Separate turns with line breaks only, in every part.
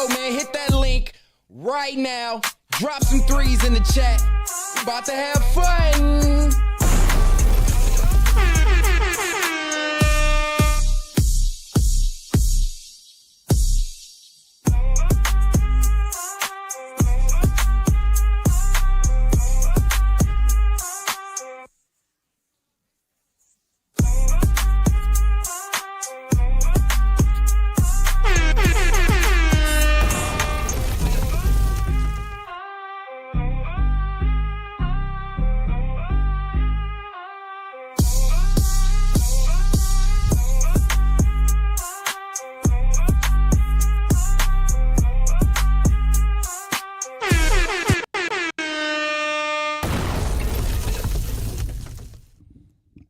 go, man. Hit that link right now. Drop some threes in the chat. We about to have fun.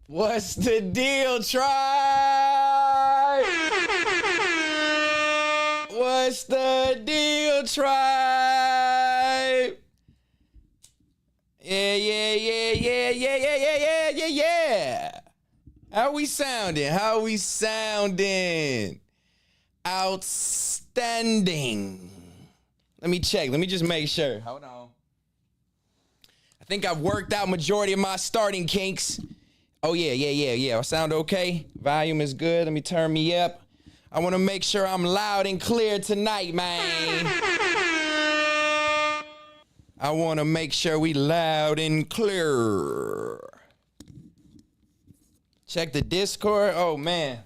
What's the deal, tribe? What's the deal, tribe? Yeah. How we sounding? Outstanding. Let me check. Let me just make sure. Hold on. I think I've worked out majority of my starting kinks. Oh, yeah. I sound okay. Volume is good. Let me turn me up. I want to make sure I'm loud and clear tonight, man. I want to make sure we loud and clear. Check the Discord. Oh, man.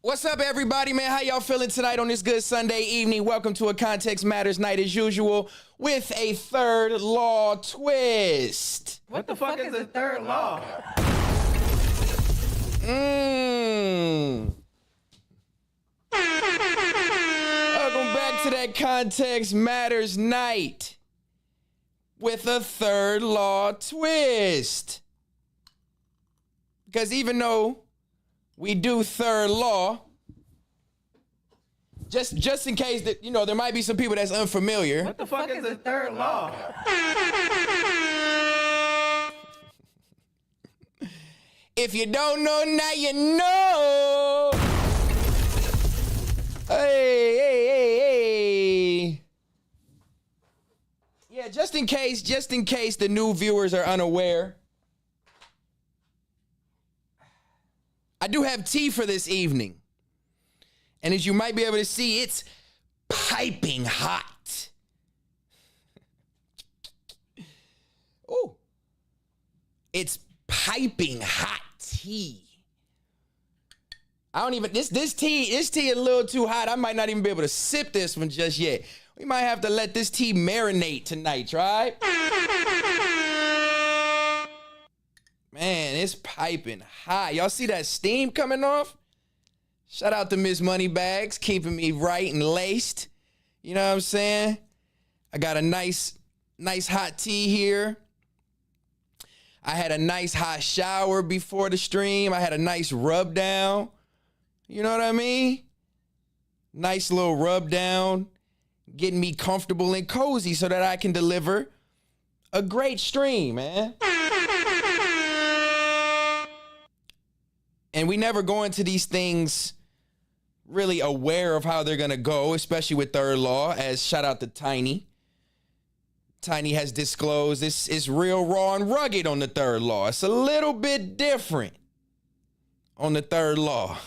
What's up, everybody, man? How y'all feeling tonight on this good Sunday evening? Welcome to a Context Matters night as usual with a third law twist.
What the fuck is a third law?
Welcome back to that Context Matters night with a third law twist. Because even though we do third law, just in case that, you know, there might be some people that's unfamiliar.
What the fuck is a third law?
If you don't know, now you know. Hey. Yeah, just in case the new viewers are unaware, I do have tea for this evening. And as you might be able to see, it's piping hot. Ooh. It's piping hot tea. I don't even, this tea a little too hot. I might not even be able to sip this one just yet. We might have to let this tea marinate tonight, right? Man, it's piping hot. Y'all see that steam coming off? Shout out to Miss Moneybags, keeping me right and laced. You know what I'm saying? I got a nice hot tea here. I had a nice hot shower before the stream. I had a nice rub down. You know what I mean? Nice little rub down, getting me comfortable and cozy so that I can deliver a great stream, man. And we never go into these things really aware of how they're going to go, especially with third law, as shout out to Tiny. Tiny has disclosed it's real raw and rugged on the third law. It's a little bit different on the third law.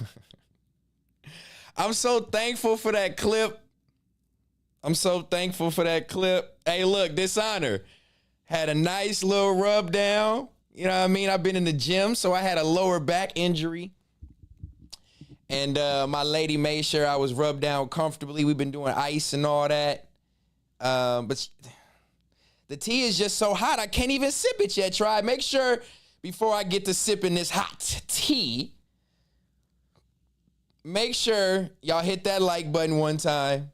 I'm so thankful for that clip. Hey, look, Dishonor had a nice little rub down. You know what I mean? I've been in the gym, so I had a lower back injury. And my lady made sure I was rubbed down comfortably. We've been doing ice and all that. But the tea is just so hot, I can't even sip it yet. Try. Make sure before I get to sipping this hot tea, make sure y'all hit that like button one time.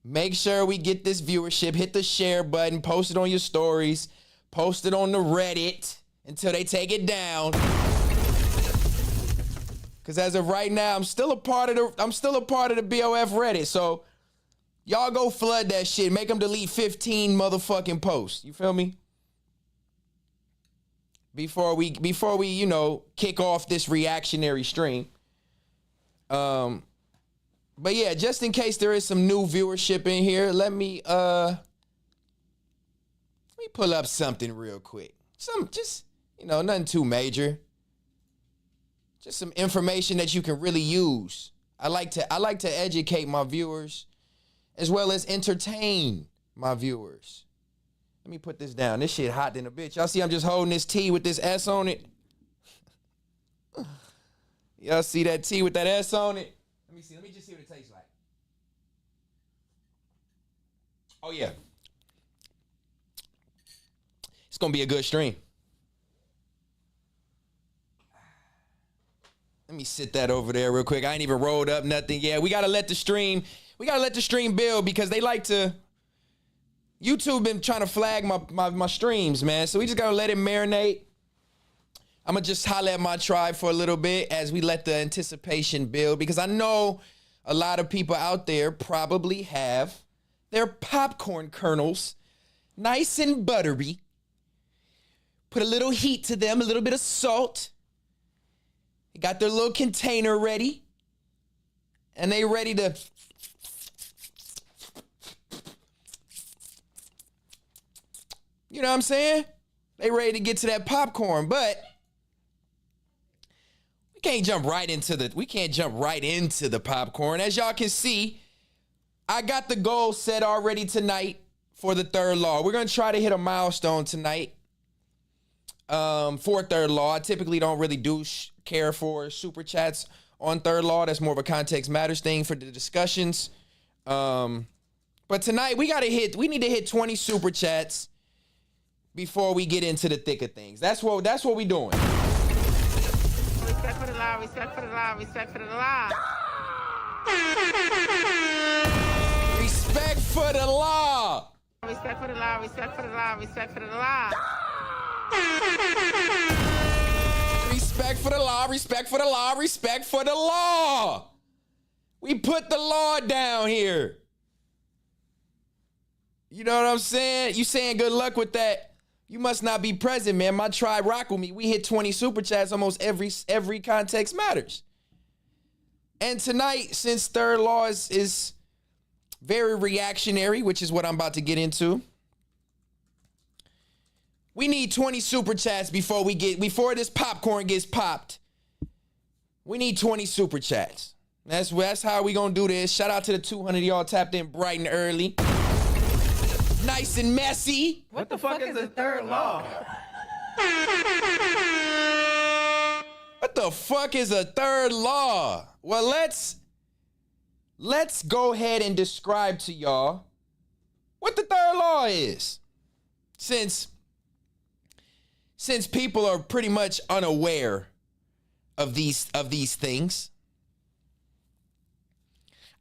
Make sure we get this viewership. Hit the share button. Post it on your stories. Post it on the Reddit until they take it down. Cause as of right now, I'm still a part of the BOF Reddit. So y'all go flood that shit. Make them delete 15 motherfucking posts. You feel me? Before we, you know, kick off this reactionary stream. But yeah, just in case there is some new viewership in here, let me pull up something real quick. Nothing too major. Just some information that you can really use. I like to educate my viewers as well as entertain my viewers. Let me put this down. This shit hot than a bitch. Y'all see I'm just holding this T with this S on it? Y'all see that T with that S on it? Let me see. Let me just see what it tastes like. Oh, yeah. It's going to be a good stream. Let me sit that over there real quick. I ain't even rolled up nothing yet. We got to let the stream build because they like to... YouTube been trying to flag my streams, man. So we just got to let it marinate. I'm going to just holler at my tribe for a little bit as we let the anticipation build because I know a lot of people out there probably have their popcorn kernels nice and buttery. Put a little heat to them, a little bit of salt. They got their little container ready. And they ready to... You know what I'm saying? They ready to get to that popcorn, but we can't jump right into the popcorn. As y'all can see, I got the goal set already tonight for the third law. We're gonna try to hit a milestone tonight for third law. I typically don't really care for super chats on third law. That's more of a context matters thing for the discussions. But tonight we need to hit 20 super chats before we get into the thick of things. That's what we doing.
Respect for the law, respect for the law, respect for the law.
Respect for the law.
Respect for the law, respect for the law, respect for the law.
Respect for the law, respect for the law, respect for the law. We put the law down here. You know what I'm saying? You saying good luck with that. You must not be present, man. My tribe rock with me. We hit 20 super chats almost every context matters. And tonight, since third law is very reactionary, which is what I'm about to get into, we need 20 super chats before this popcorn gets popped. We need 20 super chats. That's how we gonna do this. Shout out to the 200 of y'all tapped in bright and early. Nice and messy.
What the fuck is the third law?
What the fuck is a third law? Well, let's go ahead and describe to y'all what the third law is. Since people are pretty much unaware of these things,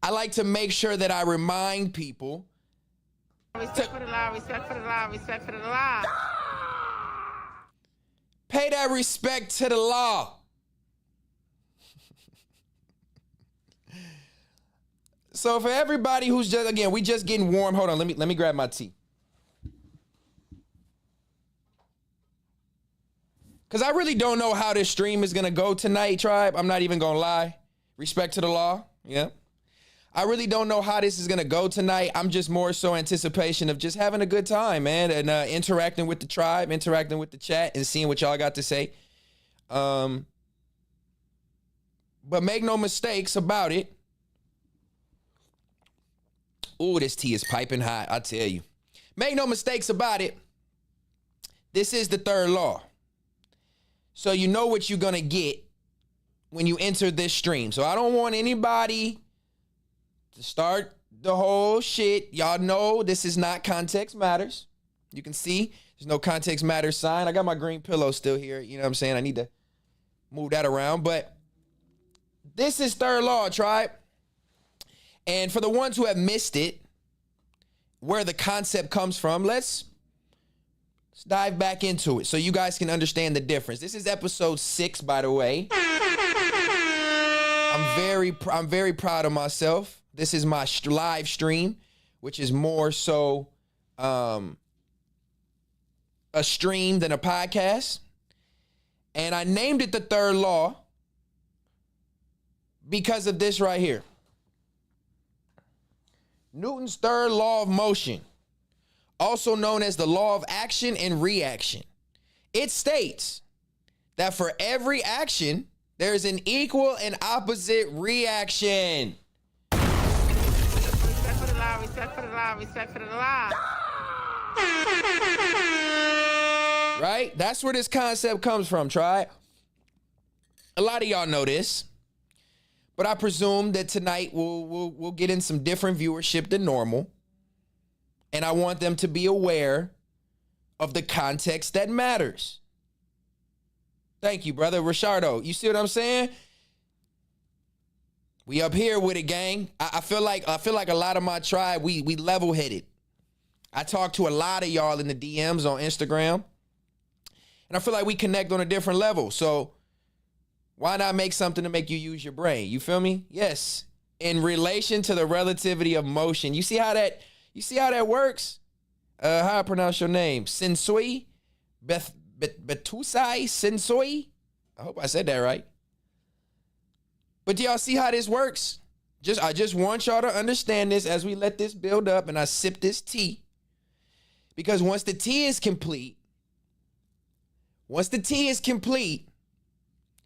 I like to make sure that I remind people.
Respect for the law, respect for the law, respect for the law.
Pay that respect to the law. So for everybody who's we just getting warm. Hold on, let me grab my tea. Cause I really don't know how this stream is gonna go tonight, tribe. I'm not even gonna lie. Respect to the law. Yeah. I really don't know how this is going to go tonight. I'm just more so anticipation of just having a good time, man, and interacting with the tribe, interacting with the chat, and seeing what y'all got to say. But make no mistakes about it. Ooh, this tea is piping hot, I tell you. Make no mistakes about it. This is the third law. So you know what you're going to get when you enter this stream. So I don't want anybody to start the whole shit. Y'all know this is not context matters. You can see there's no context matters sign. I got my green pillow still here. You know what I'm saying? I need to move that around. But this is third law, tribe. And for the ones who have missed it, where the concept comes from, let's dive back into it so you guys can understand the difference. This is episode 6, by the way. I'm very proud of myself. This is my live stream, which is more so a stream than a podcast. And I named it the third law because of this right here. Newton's third law of motion, also known as the law of action and reaction. It states that for every action, there is an equal and opposite reaction.
Respect for the law, respect for the law, respect for the law.
Right? That's where this concept comes from, try it. A lot of y'all know this, but I presume that tonight we'll get in some different viewership than normal. And I want them to be aware of the context that matters. Thank you, brother. Richardo, you see what I'm saying? We up here with it, gang. I feel like a lot of my tribe, we level-headed. I talk to a lot of y'all in the DMs on Instagram, and I feel like we connect on a different level. So why not make something to make you use your brain? You feel me? Yes. In relation to the relativity of motion. You see how that works? How I pronounce your name? Sensui? Betusai Sensui? I hope I said that right. But do y'all see how this works? I just want y'all to understand this as we let this build up and I sip this tea. Because once the tea is complete,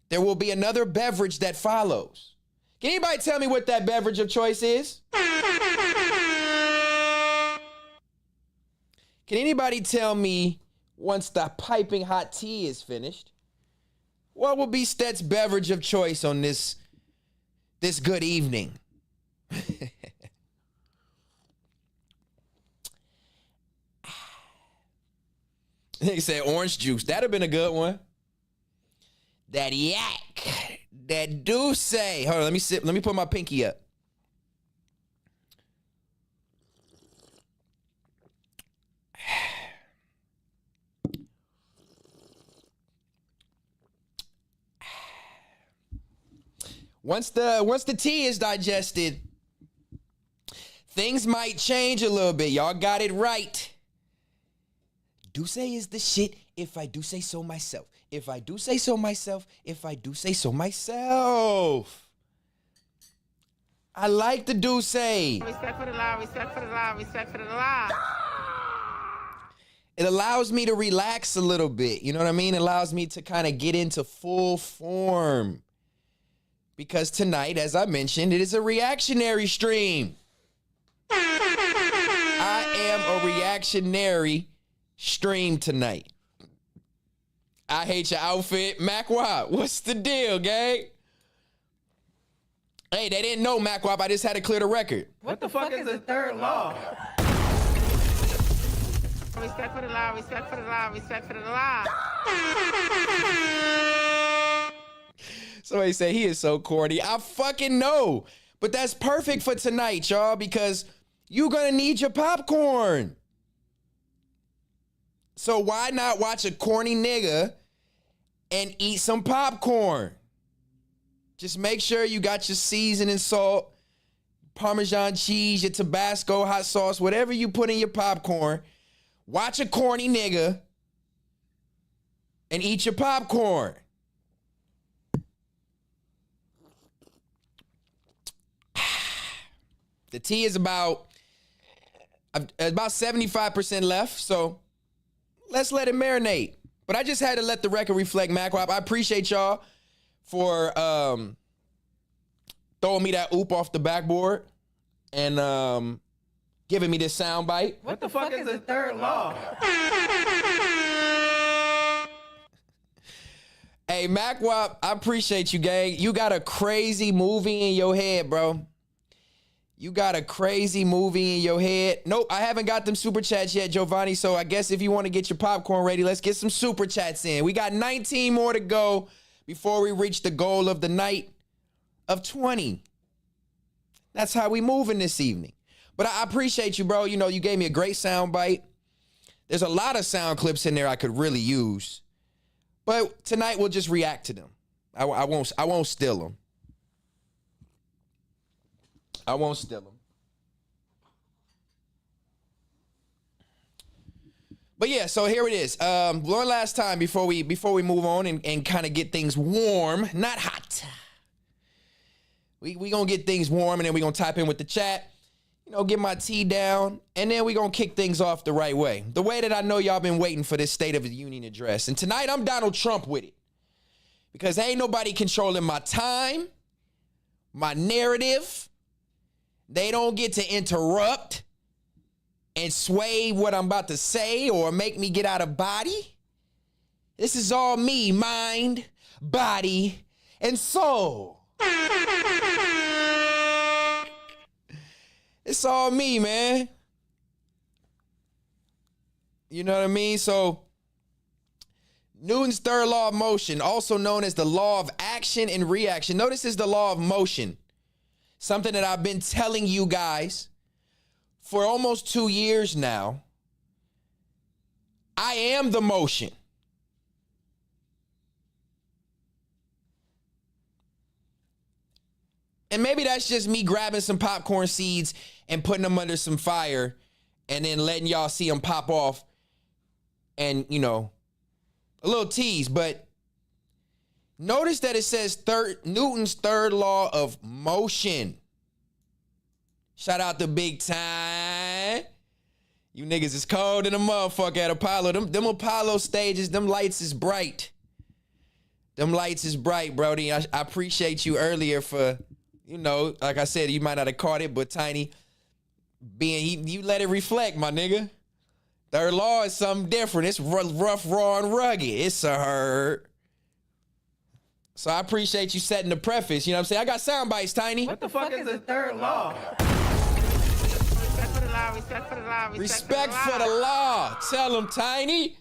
there will be another beverage that follows. Can anybody tell me what that beverage of choice is? Can anybody tell me, once the piping hot tea is finished, what will be Stet's beverage of choice on this good evening? They said orange juice. That'd have been a good one. That yak. That do say. Hold on, let me sip. Let me put my pinky up. Once the tea is digested, things might change a little bit. Y'all got it right. Douce is the shit, if I do say so myself. If I do say so myself. If I do say so myself. I like the Douce.
Respect for the law, respect for the law, respect for the law.
It allows me to relax a little bit. You know what I mean? It allows me to kind of get into full form. Because tonight, as I mentioned, it is a reactionary stream. I am a reactionary stream tonight. I hate your outfit. Mac Wop, what's the deal, gang? Hey, they didn't know, Mac Wop. I just had to clear the record.
What the fuck is the third law?
Respect for the law, respect for the law, respect for the law.
Somebody say he is so corny. I fucking know. But that's perfect for tonight, y'all, because you're going to need your popcorn. So why not watch a corny nigga and eat some popcorn? Just make sure you got your seasoning salt, Parmesan cheese, your Tabasco hot sauce, whatever you put in your popcorn. Watch a corny nigga and eat your popcorn. The tea is about 75% left, so let's let it marinate. But I just had to let the record reflect, MacWap. I appreciate y'all for throwing me that oop off the backboard and giving me this sound bite.
What the fuck is the third law?
Hey, MacWap, I appreciate you, gang. You got a crazy movie in your head, bro. You got a crazy movie in your head. Nope, I haven't got them super chats yet, Giovanni. So I guess if you want to get your popcorn ready, let's get some super chats in. We got 19 more to go before we reach the goal of the night of 20. That's how we moving this evening. But I appreciate you, bro. You know, you gave me a great sound bite. There's a lot of sound clips in there I could really use. But tonight we'll just react to them. I won't steal them. I won't steal them. But yeah, so here it is. One last time before we move on and kind of get things warm, not hot. We gonna get things warm and then we gonna type in with the chat. get my tea down, and then we gonna kick things off the right way. The way that I know y'all been waiting for this State of the Union address. And tonight I'm Donald Trump with it. Because ain't nobody controlling my time, my narrative. They don't get to interrupt and sway what I'm about to say or make me get out of body. This is all me, mind, body, and soul. It's all me, man. You know what I mean? So, Newton's third law of motion, also known as the law of action and reaction. Notice it's the law of motion. Something that I've been telling you guys for almost 2 years now. I am the motion. And maybe that's just me grabbing some popcorn seeds and putting them under some fire and then letting y'all see them pop off and, a little tease. But notice that it says Newton's third law of motion. Shout out to Big Time. You niggas is cold in a motherfucker at Apollo. Them Apollo stages, them lights is bright. Them lights is bright, Brody. I appreciate you earlier for... like I said, you might not have caught it, but Tiny, you let it reflect, my nigga. Third law is something different. It's rough, raw, and rugged. It's a hurt. So I appreciate you setting the preface. You know what I'm saying? I got sound bites, Tiny.
What the fuck is the third law?
Respect for the law, respect for the law,
Respect for the law. Tell them, Tiny.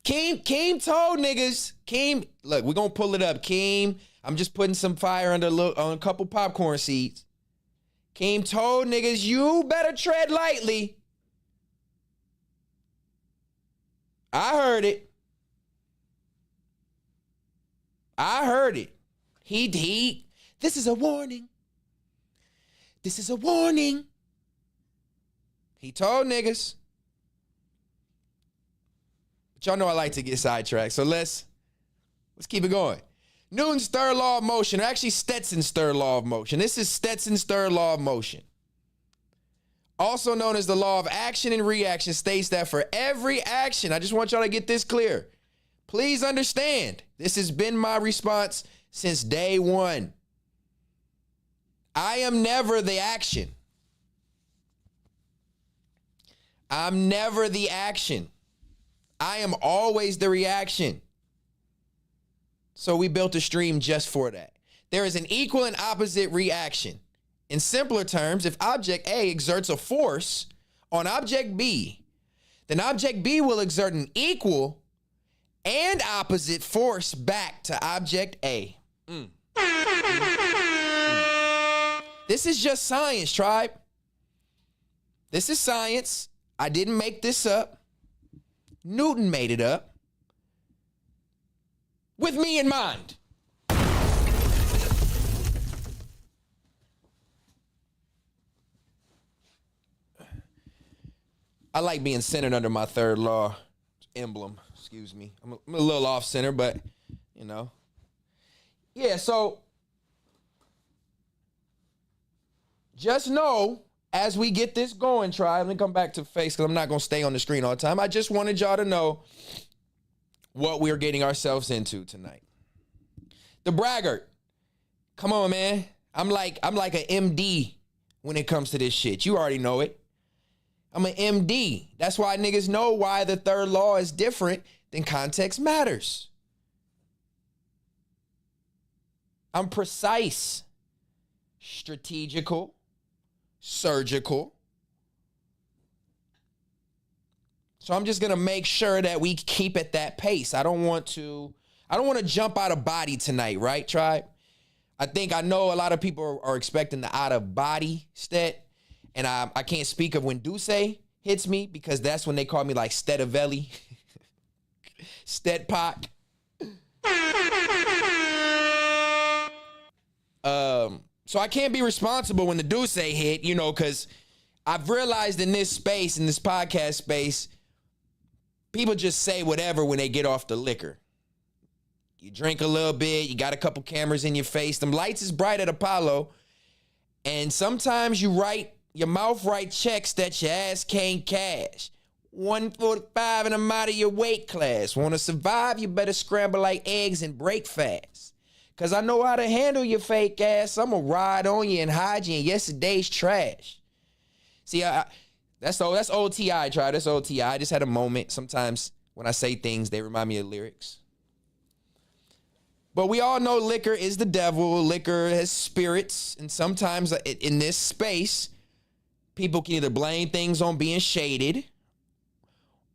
Keem told niggas. Keem, look, we're going to pull it up. Keem, I'm just putting some fire on a couple popcorn seeds. Keem told niggas, you better tread lightly. I heard it. This is a warning. This is a warning. He told niggas. But y'all know I like to get sidetracked, so let's keep it going. Newton's third law of motion, or actually Stetsen's third law of motion. This is Stetsen's third law of motion. Also known as the law of action and reaction, states that for every action, I just want y'all to get this clear. Please understand, this has been my response since day one. I am never the action. I'm never the action. I am always the reaction. So we built a stream just for that. There is an equal and opposite reaction. In simpler terms, if object A exerts a force on object B, then object B will exert an equal and opposite force back to object A. This is just science, tribe. This is science. I didn't make this up. Newton made it up. With me in mind. I like being centered under my third law emblem. Excuse me. I'm a little off center, but, Yeah, so just know as we get this going, tribe, let me come back to face because I'm not going to stay on the screen all the time. I just wanted y'all to know what we're getting ourselves into tonight. The braggart. Come on, man. I'm like an MD when it comes to this shit. You already know it. I'm an MD. That's why niggas know why the third law is different than context matters. I'm precise, strategical, surgical. So I'm just gonna make sure that we keep at that pace. I don't want to jump out of body tonight, right, tribe? I know a lot of people are expecting the out of body Stet, and I can't speak of when Duce hits me because that's when they call me like Stetavelli, Stet Pac. So I can't be responsible when the Duce hit, because I've realized in this space, in this podcast space, people just say whatever when they get off the liquor. You drink a little bit, you got a couple cameras in your face. Them lights is bright at Apollo. And sometimes your mouth write checks that your ass can't cash. 145 and I'm out of your weight class. Want to survive, you better scramble like eggs and break fast. Cause I know how to handle your fake ass. I'ma ride on you and hide you in yesterday's trash. See, that's OTI, try. That's OTI. I just had a moment. Sometimes when I say things, they remind me of lyrics. But we all know liquor is the devil. Liquor has spirits. And sometimes in this space, people can either blame things on being shaded,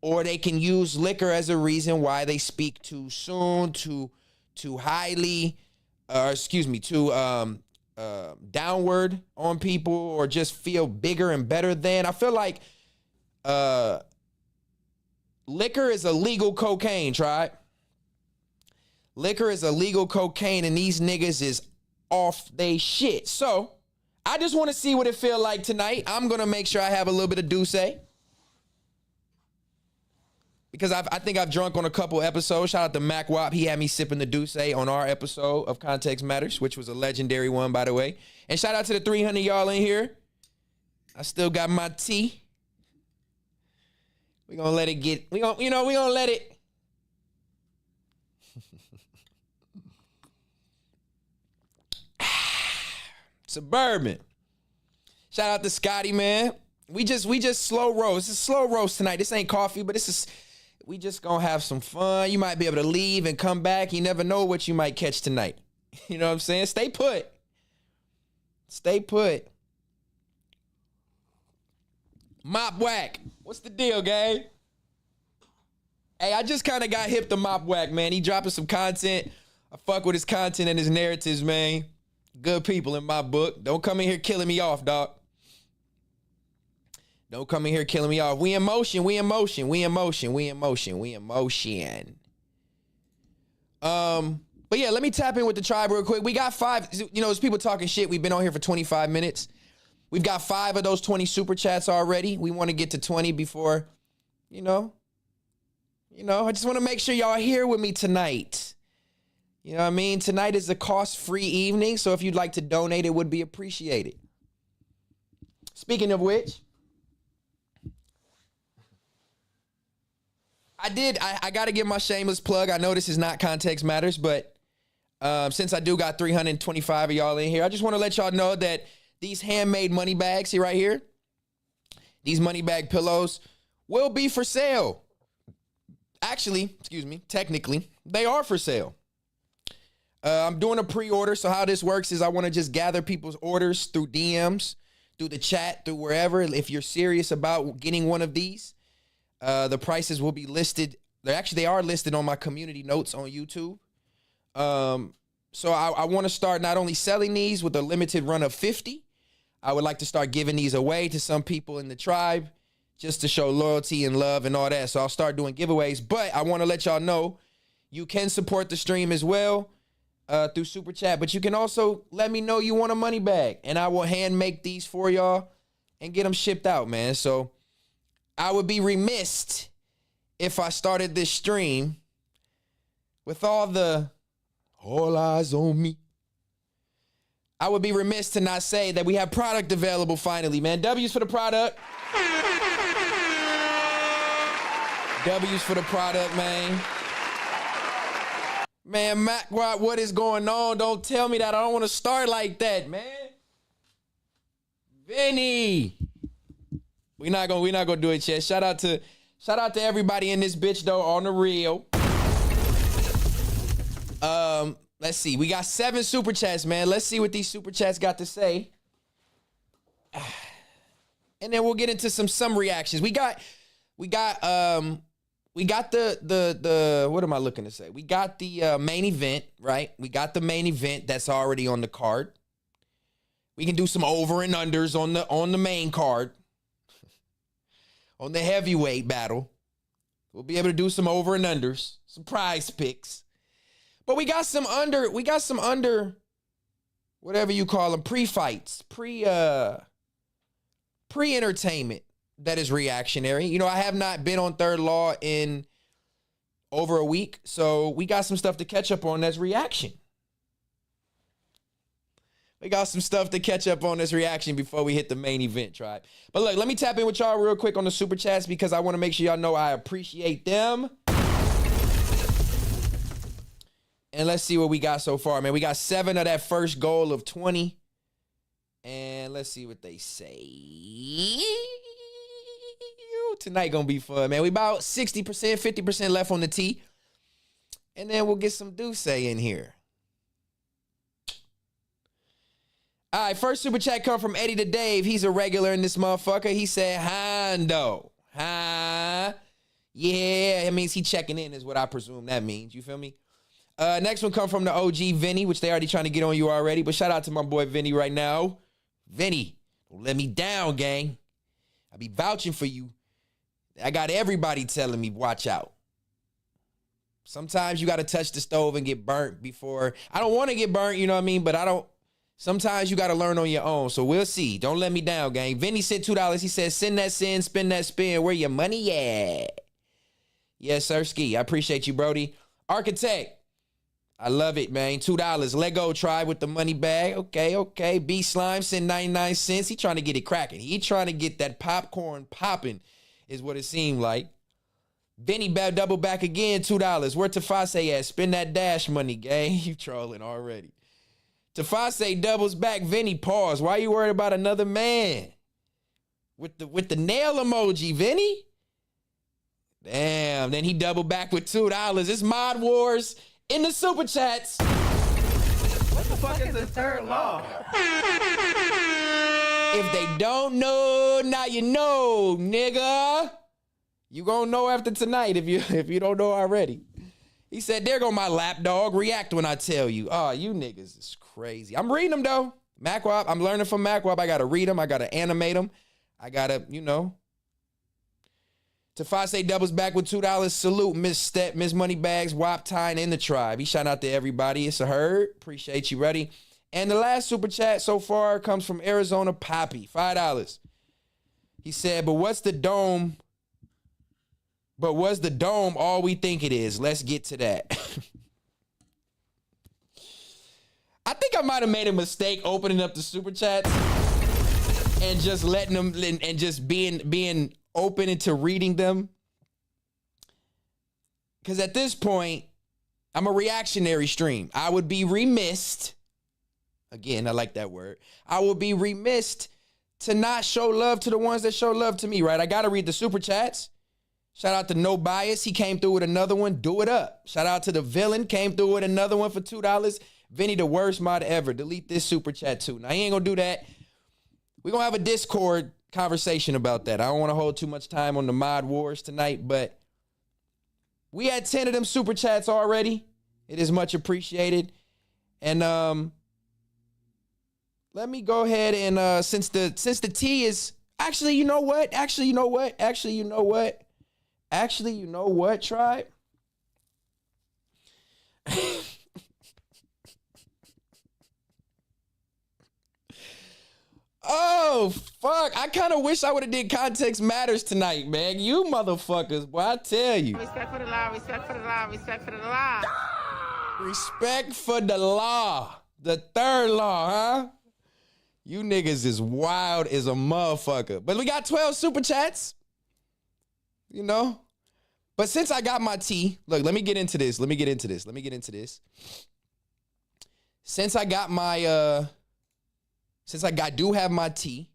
or they can use liquor as a reason why they speak too soon, too highly, too downward on people, or just feel bigger and better than. I feel like liquor is illegal cocaine, tribe. Liquor is illegal cocaine, and these niggas is off they shit. So I just want to see what it feel like tonight. I'm going to make sure I have a little bit of Douce, because I think I've drunk on a couple episodes. Shout out to Mac Wop. He had me sipping the Douce on our episode of Context Matters, which was a legendary one, by the way. And shout out to the 300 y'all in here. I still got my tea. We gonna let it get, we gonna let it. Suburban. Shout out to Scotty, man. We just slow roast. It's a slow roast tonight. This ain't coffee, but we just gonna have some fun. You might be able to leave and come back. You never know what you might catch tonight. You know what I'm saying? Stay put. Stay put. Mop Whack. What's the deal, gang? Hey, I just kind of got hip to Mop Whack, man. He dropping some content. I fuck with his content and his narratives, man. Good people in my book. Don't come in here killing me off, dog. Don't come in here killing me off. We in motion. We in motion. We in motion. We in motion. We in motion. But yeah, let me tap in with the tribe real quick. We got 5. You know, there's people talking shit. We've been on here for 25 minutes. We've got 5 of those 20 super chats already. We want to get to 20 before, I just want to make sure y'all are here with me tonight. You know what I mean? Tonight is a cost-free evening, so if you'd like to donate, it would be appreciated. Speaking of which, I got to give my shameless plug. I know this is not Context Matters, but since I do got 325 of y'all in here, I just want to let y'all know that these handmade money bags here, right here, these money bag pillows will be for sale. Actually, technically, they are for sale. I'm doing a pre-order, so how this works is I want to just gather people's orders through DMs, through the chat, through wherever. If you're serious about getting one of these, the prices will be listed. They are listed on my community notes on YouTube. So I want to start not only selling these with a limited run of 50, I would like to start giving these away to some people in the tribe just to show loyalty and love and all that. So I'll start doing giveaways, but I want to let y'all know you can support the stream as well. Through Super Chat, but you can also let me know you want a money bag, and I will hand make these for y'all and get them shipped out, man. So I would be remiss if I started this stream with all eyes on me. I would be remiss to not say that we have product available finally, man. W's for the product. W's for the product, man. Man, Mac, what is going on? Don't tell me that. I don't want to start like that, man. Vinny. We're not gonna do it yet. Shout out to everybody in this bitch though on the real. Let's see. We got 7 super chats, man. Let's see what these super chats got to say. And then we'll get into some reactions. We got the what am I looking to say? We got the main event, right? We got the main event that's already on the card. We can do some over and unders on the main card. On the heavyweight battle. We'll be able to do some over and unders, some prize picks. But we got some under, whatever you call them, pre-fights, pre-entertainment. That is reactionary. You know, I have not been on Third Law in over a week, so we got some stuff to catch up on that's reaction. We got some stuff to catch up on this reaction before we hit the main event, tribe. But look, let me tap in with y'all real quick on the super chats because I want to make sure y'all know I appreciate them. And let's see what we got so far, man. We got 7 of that first goal of 20. And let's see what they say. Tonight gonna be fun, man. We about 60%, 50% left on the T. And then we'll get some Duce in here. All right, first super chat come from Eddie to Dave. He's a regular in this motherfucker. He said, Hondo. Huh? Yeah, it means he checking in is what I presume that means. You feel me? Next one come from the OG Vinny, which they already trying to get on you already. But shout out to my boy Vinny right now. Vinny, don't let me down, gang. I be vouching for you. I got everybody telling me, watch out. Sometimes you got to touch the stove and get burnt before. I don't want to get burnt, you know what I mean? But I don't. Sometimes you got to learn on your own. So we'll see. Don't let me down, gang. Vinny sent $2. He said, send that sin, spend that spin. Where your money at? Yes, sir, Ski. I appreciate you, Brody. Architect. I love it, man. $2. Lego tribe with the money bag. Okay. B Slime sent 99 cents. He trying to get it cracking. He trying to get that popcorn popping is what it seemed like. Vinny double back again, $2. Where Tafase at? Spend that dash money, gang. You trolling already. Tafase doubles back. Vinny, pause. Why you worried about another man? With the nail emoji, Vinny? Damn. Then he doubled back with $2. It's Mod Wars in the super chats.
What the fuck is the third law?
If they don't know, now you know, nigga. You gonna know after tonight if you don't know already. He said, there go my lapdog. React when I tell you. Oh, you niggas is crazy. I'm reading them, though. MacWap, I'm learning from MacWap. I got to read them. I got to animate them. I got to, Tafase doubles back with $2. Salute, Miss Stet, Miss Moneybags, Wop, Tyne, and the tribe. He shout out to everybody. It's a herd. Appreciate you, ready. And the last super chat so far comes from Arizona Poppy, $5. He said, but was the dome all we think it is? Let's get to that. I think I might have made a mistake opening up the super chats and just letting them and just being open into reading them. Because at this point, I'm a reactionary stream. I would be remiss. Again, I like that word. I would be remiss to not show love to the ones that show love to me, right? I got to read the super chats. Shout out to No Bias. He came through with another one. Do it up. Shout out to the Villain. Came through with another one for $2. Vinny, the worst mod ever. Delete this super chat too. Now, he ain't going to do that. We're going to have a Discord conversation about that. I don't want to hold too much time on the mod wars tonight, but we had 10 of them super chats already. It is much appreciated. And let me go ahead and since the T is actually, you know what, tribe? Oh, fuck. I kind of wish I would have did Context Matters tonight, man. You motherfuckers, boy, I tell you.
Respect for the law, respect for the law, respect for the law.
Respect for the law. The third law, huh? You niggas is wild as a motherfucker. But we got 12 super chats. But since I got my T, look, let me get into this. Since I got my, do have my T,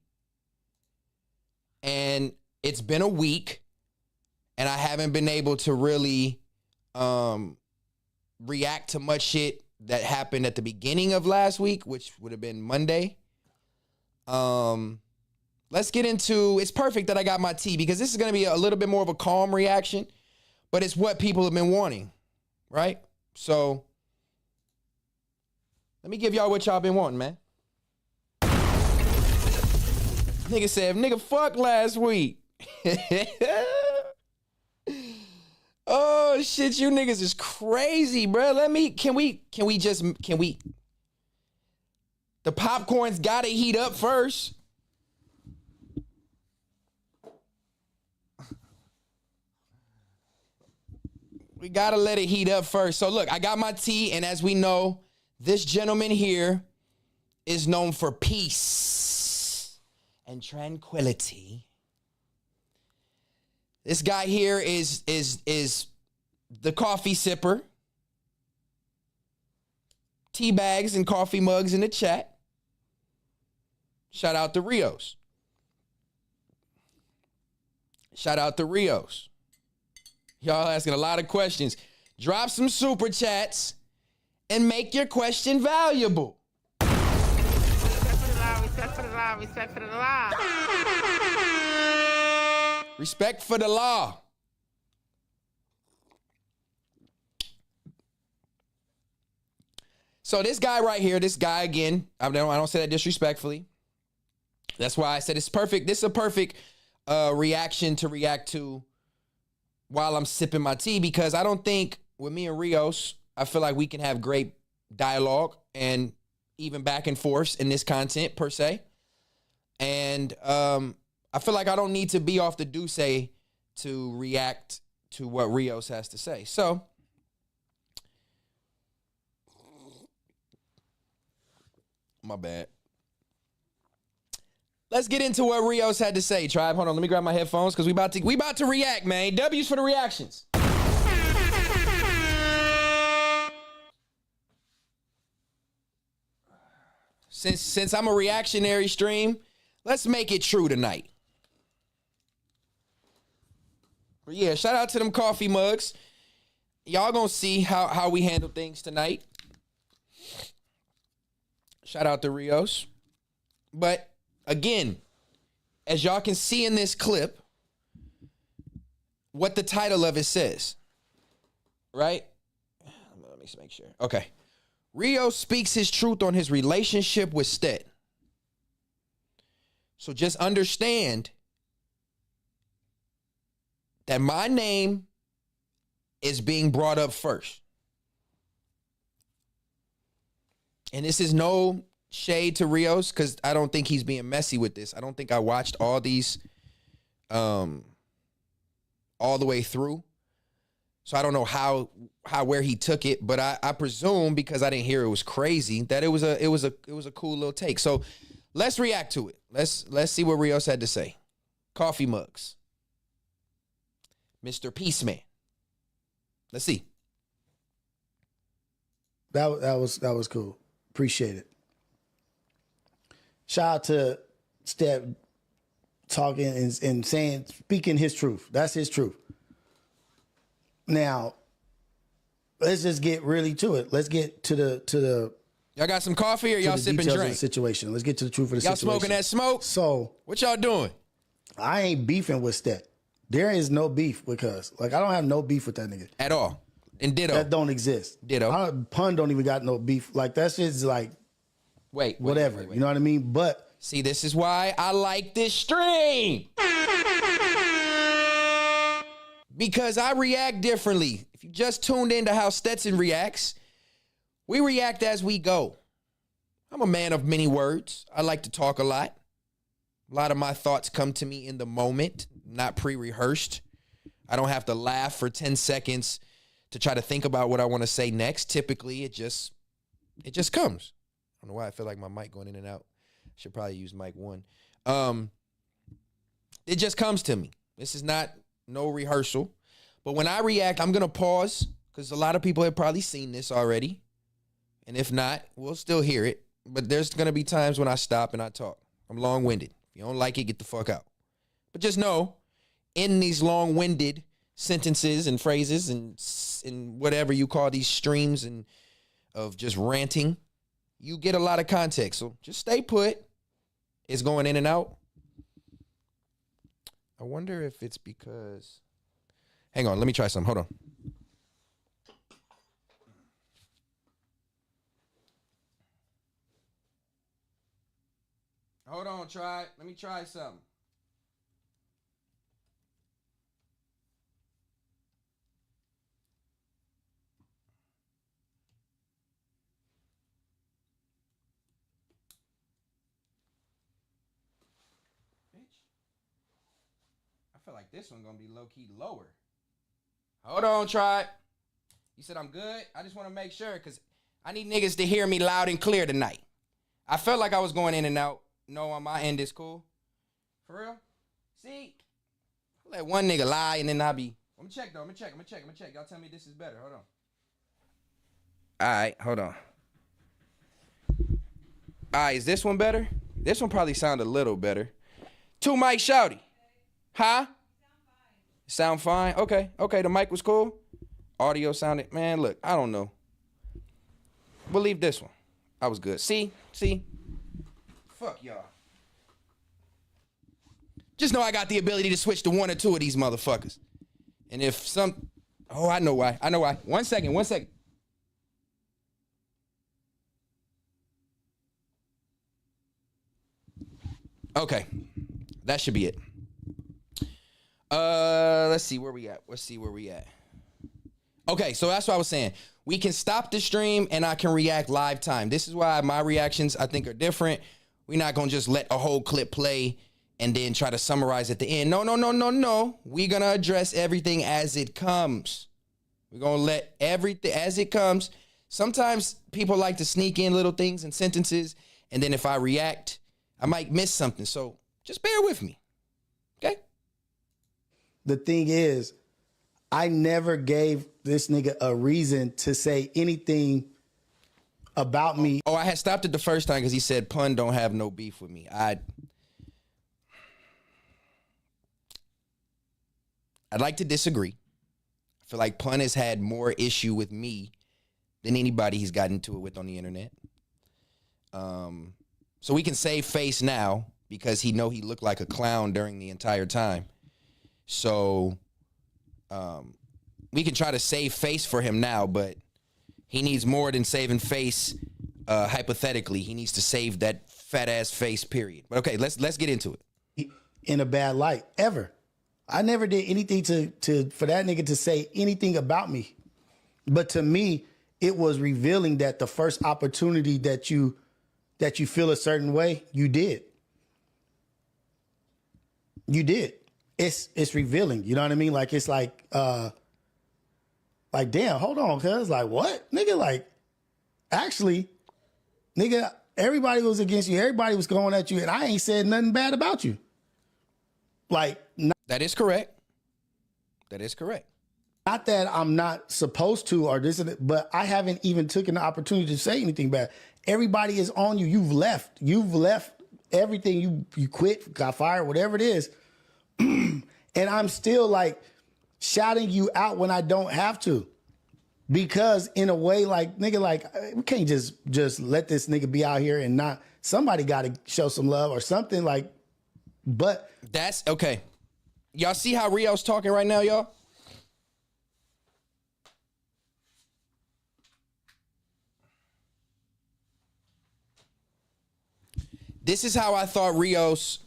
and it's been a week, and I haven't been able to really react to much shit that happened at the beginning of last week, which would have been Monday. Let's get into, it's perfect that I got my T because this is going to be a little bit more of a calm reaction, but it's what people have been wanting, right? So let me give y'all what y'all been wanting, man. Nigga said, nigga, fuck last week. Oh, shit, you niggas is crazy, bro. Can we, the popcorn's gotta heat up first. We gotta let it heat up first. So look, I got my tea, and as we know, this gentleman here is known for peace and tranquility. This guy here is the coffee sipper. Tea bags and coffee mugs in the chat. Shout out to Rios. Shout out to Rios. Y'all asking a lot of questions. Drop some super chats and make your question valuable.
Respect for the law, respect for the law.
Respect for the law. So this guy right here, this guy again, I don't say that disrespectfully. That's why I said it's perfect. This is a perfect reaction to react to while I'm sipping my tea, because I don't think with me and Rios, I feel like we can have great dialogue and even back and forth in this content per se. And I feel like I don't need to be off the Duce to react to what Rios has to say. So my bad. Let's get into what Rios had to say, tribe. Hold on, let me grab my headphones because we about to react, man. W's for the reactions. Since I'm a reactionary stream, let's make it true tonight. But yeah, shout out to them coffee mugs. Y'all gonna see how we handle things tonight. Shout out to Rios. But again, as y'all can see in this clip, what the title of it says, right? Let me make sure. Okay. Rios speaks his truth on his relationship with Stet. So just understand that my name is being brought up first. And this is no shade to Rios, because I don't think he's being messy with this. I don't think I watched all these all the way through. So I don't know where he took it, but I presume, because I didn't hear it was crazy, that it was a cool little take. So let's react to it. Let's see what Rios had to say. Coffee mugs. Mr. Peaceman. Let's see.
That was cool. Appreciate it. Shout out to Stet talking and speaking his truth. That's his truth. Now, let's just get really to it. Let's get to the.
Y'all got some coffee or y'all sipping
drink?
drink?
The situation. Let's get to the truth of the
y'all
situation.
Y'all smoking that smoke?
So
what y'all doing?
I ain't beefing with Stet. There is no beef because, I don't have no beef with that nigga
at all. And ditto.
That don't exist.
Ditto.
Pun don't even got no beef. That's just
wait,
whatever.
Wait.
You know what I mean? But
see, this is why I like this stream. Because I react differently. If you just tuned into how Stetsen reacts, we react as we go. I'm a man of many words. I like to talk a lot. A lot of my thoughts come to me in the moment, not pre-rehearsed. I don't have to laugh for 10 seconds to try to think about what I want to say next. Typically, it just comes. I don't know why I feel like my mic going in and out. I should probably use mic 1. It just comes to me. This is not no rehearsal. But when I react, I'm going to pause because a lot of people have probably seen this already. And if not, we'll still hear it. But there's going to be times when I stop and I talk. I'm long-winded. If you don't like it, get the fuck out. But just know, in these long-winded sentences and phrases and whatever you call these streams and of just ranting, you get a lot of context. So just stay put. It's going in and out. I wonder if it's because... Hang on, let me try something. Hold on. Hold on, let me try something. Bitch. I feel like this one gonna be low-key lower. Hold on, tribe. You said I'm good? I just want to make sure, because I need niggas to hear me loud and clear tonight. I felt like I was going in and out. No, on my end, it's cool. For real? See? Let one nigga lie and then I be. I'm gonna check though. I'm gonna check. Y'all tell me this is better. Hold on. All right, hold on. All right, is this one better? This one probably sound a little better. Two mic shouty. Huh? Sound fine? Okay, the mic was cool. Audio sounded, man, look, I don't know. We'll leave this one. I was good. See? Fuck y'all. Just know I got the ability to switch to one or two of these motherfuckers. And if some, oh, I know why. 1 second. Okay, that should be it. Let's see where we at. Okay, so that's what I was saying. We can stop the stream and I can react live time. This is why my reactions, I think, are different. We're not going to just let a whole clip play and then try to summarize at the end. No. We're going to address everything as it comes. We're going to let everything as it comes. Sometimes people like to sneak in little things and sentences, and then if I react, I might miss something. So just bear with me. Okay?
The thing is, I never gave this nigga a reason to say anything about me.
Oh, I had stopped it the first time because he said Pun don't have no beef with me. I'd like to disagree. I feel like Pun has had more issue with me than anybody he's gotten into it with on the internet. So we can save face now because he looked like a clown during the entire time. So we can try to save face for him now, but he needs more than saving face hypothetically. He needs to save that fat ass face, period. But okay, let's get into it.
In a bad light, ever. I never did anything to for that nigga to say anything about me. But to me, it was revealing that the first opportunity that you feel a certain way, you did. You did. It's revealing. You know what I mean? Like, it's like damn, hold on, cuz. Like, what? Nigga, like, actually, nigga, everybody was against you. Everybody was going at you, and I ain't said nothing bad about you. Like,
that is correct.
Not that I'm not supposed to or this, but I haven't even taken the opportunity to say anything bad. Everybody is on you. You've left everything. You quit, got fired, whatever it is. And I'm still like shouting you out when I don't have to. Because in a way, like, nigga, like, we can't just let this nigga be out here and not, somebody got to show some love or something, like, but.
That's, okay. Y'all see how Rios talking right now, y'all? This is how I thought Rios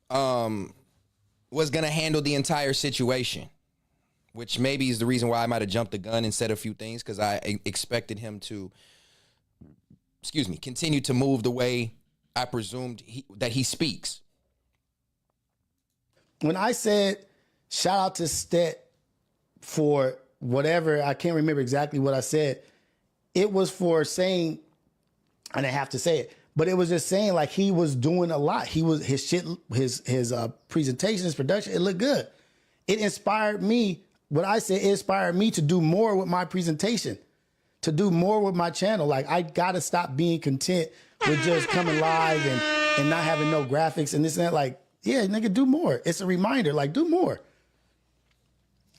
was going to handle the entire situation, which maybe is the reason why I might have jumped the gun and said a few things, because I expected him to, continue to move the way I presumed that he speaks.
When I said shout out to Stet for whatever, I can't remember exactly what I said, it was for saying, and I have to say it, but it was just saying like he was doing a lot. His presentation, his production, it looked good. It inspired me. What I said, it inspired me to do more with my presentation, to do more with my channel. Like, I gotta stop being content with just coming live and not having no graphics and this and that. Like, yeah, nigga, do more. It's a reminder, like, do more.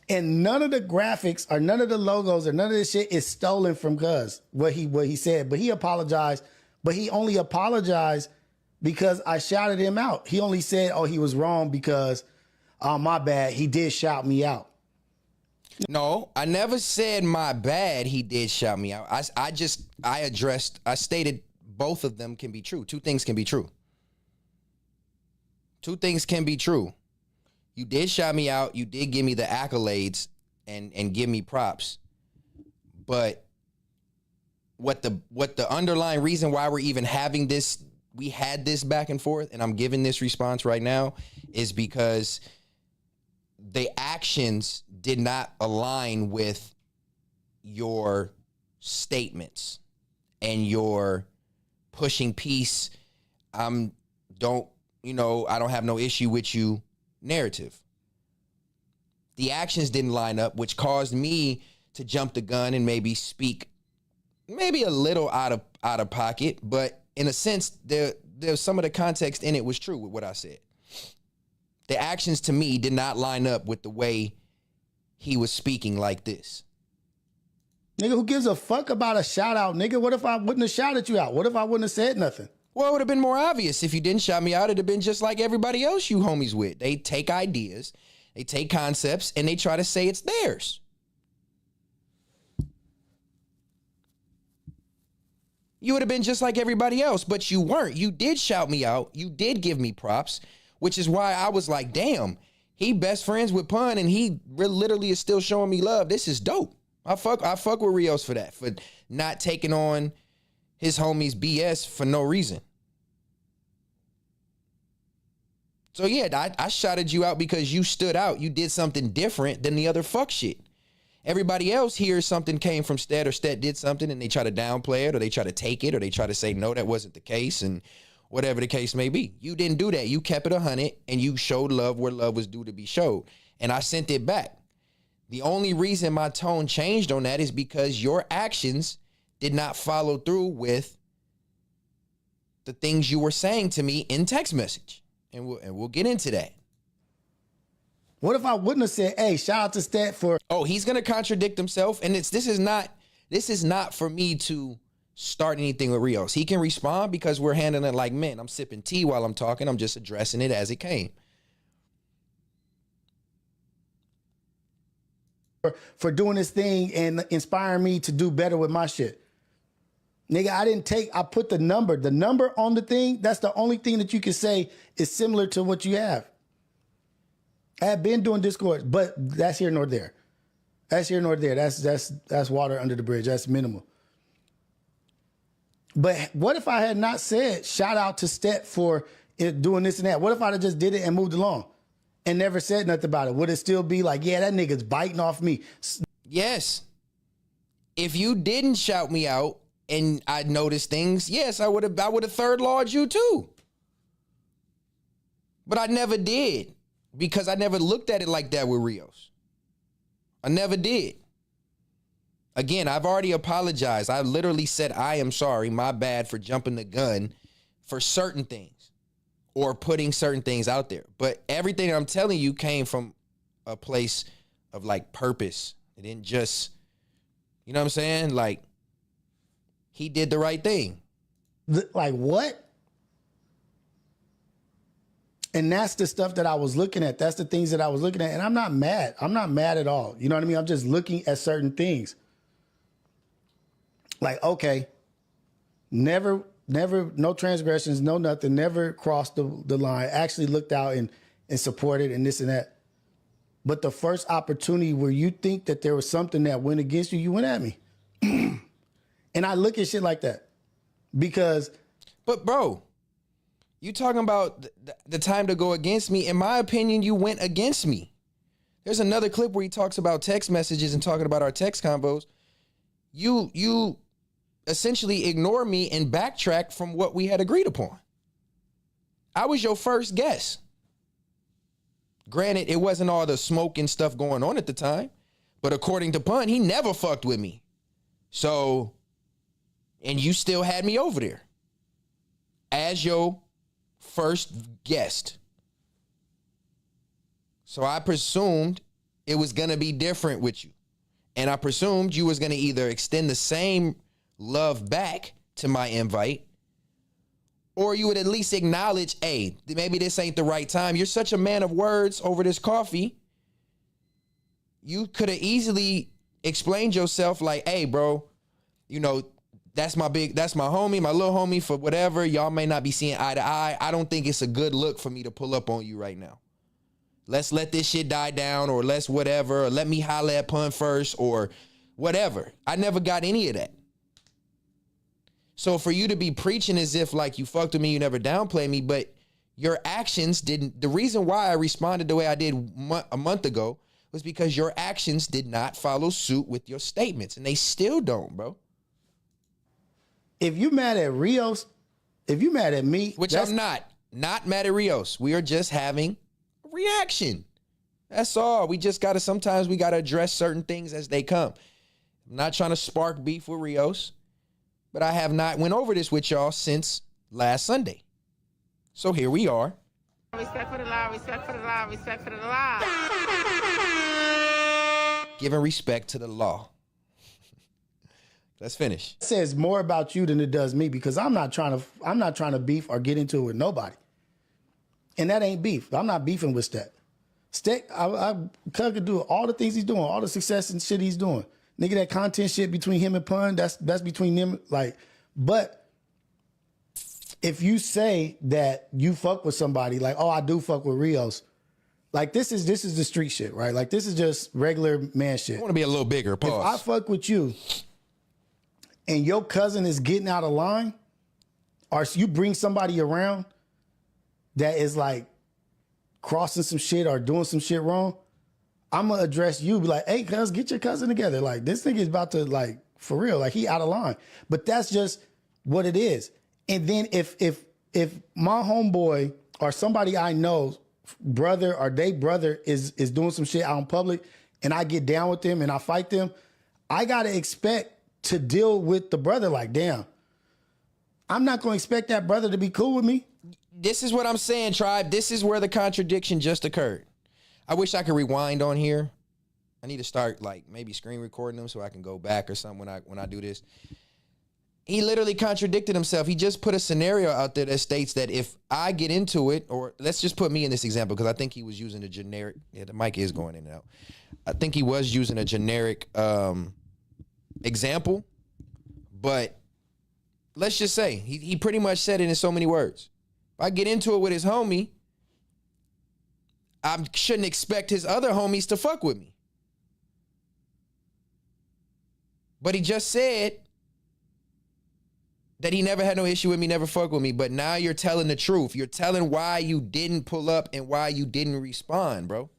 And none of the graphics or none of the logos or none of this shit is stolen from Cuz, what he said. But he apologized. But he only apologized because I shouted him out. He only said, oh, he was wrong because, oh, my bad, he did shout me out.
No, I never said my bad. He did shout me out. I stated both of them can be true. Two things can be true. You did shout me out. You did give me the accolades and give me props. But what the underlying reason why we're even having this, we had this back and forth, and I'm giving this response right now, is because the actions did not align with your statements and your pushing peace, I don't have no issue with you narrative. The actions didn't line up, which caused me to jump the gun and maybe speak maybe a little out of pocket, but in a sense, there's some of the context in it was true with what I said. The actions to me did not line up with the way he was speaking like this.
Nigga, who gives a fuck about a shout out, nigga? What if I wouldn't have shouted you out? What if I wouldn't have said nothing?
Well, it would have been more obvious if you didn't shout me out. It'd have been just like everybody else you homies with. They take ideas, they take concepts, and they try to say it's theirs. You would have been just like everybody else, but you weren't. You did shout me out. You did give me props, which is why I was like, damn, he best friends with Pun, and he literally is still showing me love. This is dope. I fuck with Rios for that, for not taking on his homies BS for no reason. So yeah, I shouted you out because you stood out. You did something different than the other fuck shit. Everybody else hears something came from Stet, or Stet did something and they try to downplay it, or they try to take it, or they try to say, no, that wasn't the case, and whatever the case may be. You didn't do that. You kept it 100 and you showed love where love was due to be showed. And I sent it back. The only reason my tone changed on that is because your actions did not follow through with the things you were saying to me in text message. And we'll get into that.
What if I wouldn't have said, hey, shout out to Stet for...
Oh, he's going to contradict himself. And this is not for me to start anything with Rios. He can respond because we're handling it like men. I'm sipping tea while I'm talking. I'm just addressing it as it came.
For doing this thing and inspiring me to do better with my shit. Nigga, I put the number on the thing. That's the only thing that you can say is similar to what you have. I have been doing Discord, but that's here nor there. That's here nor there. That's water under the bridge. That's minimal. But what if I had not said shout out to Stet for doing this and that? What if I just did it and moved along and never said nothing about it? Would it still be like, yeah, that nigga's biting off me?
Yes. If you didn't shout me out and I noticed things, yes, I would have third lawed you too. But I never did because I never looked at it like that with Rios. I never did. Again, I've already apologized. I literally said, I am sorry, my bad for jumping the gun for certain things or putting certain things out there. But everything I'm telling you came from a place of like purpose. It didn't just, you know what I'm saying? Like, he did the right thing.
Like what? And that's the stuff that I was looking at. That's the things that I was looking at. And I'm not mad. I'm not mad at all. You know what I mean? I'm just looking at certain things. Like, okay, never, no transgressions, no nothing, never crossed the line, actually looked out and supported and this and that. But the first opportunity where you think that there was something that went against you, you went at me. And I look at shit like that because...
But bro, you talking about the time to go against me. In my opinion, you went against me. There's another clip where he talks about text messages and talking about our text combos. You essentially ignore me and backtrack from what we had agreed upon. I was your first guest. Granted, it wasn't all the smoke and stuff going on at the time, but according to Pun, he never fucked with me. So, and you still had me over there as your first guest. So I presumed it was going to be different with you. And I presumed you was going to either extend the same love back to my invite, or you would at least acknowledge, hey, maybe this ain't the right time. You're such a man of words over this coffee. You could have easily explained yourself like, hey, bro, you know, that's my homie, my little homie for whatever. Y'all may not be seeing eye to eye. I don't think it's a good look for me to pull up on you right now. Let's let this shit die down, or let's whatever, or let me holler at Pun first, or whatever. I never got any of that. So for you to be preaching as if like you fucked with me, you never downplay me, but your actions didn't. The reason why I responded the way I did a month ago was because your actions did not follow suit with your statements, and they still don't, bro.
If you mad at Rios If you mad at me,
which I'm not mad at Rios. We are just having a reaction. That's all. Sometimes we gotta address certain things as they come. I'm not trying to spark beef with Rios, but I have not went over this with y'all since last Sunday. So here we are.
Respect for the law, respect for the law, respect for the law.
Giving respect to the law. Let's finish.
It says more about you than it does me because I'm not trying to beef or get into it with nobody. And that ain't beef. I'm not beefing with Stet. Stet, I could do all the things he's doing, all the success and shit he's doing. Nigga, that content shit between him and Pun, that's between them. Like, but if you say that you fuck with somebody, like, oh, I do fuck with Rios, like this is the street shit, right? Like this is just regular man shit.
I want to be a little bigger. Pause.
If I fuck with you and your cousin is getting out of line, or you bring somebody around that is like crossing some shit or doing some shit wrong, I'm gonna address you, be like, hey, cuz, get your cousin together. Like, this nigga is about to, like, for real, like, he out of line. But that's just what it is. And then if my homeboy or somebody I know, brother or they brother is doing some shit out in public and I get down with them and I fight them, I gotta expect to deal with the brother like, damn, I'm not gonna expect that brother to be cool with me.
This is what I'm saying, Tribe. This is where the contradiction just occurred. I wish I could rewind on here. I need to start like maybe screen recording them so I can go back or something when I do this. He literally contradicted himself. He just put a scenario out there that states that if I get into it, or let's just put me in this example because I think he was using a generic. Yeah, the mic is going in and out. I think he was using a generic example, but let's just say he pretty much said it in so many words. If I get into it with his homie, I shouldn't expect his other homies to fuck with me. But he just said that he never had no issue with me, never fuck with me. But now you're telling the truth. You're telling why you didn't pull up and why you didn't respond, bro.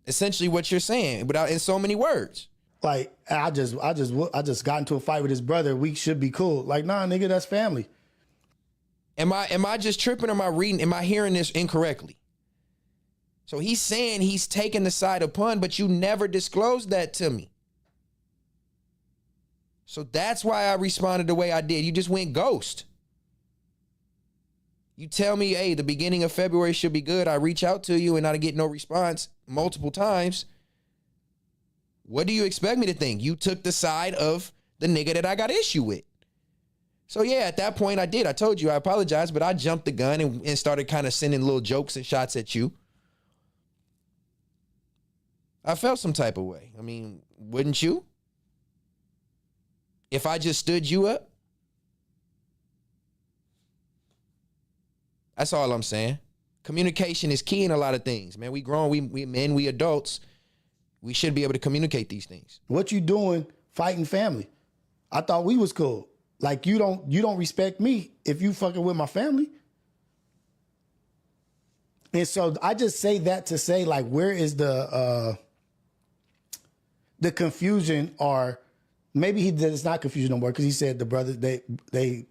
Essentially what you're saying, without in so many words.
Like, I just got into a fight with his brother. We should be cool. Like, nah, nigga, that's family.
Am I just tripping? Am I hearing this incorrectly? So he's saying he's taking the side of Pun, but you never disclosed that to me. So that's why I responded the way I did. You just went ghost. You tell me, hey, the beginning of February should be good. I reach out to you and I get no response multiple times. What do you expect me to think? You took the side of the nigga that I got issue with. So yeah, at that point I did. I told you I apologize, but I jumped the gun and started kind of sending little jokes and shots at you. I felt some type of way. I mean, wouldn't you? If I just stood you up? That's all I'm saying. Communication is key in a lot of things, man. We grown, we men, we adults. We should be able to communicate these things.
What you doing fighting family? I thought we was cool. Like, you don't respect me if you fucking with my family. And so I just say that to say, like, where is the confusion? Or maybe it's not confusion no more because he said the brothers, they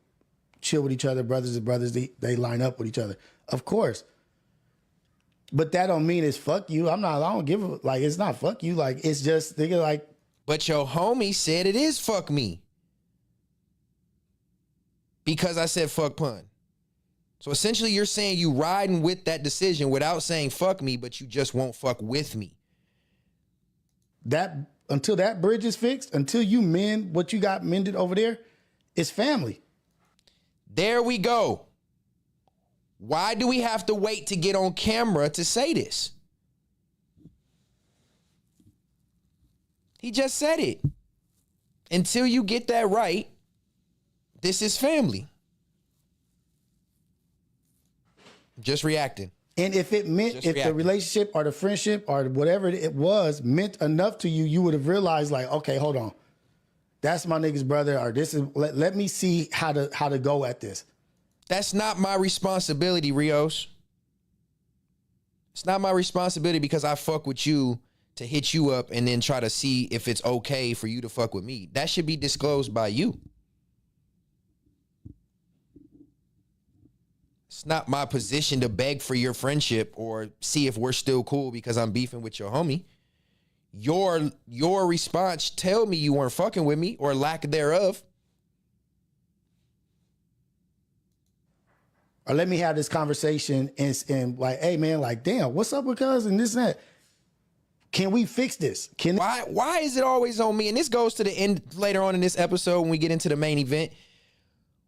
chill with each other, brothers and brothers, they line up with each other. Of course. But that don't mean it's fuck you. I don't give a, like, it's not fuck you. Like, it's just, nigga, like.
But your homie said it is fuck me. Because I said fuck Pun. So essentially you're saying you riding with that decision without saying fuck me, but you just won't fuck with me.
That, until that bridge is fixed, until you mend what you got mended over there, it's family.
There we go. Why do we have to wait to get on camera to say this? He just said it. Until you get that right, this is family. Just reacting.
And if it meant, if the relationship or the friendship or whatever it was meant enough to you, you would have realized, like, okay, hold on. That's my nigga's brother, or this is, let me see how to go at this.
That's not my responsibility, Rios. It's not my responsibility because I fuck with you to hit you up and then try to see if it's okay for you to fuck with me. That should be disclosed by you. It's not my position to beg for your friendship or see if we're still cool because I'm beefing with your homie. Your response tell me you weren't fucking with me or lack thereof.
Or let me have this conversation and like, hey man, like, damn, what's up with cuz and this and that? Can we fix this?
Why is it always on me? And this goes to the end later on in this episode when we get into the main event.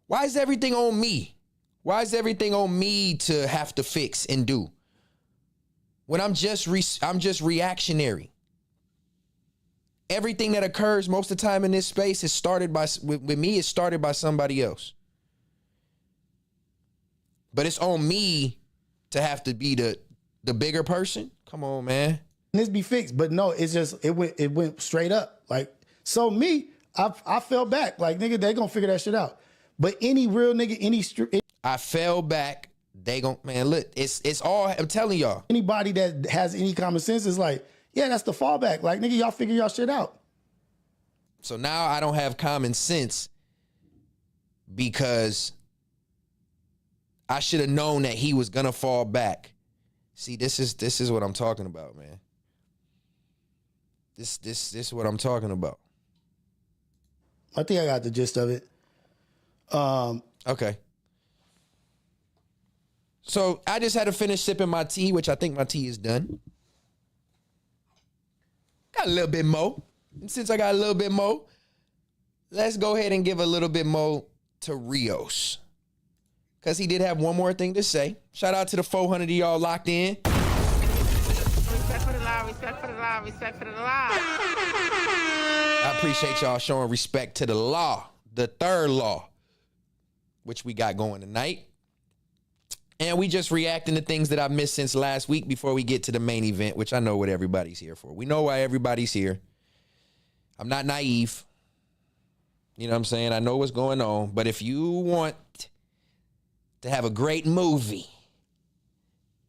Why is everything on me? Why is everything on me to have to fix and do? When I'm just reactionary. Everything that occurs most of the time in this space is started by with me. It's started by somebody else. But it's on me to have to be the bigger person. Come on, man.
This be fixed, but no, it's just it went straight up. Like, so me, I fell back. Like, nigga, they gonna figure that shit out. But any real nigga,
I fell back. They gon' man, look, it's all, I'm telling y'all.
Anybody that has any common sense is like, yeah, that's the fallback. Like, nigga, y'all figure y'all shit out.
So now I don't have common sense because I should have known that he was gonna fall back. See, this is what I'm talking about, man. This is what I'm talking about.
I think I got the gist of it.
Okay. So I just had to finish sipping my tea, which I think my tea is done. Got a little bit more. And since I got a little bit more, let's go ahead and give a little bit more to Rios. Because he did have one more thing to say. Shout out to the 400 of y'all locked in.
Respect for the law, respect for the law, respect for the law.
I appreciate y'all showing respect to the law, the third law, which we got going tonight. And we just reacting to things that I've missed since last week before we get to the main event, which I know what everybody's here for. We know why everybody's here. I'm not naive. You know what I'm saying? I know what's going on. But if you want to have a great movie,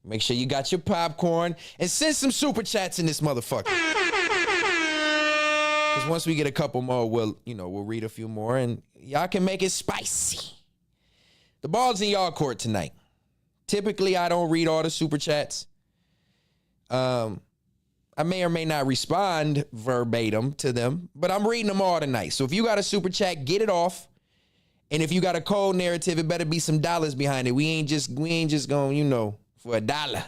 make sure you got your popcorn and send some super chats in this motherfucker. Because once we get a couple more, we'll read a few more and y'all can make it spicy. The ball's in y'all court tonight. Typically, I don't read all the super chats. I may or may not respond verbatim to them, but I'm reading them all tonight. So if you got a super chat, get it off. And if you got a cold narrative, it better be some dollars behind it. We ain't just going, for $1.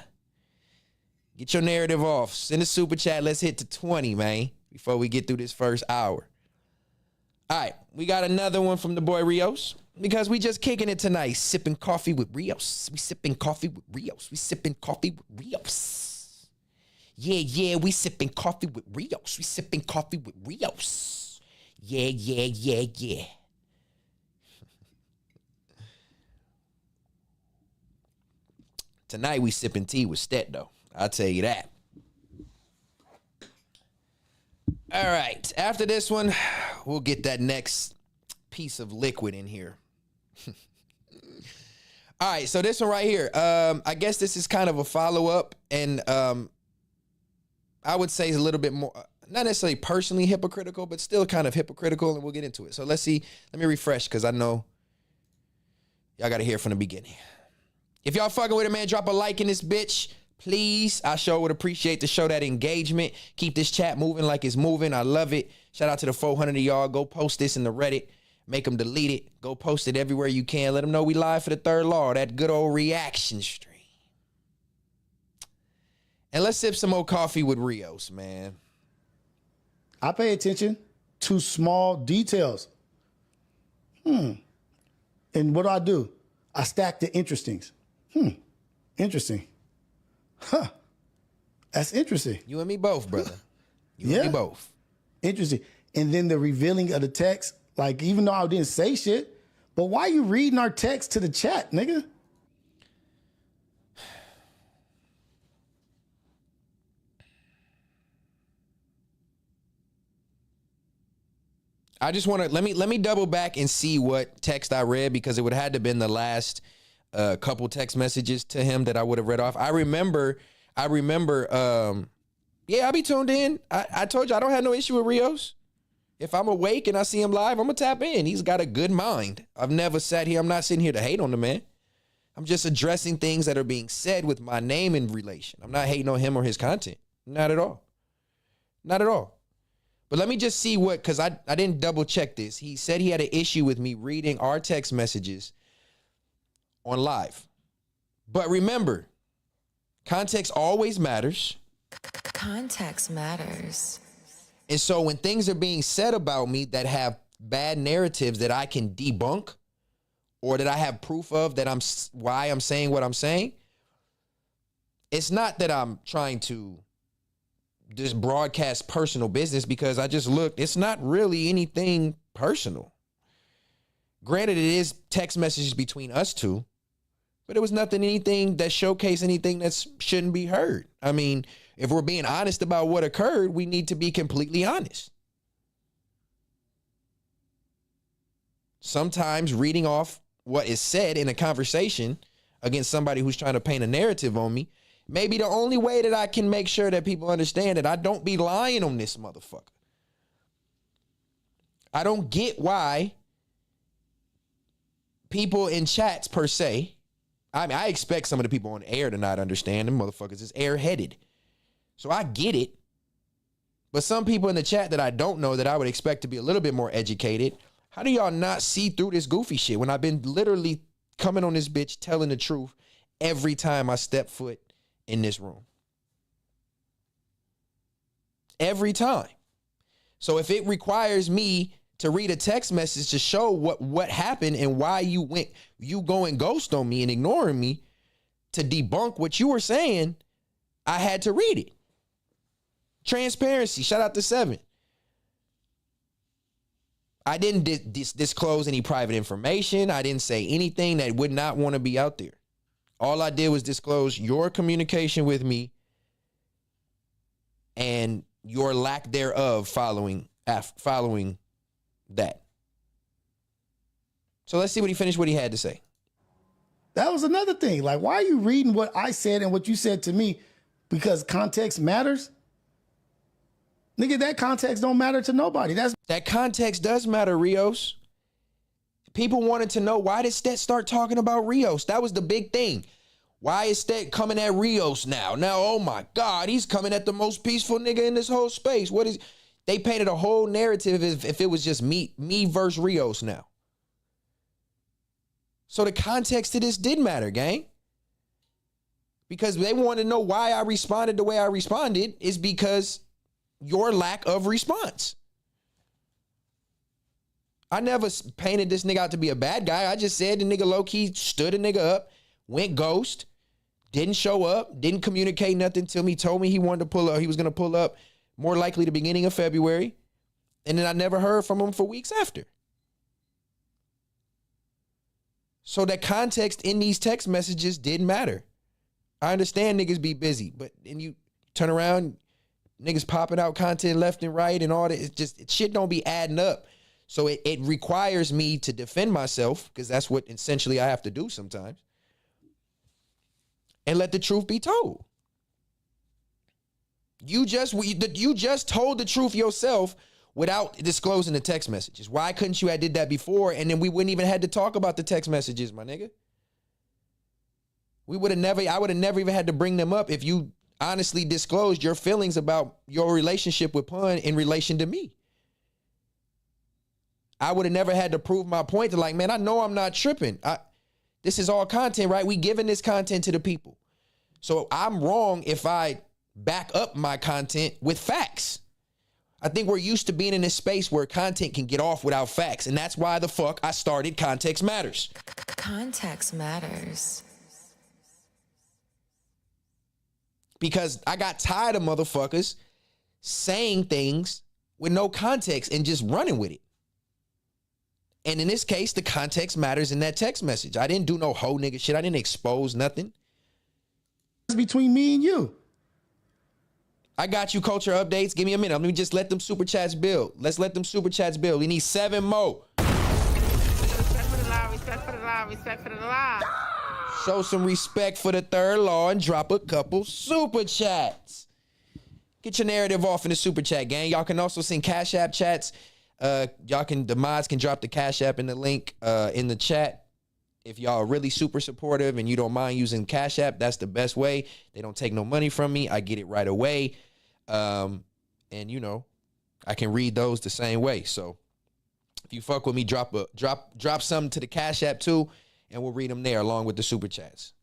Get your narrative off. Send a super chat. Let's hit to 20, man, before we get through this first hour. All right, we got another one from the boy Rios. Because we just kicking it tonight, sipping coffee with Rios. We sipping coffee with Rios. We sipping coffee with Rios. Yeah, we sipping coffee with Rios. We sipping coffee with Rios. Yeah. Tonight we sipping tea with Stet, though. I'll tell you that. All right, after this one, we'll get that next piece of liquid in here. All right, so this one right here, I guess this is kind of a follow-up, and I would say it's a little bit more, not necessarily personally hypocritical, but still kind of hypocritical, and we'll get into it. So let's see. Let me refresh, because I know y'all got to hear from the beginning. If y'all fucking with it, man, drop a like in this bitch, please. I sure would appreciate to show that engagement. Keep this chat moving like it's moving. I love it. Shout out to the 400 of y'all. Go post this in the Reddit. Make them delete it. Go post it everywhere you can. Let them know we live for the third law, that good old reaction stream. And let's sip some more coffee with Rios, man.
I pay attention to small details. And what do? I stack the interestings. Interesting. Huh. That's interesting.
You and me both, brother. You and me both.
Interesting. And then the revealing of the text, like, even though I didn't say shit, but why you reading our text to the chat, nigga?
I just want to let me double back and see what text I read, because it would have had to been the last couple text messages to him that I would have read off. I remember. Yeah, I'll be tuned in. I told you I don't have no issue with Rios. If I'm awake and I see him live, I'm gonna tap in. He's got a good mind. I've never sat here. I'm not sitting here to hate on the man. I'm just addressing things that are being said with my name in relation. I'm not hating on him or his content. Not at all. Not at all. But let me just see what, because I didn't double check this. He said he had an issue with me reading our text messages on live. But remember, context always matters.
Context matters.
And so when things are being said about me that have bad narratives that I can debunk or that I have proof of that why I'm saying what I'm saying, it's not that I'm trying to just broadcast personal business, because I just looked, it's not really anything personal. Granted, it is text messages between us two, but it was anything that showcased anything that shouldn't be heard. I mean, if we're being honest about what occurred, we need to be completely honest. Sometimes reading off what is said in a conversation against somebody who's trying to paint a narrative on me may be the only way that I can make sure that people understand that I don't be lying on this motherfucker. I don't get why people in chats per se, I mean, I expect some of the people on air to not understand. Them motherfuckers is airheaded. So I get it. But some people in the chat that I don't know, that I would expect to be a little bit more educated, how do y'all not see through this goofy shit when I've been literally coming on this bitch telling the truth every time I step foot in this room? Every time. So if it requires me to read a text message to show what happened and why you going ghost on me and ignoring me to debunk what you were saying, I had to read it. Transparency. Shout out to 7. I didn't disclose any private information. I didn't say anything that would not want to be out there. All I did was disclose your communication with me and your lack thereof following that. So let's see what he had to say.
That was another thing. Like, why are you reading what I said and what you said to me? Because context matters? Nigga, that context don't matter to nobody.
That context does matter, Rios. People wanted to know, why did Stet start talking about Rios? That was the big thing. Why is Stet coming at Rios now? Now, oh my God, he's coming at the most peaceful nigga in this whole space. They painted a whole narrative if it was just me versus Rios now. So the context to this did matter, gang. Because they want to know why I responded the way I responded is because your lack of response. I never painted this nigga out to be a bad guy. I just said the nigga low-key stood a nigga up, went ghost, didn't show up, didn't communicate nothing till me, told me he wanted to pull up. He was going to pull up more likely the beginning of February. And then I never heard from him for weeks after. So that context in these text messages didn't matter. I understand niggas be busy, but then you turn around, niggas popping out content left and right and all that. It's just, shit don't be adding up. So it requires me to defend myself, because that's what essentially I have to do sometimes, and let the truth be told. You just told the truth yourself without disclosing the text messages. Why couldn't you have did that before, and then we wouldn't even had to talk about the text messages, my nigga? I would have never even had to bring them up if you honestly disclosed your feelings about your relationship with Pun in relation to me. I would have never had to prove my point to, like, man, I know I'm not tripping. This is all content, right? We giving this content to the people. So I'm wrong if I back up my content with facts. I think we're used to being in this space where content can get off without facts. And that's why the fuck I started Context Matters.
Context matters.
Because I got tired of motherfuckers saying things with no context and just running with it. And in this case, the context matters in that text message. I didn't do no hoe nigga shit. I didn't expose nothing.
It's between me and you.
I got you, culture updates. Give me a minute. Let me just let them super chats build. Let's let them super chats build. We need 7 more.
Respect for the law, respect for the law, respect for the law.
Show some respect for the third law and drop a couple super chats. Get your narrative off in the super chat, gang. Y'all can also send Cashapp chats. The mods can drop the Cashapp in the link in the chat. if y'all are really super supportive and you don't mind using Cash App, that's the best way. They don't take no money from me. I get it right away. And you know, I can read those the same way. So if you fuck with me, drop something to the Cash App too, and we'll read them there along with the super chats.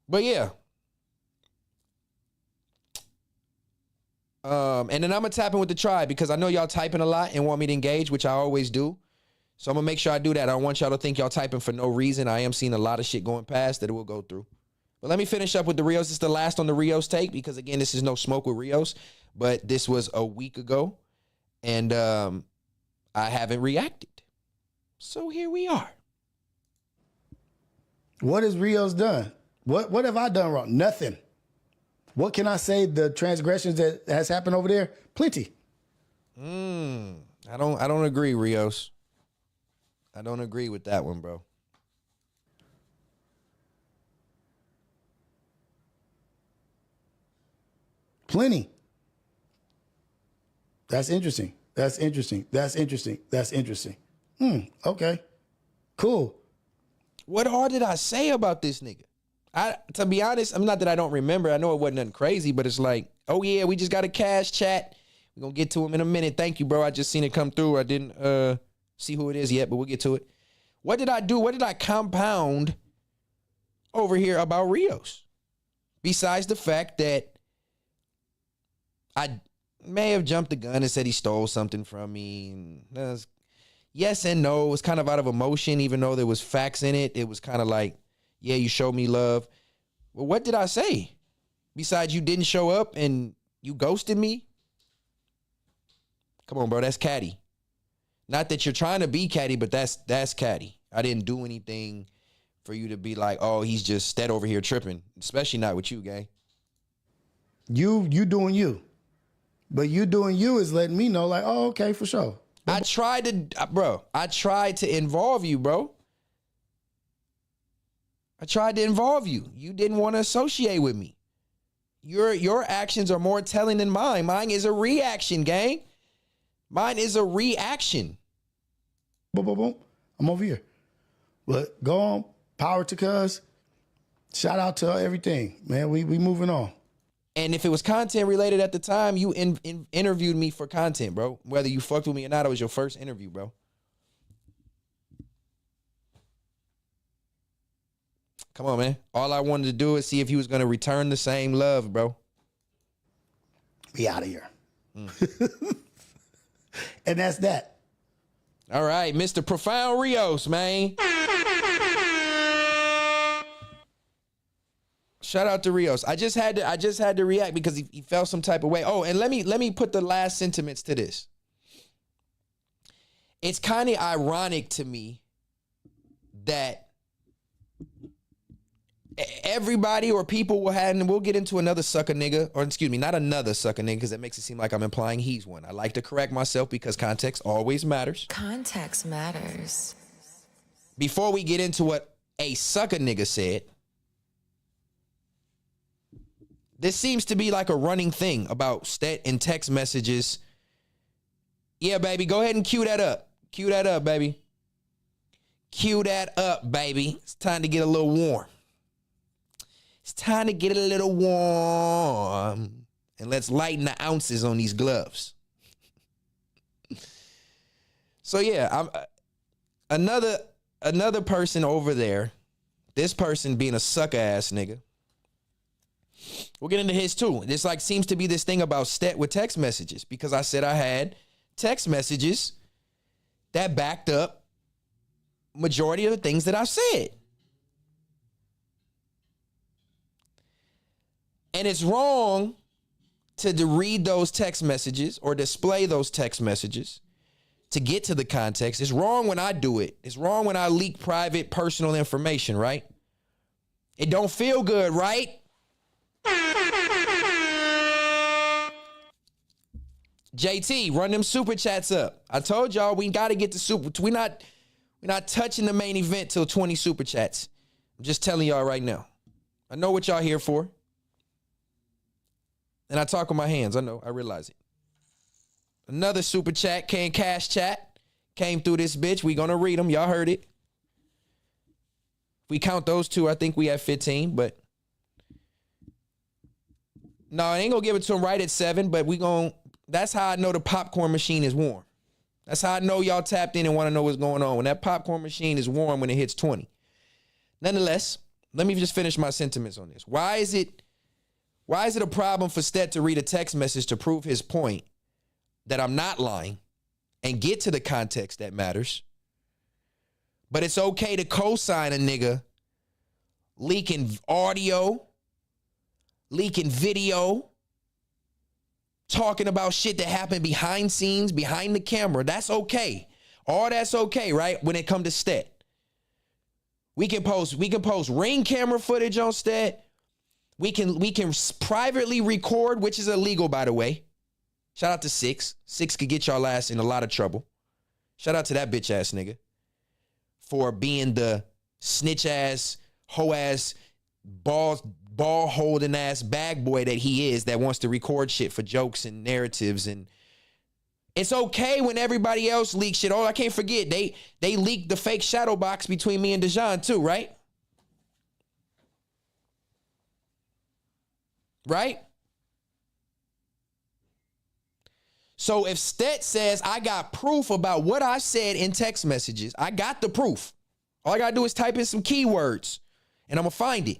But yeah. And then I'm gonna tap in with the tribe because I know y'all typing a lot and want me to engage, which I always do. So I'm gonna make sure I do that. I don't want y'all to think y'all typing for no reason. I am seeing a lot of shit going past that it will go through. But let me finish up with the Rios. It's the last on the Rios take because again, this is no smoke with Rios, but this was a week ago, and I haven't reacted. So here we are.
What has Rios done? What have I done wrong? Nothing. What can I say? The transgressions that has happened over there, plenty.
I don't agree, Rios. I don't agree with that one, bro.
Plenty. That's interesting. That's interesting. That's interesting. That's interesting. Okay. Cool.
What all did I say about this nigga? To be honest, I'm not that I don't remember. I know it wasn't nothing crazy, but it's like, oh yeah, we just got a cash chat. We're gonna get to him in a minute. Thank you, bro. I just seen it come through. I didn't see who it is yet, but we'll get to it. What did I do? What did I compound over here about Rios? Besides the fact that I may have jumped the gun and said he stole something from me. And yes and no. It was kind of out of emotion, even though there was facts in it. It was kind of like, yeah, you showed me love. Well, what did I say? Besides you didn't show up and you ghosted me? Come on, bro. That's catty. Not that you're trying to be catty, but that's catty. I didn't do anything for you to be like, oh, he's just Stet over here tripping. Especially not with you, gang.
You doing you. But you doing you is letting me know, like, oh, okay, for sure.
I tried to involve you, bro. I tried to involve you. You didn't want to associate with me. Your actions are more telling than mine. Mine is a reaction, gang. Mine is a reaction.
Boom, boom, boom. I'm over here. But go on. Power to cuz. Shout out to everything, man. We moving on.
And if it was content related at the time, you interviewed me for content, bro. Whether you fucked with me or not, it was your first interview, bro. Come on, man. All I wanted to do is see if he was going to return the same love, bro.
Be out of here. And that's that.
All right, Mr. Profound Rios, man. Shout out to Rios. I just had to react because he felt some type of way. Oh, and let me put the last sentiments to this. It's kind of ironic to me that everybody or people will have, and we'll get into another sucker nigga, or excuse me, not another sucker nigga, because that makes it seem like I'm implying he's one. I like to correct myself because context always matters.
Context matters.
Before we get into what a sucker nigga said, this seems to be like a running thing about Stet and text messages. Yeah, baby, go ahead and cue that up. Cue that up, baby. Cue that up, baby. It's time to get a little warm. It's time to get a little warm. And let's lighten the ounces on these gloves. So yeah, another person over there, this person being a sucker ass nigga. We'll get into his too. This like seems to be this thing about Stet with text messages because I said I had text messages that backed up majority of the things that I've said. And it's wrong to read those text messages or display those text messages to get to the context. It's wrong when I do it. It's wrong when I leak private, personal information, right? It don't feel good, right? JT, run them super chats up. I told y'all we got to get the super. We're not touching the main event till 20 super chats. I'm just telling y'all right now. I know what y'all here for. And I talk with my hands. I know. I realize it. Another super chat, cash chat, came through this bitch. We gonna read them. Y'all heard it. we count those two, I think we have 15, but no, I ain't gonna give it to him right at 7, but that's how I know the popcorn machine is warm. That's how I know y'all tapped in and want to know what's going on. When that popcorn machine is warm when it hits 20. Nonetheless, let me just finish my sentiments on this. Why is it a problem for Stet to read a text message to prove his point that I'm not lying and get to the context that matters? But it's okay to co-sign a nigga leaking audio, leaking video, talking about shit that happened behind scenes, behind the camera. That's okay. All that's okay, right? When it comes to Stet. We can post ring camera footage on Stet. We can privately record, which is illegal, by the way. Shout out to Six. Six could get y'all ass in a lot of trouble. Shout out to that bitch ass nigga for being the snitch ass, hoe ass, ball holding ass bag boy that he is, that wants to record shit for jokes and narratives. And it's okay when everybody else leaks shit. Oh, I can't forget, they leaked the fake shadow box between me and Dejan too, right? Right? So if Stet says I got proof about what I said in text messages, I got the proof. All I gotta do is type in some keywords and I'm gonna find it.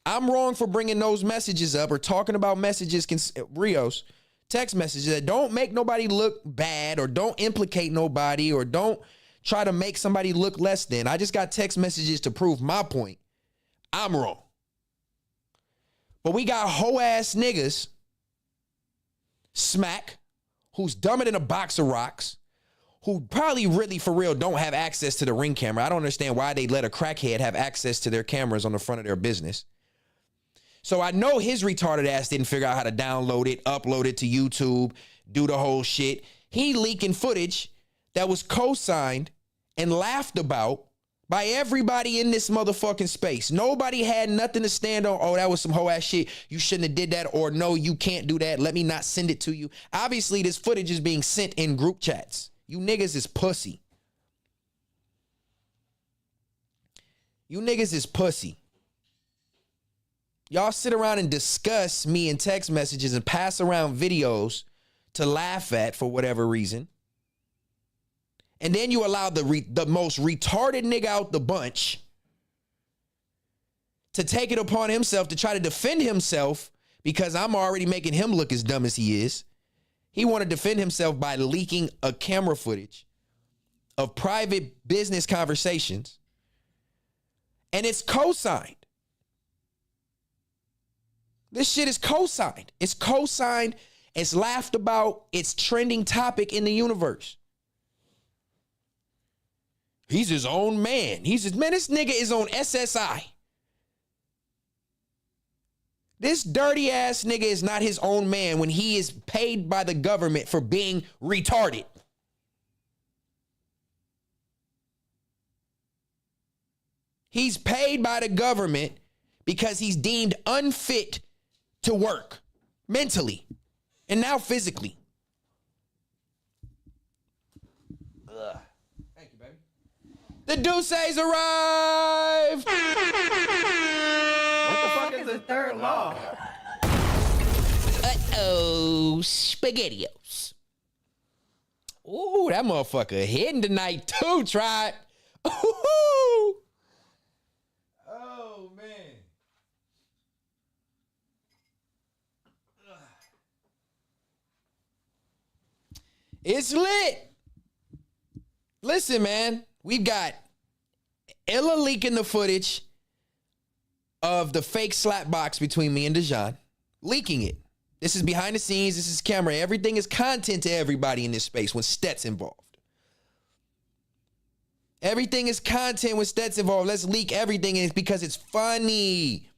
I'm wrong for bringing those messages up or talking about messages, Rios, text messages that don't make nobody look bad or don't implicate nobody or don't try to make somebody look less than. I just got text messages to prove my point. I'm wrong. But we got hoe ass niggas, Smack, who's dumber than a box of rocks, who probably really for real don't have access to the Ring camera. I don't understand why they let a crackhead have access to their cameras on the front of their business. So I know his retarded ass didn't figure out how to download it, upload it to YouTube, do the whole shit. He leaking footage that was co-signed and laughed about by everybody in this motherfucking space. Nobody had nothing to stand on. Oh, that was some hoe ass shit. You shouldn't have did that. Or no, you can't do that. Let me not send it to you. Obviously, this footage is being sent in group chats. You niggas is pussy. You niggas is pussy. Y'all sit around and discuss me in text messages and pass around videos to laugh at for whatever reason. And then you allow the most retarded nigga out the bunch to take it upon himself to try to defend himself because I'm already making him look as dumb as he is. He want to defend himself by leaking a camera footage of private business conversations. And it's co-signed. This shit is co-signed. It's co-signed. It's laughed about. It's trending topic in the universe. He's his own man. Man, this nigga is on SSI. This dirty ass nigga is not his own man when he is paid by the government for being retarded. He's paid by the government because he's deemed unfit to work mentally and now physically. Ugh. Thank you, baby. The Duces arrived.
What the fuck is the third law?
Uh-oh, SpaghettiOs. Ooh, that motherfucker hitting tonight too, tribe. Ooh. Oh, man. It's lit. Listen, man, we've got Ella leaking the footage of the fake slap box between me and Dejan. Leaking it. This is behind the scenes. This is camera. Everything is content to everybody in this space when Stet's involved. Everything is content when Stet's involved. Let's leak everything, and it's because it's funny.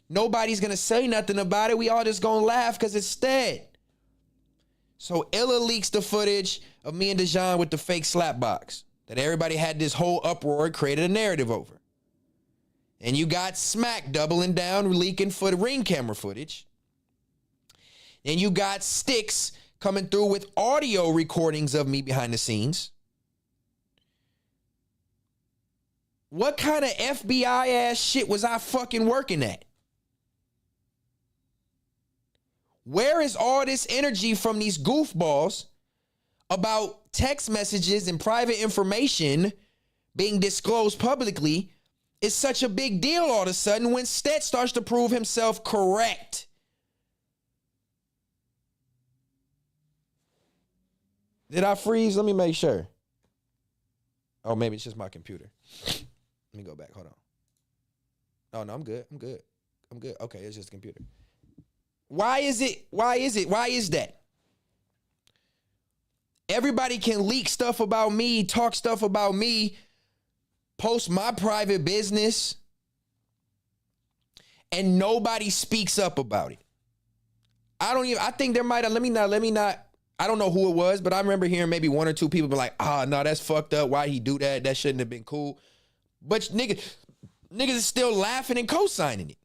Nobody's going to say nothing about it. We all just going to laugh because it's Stet. So Ella leaks the footage of me and Dejan with the fake slap box that everybody had this whole uproar, created a narrative over. And you got Smack doubling down, leaking ring camera footage. And you got Sticks coming through with audio recordings of me behind the scenes. What kind of FBI ass shit was I fucking working at? Where is all this energy from these goofballs about text messages and private information being disclosed publicly is such a big deal all of a sudden when Stet starts to prove himself correct? Did I freeze? Let me make sure. Oh, maybe it's just my computer. Let me go back. Hold on. Oh, no, I'm good. Okay, it's just the computer. Why is that? Everybody can leak stuff about me, talk stuff about me, post my private business, and nobody speaks up about it. I think there might have, let me not, I don't know who it was, but I remember hearing maybe one or two people be like, no, that's fucked up. Why he do that? That shouldn't have been cool. But niggas is still laughing and co-signing it.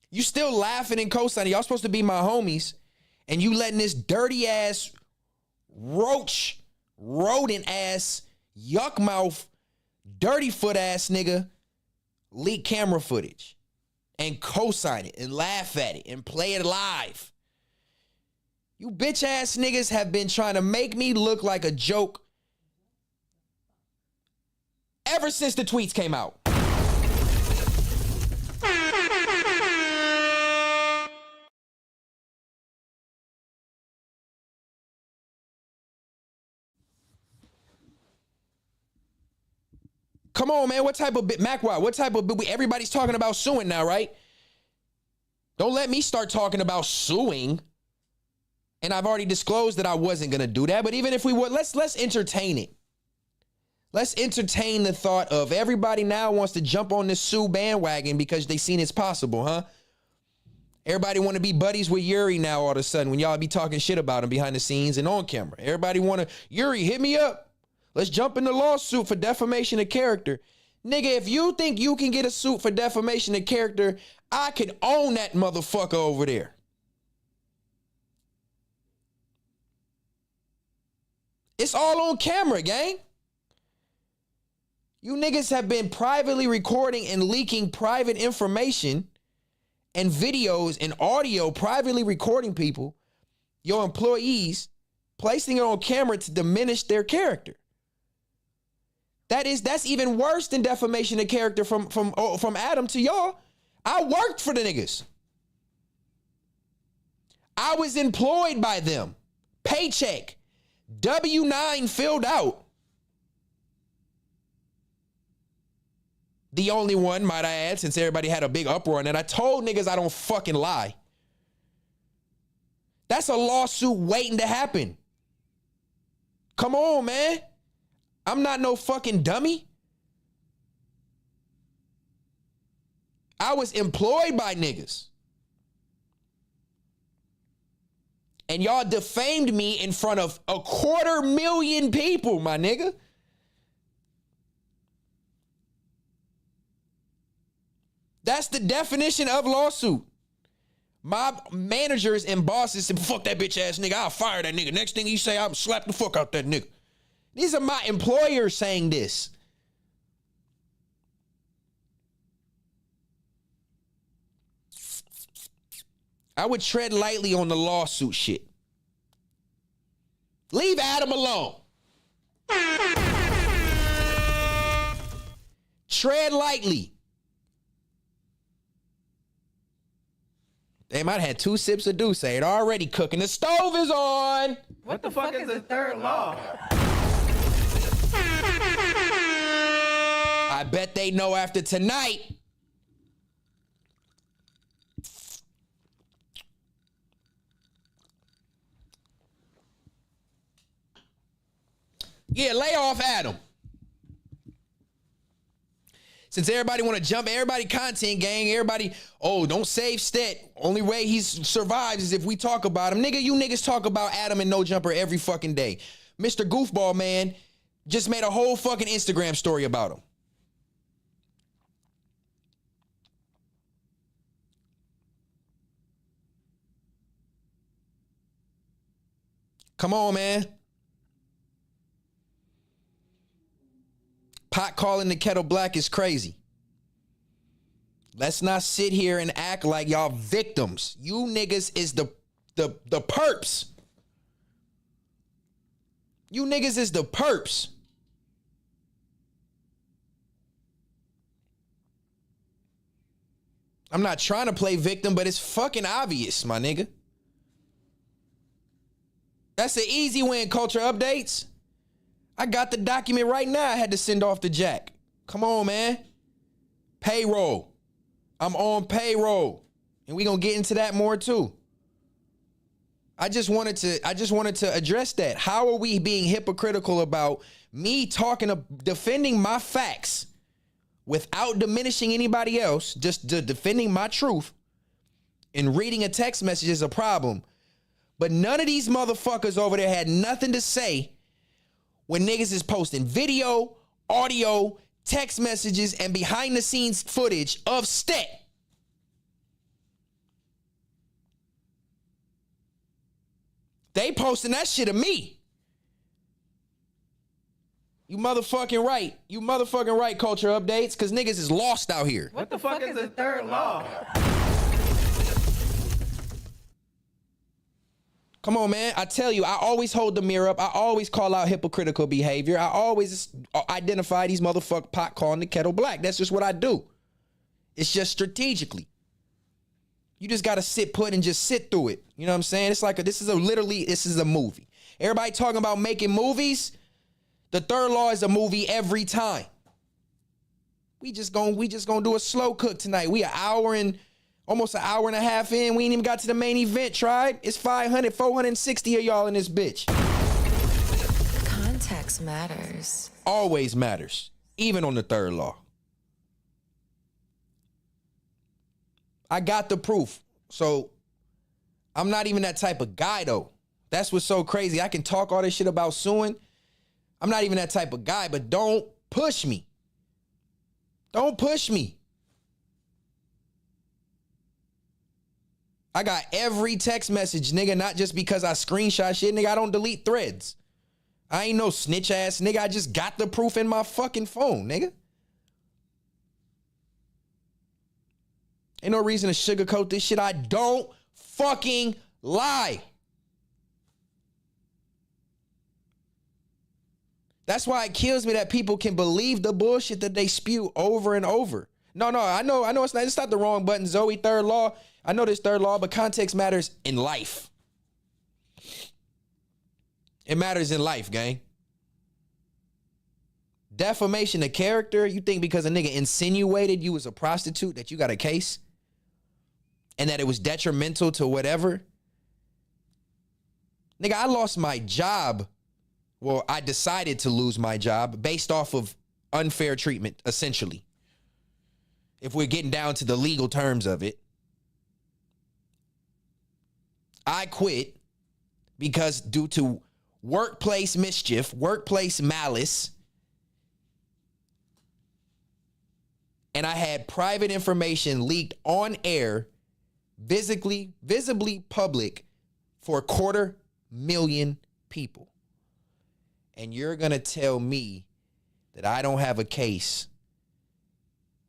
You still laughing and co-signing. Y'all supposed to be my homies, and you letting this dirty ass rodent ass, yuck mouth, dirty foot ass nigga leak camera footage and co-sign it and laugh at it and play it live. You bitch ass niggas have been trying to make me look like a joke ever since the tweets came out. Come on, man. What type of MacWild? What type of everybody's talking about suing now, right? Don't let me start talking about suing. And I've already disclosed that I wasn't gonna do that. But even if we would, let's entertain it. Let's entertain the thought of everybody now wants to jump on this sue bandwagon because they seen it's possible, huh? Everybody want to be buddies with Yuri now all of a sudden when y'all be talking shit about him behind the scenes and on camera. Everybody want to, Yuri, hit me up. Let's jump in the lawsuit for defamation of character. Nigga, if you think you can get a suit for defamation of character, I could own that motherfucker over there. It's all on camera, gang. You niggas have been privately recording and leaking private information and videos and audio, privately recording people, your employees, placing it on camera to diminish their character. That's even worse than defamation of character from Adam to y'all. I worked for the niggas. I was employed by them. Paycheck. W-9 filled out. The only one, might I add, since everybody had a big uproar on it. I told niggas I don't fucking lie. That's a lawsuit waiting to happen. Come on, man. I'm not no fucking dummy. I was employed by niggas. And y'all defamed me in front of 250,000 people, my nigga. That's the definition of lawsuit. My managers and bosses said, fuck that bitch ass nigga, I'll fire that nigga. Next thing he say, I'll slap the fuck out that nigga. These are my employers saying this. I would tread lightly on the lawsuit shit. Leave Adam alone. Tread lightly. Damn, I had 2 sips of Douce. It already cooking. The stove is on.
What the fuck is the third law?
I bet they know after tonight. Yeah, lay off Adam. Since everybody want to jump, everybody content gang, everybody, don't save Stet. Only way he survives is if we talk about him. Nigga, you niggas talk about Adam and No Jumper every fucking day. Mr. Goofball Man just made a whole fucking Instagram story about him. Come on, man. pot calling the kettle black is crazy. Let's not sit here and act like y'all victims. You niggas is the perps. You niggas is the perps. I'm not trying to play victim, but it's fucking obvious, my nigga. That's an easy win, culture updates. I got the document right now I had to send off to Jack. Come on, man. Payroll. I'm on payroll. And we gonna get into that more too. I just wanted to address that. How are we being hypocritical about me defending my facts without diminishing anybody else, just defending my truth, and reading a text message is a problem. But none of these motherfuckers over there had nothing to say when niggas is posting video, audio, text messages, and behind the scenes footage of Stet. They posting that shit of me. You motherfucking right. You motherfucking right, culture updates, because niggas is lost out here.
What the fuck is the third law?
Come on, man. I tell you, I always hold the mirror up. I always call out hypocritical behavior. I always identify these motherfuckers pot calling the kettle black. That's just what I do. It's just strategically. You just got to sit put and just sit through it. You know what I'm saying? It's like this is a movie. Everybody talking about making movies. The third law is a movie every time. We just gonna do a slow cook tonight. We almost an hour and a half in. We ain't even got to the main event, tribe. It's 460 of y'all in this bitch.
Context matters.
Always matters, even on the third law. I got the proof. So I'm not even that type of guy, though. That's what's so crazy. I can talk all this shit about suing. I'm not even that type of guy, but don't push me. Don't push me. I got every text message, nigga, not just because I screenshot shit, nigga. I don't delete threads. I ain't no snitch ass nigga. I just got the proof in my fucking phone, nigga. Ain't no reason to sugarcoat this shit. I don't fucking lie. That's why it kills me that people can believe the bullshit that they spew over and over. No, I know it's not the wrong button, Zoe. Third law. I know this third law, but context matters in life. It matters in life, gang. Defamation of character. You think because a nigga insinuated you was a prostitute that you got a case? And that it was detrimental to whatever? Nigga, I lost my job. Well, I decided to lose my job based off of unfair treatment, essentially. If we're getting down to the legal terms of it. I quit because due to workplace mischief, workplace malice, and I had private information leaked on air, visibly public for 250,000 people. And you're going to tell me that I don't have a case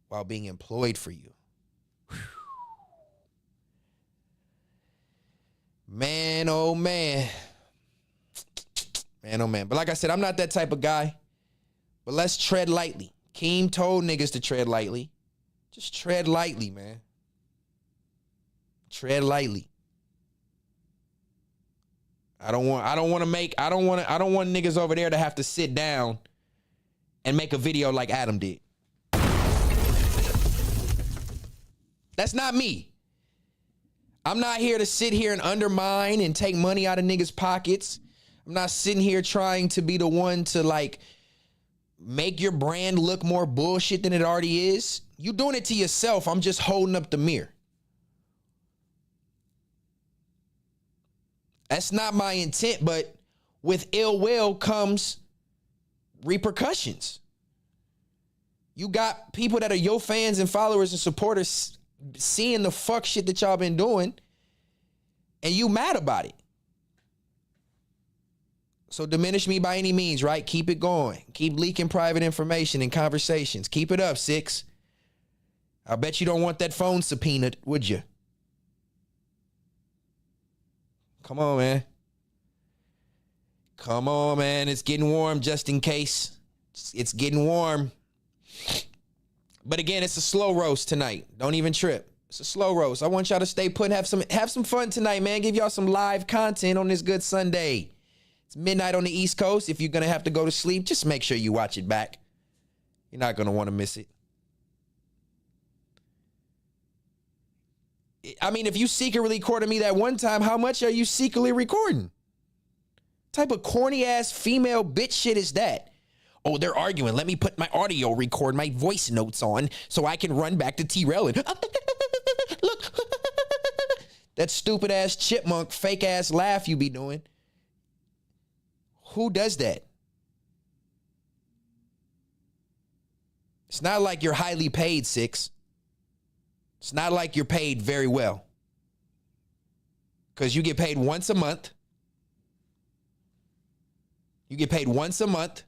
while being employed for you. Whew. Man, oh man. Man, oh man. But like I said, I'm not that type of guy. But let's tread lightly. Keem told niggas to tread lightly. Just tread lightly, man. Tread lightly. I don't want niggas over there to have to sit down and make a video like Adam did. That's not me. I'm not here to sit here and undermine and take money out of niggas' pockets. I'm not sitting here trying to be the one to like make your brand look more bullshit than it already is. You doing it to yourself. I'm just holding up the mirror. That's not my intent, but with ill will comes repercussions. You got people that are your fans and followers and supporters seeing the fuck shit that y'all been doing, and you mad about it. So diminish me by any means, right? Keep it going. Keep leaking private information and conversations. Keep it up, 6. I bet you don't want that phone subpoenaed, would you? Come on, man. Come on, man. It's getting warm just in case. It's getting warm. But again, it's a slow roast tonight. Don't even trip. It's a slow roast. I want y'all to stay put and have some fun tonight, man. Give y'all some live content on this good Sunday. It's midnight on the East Coast. If you're going to have to go to sleep, just make sure you watch it back. You're not going to want to miss it. I mean, if you secretly recorded me that one time, how much are you secretly recording? Type of corny ass female bitch shit is that? Oh, they're arguing. Let me put my audio record, my voice notes on so I can run back to T-Rail and look. That stupid ass chipmunk fake ass laugh you be doing. Who does that? It's not like you're highly paid, 6. It's not like you're paid very well. Because you get paid once a month. You get paid once a month.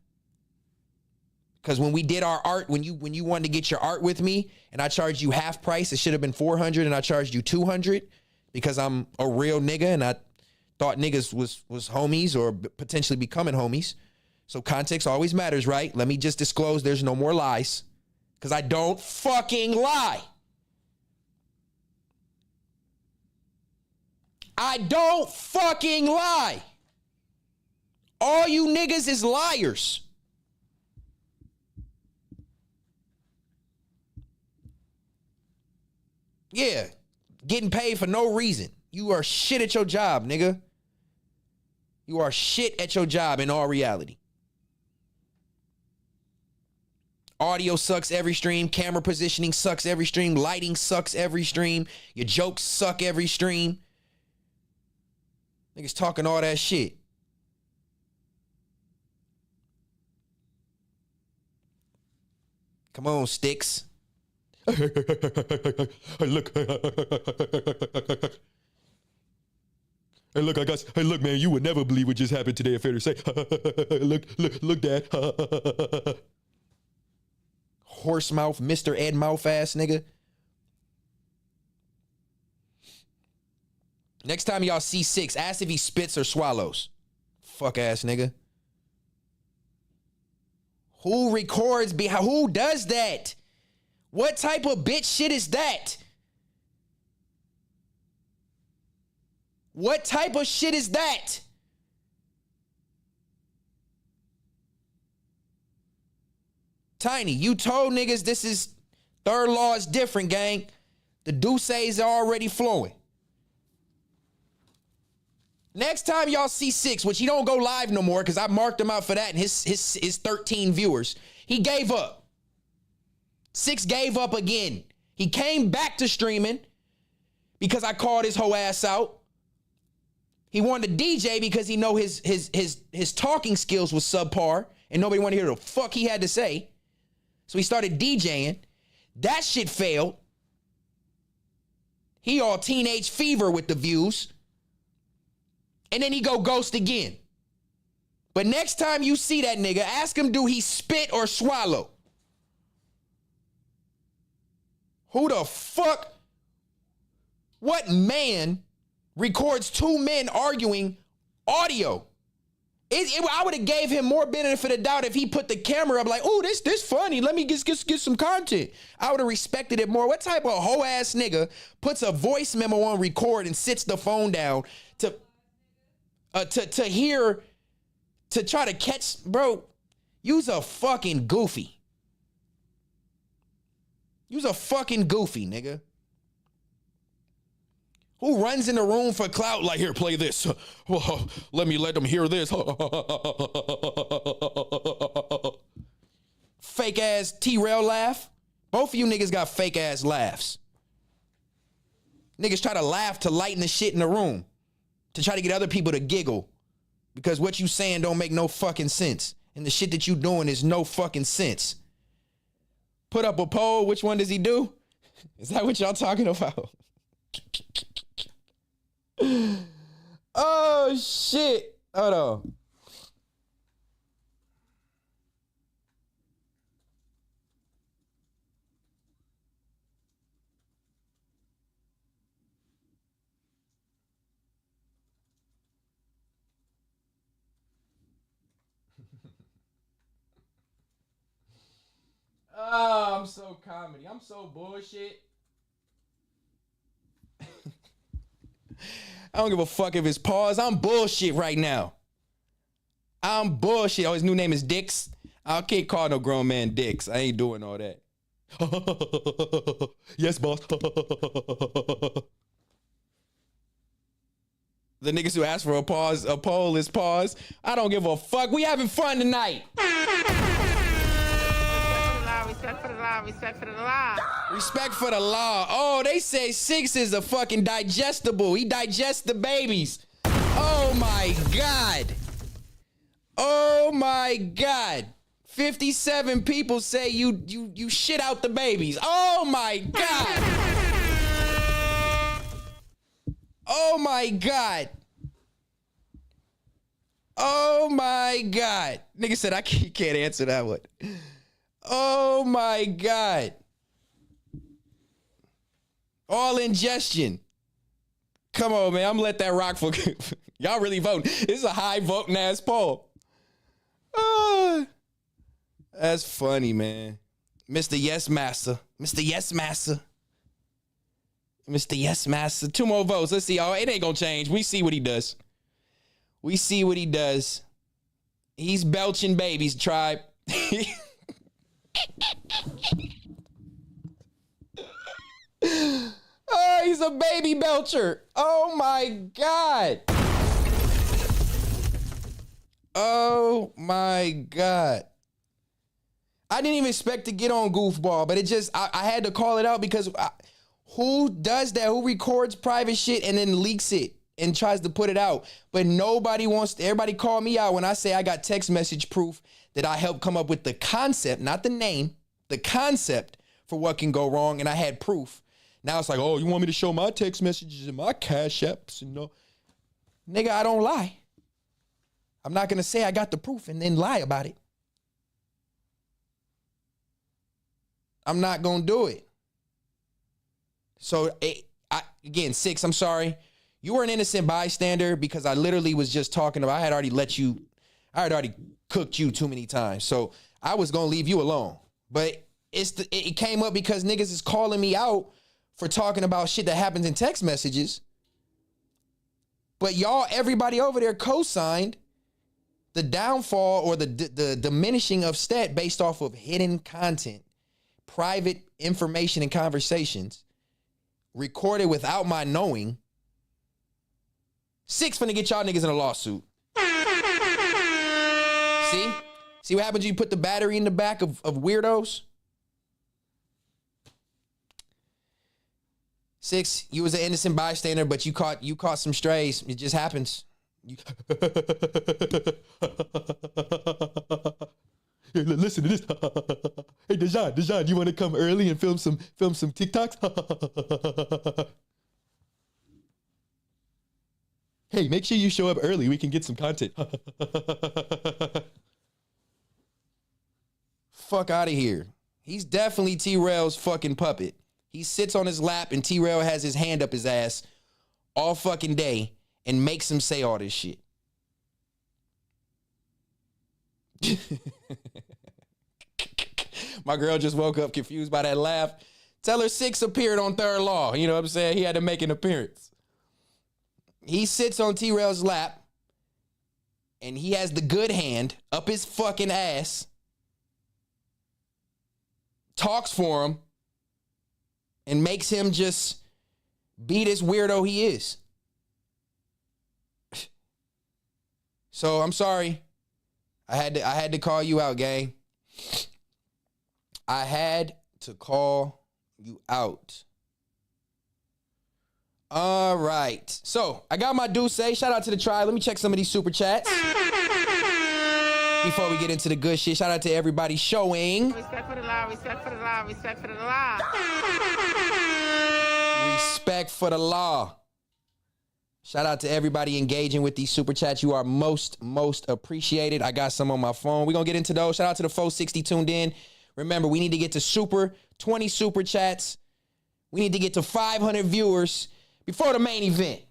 Because when we did our art, when you wanted to get your art with me and I charged you half price, it should have been $400 and I charged you $200 because I'm a real nigga and I thought niggas was homies or potentially becoming homies. So context always matters, right? Let me just disclose there's no more lies because I don't fucking lie. I don't fucking lie. All you niggas is liars. Yeah, getting paid for no reason. You are shit at your job, nigga. You are shit at your job in all reality. Audio sucks every stream. Camera positioning sucks every stream. Lighting sucks every stream. Your jokes suck every stream. Niggas talking all that shit. Come on, Sticks. Hey, look. Hey, look, I guess. Hey, look, man, you would never believe what just happened today. Fair to say. look, Dad. Horse mouth, Mr. Ed mouth ass nigga. Next time y'all see 6, ask if he spits or swallows. Fuck ass nigga. Who records behind? Who does that? What type of bitch shit is that? What type of shit is that? Tiny, you told niggas this is third law is different, gang. The douces are already flowing. Next time y'all see 6, which he don't go live no more because I marked him out for that and his 13 viewers, he gave up. 6 gave up again. He came back to streaming because I called his whole ass out. He wanted to DJ because he know his talking skills was subpar and nobody wanted to hear the fuck he had to say. So he started DJing. That shit failed. He all teenage fever with the views. And then he go ghost again. But next time you see that nigga, ask him, do he spit or swallow? Who the fuck? What man records 2 men arguing audio? I would have gave him more benefit of doubt if he put the camera up like, oh, this funny. Let me get some content. I would have respected it more. What type of hoe ass nigga puts a voice memo on record and sits the phone down to hear, to try to catch, bro? You's a fucking goofy. You's a fucking goofy, nigga. Who runs in the room for clout like, here, play this. Let them hear this. Fake ass T-Rail laugh. Both of you niggas got fake ass laughs. Niggas try to laugh to lighten the shit in the room. To try to get other people to giggle. Because what you saying don't make no fucking sense. And the shit that you doing is no fucking sense. Put up a poll. Which one does he do? Is that what y'all talking about? Oh, shit. Hold on. Oh, I'm so comedy. I'm so bullshit. I don't give a fuck if it's pause. I'm bullshit right now. I'm bullshit. Oh, his new name is Dix. I can't call no grown man Dix. I ain't doing all that. Yes, boss. The niggas who ask for a poll is pause. I don't give a fuck. We having fun tonight.
Respect for the law, respect for the law.
Respect for the law. Oh, they say 6 is a fucking digestible. He digests the babies. Oh my God. Oh my God. 57 people say you shit out the babies. Oh my God. Oh my God. Oh my God. Nigga said I can't answer that one. Oh my God. All ingestion. Come on, man. I'm gonna let that rock for y'all really vote. This is a high voting ass poll. That's funny, man. Mr. Yes Master. Mr. Yes Master. Mr. Yes Master. 2 more votes. Let's see. Oh, it ain't gonna change. We see what he does. We see what he does. He's belching babies, tribe. Oh, he's a baby belcher. Oh my God. Oh my God. I didn't even expect to get on Goofball, but it just, I had to call it out because who does that? Who records private shit and then leaks it and tries to put it out? But nobody wants to, everybody call me out when I say I got text message proof that I helped come up with the concept, not the name, the concept for what can go wrong. And I had proof. Now it's like, oh, you want me to show my text messages and my Cashaps? No. Nigga, I don't lie. I'm not going to say I got the proof and then lie about it. I'm not going to do it. So, again, 6, I'm sorry. You were an innocent bystander because I literally was just talking about, I had already cooked you too many times. So I was going to leave you alone. But it came up because niggas is calling me out for talking about shit that happens in text messages. But y'all, everybody over there co-signed the downfall or the diminishing of Stet based off of hidden content, private information and conversations recorded without my knowing. 6 finna get y'all niggas in a lawsuit. See? See what happens when you put the battery in the back of weirdos? 6, you was an innocent bystander, but you caught some strays. It just happens. Hey, listen to this. Hey, Dejan, you want to come early and film some TikToks? Hey, make sure you show up early. We can get some content. Fuck out of here. He's definitely T-Rail's fucking puppet. He sits on his lap and T-Rail has his hand up his ass all fucking day and makes him say all this shit. My girl just woke up confused by that laugh. Tell her 6 appeared on Third Law. You know what I'm saying? He had to make an appearance. He sits on T-Rail's lap and he has the good hand up his fucking ass, talks for him, and makes him just be this weirdo he is. So I'm sorry. I had to call you out, gang. I had to call you out. All right. So I got my due say. Shout out to the tribe. Let me check some of these super chats before we get into the good shit. Shout out to everybody showing.
Respect for the law, respect for the law, respect for the law.
Respect for the law. Shout out to everybody engaging with these super chats. You are most appreciated. I got some on my phone. We're going to get into those. Shout out to the 460 tuned in. Remember, we need to get to 20 super chats. We need to get to 500 viewers before the main event.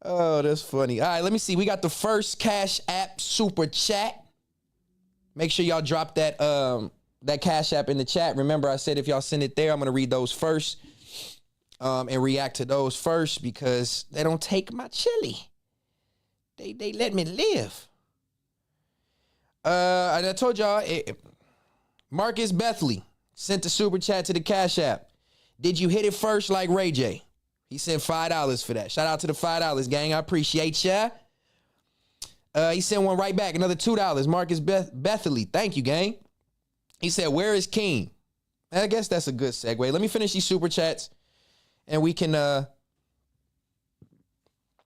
Oh, that's funny. All right, let me see. We got the first Cash App super chat. Make sure y'all drop that that Cash App in the chat. Remember, I said if y'all send it there, I'm gonna read those first and react to those first because they don't take my chili. They let me live. And I told y'all, Marcus Bethley sent the super chat to the Cash App. Did you hit it first like Ray J? He sent $5 for that. Shout out to the $5, gang. I appreciate ya. He sent one right back, another $2. Marcus Bethley, thank you, gang. He said, where is King? I guess that's a good segue. Let me finish these super chats, and we can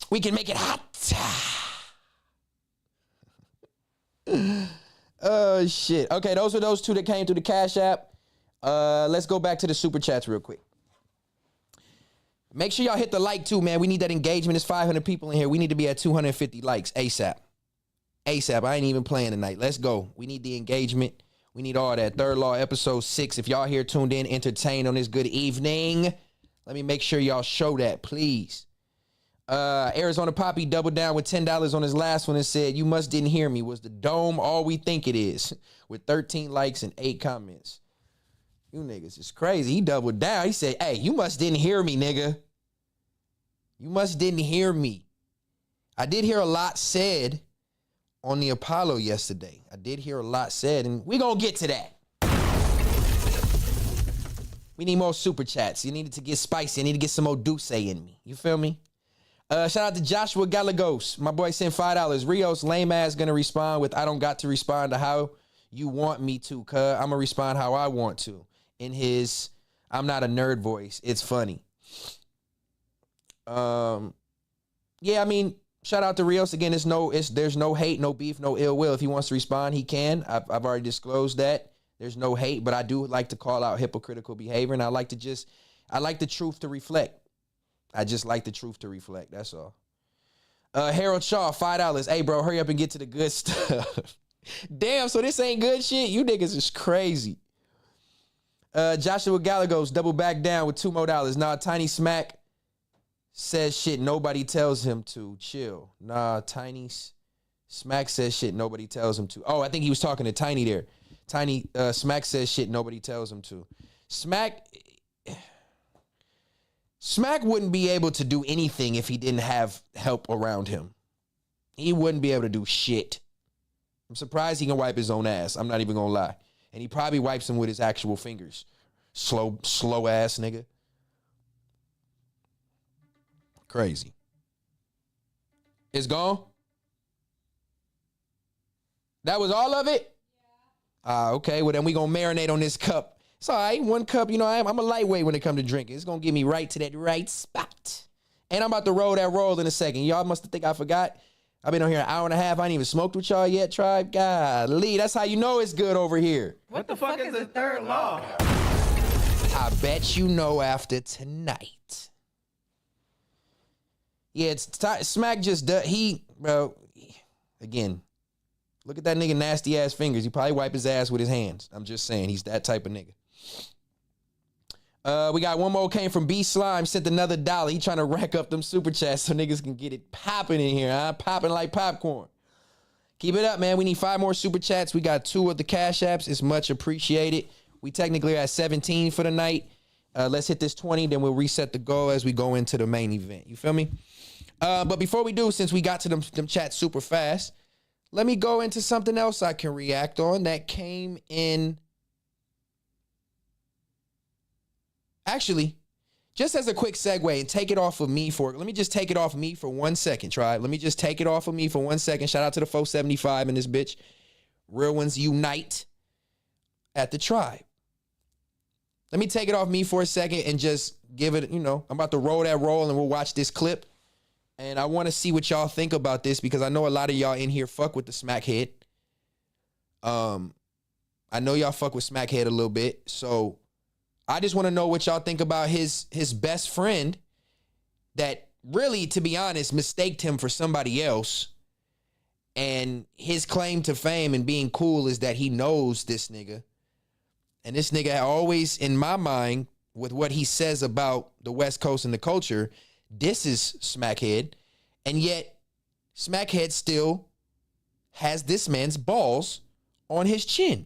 make it hot. Oh, shit. Okay, those are those two that came through the Cash App. Let's go back to the super chats real quick. Make sure y'all hit the like too, man. We need that engagement. There's 500 people in here. We need to be at 250 likes ASAP. ASAP. I ain't even playing tonight. Let's go. We need the engagement. We need all that. Third Law episode 6. If y'all here tuned in, entertained on this good evening, let me make sure y'all show that, please. Arizona Poppy doubled down with $10 on his last one and said, you must didn't hear me. Was the dome all we think it is? With 13 likes and 8 comments. You niggas is crazy. He doubled down. He said, hey, you must didn't hear me, nigga. You must didn't hear me. I did hear a lot said on the Apollo yesterday. I did hear a lot said, and we gonna get to that. We need more super chats. You needed to get spicy. I need to get some more Duce in me. You feel me? Shout out to Joshua Galagos. My boy sent $5. Rios, lame ass, gonna respond with, I don't got to respond to how you want me to, cuz I'm gonna respond how I want to. In his, I'm not a nerd voice. It's funny. Yeah, I mean, shout out to Rios again. There's no hate, no beef, no ill will. If he wants to respond, he can. I've already disclosed that. There's no hate, but I do like to call out hypocritical behavior, and I like the truth to reflect. I just like the truth to reflect. That's all. Harold Shaw, $5. Hey, bro, hurry up and get to the good stuff. Damn, so this ain't good shit? You niggas is crazy. Joshua Galagos double back down with $2 more. Nah, Tiny Smack says shit nobody tells him to. Chill. Nah, Tiny Smack says shit nobody tells him to. Oh, I think he was talking to Tiny there. Tiny Smack says shit nobody tells him to. Smack wouldn't be able to do anything if he didn't have help around him. He wouldn't be able to do shit. I'm surprised he can wipe his own ass. I'm not even gonna lie. And he probably wipes them with his actual fingers. Slow ass nigga. Crazy. It's gone? That was all of it? Yeah. Okay, well then we gonna marinate on this cup. It's all right, one cup, you know, I'm a lightweight when it comes to drinking. It's gonna get me right to that right spot. And I'm about to roll that roll in a second. Y'all must think I forgot. I've been on here an hour and a half. I ain't even smoked with y'all yet, tribe. Golly, that's how you know it's good over here.
What the fuck is the third law?
I bet you know after tonight. Yeah, it's Smack just does. Bro, again, look at that nigga nasty ass fingers. He probably wipe his ass with his hands. I'm just saying, he's that type of nigga. We got one more came from B Slime, sent another $1. He trying to rack up them super chats so niggas can get it popping in here, huh? Popping like popcorn. Keep it up, man. We need 5 more super chats. We got 2 of the Cash Apps. It's much appreciated. We technically are at 17 for the night. Let's hit this 20, then we'll reset the goal as we go into the main event. You feel me? But before we do, since we got to them chats super fast, let me go into something else I can react on that came in. Actually, just as a quick segue and take it off of me let me just take it off of me for 1 second, tribe. Let me just take it off of me for 1 second. Shout out to the 475 in this bitch. Real ones unite at the tribe. Let me take it off me for a second and just give it, I'm about to roll that roll and we'll watch this clip. And I want to see what y'all think about this because I know a lot of y'all in here fuck with the Smackhead. I know y'all fuck with Smackhead a little bit. So I just want to know what y'all think about his best friend that really, to be honest, mistaked him for somebody else. And his claim to fame and being cool is that he knows this nigga. And this nigga always, in my mind, with what he says about the West Coast and the culture, disses Smackhead. And yet, Smackhead still has this man's balls on his chin.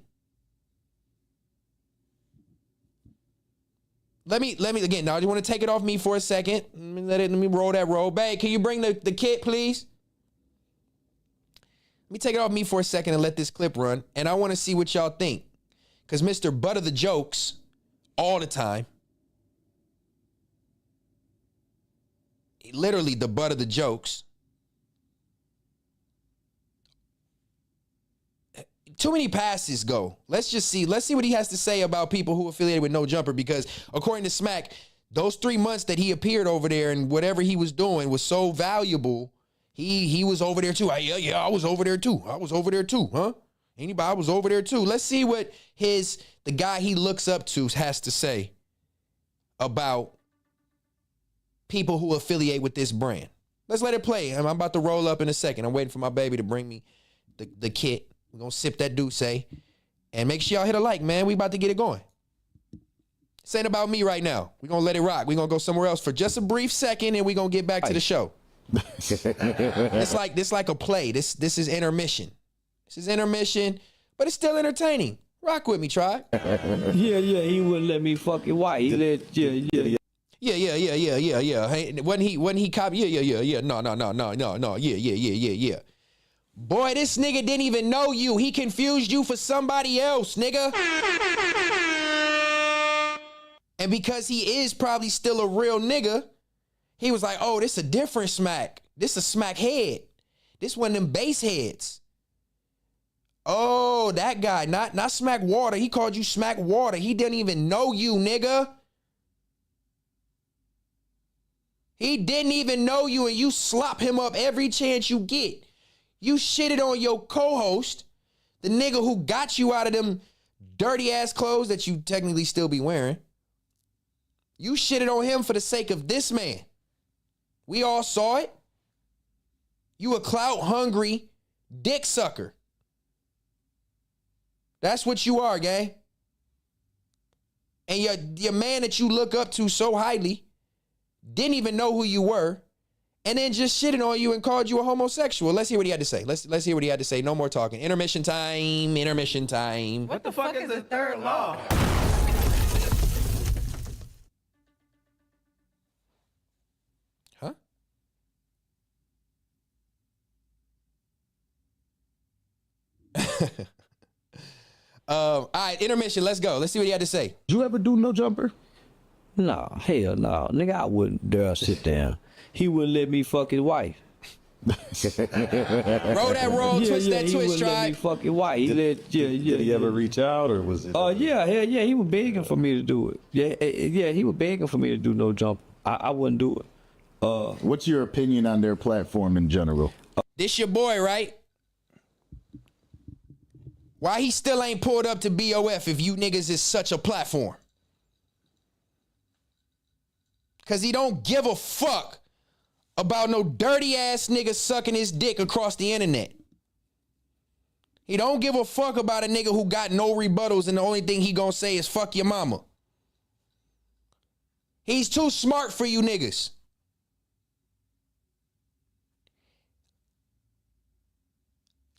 Let me again. Now, you want to take it off me for a second? Let me roll that roll. Babe, can you bring the kit, please? Let me take it off me for a second and let this clip run. And I want to see what y'all think. Because Mr. Butt of the jokes, all the time, literally the butt of the jokes. Too many passes go. Let's see what he has to say about people who affiliated with No Jumper, because according to Smack, those 3 months that he appeared over there and whatever he was doing was so valuable. He was over there too. Yeah, I was over there too. Huh? Anybody? I was over there too. Let's see what the guy he looks up to has to say about people who affiliate with this brand. Let's let it play. I'm about to roll up in a second. I'm waiting for my baby to bring me the kit. We're going to sip that Douce. And make sure y'all hit a like, man. We about to get it going. This ain't about me right now. We're going to let it rock. We're going to go somewhere else for just a brief second, and we're going to get back to the show. It's like a play. This is intermission. This is intermission, but it's still entertaining. Rock with me, tribe.
Yeah, he wouldn't let me fuck your wife. Yeah.
Hey, wasn't he cop? Yeah. No. Yeah. Boy, this nigga didn't even know you. He confused you for somebody else, nigga. And because he is probably still a real nigga, he was like, oh, this a different Smack. This a Smack head. This one of them bass heads. Oh, that guy, not Smack Water. He called you Smack Water. He didn't even know you, nigga. He didn't even know you, and you slop him up every chance you get. You shitted on your co-host, the nigga who got you out of them dirty ass clothes that you technically still be wearing. You shitted on him for the sake of this man. We all saw it. You a clout hungry dick sucker. That's what you are, gang. And your man that you look up to so highly didn't even know who you were, and then just shitted on you and called you a homosexual. Let's hear what he had to say. Let's hear what he had to say. No more talking. Intermission time.
What the fuck is the third law?
Huh? All right, intermission. Let's go. Let's see what he had to say.
Did you ever do No Jumper? No, hell no. Nigga, I wouldn't dare sit down. He wouldn't let me fuck his wife.
Roll that roll, twist that
he
twist,
wouldn't let me fuck his wife. Did he
ever reach out, or was it?
Oh, yeah, hell yeah. He was begging for me to do it. Yeah, he was begging for me to do No Jumper. I wouldn't do it.
What's your opinion on their platform in general?
This your boy, right? Why he still ain't pulled up to BOF if you niggas is such a platform? Because he don't give a fuck about no dirty ass nigga sucking his dick across the internet. He don't give a fuck about a nigga who got no rebuttals and the only thing he gonna say is fuck your mama. He's too smart for you niggas.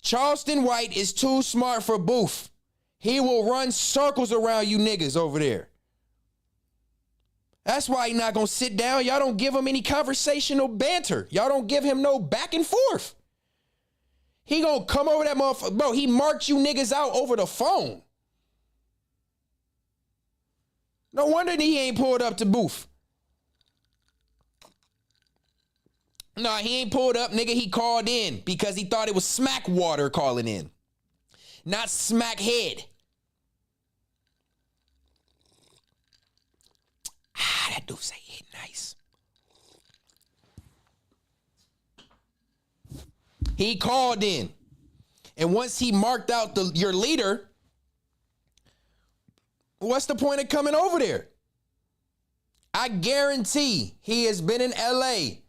Charleston White is too smart for Booth. He will run circles around you niggas over there. That's why he not gonna sit down. Y'all don't give him any conversational banter. Y'all don't give him no back and forth. He gonna come over that motherfucker. Bro, he marked you niggas out over the phone. No wonder he ain't pulled up to Booth. Nah, he ain't pulled up, nigga. He called in because he thought it was Smack Water calling in, not Smack Head. That dude say it nice. He called in, and once he marked out your leader, what's the point of coming over there? I guarantee he has been in LA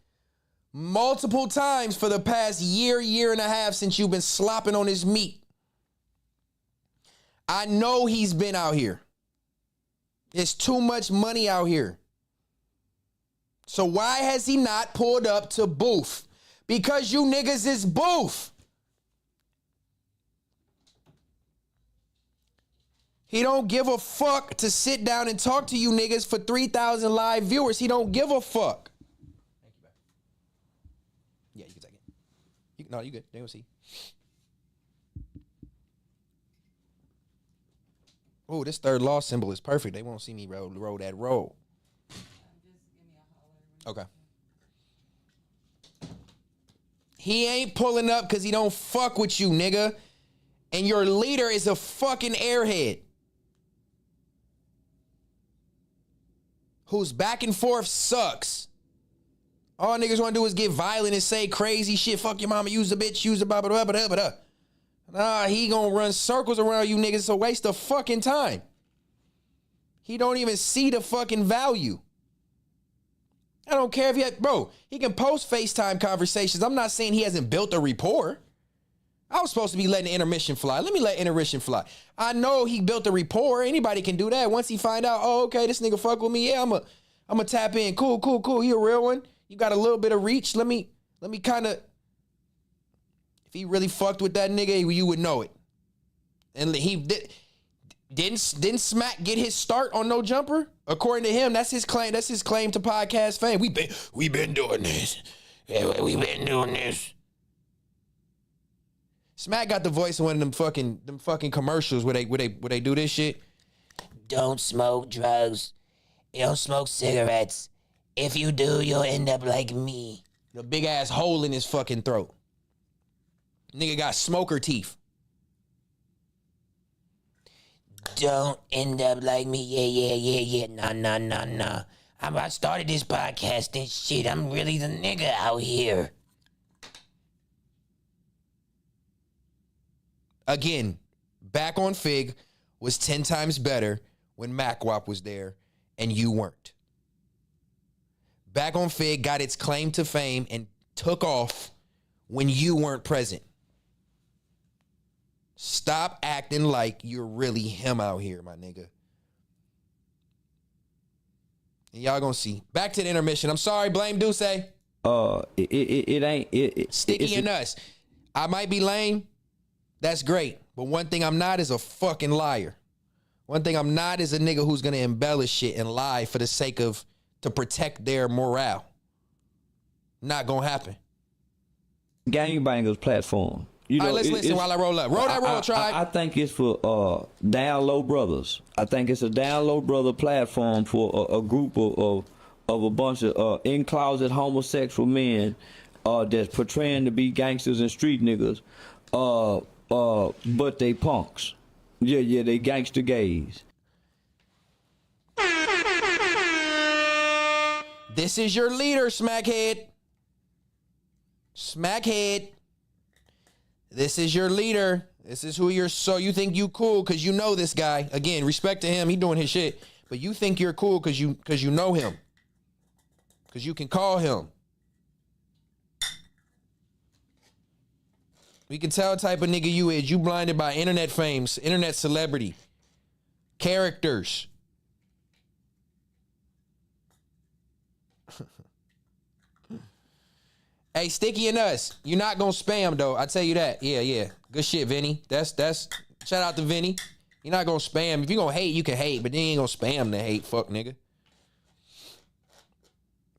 multiple times for the past year and a half since you've been slopping on his meat. I know he's been out here. There's too much money out here. So why has he not pulled up to Booth? Because you niggas is boof. He don't give a fuck to sit down and talk to you niggas for 3,000 live viewers. He don't give a fuck. Thank you, man. Yeah, you can take it. No, you good. They don't see. Oh, this third law symbol is perfect. They won't see me roll that roll. Okay. He ain't pulling up because he don't fuck with you, nigga. And your leader is a fucking airhead. Whose back and forth sucks. All niggas want to do is get violent and say crazy shit. Fuck your mama, use a bitch, use a blah, blah, blah, blah, blah. Nah, he gonna run circles around you niggas. It's a waste of fucking time. He don't even see the fucking value. I don't care if he had, bro, he can post FaceTime conversations. I'm not saying he hasn't built a rapport. I was supposed to be letting the intermission fly. Let me let intermission fly. I know he built a rapport. Anybody can do that. Once he find out, oh, okay, this nigga fuck with me. Yeah, I'm a tap in. Cool. You a real one. You got a little bit of reach. Let me kind of, if he really fucked with that nigga, you would know it. And he didn't Smack get his start on No Jumper? According to him, that's his claim. That's his claim to podcast fame. We been doing this. Yeah, we been doing this. Smack got the voice of one of them fucking commercials where they do this shit. Don't smoke drugs. You don't smoke cigarettes. If you do, you'll end up like me. The big ass hole in his fucking throat. Nigga got smoker teeth. Don't end up like me. Yeah. Nah. I started this podcast and shit. I'm really the nigga out here. Again, back on Fig was 10 times better when MacWop was there and you weren't. Back on Fig got its claim to fame and took off when you weren't present. Stop acting like you're really him out here, my nigga. And y'all gonna see. Back to the intermission. I'm sorry, blame Duce.
It ain't
Sticky and us. I might be lame. That's great. But one thing I'm not is a fucking liar. One thing I'm not is a nigga who's gonna embellish shit and lie for the sake of to protect their morale. Not gonna happen.
Gangbangers platform. You know,
all right, let's listen while I roll up. Roll that roll, tribe.
I think it's for down low brothers. I think it's a down low brother platform for a group of a bunch of in closet homosexual men that's portraying to be gangsters and street niggas. But they punks. Yeah, they gangster gays.
This is your leader, Smackhead. This is your leader. This is who you're. So you think you cool because you know this guy. Again, respect to him. He doing his shit. But you think you're cool because you know him. Because you can call him. We can tell what type of nigga you is. You blinded by internet fame, internet celebrity, characters. Hey, Sticky and us, you're not gonna spam though. I tell you that. Yeah. Good shit, Vinny. That's shout out to Vinny. You're not gonna spam. If you're gonna hate, you can hate, but then you ain't gonna spam the hate, fuck nigga.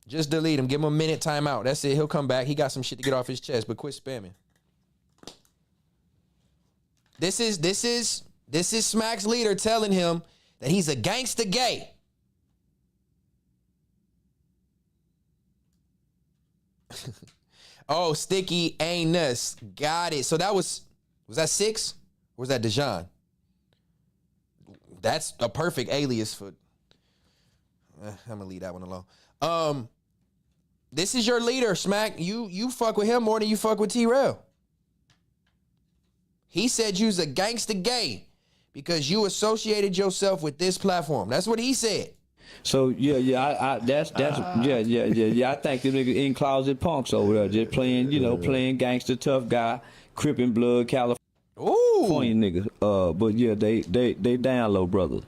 Just delete him. Give him a minute timeout. That's it. He'll come back. He got some shit to get off his chest, but quit spamming. This is Smack's leader telling him that he's a gangster gay. Oh, Sticky anus. Got it. So that was that 6? Or was that Dejan? That's a perfect alias for. I'm gonna leave that one alone. This is your leader, Smack. You fuck with him more than you fuck with T-Rail. He said you's a gangster gay because you associated yourself with this platform. That's what he said.
So yeah, I think them niggas in closet punks over there just playing gangster tough guy, Crippin' Blood, California niggas. But yeah, they down low, brother.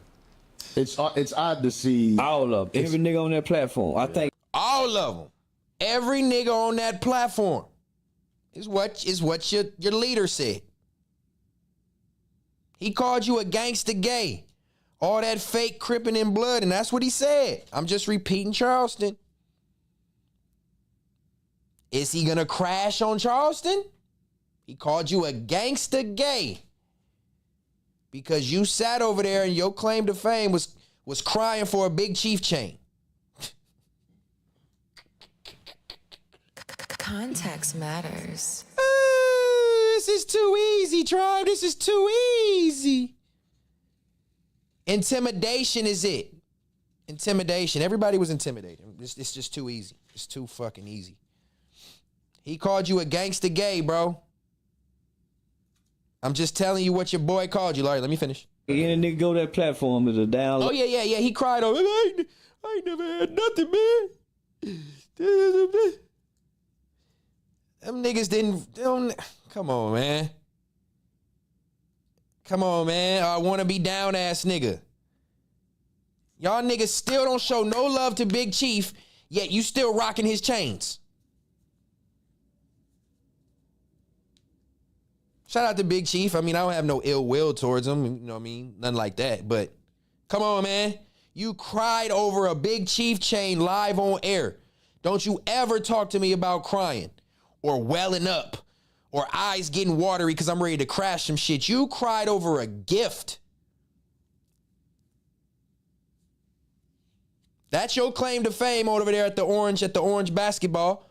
It's odd to see
all of them. Every nigga on that platform. I think
all of them. Every nigga on that platform. Is what your leader said. He called you a gangster gay. All that fake cripping in blood, and that's what he said. I'm just repeating Charleston. Is he gonna crash on Charleston? He called you a gangster gay because you sat over there and your claim to fame was crying for a Big Chief chain.
Context matters.
This is too easy, tribe. This is too easy. Intimidation is it. Intimidation. Everybody was intimidated. It's just too easy. It's too fucking easy. He called you a gangster gay, bro. I'm just telling you what your boy called you. Larry, let me finish.
Any nigga go to that platform is a down.
Oh, yeah. He cried over, I ain't never had nothing, man. Them niggas don't, come on, man. Come on, man. I want to be down ass nigga. Y'all niggas still don't show no love to Big Chief, yet you still rocking his chains. Shout out to Big Chief. I mean, I don't have no ill will towards him. You know what I mean? Nothing like that. But come on, man. You cried over a Big Chief chain live on air. Don't you ever talk to me about crying or welling up or eyes getting watery because I'm ready to crash some shit. You cried over a gift. That's your claim to fame over there at the Orange basketball.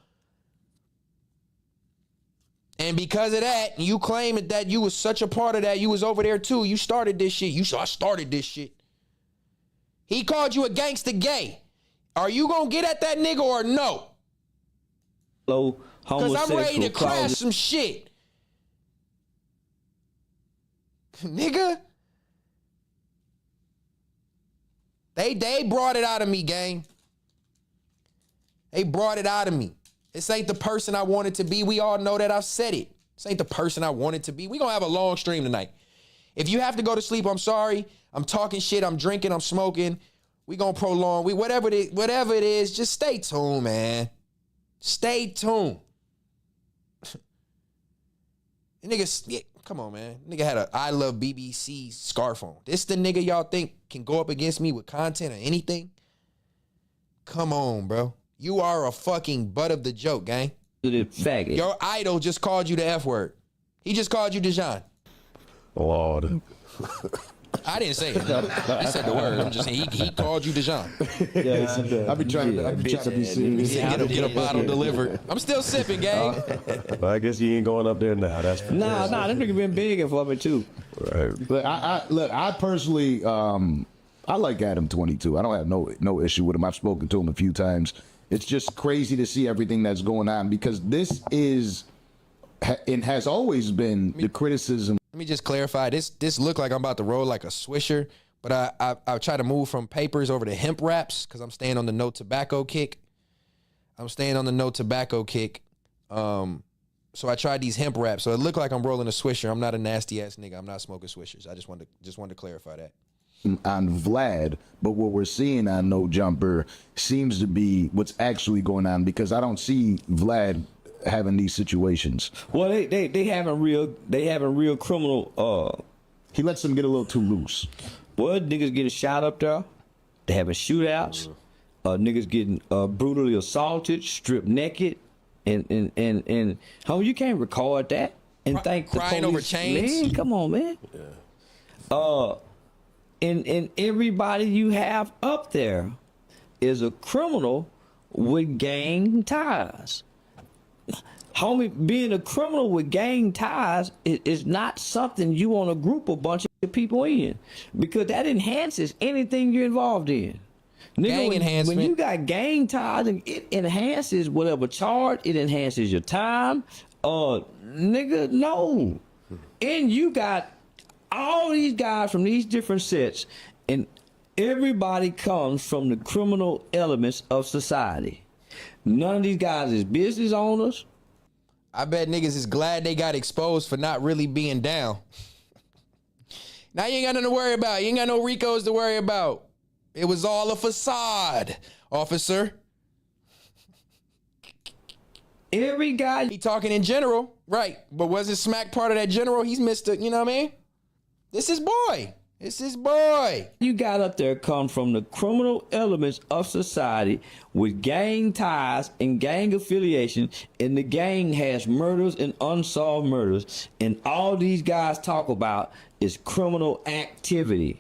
And because of that, you claim that you was such a part of that. You was over there too. You started this shit. I started this shit. He called you a gangster gay. Are you gonna get at that nigga or no? Because I'm ready to crash some shit. Nigga. They brought it out of me, gang. They brought it out of me. This ain't the person I wanted to be. We all know that. I've said it. This ain't the person I wanted to be. We gonna have a long stream tonight. If you have to go to sleep, I'm sorry. I'm talking shit. I'm drinking. I'm smoking. We gonna prolong. Whatever it is, just stay tuned, man. Stay tuned. Niggas, yeah, come on, man. Nigga had a I Love BBC scarf on. This the nigga y'all think can go up against me with content or anything? Come on, bro. You are a fucking butt of the joke, gang.
Faggot.
Your idol just called you the F word. He just called you Dejan.
Lord.
I didn't say it. I said the word. I'm just saying he called you Dejan.
I be trying to be serious.
Get a bottle delivered. I'm still sipping, gang.
Well, I guess he ain't going up there now. That's
Nah, that nigga been begging for me too.
right.
Look, I personally, I like Adam 22. I don't have no issue with him. I've spoken to him a few times. It's just crazy to see everything that's going on because this is and has always been the criticism.
Let me just clarify. This look like I'm about to roll like a swisher, but I try to move from papers over to hemp wraps because I'm staying on the no tobacco kick. So I tried these hemp wraps. So it looked like I'm rolling a swisher. I'm not a nasty ass nigga. I'm not smoking swishers. I just wanted to clarify that.
On Vlad, but what we're seeing on No Jumper seems to be what's actually going on because I don't see Vlad having these situations.
Well, they having real criminal.
He lets them get a little too loose.
Well, niggas getting shot up there. They having shootouts. Niggas getting brutally assaulted, stripped naked, and homie, you can't record that and thank the
crying
police.
over chains.
Man, come on, man. Yeah. And everybody you have up there is a criminal with gang ties. Homie, being a criminal with gang ties is not something you want to group a bunch of people in because that enhances anything you're involved in. Nigga,
Gang enhancement.
When you got gang ties, it enhances whatever charge. It enhances your time. Nigga, no. And you got all these guys from these different sets, and everybody comes from the criminal elements of society. None of these guys is business owners.
I bet niggas is glad they got exposed for not really being down. Now you ain't got nothing to worry about. You ain't got no Ricos to worry about. It was all a facade, officer.
Every guy
He talking in general, right? But wasn't Smack part of that general? He's Mr. You know what I mean? This is boy. This is boy.
you got up there come from the criminal elements of society with gang ties and gang affiliation, and the gang has murders and unsolved murders, and all these guys talk about is criminal activity.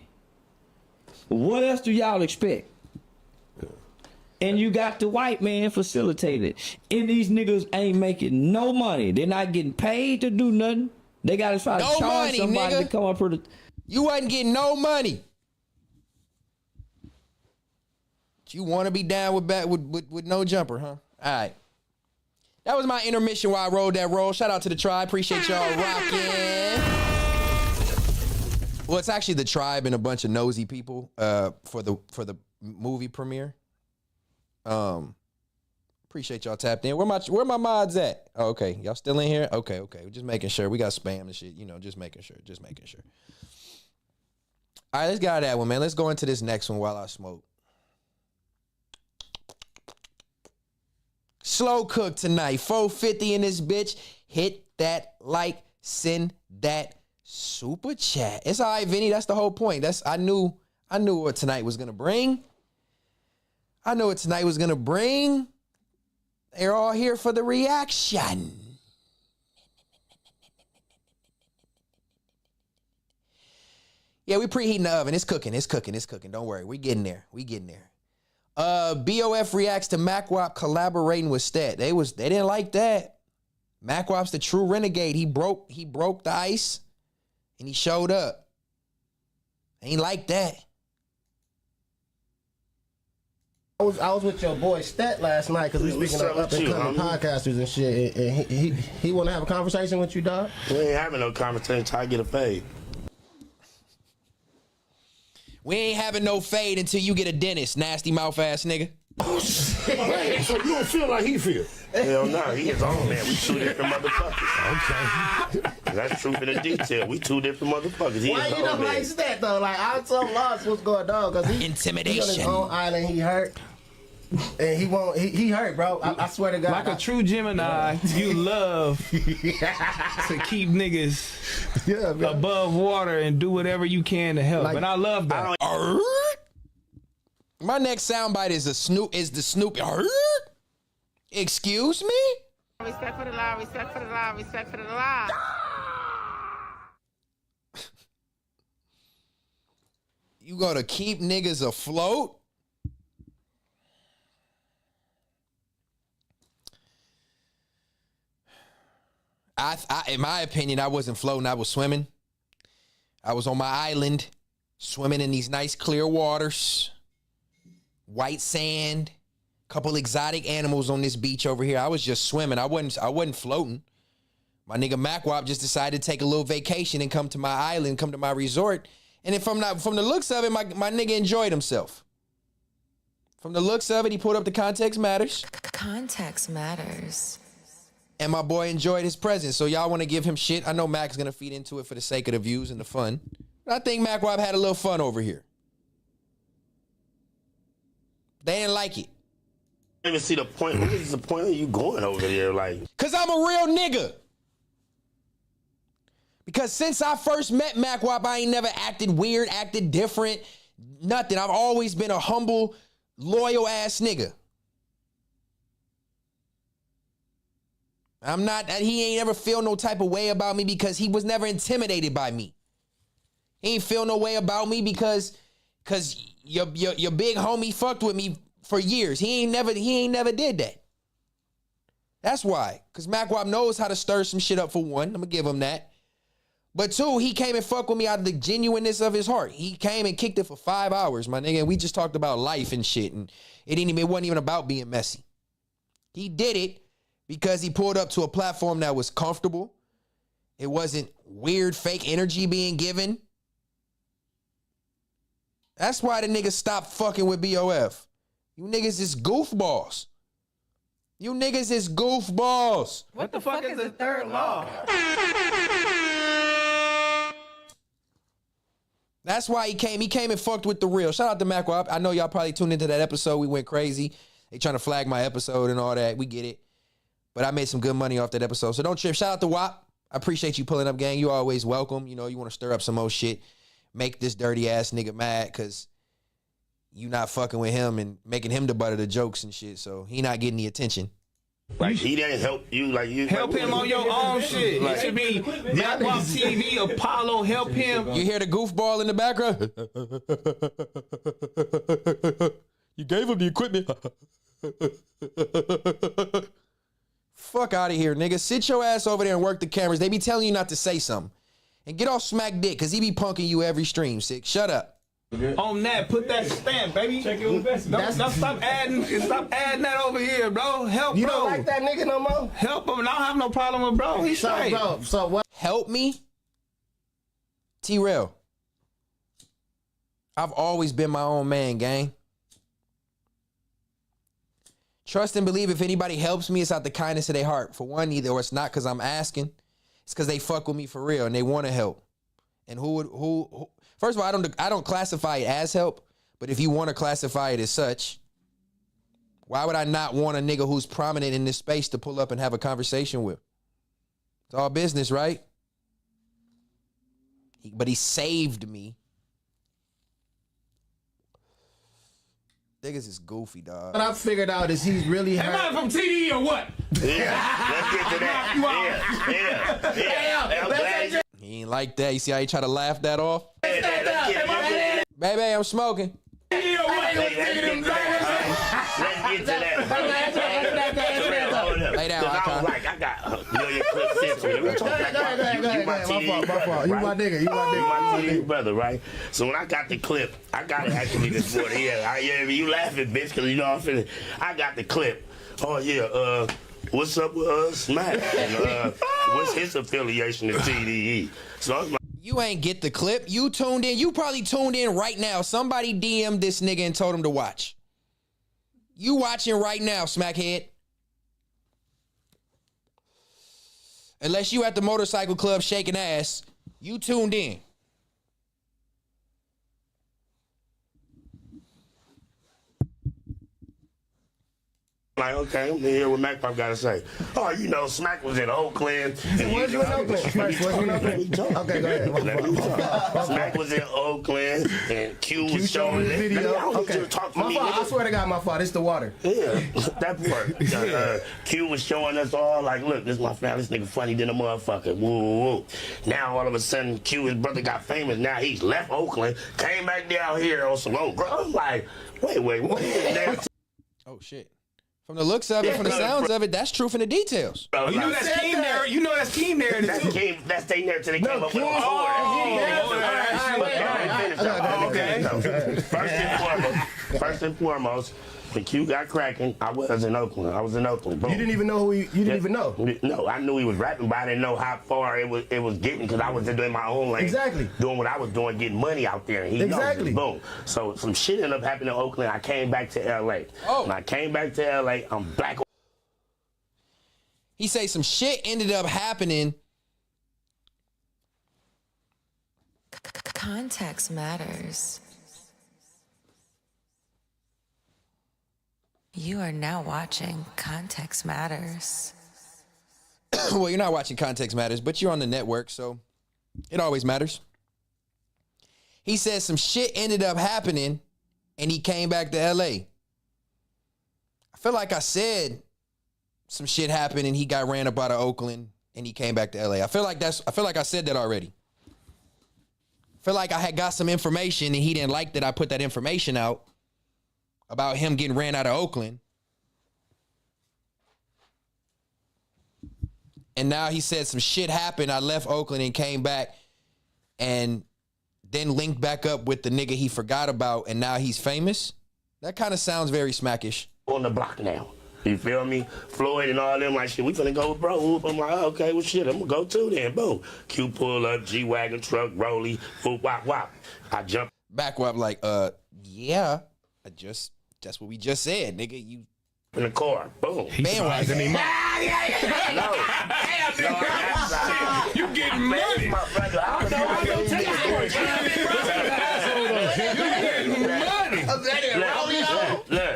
What else do y'all expect? And you got the white man facilitated. And these niggas ain't making no money. They're not getting paid to do nothing. They got to try to
No
charge
money,
somebody
nigga.
to come up with the...
You wasn't getting no money. You want to be down with no jumper, huh? All right. That was my intermission while I rolled that roll. Shout out to the tribe. Appreciate y'all rocking. Well, it's actually the tribe and a bunch of nosy people for the movie premiere. Appreciate y'all tapped in. Where my mods at? Oh, okay. Y'all still in here? Okay. We're just making sure. We got spam and shit. You know, just making sure. All right, let's get out of that one, man. Let's go into this next one while I smoke. Slow cook tonight. 450 in this bitch. Hit that like, send that super chat. It's all right, Vinny. That's the whole point. I knew what tonight was gonna bring. They're all here for the reaction. Yeah, we preheating the oven. It's cooking. Don't worry. We getting there. BOF reacts to MacWop collaborating with Stet. They didn't like that. MacWop's the true renegade. He broke the ice and he showed up. Ain't like that.
I was with your boy Stet last night because we speaking of up and coming podcasters and shit. And he want to have a conversation with you, dog.
We ain't having no conversation till I get a fade.
We ain't having no fade until you get a dentist, nasty mouth ass nigga.
Right, so you don't feel like he feel? Hell no, he his own man. We two different motherfuckers. Okay. That's truth in the detail. We two different motherfuckers.
Why you don't like Stet though? Like I'm so lost what's going on because he
intimidation.
He on his own island. He hurt. And he won't. He hurt, bro. I swear to God.
Like a true Gemini, you love to keep niggas above water and do whatever you can to help. And I love that.
My next soundbite is the Snoop. Excuse me?
Respect for the law, respect for the law, respect for the law.
You gonna keep niggas afloat? In my opinion, I wasn't floating. I was swimming. I was on my island, swimming in these nice clear waters, white sand, couple exotic animals on this beach over here. I was just swimming. I wasn't floating. My nigga MacWop just decided to take a little vacation and come to my island, come to my resort. And if from the looks of it, my nigga enjoyed himself. From the looks of it, he pulled up the context matters.
Context matters.
And my boy enjoyed his presence. So y'all want to give him shit. I know Mac's going to feed into it for the sake of the views and the fun. But I think MacWop had a little fun over here. They didn't like it.
I don't even see the point. What is the point of you going over there? Like,
because I'm a real nigga. Because since I first met MacWop, I ain't never acted weird, acted different, nothing. I've always been a humble, loyal ass nigga. He ain't ever feel no type of way about me because he was never intimidated by me. He ain't feel no way about me because your big homie fucked with me for years. He ain't never did that. That's why. Because MacWop knows how to stir some shit up for one. I'm gonna give him that. But two, he came and fucked with me out of the genuineness of his heart. He came and kicked it for 5 hours, my nigga. And we just talked about life and shit. And it wasn't even about being messy. He did it because he pulled up to a platform that was comfortable. It wasn't weird, fake energy being given. That's why the niggas stopped fucking with BOF. You niggas is goofballs.
What the fuck is the third law?
That's why he came. He came and fucked with the real. Shout out to MacWop. I know y'all probably tuned into that episode. We went crazy. They trying to flag my episode and all that. We get it. But I made some good money off that episode. So don't trip. Shout out to WAP. I appreciate you pulling up, gang. You always welcome. You know, you want to stir up some more shit. Make this dirty ass nigga mad because you not fucking with him and making him the butt of the jokes and shit. So he not getting the attention.
Like he didn't help you, like you
help him on your own shit. It should be Network TV, Apollo. Help him.
You hear the goofball in the background? You gave him the equipment. Fuck out of here, nigga. Sit your ass over there and work the cameras. They be telling you not to say something. And get off Smack Dick, because he be punking you every stream, sick. Shut up.
On that, put that stamp, baby. Check your investment. Stop adding that over here, bro. Help,
you
bro.
You don't like that nigga no more?
Help him, and I don't have no problem with bro. He's straight.
Bro, so what?
Help me? T-Rail. I've always been my own man, gang. Trust and believe if anybody helps me, it's out the kindness of their heart. For one, either or it's not because I'm asking. It's because they fuck with me for real and they want to help. And who first of all, I don't classify it as help, but if you want to classify it as such, why would I not want a nigga who's prominent in this space to pull up and have a conversation with? It's all business, right? But he saved me. Niggas is goofy, dog.
What I figured out is he's really
Am I from TD or what?
Yeah, let's get to that. Yeah.
He ain't like that. You see how he try to laugh that off? Baby, I'm smoking.
Let's get to that.
Lay down, Icon.
I got a million clips sent to me. You my TD.
You my nigga. You my
TD brother, right? So when I got the clip, I got it actually this morning. Yeah, you laughing, bitch, because you know I'm finna. I got the clip. Oh, yeah, what's up with Smack? And what's his affiliation to TDE? So I was like,
you ain't get the clip. You tuned in. You probably tuned in right now. Somebody DM'd this nigga and told him to watch. You watching right now, Smackhead. Unless you at the motorcycle club shaking ass, you tuned in.
like, okay, I'm here what Mac Pop got to say. Oh, you know, Smack was in Oakland.
Was you in Oakland? Smack was in Oakland? Okay, go ahead.
Smack was in Oakland, and Q was showing the video.
Okay, my fault. I swear to God, my fault. It's the water.
Yeah, that part. Q was showing us all, like, look, this is my family. This nigga funny than a motherfucker. Woo. Now, all of a sudden, Q, his brother, got famous. Now he's left Oakland, came back down here on some old, bro. I'm like, wait.
Oh, shit. From the looks of it, from the sounds of it, that's truth in the details.
Oh, you know that's team there. You know that's team there.
That's team there till they came up with a sword. First and foremost, when Q got cracking, I was in Oakland. Boom.
You didn't even know who you didn't even know?
No, I knew he was rapping, but I didn't know how far it was getting because I was doing my own lane.
Exactly.
Doing what I was doing, getting money out there. And he knows it. Boom. So some shit ended up happening in Oakland. I came back to LA.
Oh.
When I came back to LA, I'm back.
He say some shit ended up happening.
Context matters. You are now watching Context Matters.
Well, you're not watching Context Matters, but you're on the network, so it always matters. He says some shit ended up happening, and he came back to LA. I feel like I said some shit happened, and he got ran up out of Oakland, and he came back to LA. I feel like I said that already. I feel like I had got some information, and he didn't like that I put that information out about him getting ran out of Oakland. And now he said some shit happened. I left Oakland and came back and then linked back up with the nigga he forgot about, and now he's famous. That kind of sounds very Smackish.
On the block now. You feel me? Floyd and all them like, shit, we finna go with bro. I'm like, oh, okay, well, shit, I'm gonna go too then. Boom. Q pull up, G-Wagon truck, Rolly, whoop, wop, wop. I jump.
Back up like, yeah, that's what we just said, nigga. You
in the car, boom.
Bandwagon.
No,
you getting money.
My brother, I don't know.
You getting money.
Look.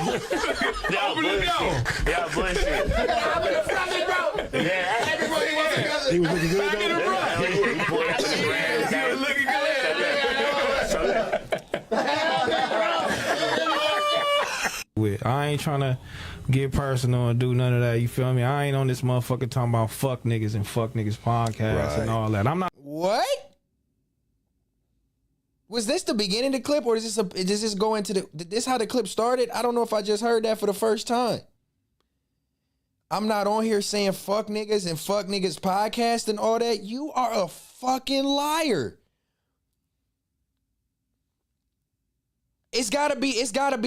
Y'all bullshit. Y'all bullshit. Yeah.
Everybody was together.
He was looking good.
Back in the front.
He was looking good.
I ain't trying to get personal and do none of that. You feel me? I ain't on this motherfucker talking about fuck niggas and fuck niggas podcast and all that. I'm not.
What? Was this the beginning of the clip, or does this go into the? This how the clip started? I don't know if I just heard that for the first time. I'm not on here saying fuck niggas and fuck niggas podcast and all that. You are a fucking liar. It's gotta be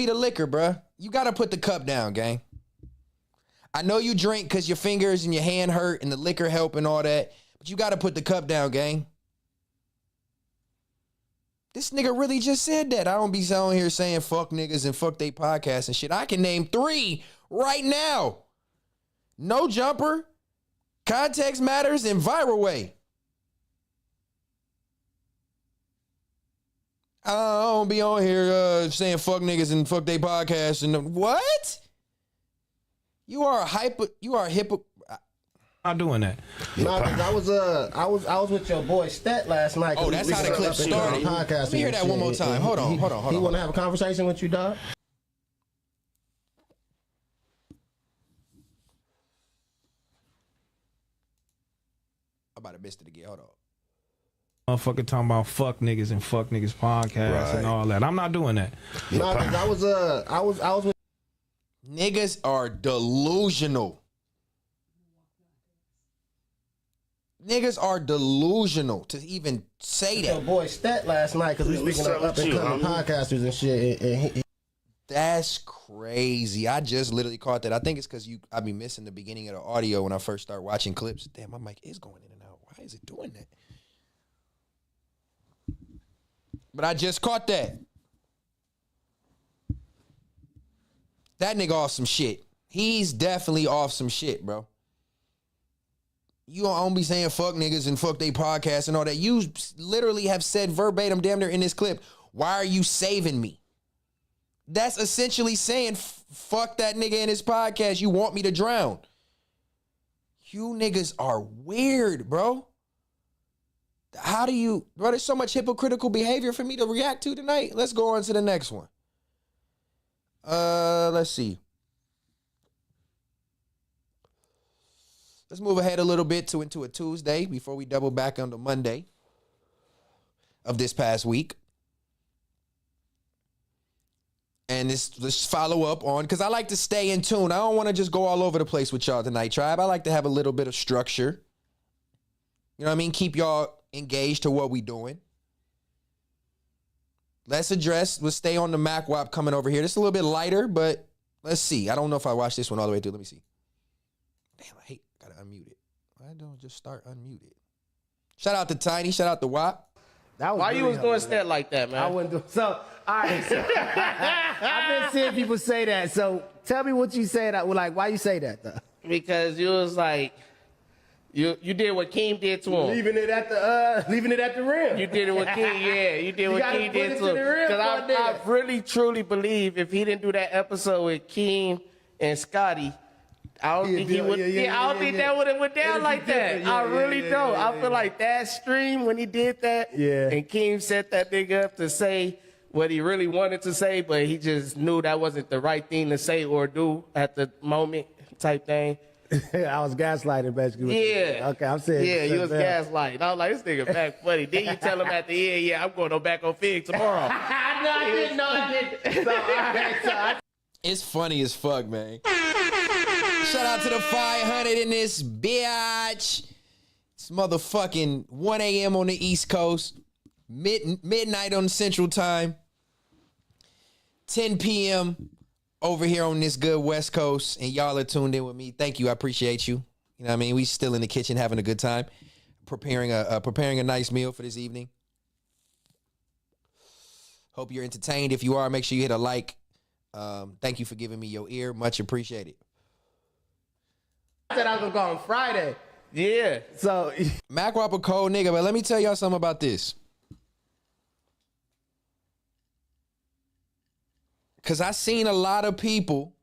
the liquor, bruh. You gotta put the cup down, gang. I know you drink because your fingers and your hand hurt and the liquor help and all that, but you gotta put the cup down, gang. This nigga really just said that. I don't be on here saying fuck niggas and fuck they podcast and shit. I can name 3 right now. No Jumper, Context Matters, and Viral Way. I don't be on here saying fuck niggas and fuck they podcast and what? You are a
Not doing that.
No, because I was with your boy Stet last night.
Oh, that's how the clip started. Let me hear that one more time. Hold on.
He want to have a conversation with you, dog?
I'm about to miss it again. Hold on.
Motherfucker talking about fuck niggas and fuck niggas podcast and all that. I'm not doing that.
No, because I was with.
Niggas are delusional. Niggas are delusional to even say that.
Your boy Stet last night because we speaking of up and coming podcasters and shit. And
that's crazy. I just literally caught that. I think it's because I be missing the beginning of the audio when I first start watching clips. Damn, my mic is going in and out. Why is it doing that? But I just caught that. That nigga off some shit. He's definitely off some shit, bro. You don't be saying fuck niggas and fuck they podcast and all that. You literally have said verbatim damn near in this clip, why are you saving me? That's essentially saying fuck that nigga in his podcast. You want me to drown. You niggas are weird, bro. How do you, bro, there's so much hypocritical behavior for me to react to tonight. Let's go on to the next one. Let's see. Let's move ahead a little bit into a Tuesday before we double back on the Monday of this past week. And let's follow up on, because I like to stay in tune. I don't want to just go all over the place with y'all tonight, tribe. I like to have a little bit of structure. You know what I mean? Keep y'all engaged to what we doing. Let's stay on the MacWap coming over here. This is a little bit lighter, but let's see. I don't know if I watched this one all the way through. Let me see. Damn, gotta unmute it. Why don't I just start unmuted? Shout out to Tiny, shout out to WAP.
Why you was doing Stet like that, man?
I wouldn't do so. All right, so I've been seeing people say that. So tell me what you say that. Like, why you say that though?
Because you was like, you did what Keem did to him.
Leaving it at the rim.
You did it with Keem, yeah. You did what Keem did to him. Because I really truly believe if he didn't do that episode with Keem and Scotty, I don't think he would. I don't think that would have went down like that. I really don't. I feel like that stream when he did that, and Keem set that nigga up to say what he really wanted to say, but he just knew that wasn't the right thing to say or do at the moment, type thing.
I was gaslighting basically.
Yeah.
Okay, I'm saying.
Yeah, you was gaslighting. I was like, this nigga back funny. Then you tell him at the end, yeah, I'm going back on Fig tomorrow.
I didn't know. So, all right,
it's funny as fuck, man. Shout out to the 500 in this bitch. It's motherfucking 1 a.m. on the East Coast, midnight on the Central Time, 10 p.m. over here on this good West Coast, and y'all are tuned in with me. Thank you. I appreciate you. You know what I mean? We still in the kitchen having a good time, preparing a nice meal for this evening. Hope you're entertained. If you are, make sure you hit a like. Thank you for giving me your ear. Much appreciated.
I said I was gonna go on Friday.
Yeah.
So
MacWap a cold nigga, but let me tell y'all something about this. because I seen a lot of people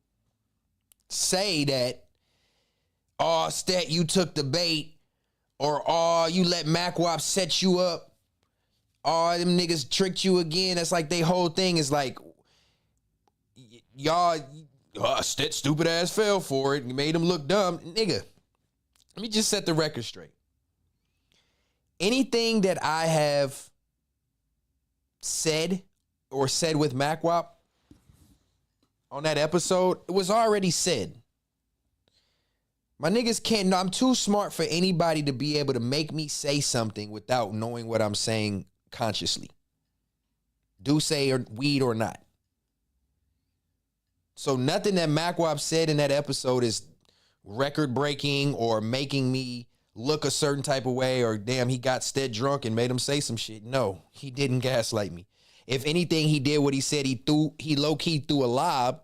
say that, oh, Stet, you took the bait, or oh, you let MacWop set you up, oh, them niggas tricked you again. That's like they whole thing is like, y'all, Stet stupid ass fell for it and made him look dumb. Nigga, let me just set the record straight. Anything that I have said or said with MacWop on that episode, it was already said. My niggas can't, I'm too smart for anybody to be able to make me say something without knowing what I'm saying consciously. Do say or weed or not. So nothing that MacWop said in that episode is record breaking or making me look a certain type of way, or damn, he got Stet drunk and made him say some shit. No, he didn't gaslight me. If anything, he did what he said. He low-key threw a lob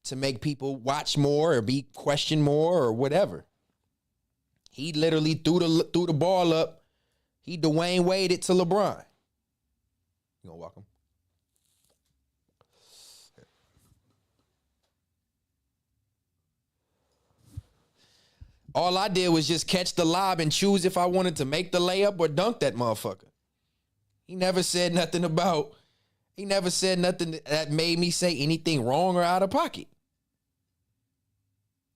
to make people watch more or be questioned more or whatever. He literally threw the ball up. He Dwayne Wade it to LeBron. You gonna walk him? All I did was just catch the lob and choose if I wanted to make the layup or dunk that motherfucker. He never said nothing that made me say anything wrong or out of pocket.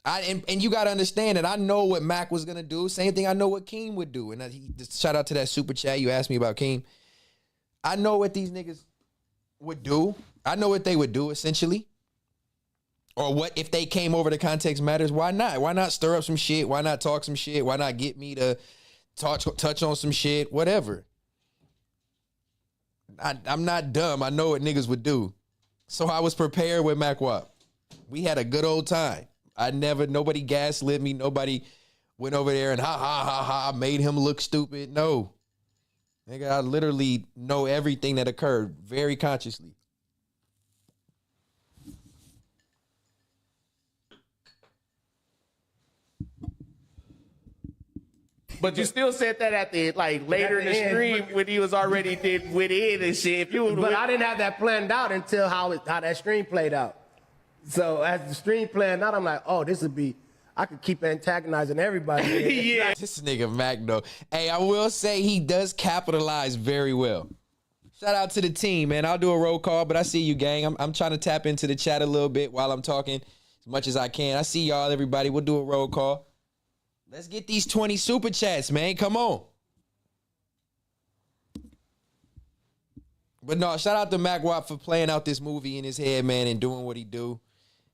And you got to understand that I know what Mac was going to do. Same thing I know what Keem would do. And shout out to that super chat. You asked me about Keem. I know what these niggas would do. I know what they would do, essentially. Or what if they came over to Context Matters? Why not? Why not stir up some shit? Why not talk some shit? Why not get me to touch on some shit? Whatever. I'm not dumb. I know what niggas would do. So I was prepared with MacWop. We had a good old time. Nobody gaslit me. Nobody went over there and ha, made him look stupid. No. Nigga, I literally know everything that occurred very consciously.
But you still said that at the later in the stream when he was already did with it and shit.
But I didn't have that planned out until how that stream played out. So as the stream playing out, I'm like, oh, this would be, I could keep antagonizing everybody.
Yeah. This nigga Mac though. Hey, I will say he does capitalize very well. Shout out to the team, man. I'll do a roll call, but I see you, gang. I'm trying to tap into the chat a little bit while I'm talking as much as I can. I see y'all, everybody. We'll do a roll call. Let's get these 20 super chats, man. Come on. But no, shout out to MacWop for playing out this movie in his head, man, and doing what he do.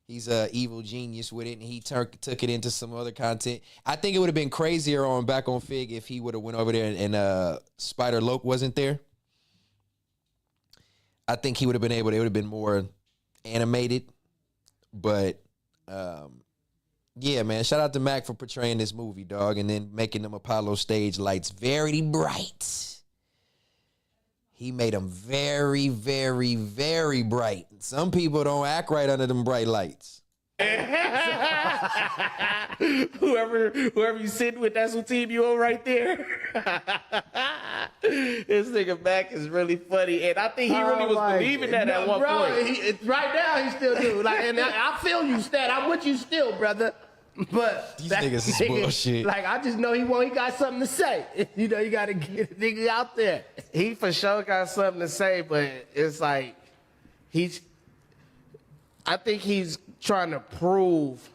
He's an evil genius with it, and he took it into some other content. I think it would have been crazier back on Fig if he would have went over there and Spider Loke wasn't there. I think he would have been able to, it would have been more animated. But yeah, man, shout out to Mac for portraying this movie, dog, and then making them Apollo stage lights very bright. He made them very, very, very bright. Some people don't act right under them bright lights.
whoever you sitting with, that's what team you on right there. This nigga Mac is really funny, and I think he really was believing that at one point.
Right now, he still do. And I feel you, Stet. I'm with you still, brother. But
these niggas is bullshit.
I just know he got something to say. You know, you got to get the nigga out there.
He for sure got something to say, but it's like I think he's trying to prove,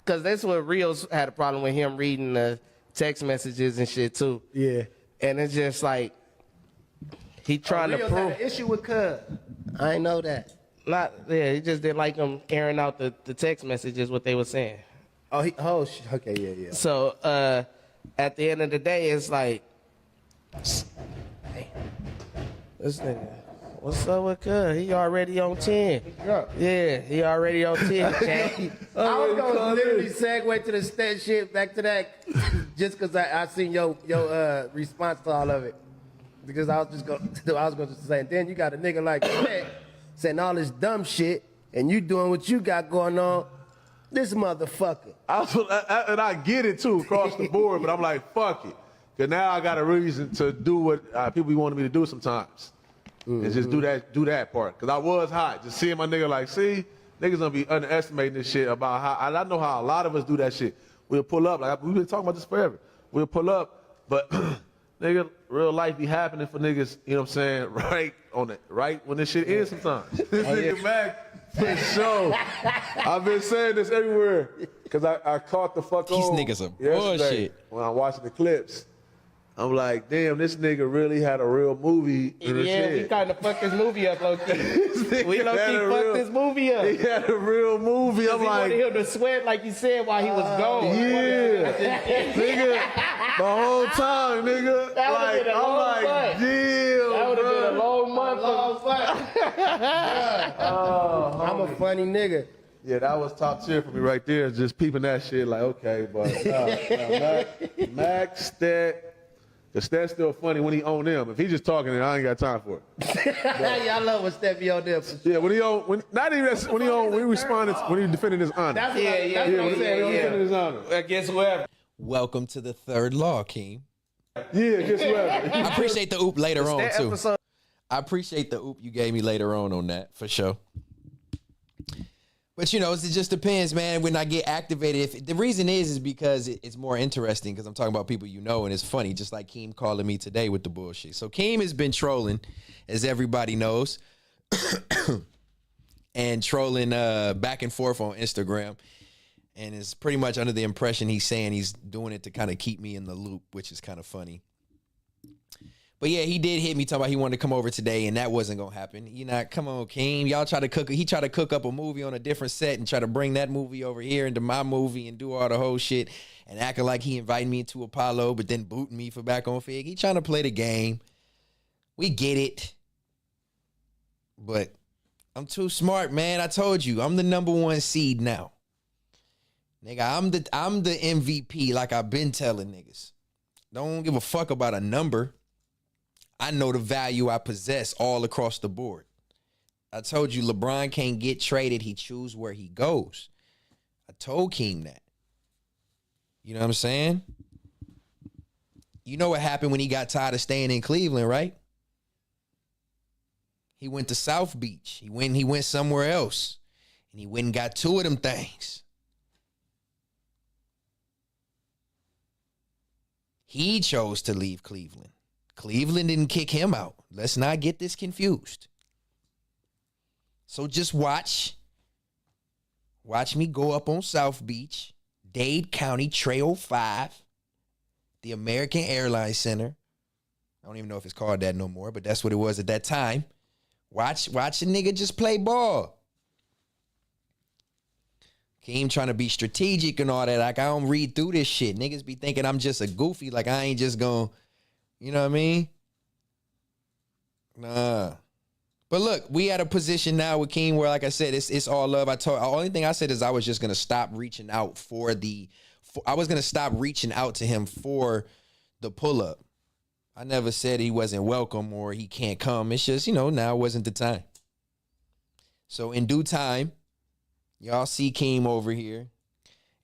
because that's what Rios had a problem with him reading the text messages and shit too.
Yeah.
And it's just like he trying to
Rios
prove.
had an issue with Cuz. I ain't know that.
He just didn't like him airing out the text messages, what they were saying.
Okay, yeah.
So at the end of the day, it's like, hey, this nigga, what's up with Cuz? He already on 10. Yeah, he already on 10, Chad.
I was going to literally segue to the Stet shit, back to that, just because I seen your response to all of it. Because I was going to say, and then you got a nigga like Stet saying all this dumb shit, and you doing what you got going on. This motherfucker.
And I get it too across the board, but I'm like, fuck it. Because now I got a reason to do what people wanted me to do sometimes. and just do that part. Cause I was hot, just seeing my nigga like, see, niggas gonna be underestimating this shit about how, and I know how a lot of us do that shit. We'll pull up, like we've been talking about this forever. We'll pull up, but nigga, real life be happening for niggas, you know what I'm saying, right when this shit ends sometimes. This nigga Mac, for sure. I've been saying this everywhere, because I caught the fuck on.
These niggas are bullshit.
When I'm watching the clips. I'm like, damn, this nigga really had a real movie in his head.
Yeah, we kind of fucked this movie up, low-key. We low-key fucked this movie up.
He had a real movie. I'm like,
he wanted him to sweat like you said while he was gone.
Yeah. Nigga, the whole time, nigga.
That would have been a long month.
Damn,
that would have been a long month.
I'm a funny nigga.
Yeah, that was top tier for me right there. Just peeping that shit like, okay, but Mac, Stet. The Stet's still funny when he own them. If he just talking, then I ain't got time for it.
Yeah, I love when Stet be on them.
Yeah, when he responded, when he defended his honor.
That's what I'm saying.
When he defended his honor.
Guess whoever.
Welcome to the third law, Keem.
Yeah, guess whoever.
I appreciate the oop later on, too.
Episode.
I appreciate the oop you gave me later on that, for sure. But, you know, it just depends, man, when I get activated. The reason is because it's more interesting because I'm talking about people you know, and it's funny, just like Keem calling me today with the bullshit. So Keem has been trolling, as everybody knows, and trolling back and forth on Instagram. And it's pretty much under the impression he's saying he's doing it to kind of keep me in the loop, which is kind of funny. But yeah, he did hit me talking about he wanted to come over today, and that wasn't gonna happen. You know, come on, Keem. Y'all he tried to cook up a movie on a different set and try to bring that movie over here into my movie and do all the whole shit and acting like he invited me into Apollo, but then booting me for back on Fig. He trying to play the game. We get it. But I'm too smart, man. I told you, I'm the #1 seed now. Nigga, I'm the MVP, like I've been telling niggas. Don't give a fuck about a number. I know the value I possess all across the board. I told you LeBron can't get traded. He choose where he goes. I told Keem that. You know what I'm saying? You know what happened when he got tired of staying in Cleveland, right? He went to South Beach. He went somewhere else. And he went and got 2 of them things. He chose to leave Cleveland. Cleveland didn't kick him out. Let's not get this confused. So just watch me go up on South Beach, Dade County, Trail 5, the American Airlines Center. I don't even know if it's called that no more, but that's what it was at that time. Watch a nigga just play ball. Keem trying to be strategic and all that. Like, I don't read through this shit. Niggas be thinking I'm just a goofy. Like, I ain't just gonna... You know what I mean? Nah. But look, we at a position now with Keem where, like I said, it's all love. The only thing I said is I was just gonna stop reaching out I was gonna stop reaching out to him for the pull-up. I never said he wasn't welcome or he can't come. It's just, now wasn't the time. So in due time, y'all see Keem over here.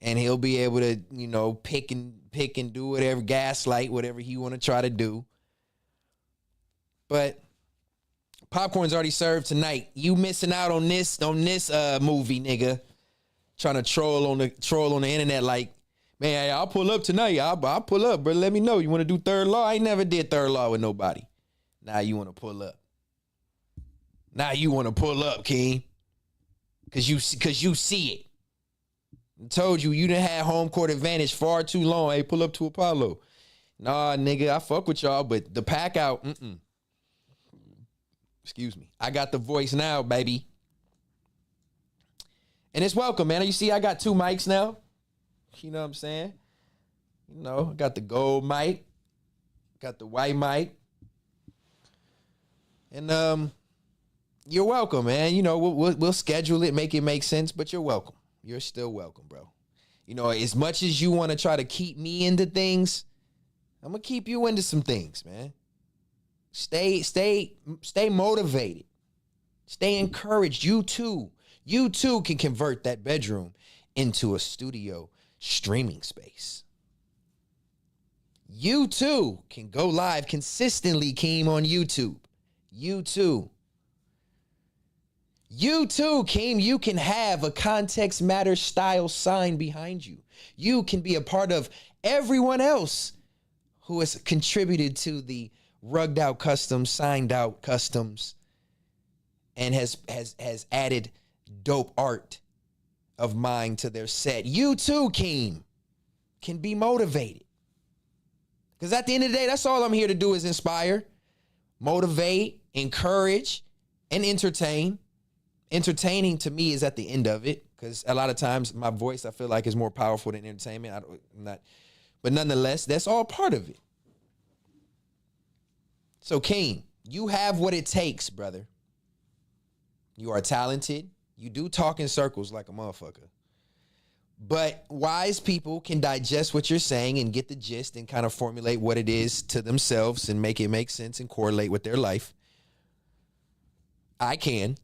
And he'll be able to, pick and do whatever, gaslight, whatever he want to try to do. But popcorn's already served tonight. You missing out on this movie, nigga. Trying to troll on the internet like, man, I'll pull up tonight. I'll pull up, bro. Let me know. You want to do third law? I ain't never did third law with nobody. Now you want to pull up. Now you want to pull up, King. Cause you see it. I told you done had home court advantage far too long. Hey, pull up to Apollo. Nah, nigga, I fuck with y'all, but the pack out, Excuse me. I got the voice now, baby. And it's welcome, man. You see, I got 2 mics now. You know what I'm saying? I got the gold mic. Got the white mic. And you're welcome, man. We'll schedule it, make it make sense, but you're welcome. You're still welcome, bro. As much as you want to try to keep me into things, I'm going to keep you into some things, man. Stay motivated. Stay encouraged. You too can convert that bedroom into a studio streaming space. You too can go live consistently, Keem, on YouTube. You too. You too, Keem. You can have a Context Matters style sign behind you. You can be a part of everyone else who has contributed to the rugged out customs, signed out customs, and has added dope art of mine to their set. You too, Keem, can be motivated. Because at the end of the day, that's all I'm here to do is inspire, motivate, encourage, and entertain. Entertaining to me is at the end of it, because a lot of times my voice I feel like is more powerful than entertainment. But nonetheless, that's all part of it. So Keem, you have what it takes, brother. You are talented. You do talk in circles like a motherfucker. But wise people can digest what you're saying and get the gist and kind of formulate what it is to themselves and make it make sense and correlate with their life. I can.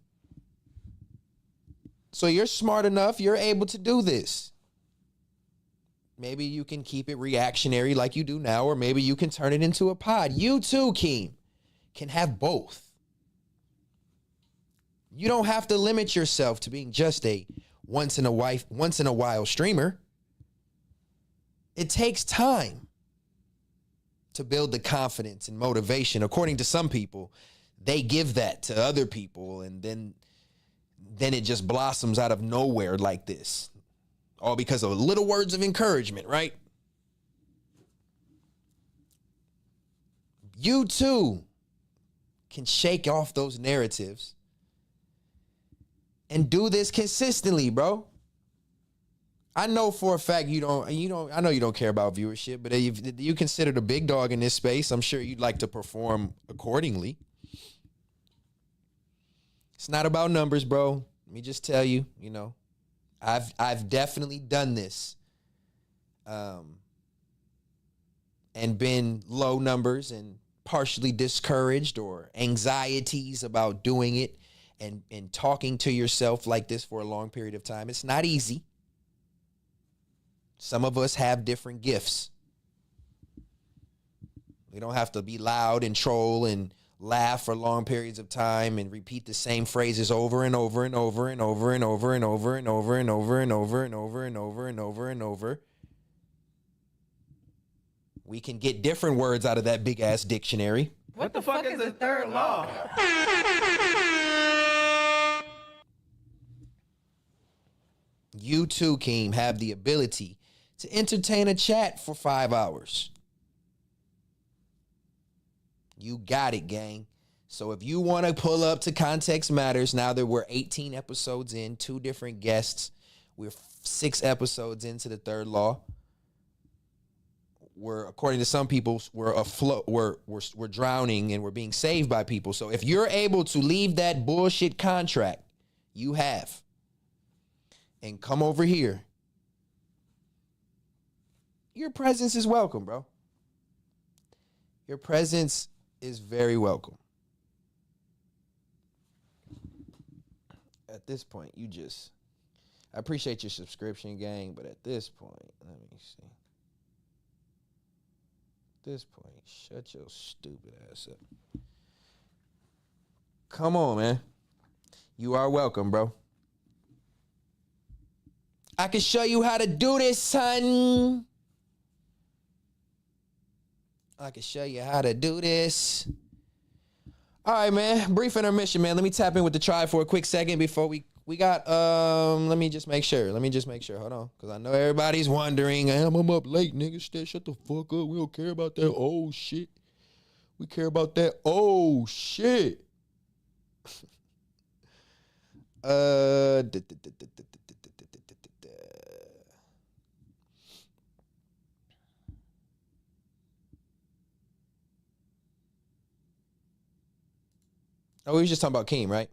So you're smart enough, you're able to do this. Maybe you can keep it reactionary like you do now, or maybe you can turn it into a pod. You too, Keem, can have both. You don't have to limit yourself to being just a once in a while streamer. It takes time to build the confidence and motivation. According to some people, they give that to other people, and then it just blossoms out of nowhere like this. All because of little words of encouragement, right? You too can shake off those narratives and do this consistently, bro. I know for a fact I know you don't care about viewership, but if you consider the big dog in this space, I'm sure you'd like to perform accordingly. It's not about numbers, bro. Let me just tell you, I've definitely done this, and been low numbers and partially discouraged or anxieties about doing it and talking to yourself like this for a long period of time. It's not easy. Some of us have different gifts. We don't have to be loud and troll and laugh for long periods of time and repeat the same phrases over and over and over and over and over and over and over and over and over and over and over and over and over. We can get different words out of that big ass dictionary.
What the fuck is the third law?
You too, Keem, have the ability to entertain a chat for 5 hours. You got it, gang. So if you want to pull up to Context Matters, now that we're 18 episodes in, 2 different guests, we're 6 episodes into the third law. We're, according to some people, we're afloat. We're drowning and we're being saved by people. So if you're able to leave that bullshit contract you have and come over here, your presence is welcome, bro. Your presence is very welcome. At this point, I appreciate your subscription, gang, but at this point, let me see. At this point, shut your stupid ass up. Come on, man. You are welcome, bro. I can show you how to do this, son. I can show you how to do this. All right, man. Brief intermission, man. Let me tap in with the tribe for a quick second before we got, let me just make sure. Hold on. Because I know everybody's wondering, I'm up late, nigga. Shut the fuck up. We don't care about that old shit. We care about that old shit. Oh, we was just talking about Keem, right?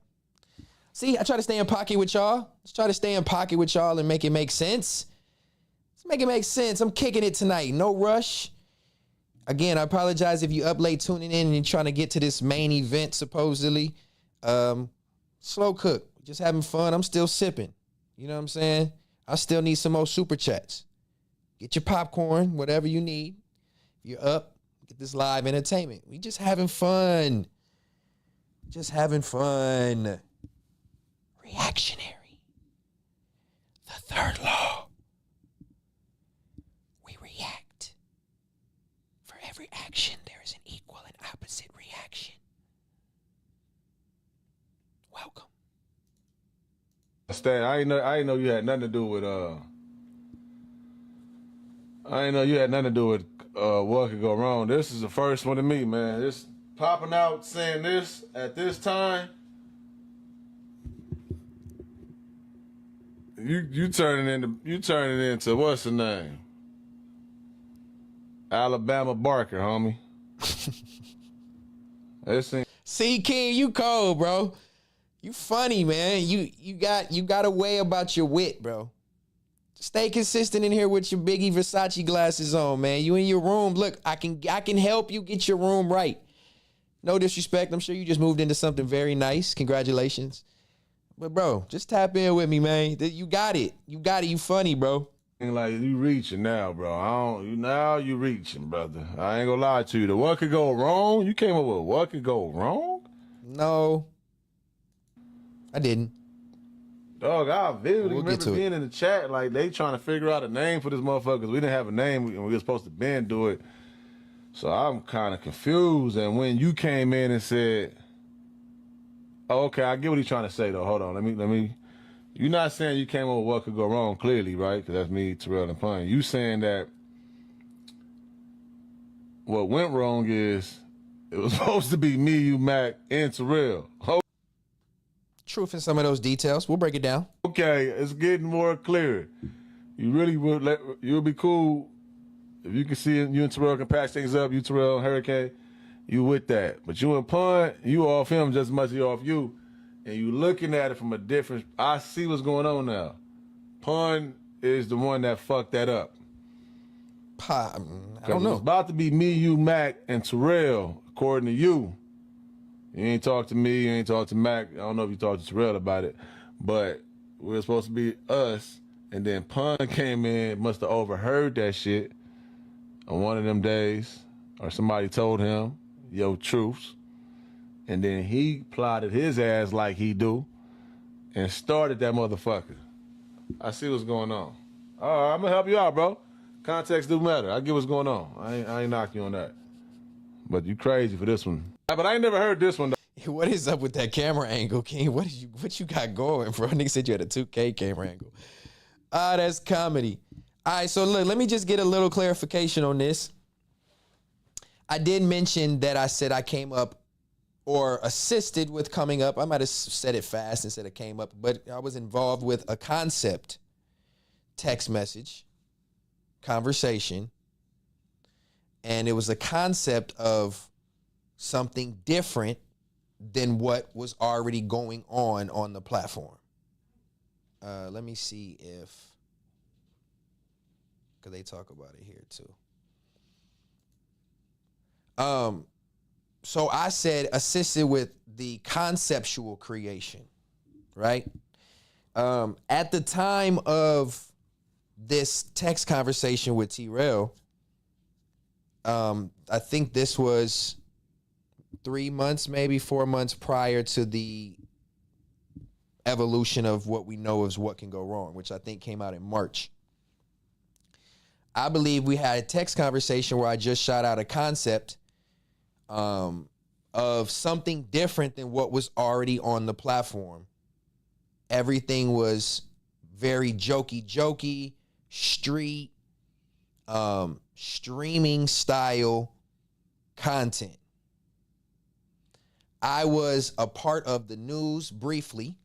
See, I try to stay in pocket with y'all. Let's try to stay in pocket with y'all and make it make sense. Let's make it make sense. I'm kicking it tonight. No rush. Again, I apologize if you up late tuning in and you're trying to get to this main event, supposedly. Slow cook. Just having fun. I'm still sipping. You know what I'm saying? I still need some more super chats. Get your popcorn, whatever you need. If you're up, get this live entertainment. We just having fun. Just having fun. Reactionary. The third law. We react. For every action, there is an equal and opposite reaction. Welcome.
Stet, I ain't know you had nothing to do with I ain't know you had nothing to do with what could go wrong. This is the first one to me, man. This popping out saying this at this time. You turning into what's the name? Alabama Barker, homie.
See, King, you cold, bro. You funny, man. You got a way about your wit, bro. Stay consistent in here with your Biggie Versace glasses on, man. You in your room. Look, I can help you get your room right. No disrespect. I'm sure you just moved into something very nice. Congratulations. But, bro, just tap in with me, man. You got it. You got it. You funny, bro.
Like, you reaching now, bro. Now you reaching, brother. I ain't gonna lie to you. The what could go wrong? You came up with what could go wrong?
No. I didn't.
Dog, I vividly remember being in the chat, like, they trying to figure out a name for this motherfucker, because we didn't have a name, and we were supposed to do it. So I'm kind of confused, and when you came in and said, oh, okay, I get what he's trying to say, though. Hold on, let me. You're not saying you came up with what could go wrong, clearly, right? Because that's me, Terrell, and Pun. You saying that what went wrong is it was supposed to be me, you, Mac, and Terrell.
Truth in some of those details. We'll break it down.
Okay, it's getting more clear. You really would you'll be cool if you can see you and Terrell can patch things up. You, Terrell, and Hurricane, you with that. But you and Pun, you off him just as much as he off you. And you looking at it from a different, I see what's going on now. Pun is the one that fucked that up.
I don't know.
It's about to be me, you, Mac, and Terrell, according to you. You ain't talk to me, you ain't talk to Mac. I don't know if you talked to Terrell about it, but we're supposed to be us. And then Pun came in, must have overheard that shit on one of them days, or somebody told him, yo, truths. And then he plotted his ass like he do and started that motherfucker. I see what's going on. All right, I'm gonna help you out, bro. Context do matter. I get what's going on. I ain't knocking you on that. But you crazy for this one. But I ain't never heard this one, though.
What is up with that camera angle, King? What you got going, bro? Nigga said you had a 2K camera angle. That's comedy. All right, so look, let me just get a little clarification on this. I did mention that I said I came up or assisted with coming up. I might have said it fast instead of came up, but I was involved with a concept, text message, conversation, and it was a concept of something different than what was already going on the platform. Let me see if, because they talk about it here too. So I said assisted with the conceptual creation, right? At the time of this text conversation with T-Rail, I think this was 3 months, maybe 4 months prior to the evolution of what we know as What Can Go Wrong, which I think came out in March. I believe we had a text conversation where I just shot out a concept of something different than what was already on the platform. Everything was very jokey, street, streaming style content. I was a part of the news briefly.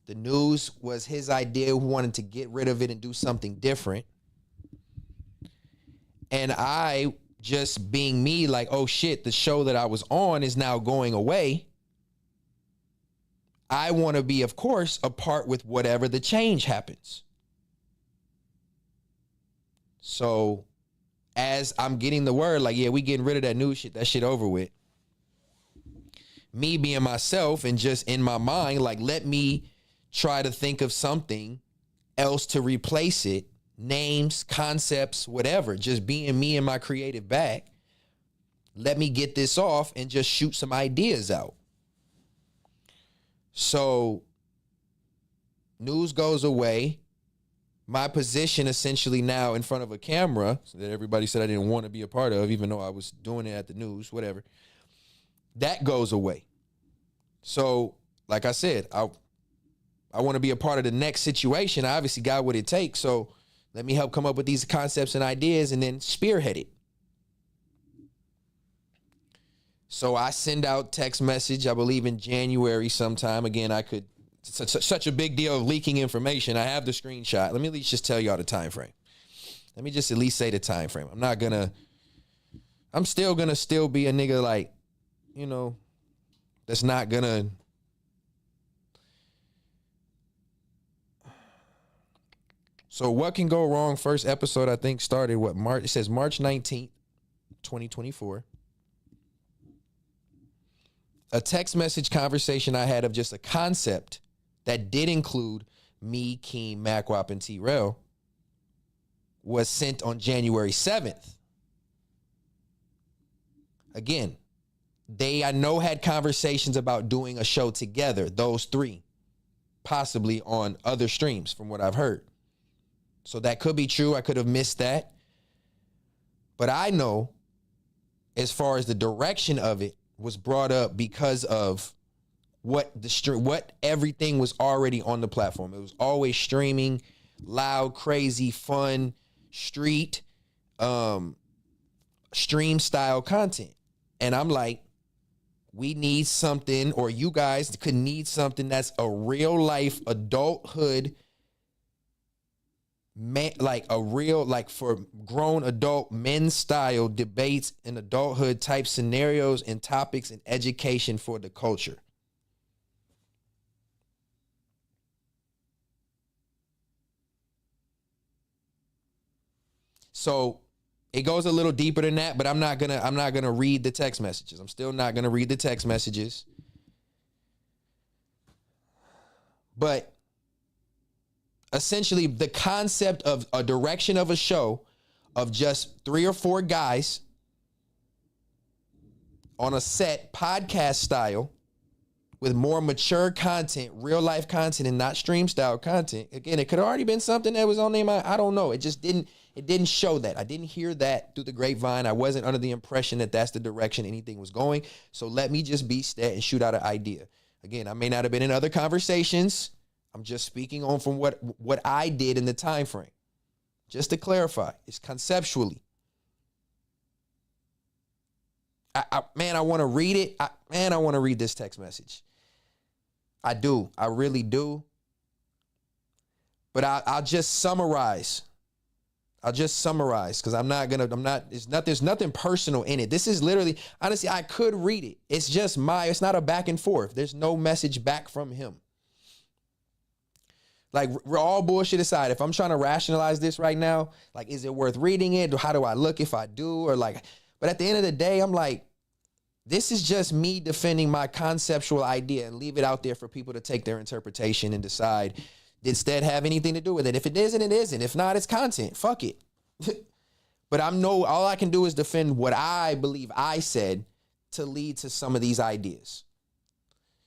The news was his idea. We wanted to get rid of it and do something different. And I, just being me, like, oh shit, the show that I was on is now going away. I want to be, of course, a part with whatever the change happens. So as I'm getting the word, like, yeah, we getting rid of that news shit, that shit over with. Me being myself and just in my mind, like, let me try to think of something else to replace it. Names, concepts, whatever, just being me in my creative bag. let me get this off and just shoot some ideas out. So news goes away. My position essentially now in front of a camera that everybody said I didn't want to be a part of, even though I was doing it at the news, whatever, that goes away. So, like I said, I want to be a part of the next situation. I obviously got what it takes. So let me help come up with these concepts and ideas and then spearhead it. So I send out text message, I believe in January sometime. Again, such a big deal of leaking information. I have the screenshot. Let me at least just tell y'all the time frame. Let me just at least say the time frame. I'm still gonna be a nigga like, you know, that's not gonna. So what can go wrong? First episode, I think, started March? It says March 19th, 2024. A text message conversation I had of just a concept that did include me, Keem, Macwap, and T-Rail was sent on January 7th. Again, they, I know, had conversations about doing a show together, those three, possibly on other streams from what I've heard. So that could be true. I could have missed that. But I know, as far as the direction of it, was brought up because of what everything was already on the platform. It was always streaming, loud, crazy, fun, street, stream style content. And I'm like, we need something, or you guys could need something that's a real life adulthood, man, like a real, like for grown adult men style debates and adulthood type scenarios and topics and education for the culture. So it goes a little deeper than that, but I'm not gonna read the text messages. I'm still not gonna read the text messages. But essentially, the concept of a direction of a show of just 3 or 4 guys on a set, podcast style, with more mature content, real life content, and not stream style content. Again, it could have already been something that was on their mind. I don't know. It didn't show that. I didn't hear that through the grapevine. I wasn't under the impression that that's the direction anything was going. So let me just be Stet and shoot out an idea. Again, I may not have been in other conversations. I'm just speaking on from what I did in the time frame. Just to clarify, it's conceptually. Man, I want to read it. I want to read this text message. I do. I really do. But I'll just summarize. Because there's nothing personal in it. This is literally, honestly, I could read it. It's just it's not a back and forth. There's no message back from him. Like, all bullshit aside, if I'm trying to rationalize this right now, like, is it worth reading it? How do I look if I do? Or like, but at the end of the day, I'm like, this is just me defending my conceptual idea and leave it out there for people to take their interpretation and decide, did Stet have anything to do with it? If it isn't, it isn't. If not, it's content. Fuck it. But all I can do is defend what I believe I said to lead to some of these ideas.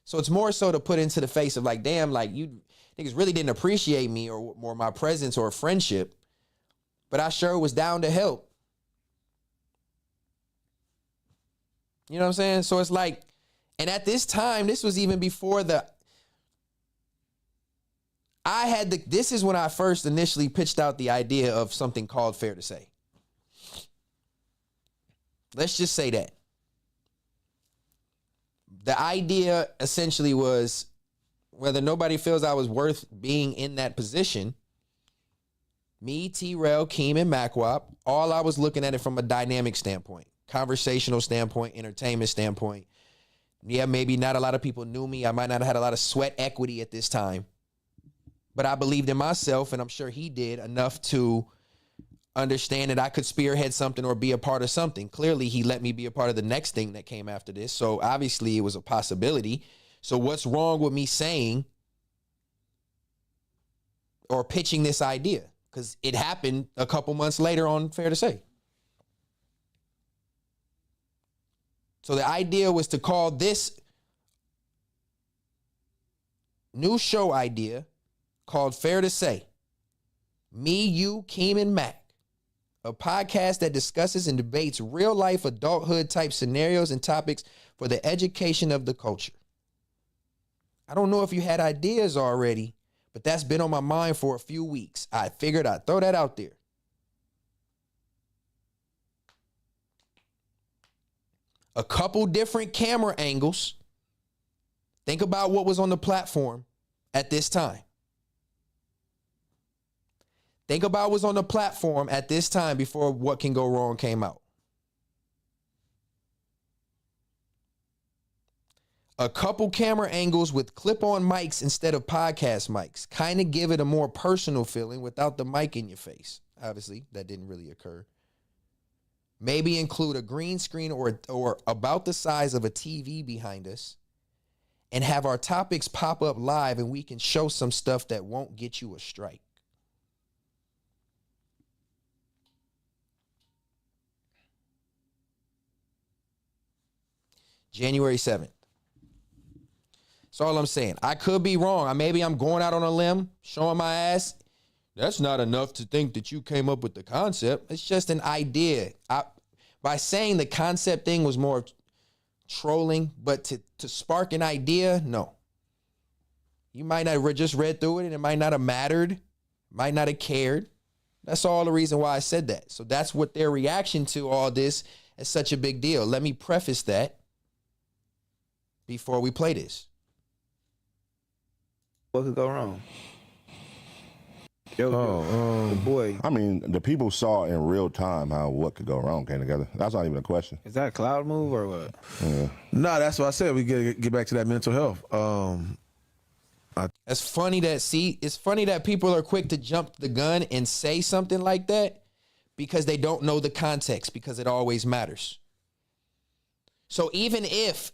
So it's more so to put into the face of like, damn, like you niggas really didn't appreciate me or my presence or friendship, but I sure was down to help. You know what I'm saying? So it's like, and at this time, this was even before this is when I first initially pitched out the idea of something called Fair to Say. Let's just say that. The idea essentially was, whether nobody feels I was worth being in that position, me, T-Rail, Keem, and Macwap, all I was looking at it from a dynamic standpoint, conversational standpoint, entertainment standpoint. Yeah, maybe not a lot of people knew me. I might not have had a lot of sweat equity at this time. But I believed in myself, and I'm sure he did, enough to understand that I could spearhead something or be a part of something. Clearly, he let me be a part of the next thing that came after this. So obviously, it was a possibility. So what's wrong with me saying or pitching this idea? Because it happened a couple months later on Fair to Say. So the idea was to call this new show idea called Fair to Say. Me, you, Keem, and Mac. A podcast that discusses and debates real life adulthood type scenarios and topics for the education of the culture. I don't know if you had ideas already, but that's been on my mind for a few weeks. I figured I'd throw that out there. A couple different camera angles. Think about what was on the platform at this time. Think about what was on the platform at this time before What Can Go Wrong came out. A couple camera angles with clip-on mics instead of podcast mics. Kind of give it a more personal feeling without the mic in your face. Obviously, that didn't really occur. Maybe include a green screen or about the size of a TV behind us and have our topics pop up live and we can show some stuff that won't get you a strike. January 7th. That's all I'm saying. I could be wrong. Maybe I'm going out on a limb, showing my ass. That's not enough to think that you came up with the concept. It's just an idea. By saying the concept thing was more trolling, but to spark an idea, no. You might not have just read through it and it might not have mattered, might not have cared. That's all the reason why I said that. So that's what their reaction to all this is such a big deal. Let me preface that before we play this.
What could go wrong? Yo, boy.
I mean, the people saw in real time how What Could Go Wrong came together. That's not even a question.
Is that a cloud move or what?
Yeah.
No, that's what I said. We get back to that mental health.
It's funny that people are quick to jump the gun and say something like that because they don't know the context, because it always matters. So even if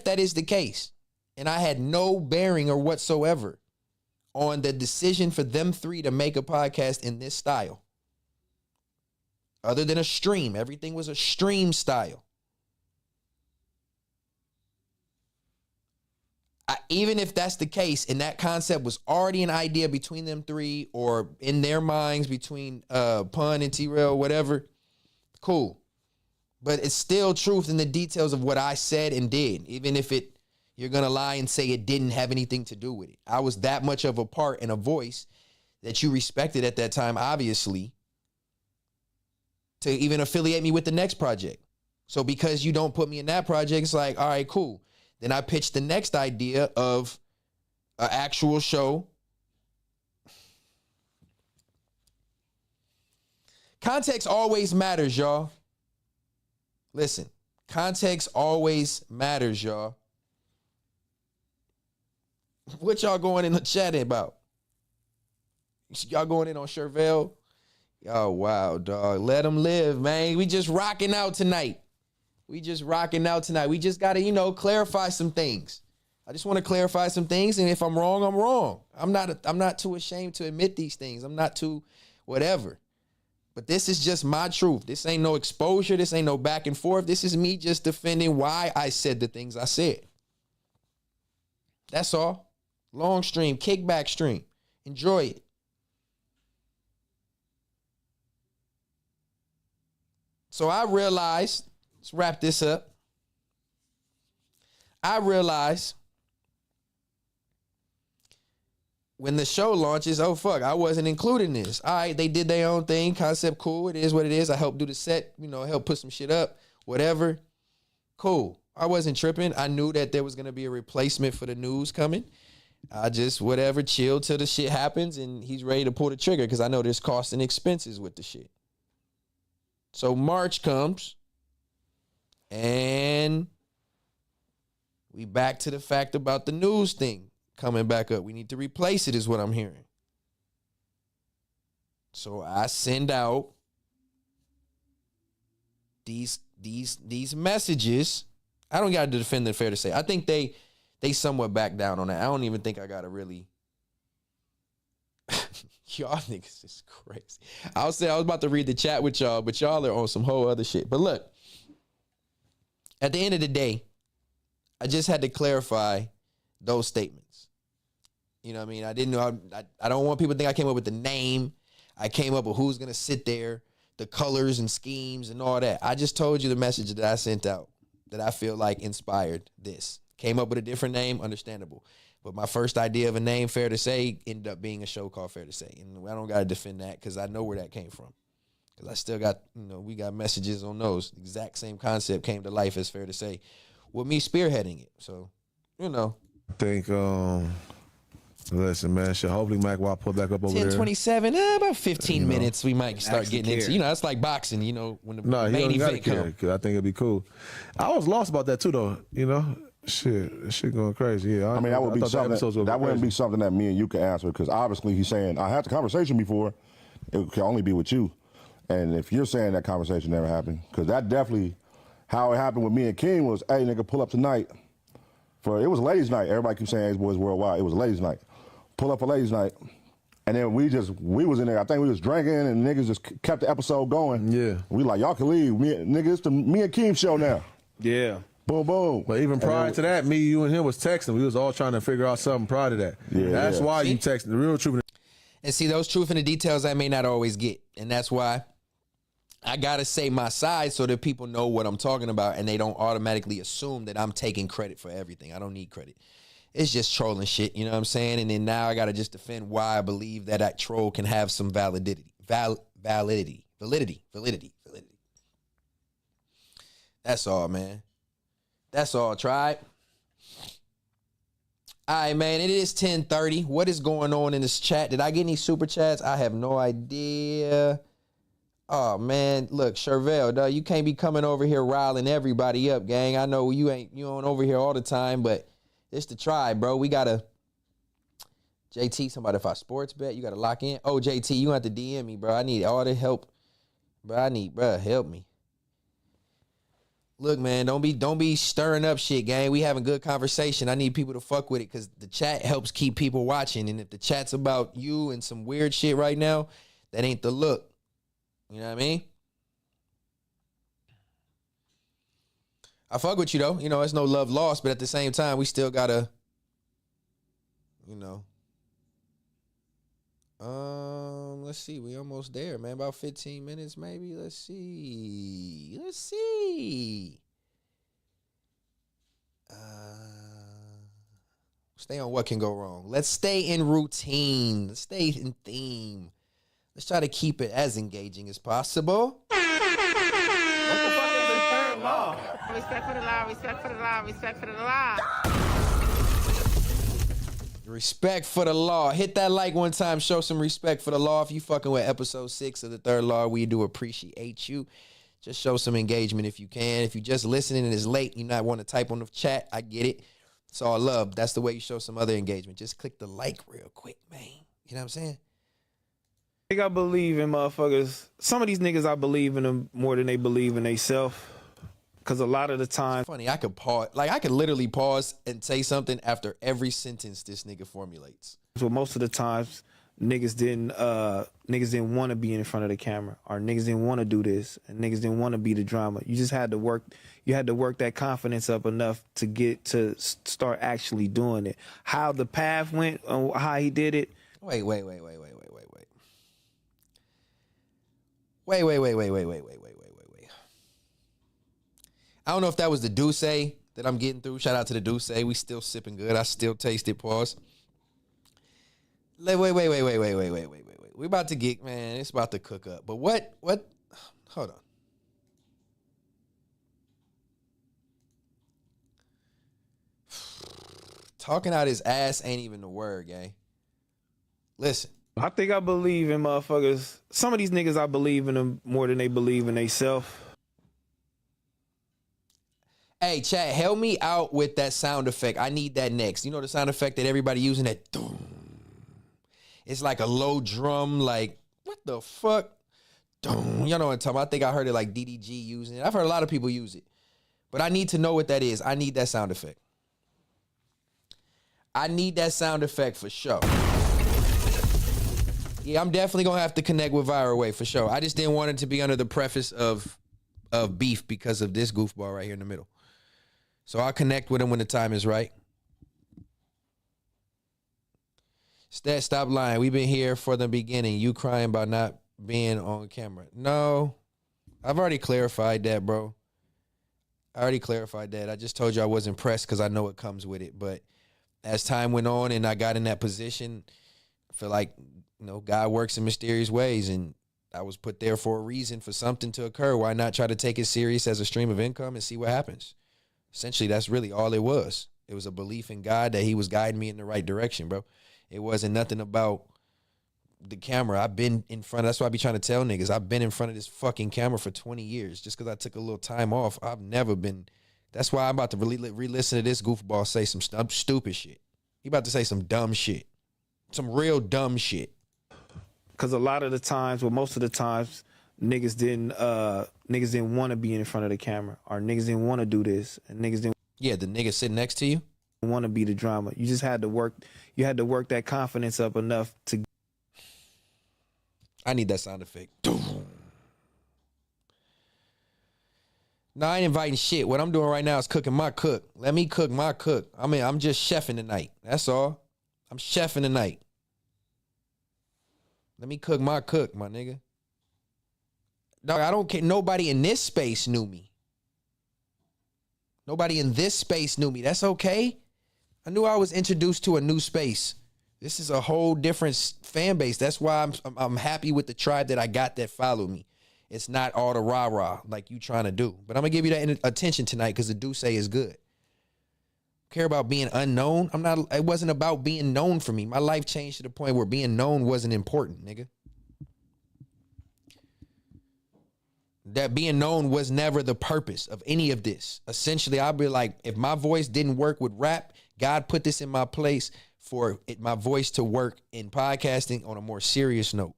that is the case, and I had no bearing or whatsoever on the decision for them three to make a podcast in this style, other than a stream, everything was a stream style. Even if that's the case, and that concept was already an idea between them three or in their minds between Pun and T-Rail, whatever, cool. But it's still truth in the details of what I said and did, even if you're going to lie and say it didn't have anything to do with it. I was that much of a part and a voice that you respected at that time, obviously, to even affiliate me with the next project. So because you don't put me in that project, it's like, all right, cool. Then I pitched the next idea of an actual show. Context always matters, y'all. Listen, context always matters, y'all. What y'all going in the chat about? Y'all going in on Chervelle? Oh, wow, dog. Let them live, man. We just rocking out tonight. We just got to, clarify some things. I just want to clarify some things, and if I'm wrong, I'm wrong. I'm not too ashamed to admit these things. I'm not too whatever. But this is just my truth. This ain't no exposure. This ain't no back and forth. This is me just defending why I said the things I said. That's all. Long stream, kickback stream. Enjoy it. So I realized, let's wrap this up. I realized when the show launches, oh, fuck, I wasn't included in this. All right, they did their own thing. Concept cool. It is what it is. I helped do the set, help put some shit up, whatever. Cool. I wasn't tripping. I knew that there was going to be a replacement for the news coming. I just, chill till the shit happens and he's ready to pull the trigger because I know there's costs and expenses with the shit. So March comes and we back to the fact about the news thing coming back up. We need to replace it is what I'm hearing. So I send out these messages. I don't got to defend it, fair to say. I think they somewhat back down on that. I don't even think I got to really. Y'all niggas is crazy. I was about to read the chat with y'all, but y'all are on some whole other shit. But look, at the end of the day, I just had to clarify those statements. You know what I mean? I didn't know. I don't want people to think I came up with the name. I came up with who's going to sit there, the colors and schemes and all that. I just told you the message that I sent out that I feel like inspired this. Came up with a different name, understandable. But my first idea of a name, Fair to Say, ended up being a show called Fair to Say. And I don't got to defend that because I know where that came from. Because I still got, we got messages on those. Exact same concept came to life as Fair to Say with me spearheading it. So,
I think, listen, man, hopefully Mac will pull back up over
10:27, about 15 minutes, we might start getting into, it's like boxing, when the main event comes.
I think it'd be cool. I was lost about that too, though, Shit going crazy. Yeah,
that would be something. That wouldn't be something that me and you could answer because obviously he's saying I had the conversation before. It can only be with you, and if you're saying that conversation never happened, because that definitely how it happened with me and King was, hey nigga, pull up tonight. It was a ladies' night. Everybody keeps saying Ace Boys Worldwide. It was a ladies' night. Pull up for ladies' night, and then we was in there. I think we was drinking, and niggas just kept the episode going.
Yeah,
we like y'all can leave. It's the me and King show now.
Yeah.
Boom, boom.
But even prior to that, me, you, and him was texting. We was all trying to figure out something prior to that.
Yeah,
that's why you texted the real truth.
And see, those truth and the details I may not always get. And that's why I got to say my side so that people know what I'm talking about and they don't automatically assume that I'm taking credit for everything. I don't need credit. It's just trolling shit, you know what I'm saying? And then now I got to just defend why I believe that troll can have some validity. Validity. That's all, man. That's all, tribe. All right, man, it is 10:30. What is going on in this chat? Did I get any super chats? I have no idea. Oh, man, look, Chervelle, dog, you can't be coming over here riling everybody up, gang. I know you ain't over here all the time, but it's the tribe, bro. We got to, JT, somebody if I sports bet, you got to lock in. Oh, JT, you have to DM me, bro. I need all the help. Bro, help me. Look, man, don't be stirring up shit, gang. We having good conversation. I need people to fuck with it because the chat helps keep people watching. And if the chat's about you and some weird shit right now, that ain't the look. You know what I mean? I fuck with you, though. It's no love lost, but at the same time, we still gotta, let's see. We almost there, man. About 15 minutes, maybe. Let's see. Stay on what can go wrong. Let's stay in routine. Let's stay in theme. Let's try to keep it as engaging as possible.
What the fuck is the third law? Respect for the law, respect for the law, respect for the law.
Respect for the law. Hit that like one time. Show some respect for the law. If you fucking with episode 6 of the third law, we do appreciate you. Just show some engagement if you can. If you're just listening and it's late, you not want to type on the chat, I get it. It's all love. That's the way you show some other engagement. Just click the like real quick, man. You know what I'm saying?
I think I believe in motherfuckers. Some of these niggas, I believe in them more than they believe in themselves. Because a lot of the time...
It's funny, I could pause. Like, I could literally pause and say something after every sentence this nigga formulates.
So most of the times, niggas didn't want to be in front of the camera. Or niggas didn't want to do this. And niggas didn't want to be the drama. You just had to work... You had to work that confidence up enough to get to start actually doing it. How the path went, how he did it...
Wait. I don't know if that was the Douce that I'm getting through. Shout out to the Douce. We still sipping good. I still taste it. Pause. Wait. We about to get, man, it's about to cook up. But what? Hold on. Talking out his ass ain't even the word, gang. Listen.
I think I believe in motherfuckers. Some of these niggas, I believe in them more than they believe in themselves.
Hey, chat, help me out with that sound effect. I need that next. You know the sound effect that everybody using, that doom. It's like a low drum, like, what the fuck? Doom. Y'all know what I'm talking about. I think I heard it like DDG using it. I've heard a lot of people use it. But I need to know what that is. I need that sound effect. I need that sound effect for sure. Yeah, I'm definitely going to have to connect with Viral Way for sure. I just didn't want it to be under the preface of beef because of this goofball right here in the middle. So I'll connect with him when the time is right. Stet, stop lying. We've been here for the beginning. You crying about not being on camera. No, I've already clarified that, bro. I already clarified that. I just told you I was impressed because I know it comes with it. But as time went on and I got in that position, I feel like, you know, God works in mysterious ways, and I was put there for a reason, for something to occur. Why not try to take it serious as a stream of income and see what happens? Essentially, that's really all it was. It was a belief in God that he was guiding me in the right direction, bro. It wasn't nothing about the camera. I've been in front. That's why I be trying to tell niggas. I've been in front of this fucking camera for 20 years. Just because I took a little time off, I've never been. That's why I'm about to re-listen to this goofball say some stupid shit. He about to say some dumb shit. Some real dumb shit.
Because a lot of the times, well, most of the times, niggas didn't want to be in front of the camera, or niggas didn't want to do this, and niggas didn't.
Yeah, the nigga sitting next to you
want to be the drama. You just had to work. You had to work that confidence up enough to.
I need that sound effect. No, I ain't inviting shit. What I'm doing right now is cooking my cook. Let me cook my cook. I mean, I'm just chefing tonight. That's all. I'm chefing tonight. Let me cook my cook, my nigga. Dog, I don't care. Nobody in this space knew me. Nobody in this space knew me. That's okay. I knew I was introduced to a new space. This is a whole different fan base. That's why I'm happy with the tribe that I got that follow me. It's not all the rah-rah like you trying to do. But I'm going to give you that attention tonight because the do say is good. Care about being unknown. It wasn't about being known for me. My life changed to the point where being known wasn't important, nigga. That being known was never the purpose of any of this. Essentially, I'll be like, if my voice didn't work with rap, God put this in my place for my voice to work in podcasting on a more serious note.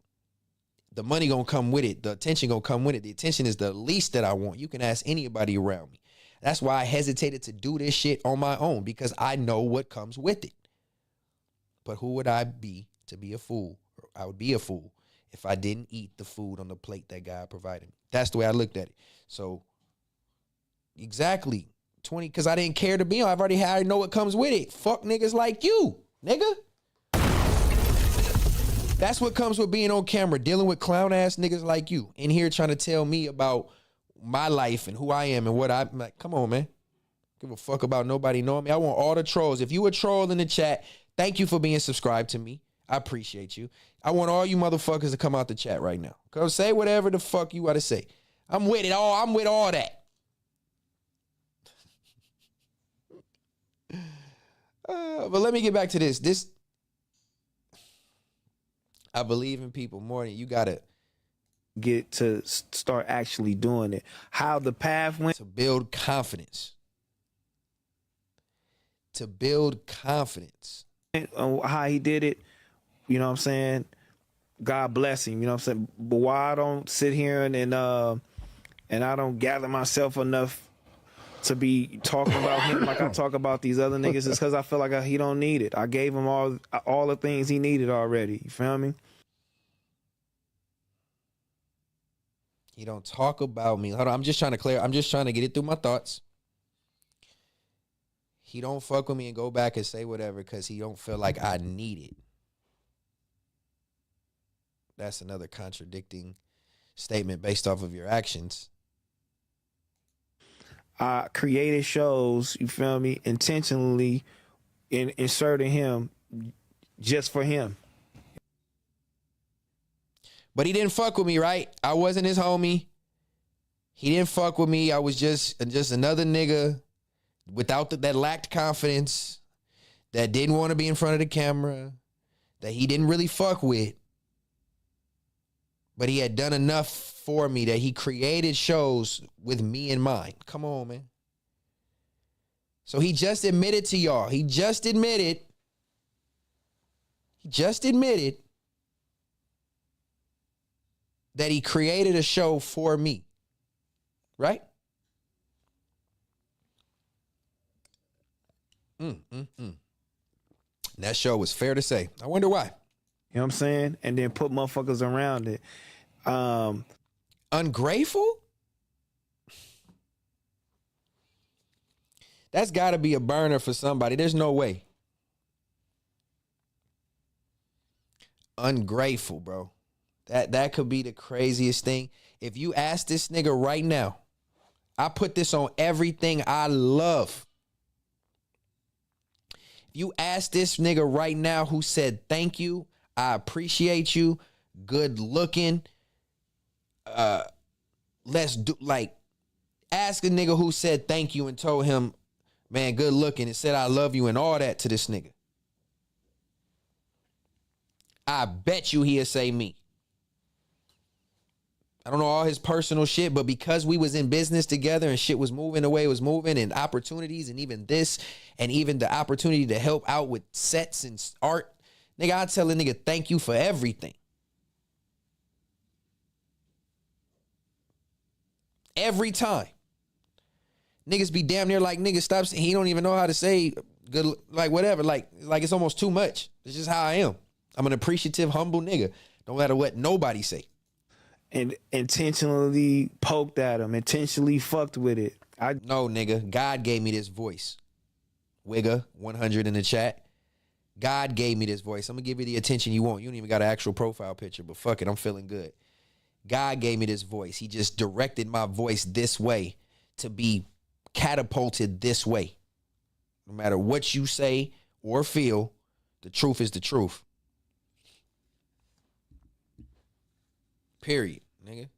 The money gonna come with it. The attention gonna come with it. The attention is the least that I want. You can ask anybody around me. That's why I hesitated to do this shit on my own, because I know what comes with it. But who would I be to be a fool? I would be a fool if I didn't eat the food on the plate that God provided me. That's the way I looked at it. So, exactly. 20, because I didn't care to be on. I already know what comes with it. Fuck niggas like you, nigga. That's what comes with being on camera, dealing with clown ass niggas like you in here trying to tell me about my life and who I am and what I'm like. Come on, man. Give a fuck about nobody knowing me. I want all the trolls. If you a troll in the chat, thank you for being subscribed to me. I appreciate you. I want all you motherfuckers to come out the chat right now. Come say whatever the fuck you want to say. I'm with it all. I'm with all that. But let me get back to this. I believe in people more than you gotta
get to start actually doing it. How the path went
to build confidence. To build confidence.
How he did it, you know what I'm saying? God bless him, you know what I'm saying? But why I don't sit here and I don't gather myself enough to be talking about him like I talk about these other niggas, is because I feel like he don't need it. I gave him all the things he needed already. You feel me?
He don't talk about me. Hold on, I'm just trying to get it through my thoughts. He don't fuck with me and go back and say whatever because he don't feel like I need it. That's another contradicting statement based off of your actions.
I created shows, you feel me, intentionally inserting him just for him.
But he didn't fuck with me, right? I wasn't his homie. He didn't fuck with me. I was just another nigga that lacked confidence, that didn't want to be in front of the camera, that he didn't really fuck with. But he had done enough for me that he created shows with me in mind. Come on, man. So he just admitted to y'all. He just admitted that he created a show for me. Right? That show was fair to say. I wonder why.
You know what I'm saying? And then put motherfuckers around it.
Ungrateful? That's got to be a burner for somebody. There's no way. Ungrateful, bro. That could be the craziest thing. If you ask this nigga right now, I put this on everything I love. If you ask this nigga right now who said thank you, I appreciate you, good looking, let's do, like, ask a nigga who said thank you and told him, man, good looking, and said I love you and all that to this nigga. I bet you he'll say me. I don't know all his personal shit, but because we was in business together and shit was moving the way it was moving and opportunities and even this and even the opportunity to help out with sets and art, nigga, I tell a nigga thank you for everything. Every time. Niggas be damn near like, nigga, stop saying, he don't even know how to say good, like whatever, like it's almost too much. It's just how I am. I'm an appreciative, humble nigga. No matter what nobody say.
And intentionally poked at him, intentionally fucked with it.
No, nigga. God gave me this voice. Wigga, 100 in the chat. God gave me this voice. I'm going to give you the attention you want. You don't even got an actual profile picture, but fuck it, I'm feeling good. God gave me this voice. He just directed my voice this way to be catapulted this way. No matter what you say or feel, the truth is the truth. Period, nigga.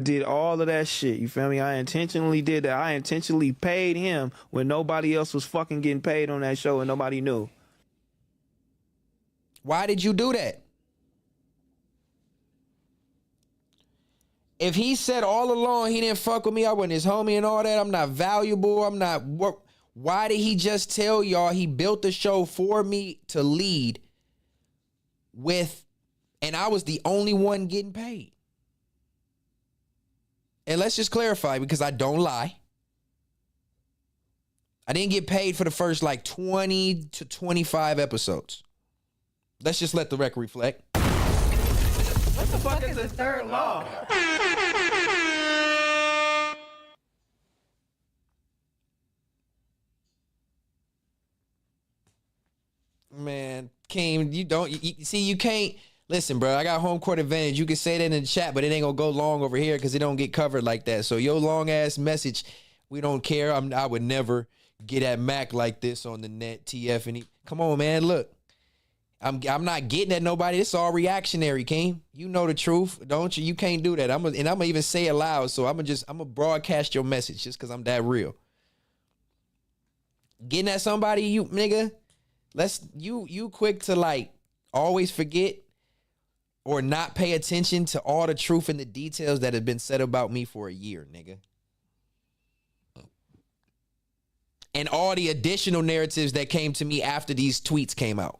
Did all of that shit, you feel me? I intentionally did that. I intentionally paid him when nobody else was fucking getting paid on that show and nobody knew.
Why did you do that? If he said all along he didn't fuck with me, I wasn't his homie and all that, I'm not valuable, I'm not work. Why did he just tell y'all he built the show for me to lead with, and I was the only one getting paid? And let's just clarify, because I don't lie. I didn't get paid for the first like 20 to 25 episodes. Let's just let the record reflect.
What the fuck is the third law?
Man, Keem, you see, you can't. Listen, bro, I got home court advantage. You can say that in the chat, but it ain't gonna go long over here because it don't get covered like that. So your long ass message, we don't care. I would never get at Mac like this on the net. TF and come on, man. Look, I'm not getting at nobody. It's all reactionary, Keem. You know the truth, don't you? You can't do that. I'm gonna even say it loud. So I'm gonna broadcast your message just because I'm that real. Getting at somebody, you nigga. You quick to like always forget or not pay attention to all the truth and the details that have been said about me for a year, nigga. And all the additional narratives that came to me after these tweets came out.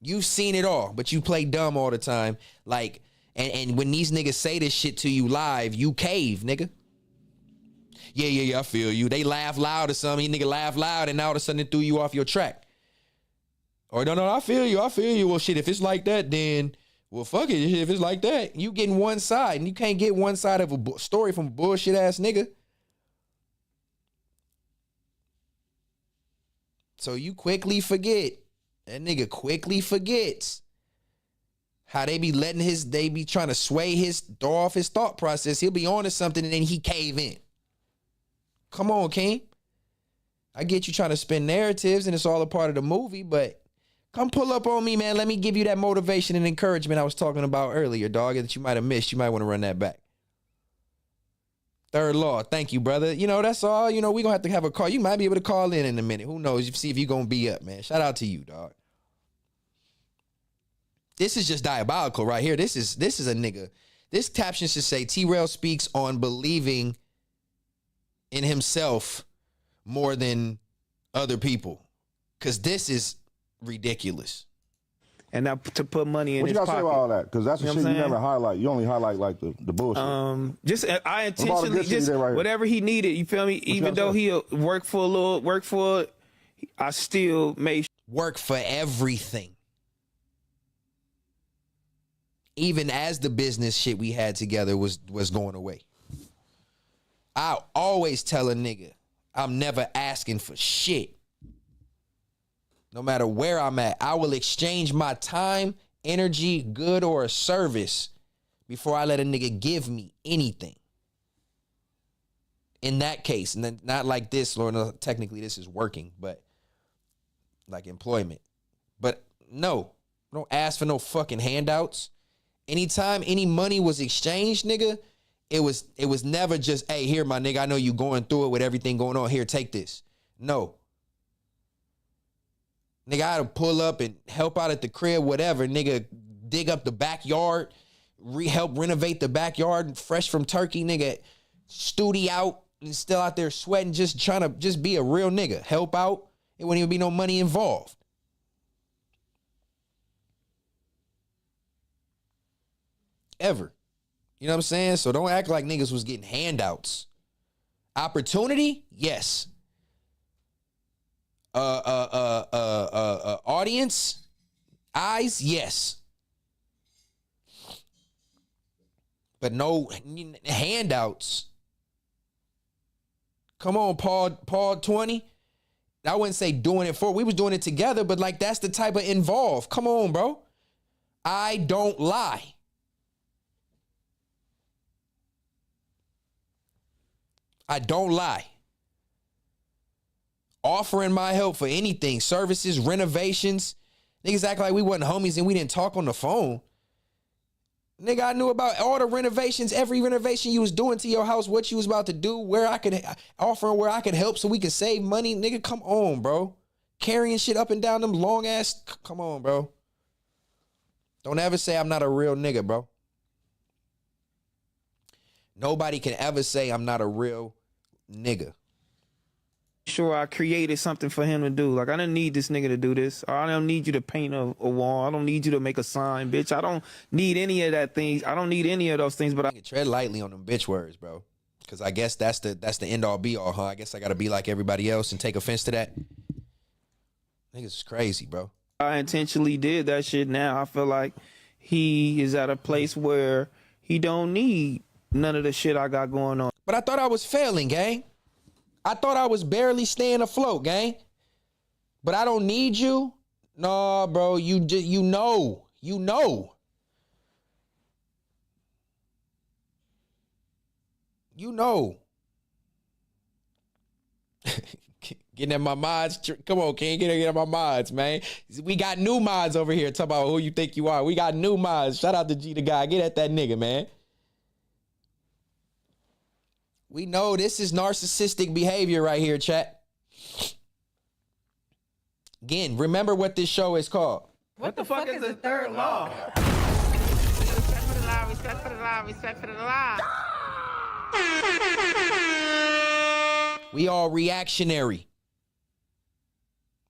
You've seen it all, but you play dumb all the time. Like, and when these niggas say this shit to you live, you cave, nigga. Yeah, I feel you. They laugh loud or something. You nigga laugh loud and now all of a sudden it threw you off your track. Or no, I feel you. Well, shit, if it's like that, then, well, fuck it. If it's like that, you getting one side, and you can't get one side of a story from a bullshit ass nigga. So you quickly forget. That nigga quickly forgets how they be trying to throw off his thought process. He'll be on to something and then he cave in. Come on, King. I get you trying to spin narratives and it's all a part of the movie, but come pull up on me, man. Let me give you that motivation and encouragement I was talking about earlier, dog, that you might have missed. You might want to run that back. Third law. Thank you, brother. You know, that's all. You know, we're going to have a call. You might be able to call in a minute. Who knows? See if you're going to be up, man. Shout out to you, dog. This is just diabolical right here. This is a nigga. This caption should say, T-Rail speaks on believing in himself more than other people. Because this is ridiculous.
And now to put money in
what
his
you gotta
pocket.
say about all that? Because that's the shit you never highlight. You only highlight like the bullshit.
I intentionally just right whatever he needed. You feel me? Even though he'll work for it, I still made
work for everything. Even as the business shit we had together was going away. I always tell a nigga, I'm never asking for shit. No matter where I'm at, I will exchange my time, energy, good, or a service before I let a nigga give me anything. In that case, and then not like this, Lord, no, technically this is working, but like employment. But no, don't ask for no fucking handouts. Anytime any money was exchanged, nigga, it was never just, hey, here, my nigga, I know you going through it with everything going on. Here, take this. No. Nigga, I had to pull up and help out at the crib, whatever. Nigga, dig up the backyard, help renovate the backyard, fresh from Turkey, nigga, studi out and still out there sweating, just trying to just be a real nigga. Help out. It wouldn't even be no money involved. Ever. You know what I'm saying? So don't act like niggas was getting handouts. Opportunity? Yes. Audience? Eyes? Yes. But no handouts. Come on, Paul 20. I wouldn't say doing it for. We was doing it together, but like that's the type of involved. Come on, bro. I don't lie. I don't lie. Offering my help for anything, services, renovations. Niggas act like we wasn't homies and we didn't talk on the phone. Nigga, I knew about all the renovations, every renovation you was doing to your house, what you was about to do, where I could help so we could save money. Nigga, come on, bro. Carrying shit up and down them long ass, come on, bro. Don't ever say I'm not a real nigga, bro. Nobody can ever say I'm not a real nigga.
Sure, I created something for him to do. Like, I didn't need this nigga to do this. I don't need you to paint a wall. I don't need you to make a sign, bitch. I don't need any of that things. I don't need any of those things, but I
tread lightly on them bitch words, bro. Because I guess that's the end all be all, huh? I guess I got to be like everybody else and take offense to that. Niggas is crazy, bro.
I intentionally did that shit. Now I feel like he is at a place where he don't need none of the shit I got going on.
But I thought I was failing, gang. I thought I was barely staying afloat, gang. But I don't need you? No, bro, you know. You know. You know. Getting at my mods. Come on, King. Get at my mods, man. We got new mods over here. Talk about who you think you are. We got new mods. Shout out to G the guy. Get at that nigga, man. We know this is narcissistic behavior right here, chat. Again, remember what this show is called.
What the fuck is the third law? Respect for the law, respect for the law, respect for the law.
We all reactionary.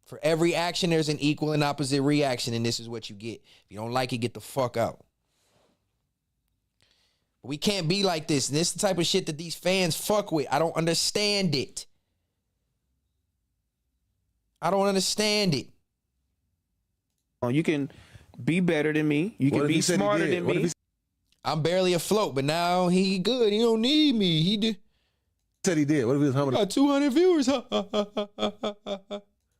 For every action, there's an equal and opposite reaction, and this is what you get. If you don't like it, get the fuck out. We can't be like this. And this is the type of shit that these fans fuck with. I don't understand it. I don't understand it.
You can be better than me. You can be smarter than me.
I'm barely afloat, but now he good. He don't need me. He did.
Said he did. What if he was humming?
Got 200 viewers.
I'm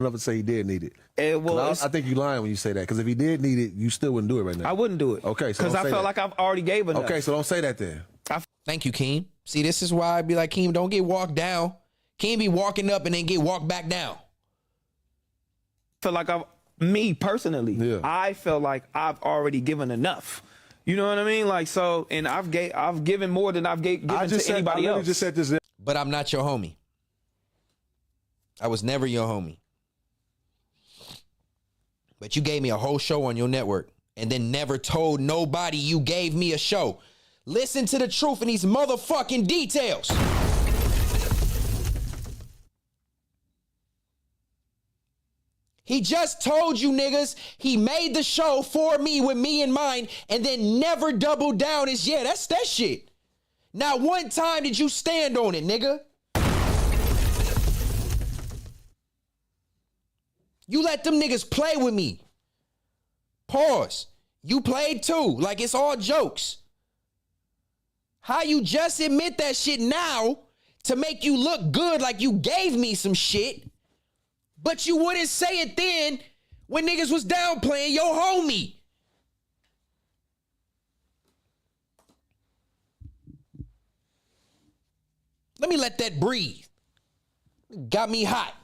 not to say he did need it.
Well,
I think you lying when you say that. Because if he did need it, you still wouldn't do it right now.
I wouldn't do it.
Okay, so
because I felt like I've already gave enough.
Okay, so don't say that then.
Thank you, Keem. See, this is why I'd be like, Keem, don't get walked down. Keem be walking up and then get walked back down.
I feel like me personally, I feel like I've already given enough. You know what I mean? Like, so, and I've given more than I've given to anybody else.
Just said this.
But I'm not your homie. I was never your homie. But you gave me a whole show on your network and then never told nobody you gave me a show. Listen to the truth in these motherfucking details. He just told you niggas he made the show for me with me in mind and then never doubled down as, yeah, that's that shit. Not one time did you stand on it, nigga. You let them niggas play with me. Pause. You played too. Like it's all jokes. How you just admit that shit now to make you look good like you gave me some shit, but you wouldn't say it then when niggas was downplaying your homie. Let me let that breathe. Got me hot.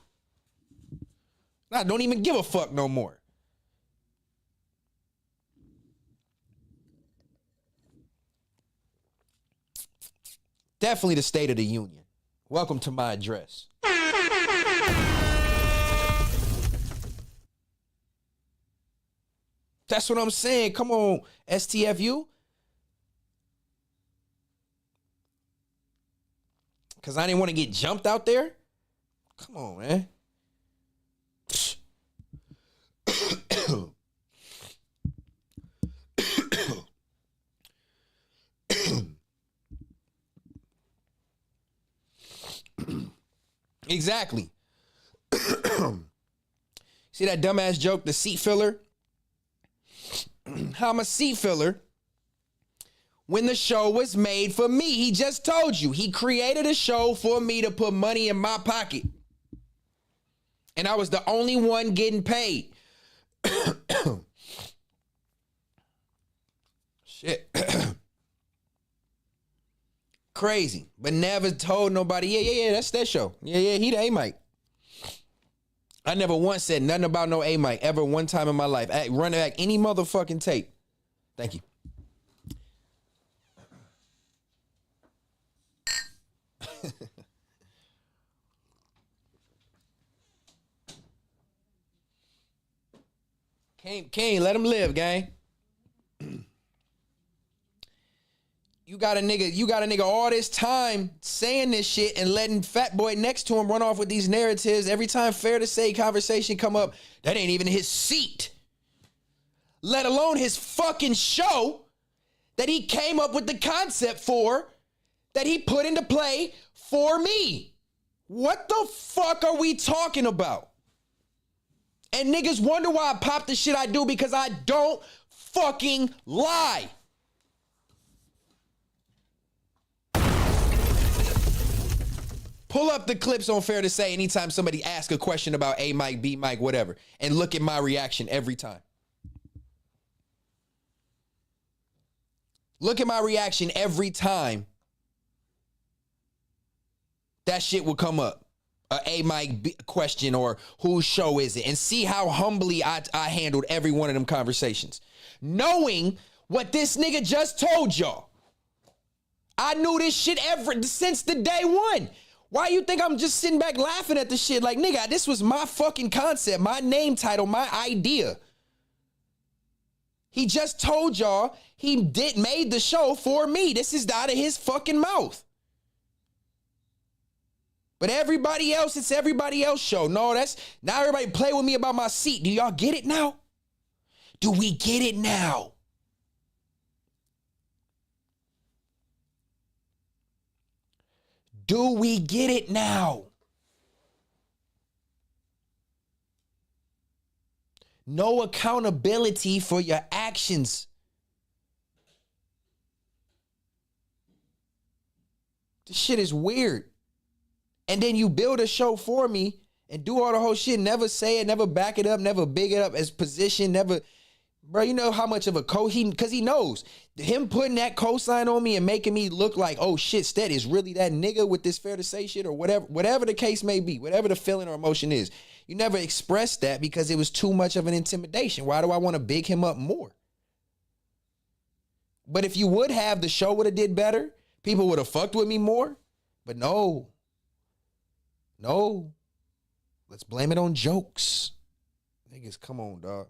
I don't even give a fuck no more. Definitely the State of the Union. Welcome to my address. That's what I'm saying. Come on, STFU. Because I didn't want to get jumped out there. Come on, man. Exactly. See that dumbass joke, the seat filler? How I'm a seat filler when the show was made for me. He just told you. He created a show for me to put money in my pocket. And I was the only one getting paid. Shit. Crazy. But never told nobody, yeah, that's that show. Yeah, he the A-Mike. I never once said nothing about no A-Mike ever one time in my life. Run back any motherfucking tape. Thank you. Can't let him live, gang. You got a nigga all this time saying this shit and letting fat boy next to him run off with these narratives. Every time Fair to Say conversation come up, that ain't even his seat. Let alone his fucking show that he came up with the concept for, that he put into play for me. What the fuck are we talking about? And niggas wonder why I pop the shit I do, because I don't fucking lie. Pull up the clips on Fair to Say anytime somebody asks a question about A Mike, B Mike, whatever, and look at my reaction every time. Look at my reaction every time that shit will come up. A Mike question or whose show is it? And see how humbly I handled every one of them conversations. Knowing what this nigga just told y'all. I knew this shit since the day one. Why you think I'm just sitting back laughing at the shit? Like, nigga, this was my fucking concept, my name title, my idea. He just told y'all he made the show for me. This is out of his fucking mouth. But everybody else, it's everybody else's show. No, now everybody play with me about my seat. Do y'all get it now? Do we get it now? Do we get it now? No accountability for your actions. This shit is weird. And then you build a show for me and do all the whole shit, never say it, never back it up, never big it up as position, never. Bro, you know how much of a because he knows him putting that cosign on me and making me look like, oh shit, Stet is really that nigga with this Fair to Say shit or whatever the case may be, whatever the feeling or emotion is. You never expressed that because it was too much of an intimidation. Why do I want to big him up more? But if you would have, the show would have did better. People would have fucked with me more. But no. Let's blame it on jokes. Niggas, come on, dog.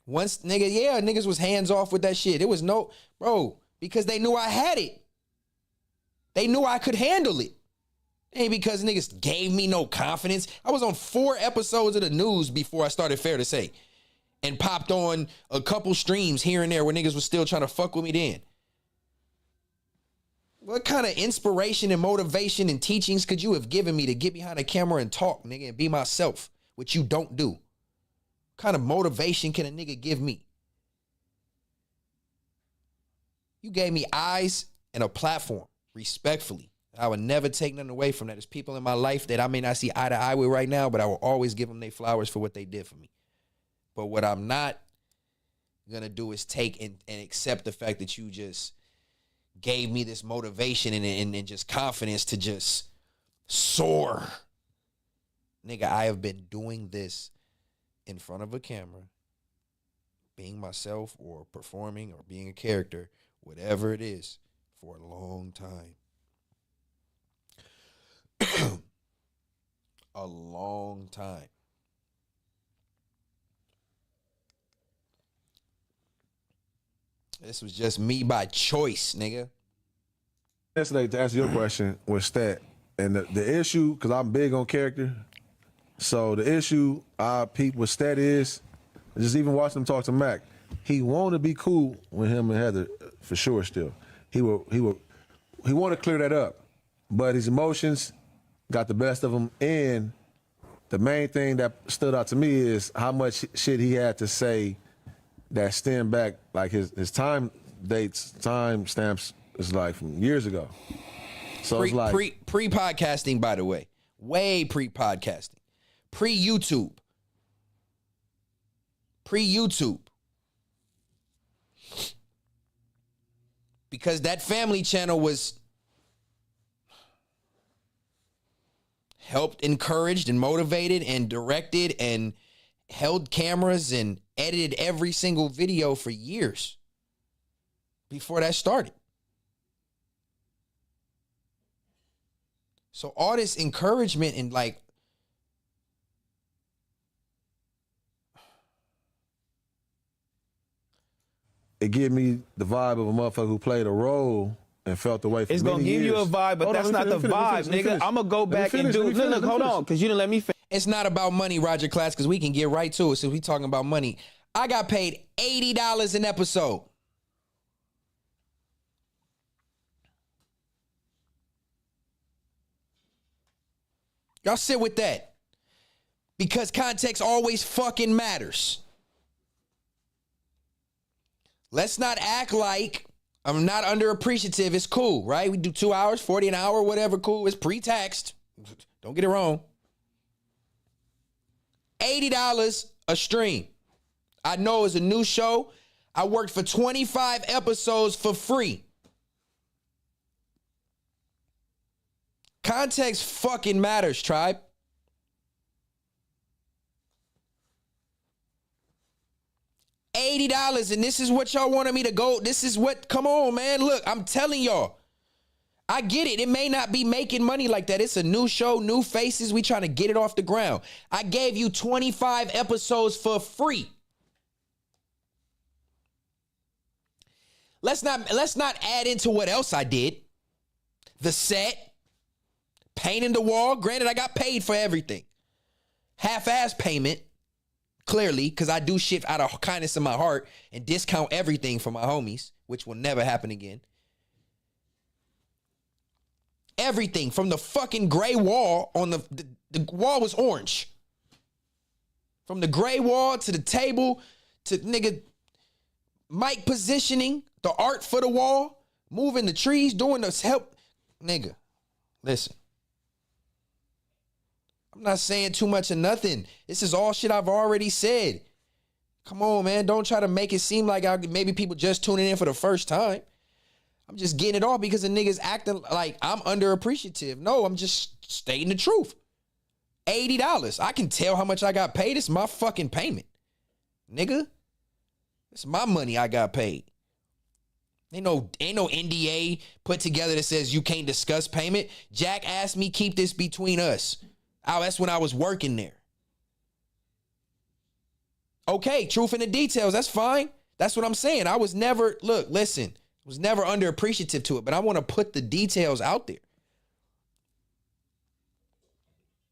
Once, niggas was hands off with that shit. It was because they knew I had it. They knew I could handle it. Ain't because niggas gave me no confidence. I was on 4 episodes of the news before I started Fair to Say and popped on a couple streams here and there where niggas was still trying to fuck with me then. What kind of inspiration and motivation and teachings could you have given me to get behind a camera and talk, nigga, and be myself, which you don't do? What kind of motivation can a nigga give me? You gave me eyes and a platform. respectfully. I would never take nothing away from that. There's people in my life that I may not see eye to eye with right now, but I will always give them their flowers for what they did for me. But what I'm not gonna do is take and accept the fact that you just gave me this motivation and just confidence to just soar. Nigga, I have been doing this in front of a camera, being myself or performing or being a character, whatever it is, for a long time. A long time. This was just me by choice, nigga.
Yesterday, to answer your question, was Stet. And the issue, because I'm big on character, so the issue I peep with Stet is, just even watching him talk to Mac, he wanted to be cool with him and Heather, for sure still. He wanted to clear that up. But his emotions got the best of him, and the main thing that stood out to me is how much shit he had to say that stem back, like his time dates, time stamps is like from years ago. So it's like
pre-podcasting, by the way. Way pre-podcasting. Pre-YouTube. Pre-YouTube. Because that family channel was helped, encouraged, and motivated, and directed, and held cameras, and edited every single video for years before that started. So all this encouragement and like,
it gave me the vibe of a motherfucker who played a role and felt the way for
It's
many
gonna give
years.
you a vibe, but that's not the vibe, nigga. I'm gonna go back and do. Look, hold on, because you didn't let me finish.
It's not about money, Roger Class, because we can get right to it since we talking about money. I got paid $80 an episode. Y'all sit with that. Because context always fucking matters. Let's not act like I'm not underappreciative. It's cool, right? We do 2 hours, 40 an hour, whatever, cool. It's pre-taxed. Don't get it wrong. $80 a stream. I know it's a new show. I worked for 25 episodes for free. Context fucking matters, tribe. $80, and this is what y'all wanted me to go. This is what, come on, man. Look, I'm telling y'all. I get it. It may not be making money like that. It's a new show, new faces. We trying to get it off the ground. I gave you 25 episodes for free. Let's not add into what else I did. The set, painting the wall. Granted, I got paid for everything. Half-ass payment, clearly, because I do shit out of kindness in my heart and discount everything for my homies, which will never happen again. Everything from the fucking gray wall on the wall was orange. From the gray wall to the table to nigga mic positioning, the art for the wall, moving the trees, doing this help. Nigga, listen. I'm not saying too much of nothing. This is all shit I've already said. Come on, man. Don't try to make it seem like maybe people just tuning in for the first time. I'm just getting it off because the niggas acting like I'm underappreciative. No, I'm just stating the truth. $80. I can tell how much I got paid. It's my fucking payment. Nigga. It's my money I got paid. Ain't no NDA put together that says you can't discuss payment. Jack asked me keep this between us. Oh, that's when I was working there. Okay, truth in the details. That's fine. That's what I'm saying. I was never, look, listen. I was never underappreciative to it, but I want to put the details out there.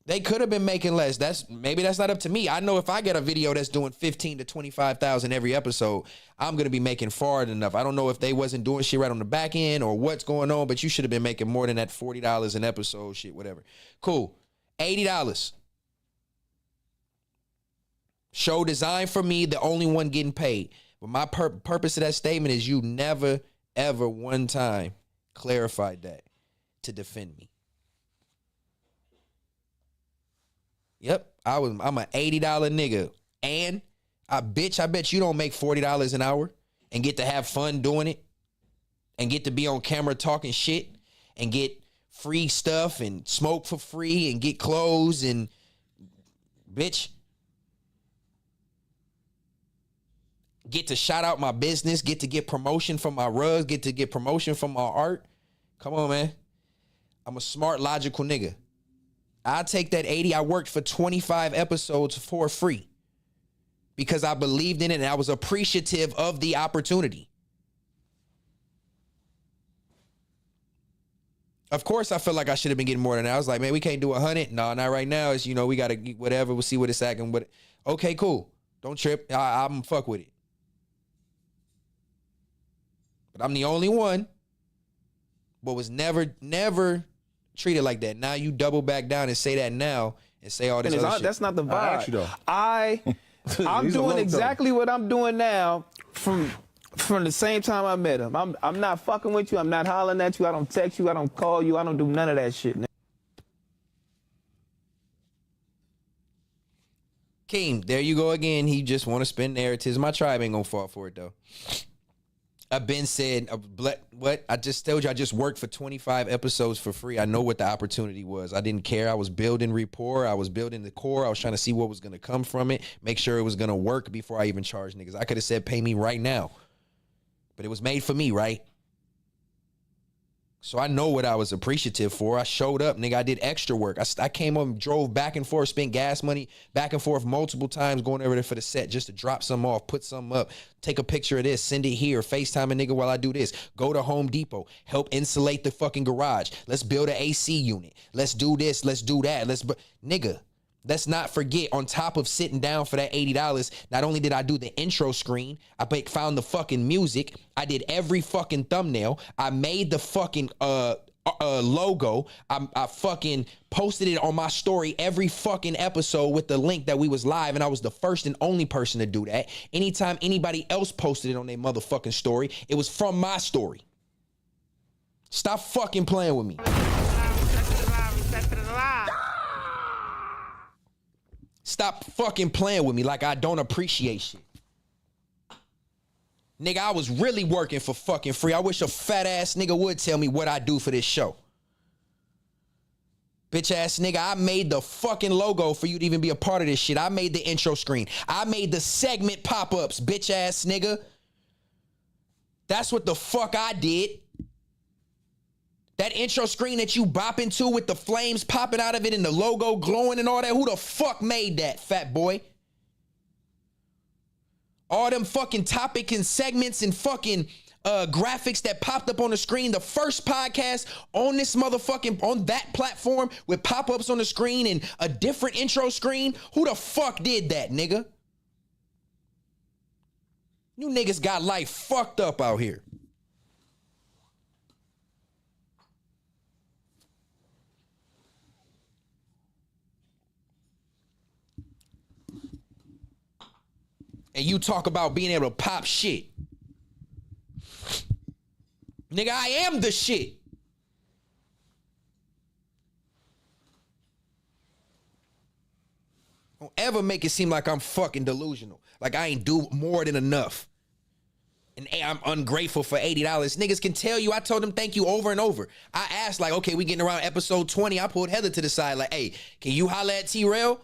They could have been making less. Maybe that's not up to me. I know if I get a video that's doing 15 to 25,000 every episode, I'm going to be making far enough. I don't know if they wasn't doing shit right on the back end or what's going on, but you should have been making more than that $40 an episode shit, whatever. Cool. $80. Show designed for me, the only one getting paid. But my purpose of that statement is you never, ever one time clarified that. to defend me. Yep, I'm an $80 nigga. And I bet you don't make $40 an hour and get to have fun doing it and get to be on camera talking shit and get free stuff and smoke for free and get clothes and bitch. Get to shout out my business, get to get promotion from my rugs, get to get promotion from my art. Come on, man. I'm a smart, logical nigga. I take that 80. I worked for 25 episodes for free because I believed in it and I was appreciative of the opportunity. Of course, I feel like I should have been getting more than that. I was like, man, we can't do 100. No, not right now. It's, we got to whatever. We'll see what it's acting. But okay, cool. Don't trip. I'm fuck with it. But I'm the only one, but was never treated like that. Now you double back down and say that now and say all this other shit.
That's not the vibe.
I asked you though.
I'm doing exactly what I'm doing now from the same time I met him. I'm not fucking with you. I'm not hollering at you. I don't text you. I don't call you. I don't do none of that shit.
Keem, there you go again. He just want to spin narratives. My tribe ain't gonna fall for it though. I've been said, what? I just told you I just worked for 25 episodes for free. I know what the opportunity was. I didn't care. I was building rapport. I was building the core. I was trying to see what was going to come from it, make sure it was going to work before I even charged niggas. I could have said, pay me right now. But it was made for me, right? So I know what I was appreciative for. I showed up, nigga. I did extra work. I came up and drove back and forth, spent gas money back and forth multiple times going over there for the set just to drop something off, put something up, take a picture of this, send it here, FaceTime a nigga while I do this. Go to Home Depot, help insulate the fucking garage. Let's build an AC unit. Let's do this. Let's do that. Nigga. Let's not forget, on top of sitting down for that $80, not only did I do the intro screen, I found the fucking music, I did every fucking thumbnail, I made the fucking logo, I fucking posted it on my story every fucking episode with the link that we was live, and I was the first and only person to do that. Anytime anybody else posted it on their motherfucking story, it was from my story. Stop fucking playing with me. Stop fucking playing with me like I don't appreciate shit. Nigga, I was really working for fucking free. I wish a fat ass nigga would tell me what I do for this show. Bitch ass nigga, I made the fucking logo for you to even be a part of this shit. I made the intro screen. I made the segment pop-ups, bitch ass nigga. That's what the fuck I did. That intro screen that you bop into with the flames popping out of it and the logo glowing and all that, who the fuck made that, fat boy? All them fucking topic and segments and fucking graphics that popped up on the screen. The first podcast on this motherfucking, on that platform with pop-ups on the screen and a different intro screen. Who the fuck did that, nigga? You niggas got life fucked up out here. And you talk about being able to pop shit. Nigga, I am the shit. Don't ever make it seem like I'm fucking delusional. Like I ain't do more than enough. And I'm ungrateful for $80. Niggas can tell you, I told them thank you over and over. I asked like, okay, we getting around episode 20. I pulled Heather to the side like, hey, can you holla at T-Rail?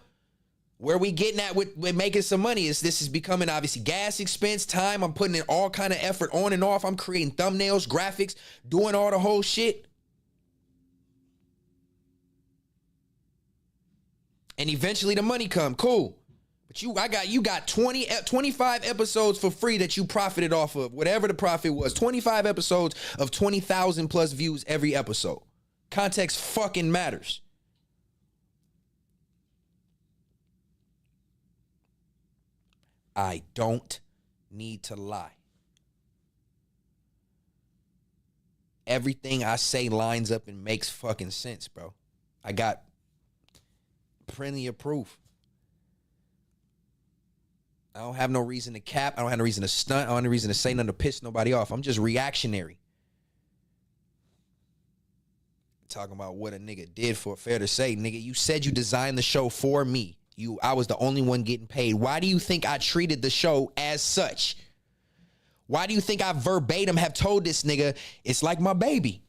Where we getting at with making some money is this is becoming obviously gas expense, time. I'm putting in all kind of effort on and off. I'm creating thumbnails, graphics, doing all the whole shit. And eventually the money come, cool. But you got 25 episodes for free that you profited off of, whatever the profit was. 25 episodes of 20,000 plus views every episode. Context fucking matters. I don't need to lie. Everything I say lines up and makes fucking sense, bro. I got plenty of proof. I don't have no reason to cap. I don't have no reason to stunt. I don't have no reason to say nothing to piss nobody off. I'm just reactionary. Talking about what a nigga did for Fair to Say. Nigga, you said you designed the show for me. I was the only one getting paid. Why do you think I treated the show as such? Why do you think I verbatim have told this nigga it's like my baby?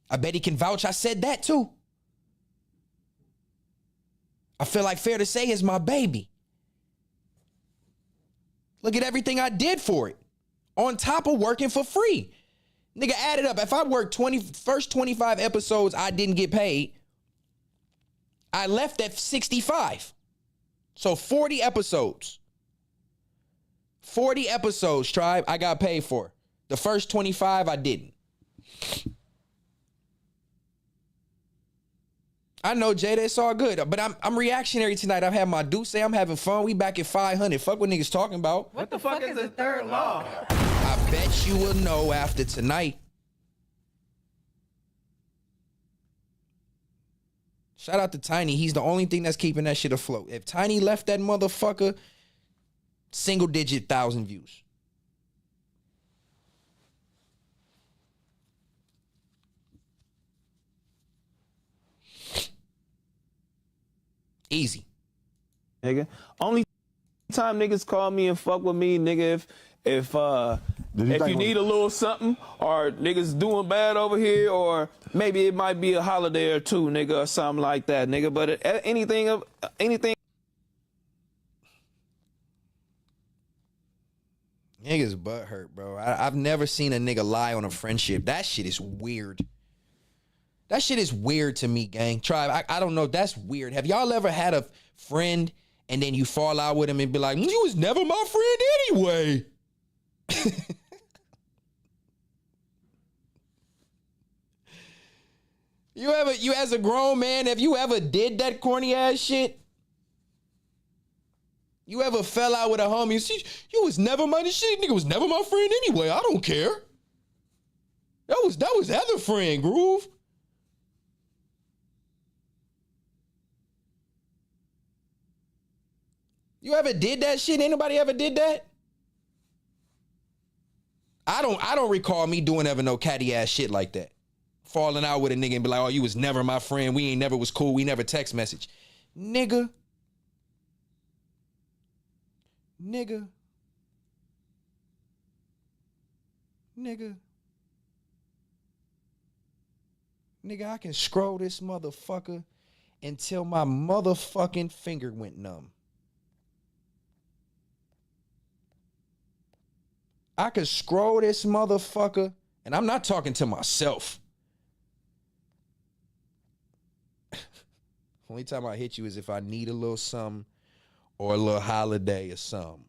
I bet he can vouch I said that too. I feel like Fair to Say is my baby. Look at everything I did for it. On top of working for free. Nigga, add it up. If I worked first 25 episodes, I didn't get paid. I left at 65. So 40 episodes. 40 episodes, Tribe, I got paid for. The first 25, I didn't. I know, Jada, it's all good. But I'm reactionary tonight. I've had my due say I'm having fun. We back at 500. Fuck what niggas talking about.
What the fuck is the third law?
I bet you will know after tonight. Shout out to Tiny. He's the only thing that's keeping that shit afloat. If Tiny left that motherfucker, single digit 1,000 views. Easy.
Nigga. Only time niggas call me and fuck with me, nigga, if you need a little something, or niggas doing bad over here, or maybe it might be a holiday or two, nigga, or something like that, nigga. But anything.
Niggas butt hurt, bro. I've never seen a nigga lie on a friendship. That shit is weird. That shit is weird to me, gang. Tribe, I don't know. That's weird. Have y'all ever had a friend and then you fall out with him and be like, you was never my friend anyway? You as a grown man, have you ever did that corny ass shit? You ever fell out with a homie? You was never my shit. Nigga was never my friend anyway. I don't care. That was the other friend, Groove. You ever did that shit? Anybody ever did that? I don't recall me doing ever no catty ass shit like that. Falling out with a nigga and be like, oh, you was never my friend. We ain't never was cool. We never text message. Nigga. Nigga, I can scroll this motherfucker until my motherfucking finger went numb. I could scroll this motherfucker, and I'm not talking to myself. Only time I hit you is if I need a little something or a little holiday or something.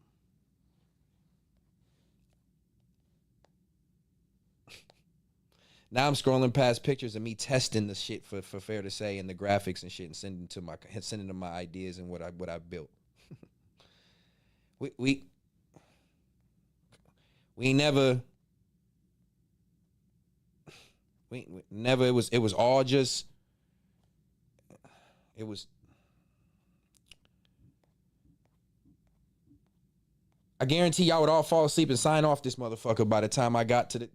Now I'm scrolling past pictures of me testing the shit for Fair to Say and the graphics and shit and sending them my ideas and what I built. we never it was all just I guarantee y'all would all fall asleep and sign off this motherfucker by the time I got to the...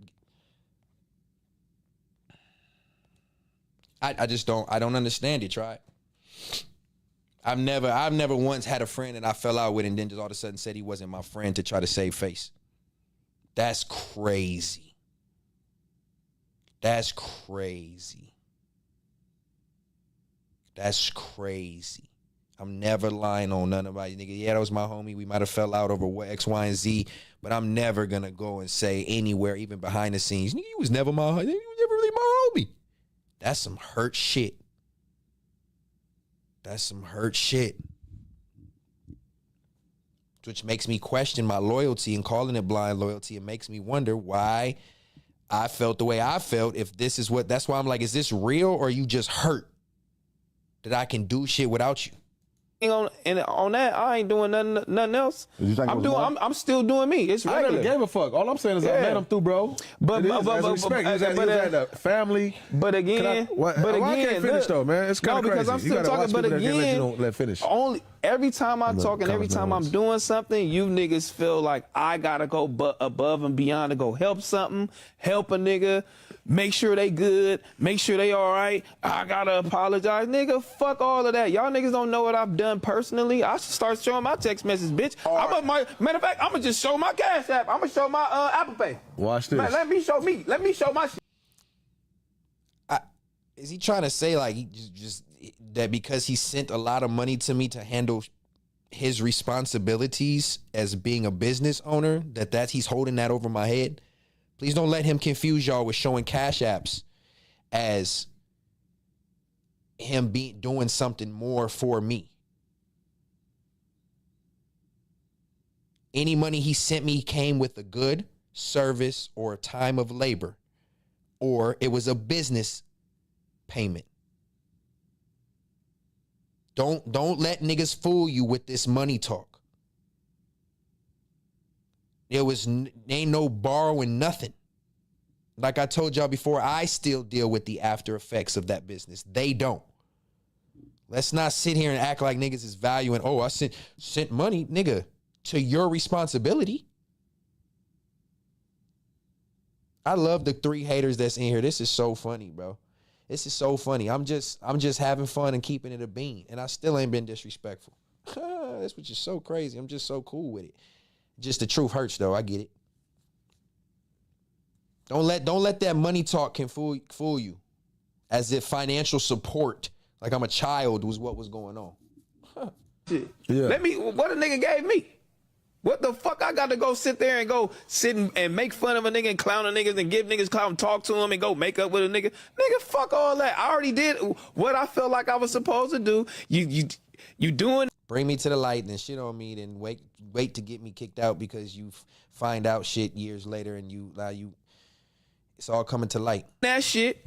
I don't understand it, try. I've never once had a friend that I fell out with and then just all of a sudden said he wasn't my friend to try to save face. That's crazy. That's crazy. That's crazy. I'm never lying on none of my nigga. Yeah, that was my homie. We might have fell out over what X, Y, and Z, but I'm never gonna go and say anywhere, even behind the scenes, nigga, you was never really my homie. That's some hurt shit. That's some hurt shit. Which makes me question my loyalty, and calling it blind loyalty. It makes me wonder why I felt the way I felt. If this is what, that's why I'm like, is this real or are you just hurt that I can do shit without you?
On that, I ain't doing nothing else. I'm still doing me. It's regular.
I never gave a fuck. All I'm saying is I met him through, bro.
But
respect. He was at a family.
But again,
I can't finish though, man. It's kind of crazy.
I'm still talking. But again,
you don't let finish.
every time I talk and every time I'm doing something, you niggas feel like I gotta go above and beyond to go help something, help a nigga, make sure they good, make sure they all right. I gotta apologize, nigga. Fuck all of that. Y'all niggas don't know what I've done personally. I should start showing my text message, bitch. Matter of fact, I'm gonna just show my Cash App. I'm gonna show my Apple Pay.
Watch this.
Man, let me show my shit.
Is he trying to say like he just that because he sent a lot of money to me to handle his responsibilities as being a business owner, that he's holding that over my head? Please don't let him confuse y'all with showing Cash Apps as him doing something more for me. Any money he sent me came with a good service or a time of labor, or it was a business payment. Don't let niggas fool you with this money talk. Ain't no borrowing nothing. Like I told y'all before, I still deal with the after effects of that business. They don't. Let's not sit here and act like niggas is valuing, I sent money, nigga, to your responsibility. I love the 3 haters that's in here. This is so funny, bro. This is so funny. I'm just having fun and keeping it a bean, and I still ain't been disrespectful. That's which is so crazy. I'm just so cool with it. Just the truth hurts, though. I get it. Don't let that money talk can fool you, as if financial support, like I'm a child, was what was going on.
Yeah. What a nigga gave me. What the fuck I got to go sit there and go sit and make fun of a nigga and clown a niggas and give niggas clown and talk to them and go make up with a nigga? Nigga, fuck all that. I already did what I felt like I was supposed to do. You doing.
Bring me to the light, then shit on me, then wait to get me kicked out because you find out shit years later and it's all coming to light.
That shit.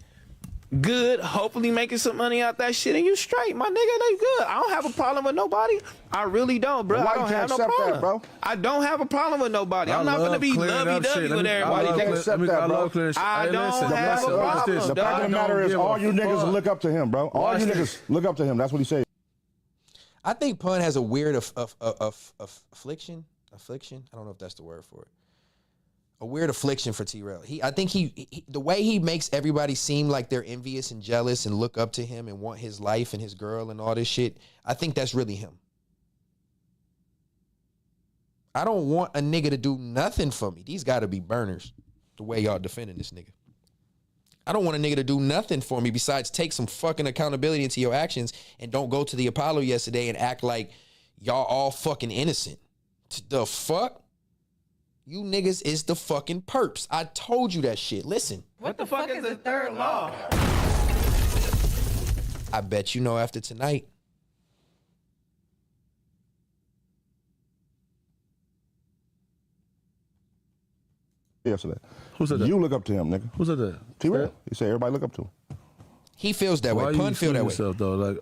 Good, hopefully making some money out that shit, and you straight, my nigga. They good. I don't have a problem with nobody. I really don't, bro. I don't have no problem,
that, bro?
I don't have a problem with nobody. I'm not gonna be lovey-dovey with everybody.
I don't have a problem. The fact of the matter is, all you niggas look up to him, bro. All you niggas look up to him. That's what he said.
I think Pun has a weird affliction. Affliction? I don't know if that's the word for it. A weird affliction for T-Rail. I think the way he makes everybody seem like they're envious and jealous and look up to him and want his life and his girl and all this shit, I think that's really him. I don't want a nigga to do nothing for me. These gotta be burners, the way y'all defending this nigga. I don't want a nigga to do nothing for me besides take some fucking accountability into your actions and don't go to the Apollo yesterday and act like y'all all fucking innocent. The fuck? You niggas is the fucking perps. I told you that shit. Listen.
What the fuck is the third law?
I bet you know after tonight.
Yesterday.
Who said that?
You look up to him, nigga.
Who said that?
T-Rail. He said everybody look up to him.
He feels that way. Pun feel that way.
Yourself, though? Like,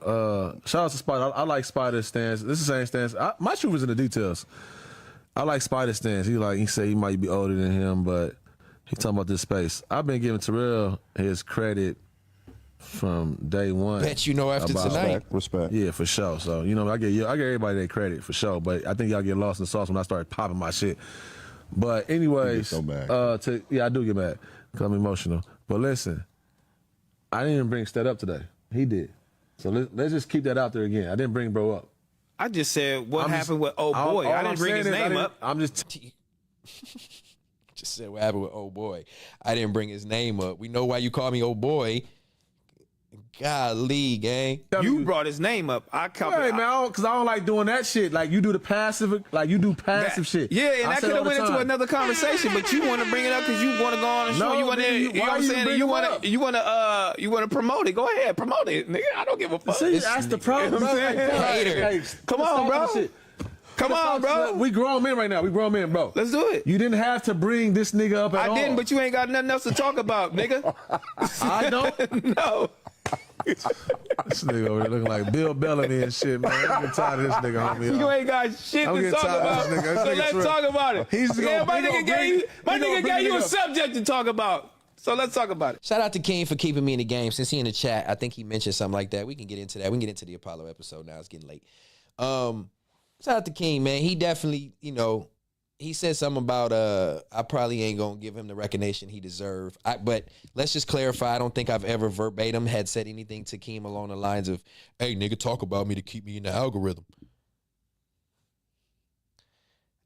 shout out to Spider. I like Spider's stance. This is the same stance. My truth is in the details. I like Spider's stance. He said he might be older than him, but he talking about this space. I've been giving Terrell his credit from day one.
Bet you know after tonight.
Respect.
Yeah, for sure. So, I give everybody their credit for sure. But I think y'all get lost in the sauce when I start popping my shit. But anyways,
so mad.
I do get mad because I'm emotional. But listen, I didn't even bring Stet up today. He did. So let's just keep that out there again. I didn't bring bro up.
I just said what happened with old boy. I didn't bring his name up.
I'm just
said what happened with old boy. I didn't bring his name up. We know why you call me old boy. Golly, gang.
You brought his name up.
Hey, man, because I don't like doing that shit. Like, you do the passive, shit.
Yeah, and that could have went into another conversation, but you want to bring it up because you want to go on the show. You want to, you know what I'm saying? You want to promote it. Go ahead, promote it, nigga. I don't give a fuck.
See, that's the problem, bro.
Come on, bro. Come on, bro.
We grown men right now. We grown men, bro.
Let's do it.
You didn't have to bring this nigga up at all.
I didn't, but you ain't got nothing else to talk about, nigga.
I don't?
No.
This nigga over here looking like Bill Bellamy and shit, man. I'm getting tired of this nigga, homie.
You ain't got shit to talk about. So let's talk about it. My nigga gave you a subject to talk about. So let's talk about it.
Shout out to King for keeping me in the game. Since he in the chat, I think he mentioned something like that. We can get into that. We can get into the Apollo episode now. It's getting late. Shout out to King, man. He definitely, he said something about I probably ain't gonna give him the recognition he deserved. But let's just clarify, I don't think I've ever verbatim had said anything to Keem along the lines of, hey, nigga, talk about me to keep me in the algorithm.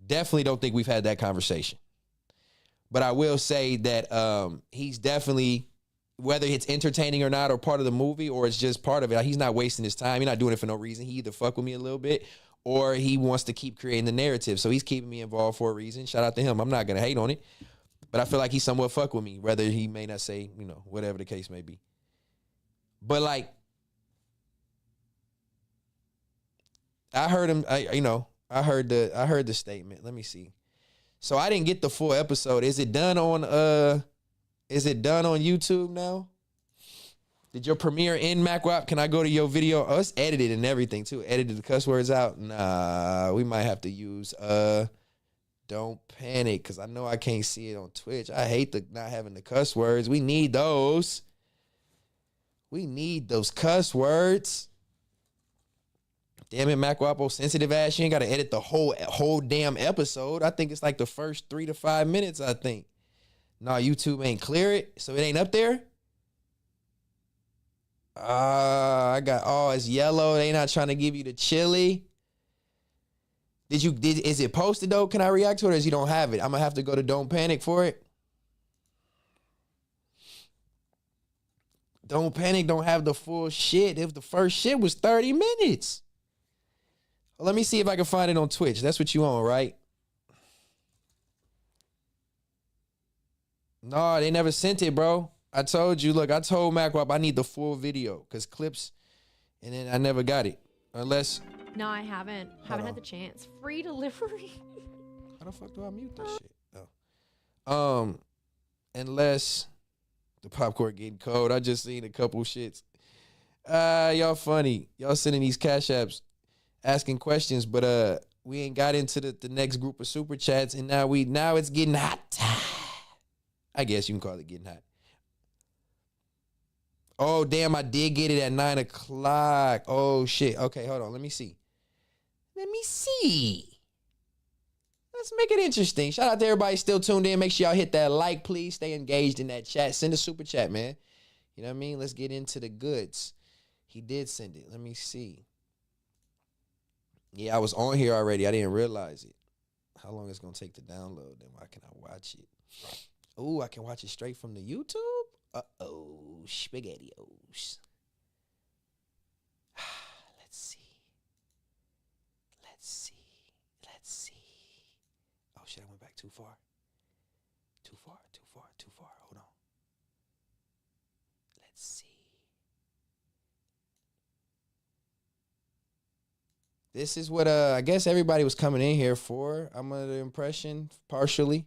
Definitely don't think we've had that conversation. But I will say that he's definitely, whether it's entertaining or not, or part of the movie, or it's just part of it, he's not wasting his time. He's not doing it for no reason. He either fuck with me a little bit, or he wants to keep creating the narrative. So he's keeping me involved for a reason. Shout out to him. I'm not going to hate on it. But I feel like he somewhat fuck with me, whether he may not say, whatever the case may be. But like, I heard him, I heard the statement. Let me see. So I didn't get the full episode. Is it done on YouTube now? Did your premiere in MacWap? Can I go to your video? Oh, it's edited and everything too. Edited the cuss words out. Nah, we might have to use Don't Panic, because I know I can't see it on Twitch. I hate not having the cuss words. We need those. We need those cuss words. Damn it, MacWapo, sensitive ass. You ain't got to edit the whole damn episode. I think it's like the first 3 to 5 minutes, I think. Nah, YouTube ain't clear it, so it ain't up there? It's yellow. They not trying to give you the chili. Is it posted though? Can I react to it, or is you don't have it? I'm gonna have to go to Don't Panic for it. Don't Panic don't have the full shit. If the first shit was 30 minutes. Well, let me see if I can find it on Twitch. That's what you on, right? No, they never sent it, bro. I told you, look, I told MacWap I need the full video, because clips, and then I never got it. Unless...
No, I haven't. Haven't had the chance. Free delivery.
How the fuck do I mute this shit? Oh. Unless the popcorn getting cold. I just seen a couple shits. Y'all funny. Y'all sending these cash apps, asking questions, but we ain't got into the next group of super chats, and now it's getting hot. I guess you can call it getting hot. Oh, damn, I did get it at 9 o'clock. Oh, shit. Okay, hold on. Let me see. Let's make it interesting. Shout out to everybody still tuned in. Make sure y'all hit that like, please. Stay engaged in that chat. Send a super chat, man. You know what I mean? Let's get into the goods. He did send it. Let me see. Yeah, I was on here already. I didn't realize it. How long it's going to take to download? Then why can I watch it? Oh, I can watch it straight from the YouTube? Uh-oh, SpaghettiOs. Let's see. Oh, shit, I went back too far. Too far. Hold on. Let's see. This is what I guess everybody was coming in here for. I'm under the impression, partially.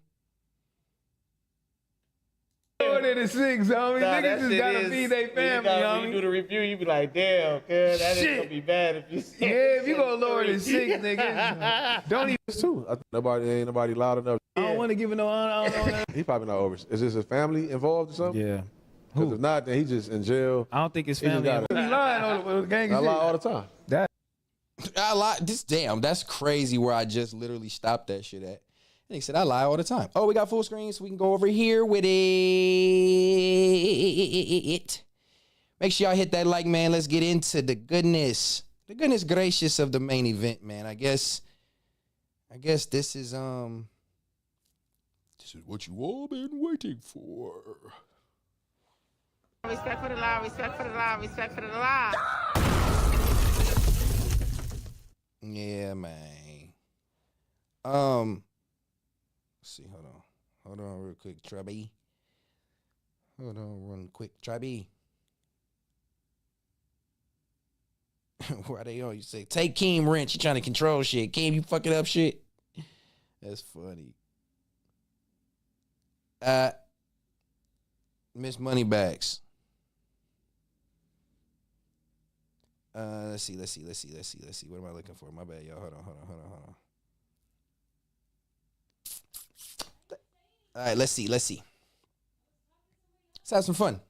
To 6, homie. Niggas just gotta feed their family, homie. When you do the review, you be like, damn, cuz that ain't gonna be bad if you see.
Yeah, if you gonna lower to 6, nigga, don't even.
Too. Ain't nobody loud enough.
I don't want to give it no honor.
He probably not over. Is this his family involved or something?
Yeah.
Because if not, then he just in jail.
I don't think his family.
He
lying on the gang.
I lie all the time.
I lie. Damn, that's crazy where I just literally stopped that shit at. And he said, I lie all the time. Oh, we got full screen, so we can go over here with it. Make sure y'all hit that like, man. Let's get into the goodness gracious of the main event, man. I guess this is what you all been waiting for.
Respect for the law, respect for the law, respect for the law.
Yeah, man. Let's see, hold on real quick, Trubby. Hold on real quick, Trubby. Why they on? You say, take Keem wrench. You trying to control shit. Keem, you fucking up shit. That's funny. Miss Moneybags. Let's see. What am I looking for? My bad, y'all. Hold on. All right, let's see. Let's have some fun.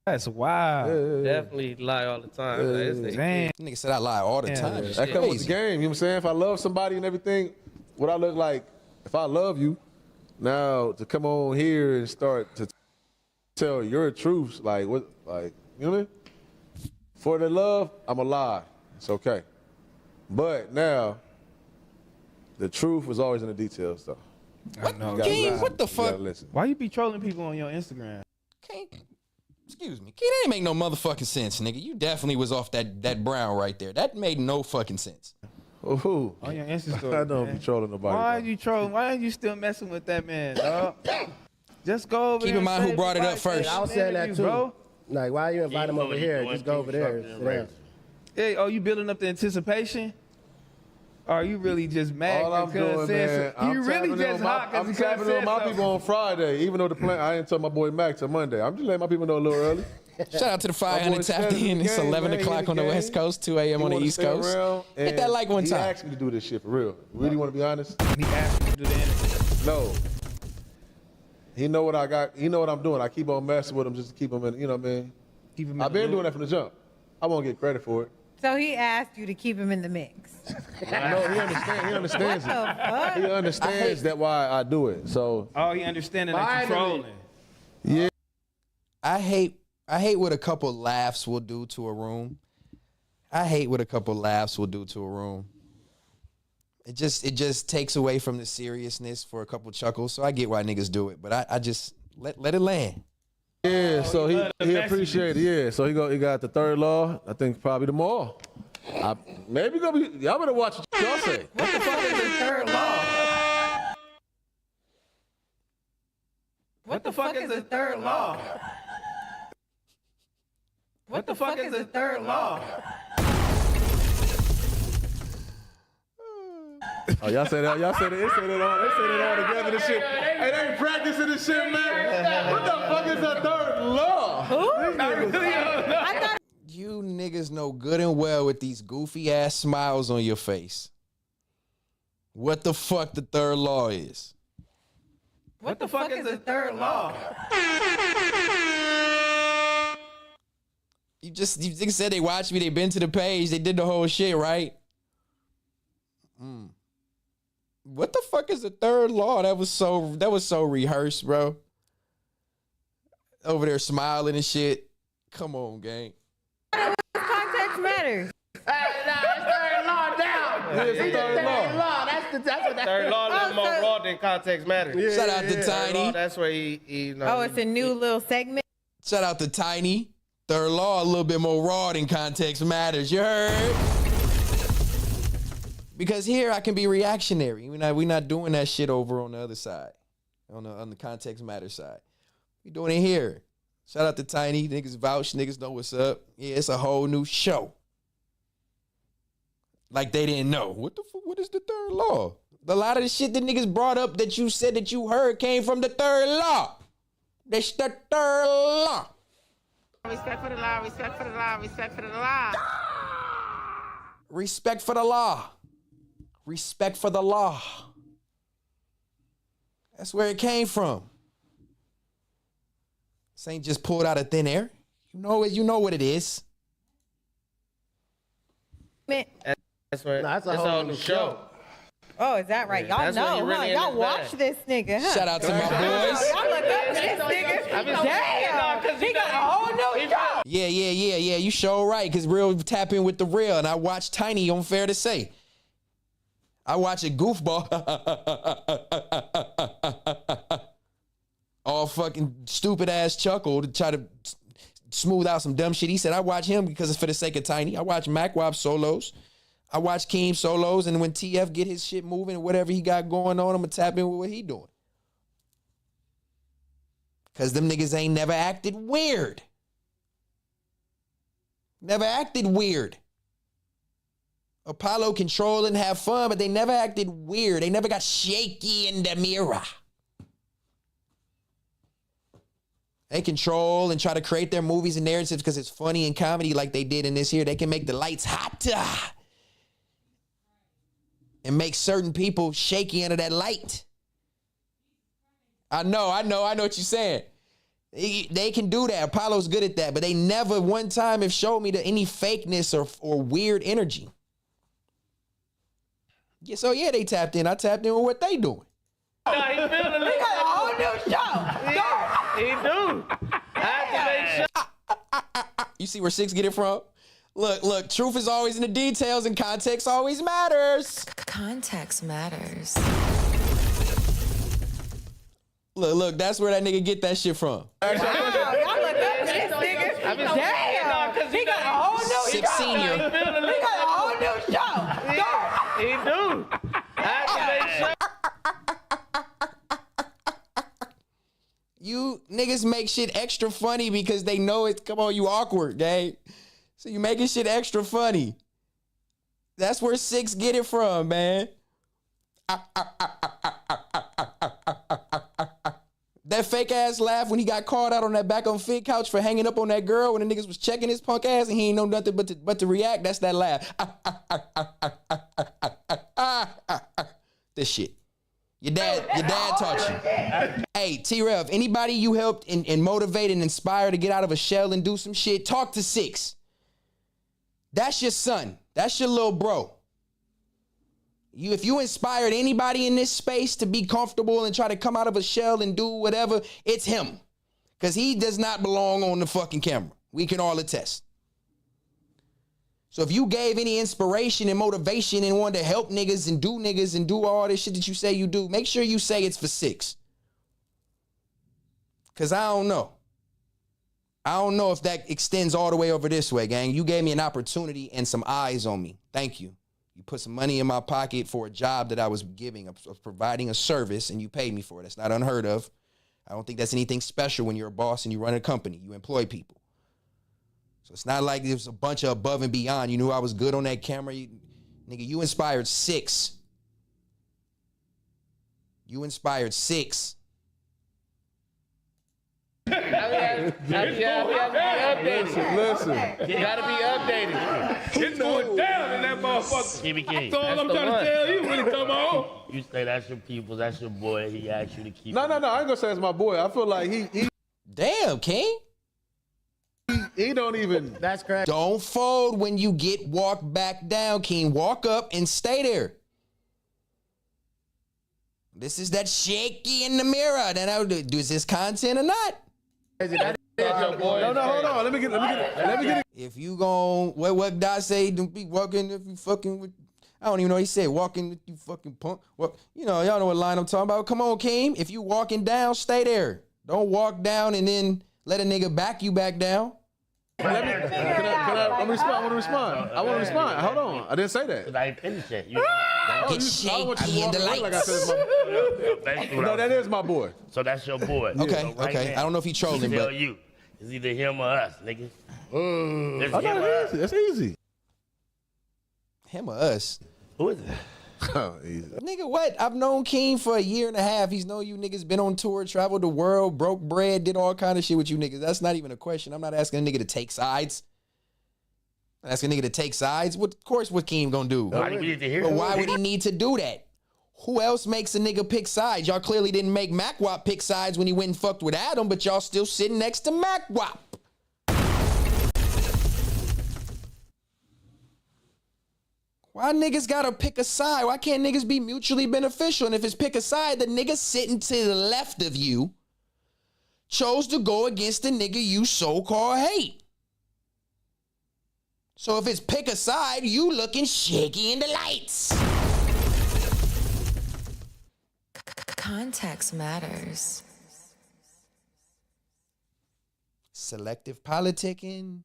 That's wild.
Definitely lie all the time. Like, it's
Damn.
Nigga said I lie all the time.
That comes with the game. You know what I'm saying? If I love somebody and everything, what I look like, if I love you, now to come on here and start to tell your truths, like what, like, you know what I mean? For the love, I'm a lie. It's okay. But now, the truth was always in the details, though.
I know.
King, what the fuck?
Why you be trolling people on your Instagram?
King, excuse me. King, that didn't make no motherfucking sense, nigga. You definitely was off that brown right there. That made no fucking sense.
Ooh.
On your Insta story.
I don't be trolling nobody.
Why are you trolling? Why are you still messing with that man, dog? Just go over
Keep
there.
in mind who brought it up first.
I was saying that too.
Bro.
Like, why you invite him over here? Just go over there. Sit down.
Hey, are you building up the anticipation? Or are you really just mad?
All I'm doing, man,
You really just hot because
I'm tapping on my people on Friday, even though the plan, I ain't tell my boy Mac till Monday. I'm just letting my people know a little early.
Shout out to the 500 tapped in. It's 11 o'clock on the West Coast, 2 a.m. on the East Coast. Hit that like one
He
time.
asked me to do this shit for real. Really want to be honest?
He asked me to do the interview.
No. He know what I got. He know what I'm doing. I keep on messing with him just to keep him in, you know what I mean? I've been doing that from the jump. I won't get credit for it.
So he asked you to keep him in the mix.
No, he understands. He understands
What the
it.
fuck?
He understands that why I do it. So.
Oh, he understanding that you're trolling.
Yeah.
I hate what a couple laughs will do to a room. I hate what a couple laughs will do to a room. It just takes away from the seriousness for a couple chuckles. So I get why niggas do it, but I just let it land.
Yeah, so he appreciated it. Yeah, so he got the third law. I think probably tomorrow. Maybe gonna be. Y'all better watch what y'all say.
What the fuck is the third law?
What the fuck is the third law? What the fuck is the third law?
Oh, y'all say that. Y'all say that. They say that all together. This shit. Hey, they ain't practicing this shit, man. What the fuck is the third law?
You niggas know good and well with these goofy ass smiles on your face what the fuck the third law is.
What the fuck is the third law?
You niggas said they watched me, they been to the page, they did the whole shit, right? What the fuck is the third law? That was so rehearsed, bro. Over there smiling and shit. Come on, gang.
Context matters.
It's third law down.
Yeah, it's the third law.
That's what that
Third law is more raw than context matters.
Shout out to Tiny.
That's where he
Oh, it's a new little segment.
Shout out to Tiny. Third law a little bit more raw than context matters. You heard? Because here I can be reactionary. We're not doing that shit over on the other side, on the context matters side. We doing it here. Shout out to Tiny. Niggas vouch. Niggas know what's up. Yeah, it's a whole new show. Like they didn't know. What is the third law? A lot of the shit that niggas brought up that you said that you heard came from the third law. That's the third law.
Respect for the law, respect for the law, respect for the law.
Respect for the law. Respect for the law. That's where it came from. This ain't just pulled out of thin air. You know what it is.
That's where
that's a whole new show.
Oh, is that right? Y'all
That's when
know,
you really
huh?
in
Y'all
his
watch
bag.
this nigga, huh?
Shout out to my boys.
Y'all look up to this nigga. Damn, he got a whole new show.
Yeah. You sure right, because Real tap in with the real, and I watch Tiny on Fair to Say. I watch a goofball. All fucking stupid ass chuckle to try to smooth out some dumb shit. He said, I watch him because it's for the sake of Tiny. I watch Mac Wop solos. I watch Keem solos, and when TF get his shit moving and whatever he got going on, I'm going to tap in with what he doing. Because them niggas ain't never acted weird. Never acted weird. Apollo control and have fun, but they never acted weird. They never got shaky in the mirror. They control and try to create their movies and narratives because it's funny and comedy like they did in this here. They can make the lights hotter and make certain people shaky under that light. I know what you're saying. They can do that. Apollo's good at that, but they never one time have showed me any fakeness or weird energy. Yeah, so yeah, they tapped in. I tapped in with what they doing.
No, he feeling it.
He got a whole new show.
He do. I have to make sure.
You see where 6 get it from? Look, truth is always in the details and context always matters.
Context matters.
Look, that's where that nigga get that shit from.
Y'all look up to this nigga. Damn, because he got a whole new
6
show.
senior.
He got a whole new show.
He do. I have to make sure.
You niggas make shit extra funny because they know it's, come on, you awkward, gang. So you making shit extra funny. That's where 6 get it from, man. That fake ass laugh when he got called out on that back on Fig couch for hanging up on that girl when the niggas was checking his punk ass and he ain't know nothing but to react. That's that laugh. This shit. Your dad taught you. Hey, T-Rev, anybody you helped and motivate and inspire to get out of a shell and do some shit, talk to 6. That's your son. That's your little bro. If you inspired anybody in this space to be comfortable and try to come out of a shell and do whatever, it's him. Because he does not belong on the fucking camera. We can all attest. So if you gave any inspiration and motivation and wanted to help niggas and do all this shit that you say you do, make sure you say it's for 6. Because I don't know. I don't know if that extends all the way over this way, gang. You gave me an opportunity and some eyes on me. Thank you. You put some money in my pocket for a job that I was giving, of providing a service, and you paid me for it. That's not unheard of. I don't think that's anything special when you're a boss and you run a company. You employ people. So it's not like there's a bunch of above and beyond. You knew I was good on that camera. Nigga, you inspired 6. You inspired 6.
Listen. You gotta be updated.
It's going down in that motherfucker.
Jimmy King.
That's all I'm trying to tell you when it come on.
You say that's your people, that's your boy. He asked you to keep.
No, I ain't gonna say it's my boy. I feel like he
Damn, King.
He don't even.
That's correct.
Don't fold when you get walked back down, King. Walk up and stay there. This is that shaky in the mirror. Then I do. Is this content or not?
No, hold on. Let me get it.
If you gon' what Dot say, don't be walking if you fucking with. I don't even know what he said. Walking with you fucking punk. Well, you know, y'all know what line I'm talking about. Come on, King. If you walking down, stay there. Don't walk down and then let a nigga back you back down.
Can I respond? I want to respond. Hold on. I didn't say that.
I ain't finished yet.
Get shaky in the lights.
Like I said, no, that is my boy.
So that's your boy.
Okay,
So right
okay.
now,
I don't know if he trolling,
tell
but
you, it's either him or us, nigga. It's
Oh,
him or
no,
us.
that's easy.
him or us.
Who is it?
Oh, easy.
Nigga, what? I've known King for 1.5 years. He's known you niggas, been on tour, traveled the world, broke bread, did all kind of shit with you niggas. That's not even a question. I'm not asking a nigga to take sides. I'm asking a nigga to take sides. Of course, what King gonna do?
Why
would he need to do that? Who else makes a nigga pick sides? Y'all clearly didn't make MacWap pick sides when he went and fucked with Adam, but y'all still sitting next to MacWap. Why niggas gotta pick a side? Why can't niggas be mutually beneficial? And if it's pick a side, the nigga sitting to the left of you chose to go against the nigga you so-called hate. So if it's pick a side, you looking shaky in the lights.
Context matters.
Selective politicking,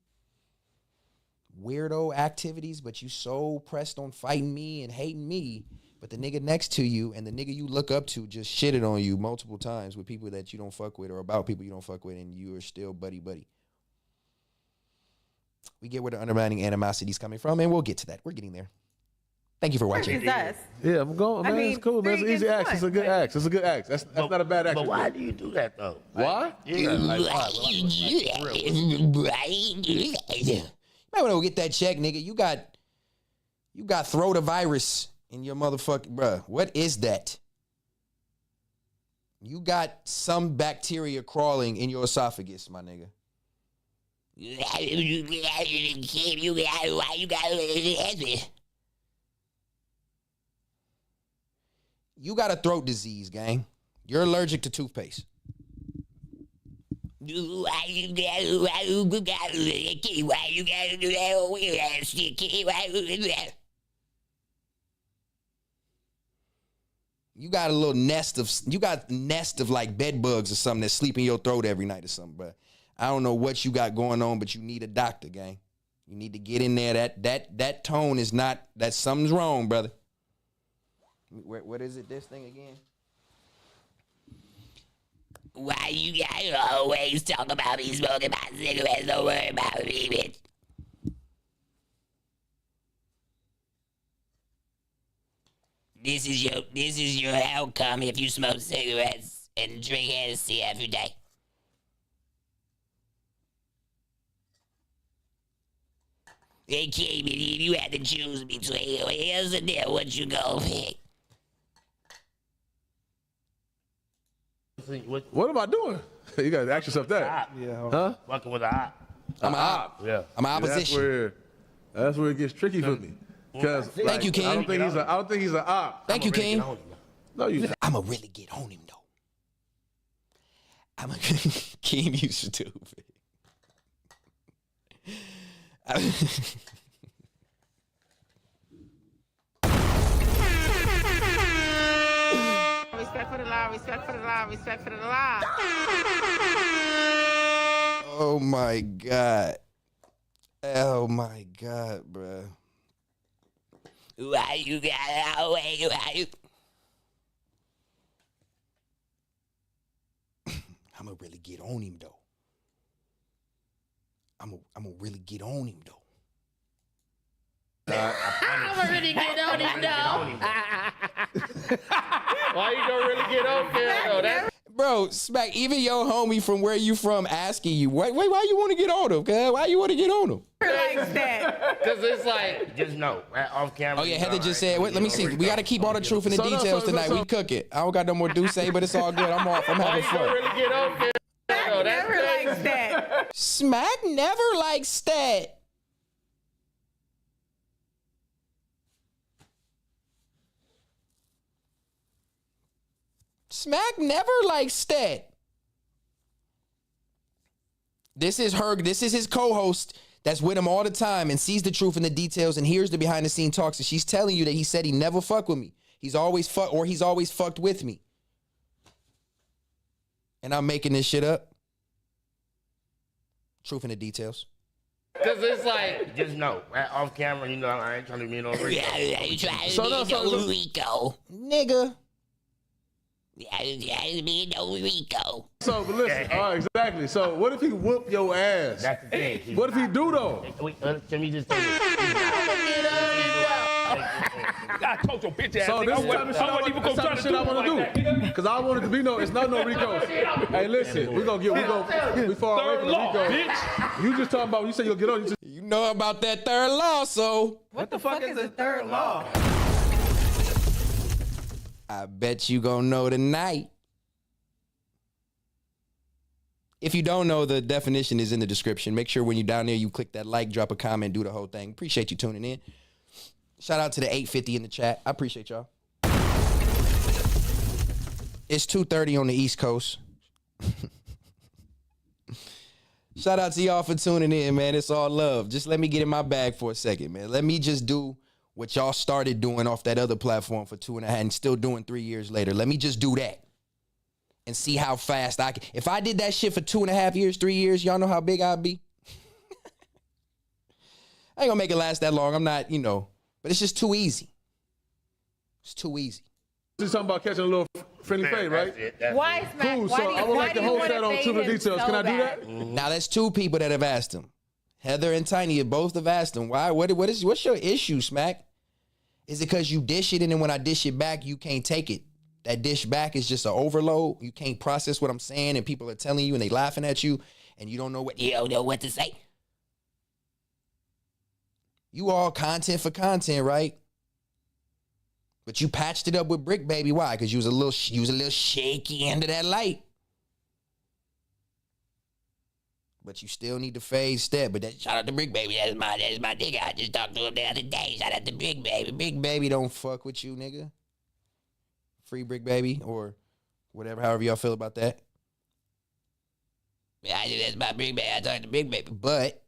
weirdo activities, but you so pressed on fighting me and hating me, but the nigga next to you and the nigga you look up to just shitted on you multiple times with people that you don't fuck with or about people you don't fuck with, and you are still buddy-buddy. We get where the undermining animosity is coming from, and we'll get to that. We're getting there. Thank you for watching.
Yeah, I'm going, man. It's cool, man. It's an easy axe. It's a good axe. It's a good axe. That's not a bad axe.
But why do you do that, though?
Why?
Yeah, like,
You might want to get that check, nigga. You got throat virus in your motherfucking, bruh. What is that? You got some bacteria crawling in your esophagus, my nigga.
You
got a throat disease, gang. You're allergic to toothpaste.
Why you gotta do that weird ass shit, kid? Why you do that?
You got a little nest of like bed bugs or something that sleep in your throat every night or something, bro. I don't know what you got going on, but you need a doctor, gang. You need to get in there. That tone is not, that something's wrong, brother. What is it, this thing again?
Why you gotta always talk about me smoking my cigarettes? Don't worry about me, bitch. This is your outcome if you smoke cigarettes and drink Hennessy every day. Hey, kid, if you had to choose between here's the deal, what you gonna pick?
What am I doing? You gotta ask yourself that.
Yeah.
Huh?
Fucking with the op.
I'm an op.
Yeah.
I'm an opposition.
That's where it gets tricky for me. Because
Thank you, King.
I don't think he's an op.
Thank you, King.
No, you.
I'ma really get on him though. King, you stupid.
Respect for the law, respect for the law, respect for the law.
Oh my God. Oh my God, bruh.
Why you gotta always, why you...
I'ma really get on him though. I'ma really get on him though.
I'ma really get on him though.
Why you gonna really get on there though?
Bro, Smack, even your homie from where you from asking you, why you want to get on him, cuz? Why you want to get on him?
Like that.
Cause it's like,
just know, off camera.
Oh yeah, Heather just said, wait, let me see. We got to keep all the truth in the details tonight. We cook it. I don't got no more do say, but it's all good. I'm off. I'm having fun.
really get on there?
Smack never likes that.
Smack never likes Stet. Smack never likes Stet. This is his co-host that's with him all the time and sees the truth in the details and hears the behind the scene talks. And she's telling you that he said he never fuck with me. He's always fucked with me. And I'm making this shit up. Truth in the details.
Cause it's like,
just know, off camera, you know, I ain't trying to be no Rico.
Yeah,
you trying
to be no
Rico.
Nigga.
Yeah, you be no Rico.
So, but listen, all right, exactly. So, what if he whoop your ass?
That's the thing.
What if he do though?
Wait, can we just take it?
I told your bitch ass.
So this is the type of shit I want to do. Because I want it to be it's not no Rico. Hey, listen, we far away from the Rico.
Bitch.
You just talking about, you say you'll get on.
You know about that third law, so.
What the fuck is the third law?
I bet you gonna know tonight. If you don't know, the definition is in the description. Make sure when you're down there, you click that like, drop a comment, do the whole thing. Appreciate you tuning in. Shout out to the 850 in the chat. I appreciate y'all. It's 2:30 on the East Coast. Shout out to y'all for tuning in, man. It's all love. Just let me get in my bag for a second, man. Let me just do what y'all started doing off that other platform for 2.5 and still doing 3 years later. Let me just do that and see how fast I can. If I did that shit for 2.5 years, 3 years, y'all know how big I'd be? I ain't gonna make it last that long. I'm not, but it's just too easy. It's too easy.
This is talking about catching a little friendly fade, right?
Why is Matt?
Cool, so I would like to host that on Truth and Details. Can I do that?
Now, that's two people that have asked him. Heather and Tiny both have asked him. Why? What's your issue, Smack? Is it because you dish it and then when I dish it back, you can't take it? That dish back is just an overload. You can't process what I'm saying and people are telling you and they laughing at you and you don't know what
to say.
You all content for content, right? But you patched it up with Brick Baby. Why? Because you was a little shaky under that light. But you still need to fade Stet. But shout out to Brick Baby. That's my nigga. I just talked to him the other day. Shout out to Brick Baby. Brick Baby don't fuck with you, nigga. Free Brick Baby or whatever, however y'all feel about that. Yeah, that's my Brick Baby. I talked to Brick Baby. But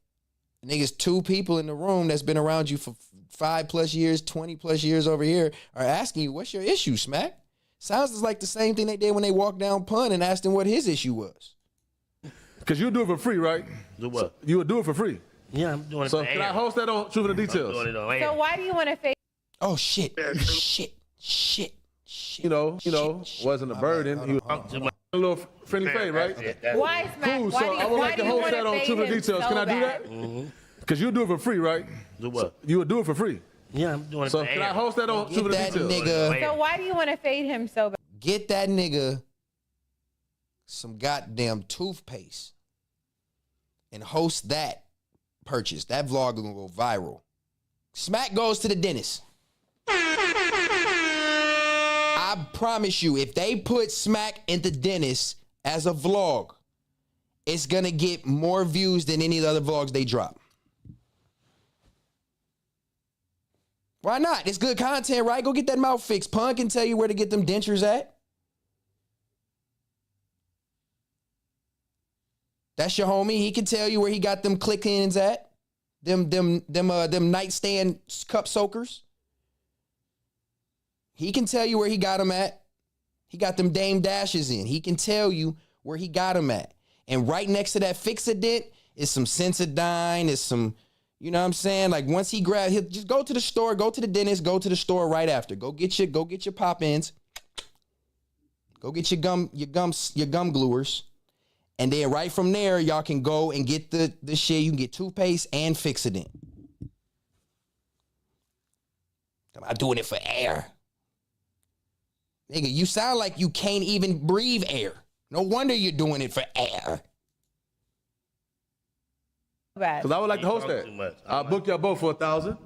niggas, 2 people in the room that's been around you for 5+ years, 20+ years over here are asking you, what's your issue, Smack? Sounds like the same thing they did when they walked down Pun and asked him what his issue was.
Because you do it for free, right?
Do what?
So you would do it for free.
Yeah, I'm doing it
so
for
can
air.
I host that on Truth and the Details?
I'm doing it on air.
So why do you want to fade?
Oh, shit. Shit.
You know, wasn't a burden. He was a little friendly fade, right?
Why, Smack?
Cool.
Why
So
do you,
I would
why
like
do
to
you
host
want
that
to
on
fade
Truth and
him
Details.
so
Can I do
bad?
that? Because you do it for free, right?
Do what?
You would do it for free.
Yeah, I'm doing it
So
for
can
air.
I host that on Truth and
that
Details?
nigga.
So why do you want to fade him so bad?
Get that nigga some goddamn toothpaste and host that purchase. That vlog gonna go viral. Smack goes to the dentist. I promise you, if they put Smack in the dentist as a vlog, it's gonna get more views than any of the other vlogs they drop. Why not? It's good content, right? Go get that mouth fixed. Pun can tell you where to get them dentures at. That's your homie. He can tell you where he got them click-ins at. Them nightstand cup soakers. He can tell you where he got them at. He got them Dame Dashes in. He can tell you where he got them at. And right next to that Fix-A-Dent is some Sensodyne, is some, you know what I'm saying? Like once he grab, he'll just go to the store, go to the dentist, go to the store right after. Go get your pop-ins. Go get your gum gluers. And then right from there, y'all can go and get the shit. You can get toothpaste and Fix-A-Dent. I'm not doing it for air. Nigga, you sound like you can't even breathe air. No wonder you're doing it for air.
Because I would like to host that. I'll book y'all both for $1,000.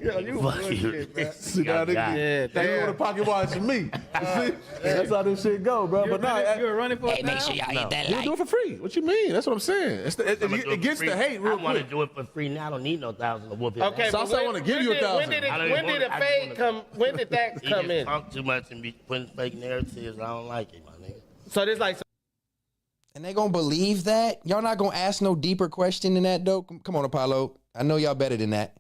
Yo, you bullshit, man.
See that nigga? Thank you for the pocket watch for me. You see? That's how this shit go, bro. But no,
You're running for it now?
Make sure y'all hit that
you
like.
do it for free. What you mean? That's what I'm saying. It gets the hate real
I want to
quick.
do it for free now. I don't need no $1,000 to whoop his
Okay,
ass.
So I say I want to give you $1,000.
When did the fade come? When did that
He
come
just
in?
talk too much and be putting fake narratives. I don't like it, my nigga.
So there's like.
And they gonna believe that? Y'all not gonna ask no deeper question than that, though? Come on, Apollo. I know y'all better than that.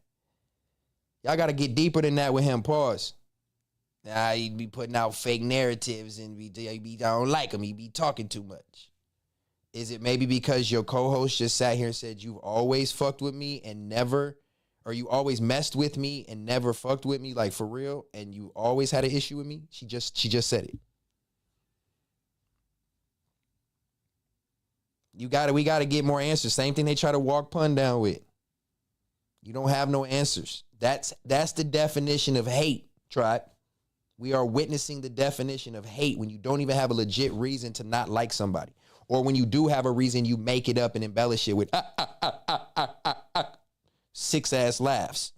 Y'all gotta get deeper than that with him. Pause. Nah, he be putting out fake narratives and I don't like him. He be talking too much. Is it maybe because your co-host just sat here and said you've always fucked with me and never, or you always messed with me and never fucked with me, like for real, and you always had an issue with me? She just said it. We gotta get more answers. Same thing they try to walk Pun down with. You don't have no answers. That's the definition of hate, tribe. We are witnessing the definition of hate when you don't even have a legit reason to not like somebody. Or when you do have a reason, you make it up and embellish it with 6-ass laughs.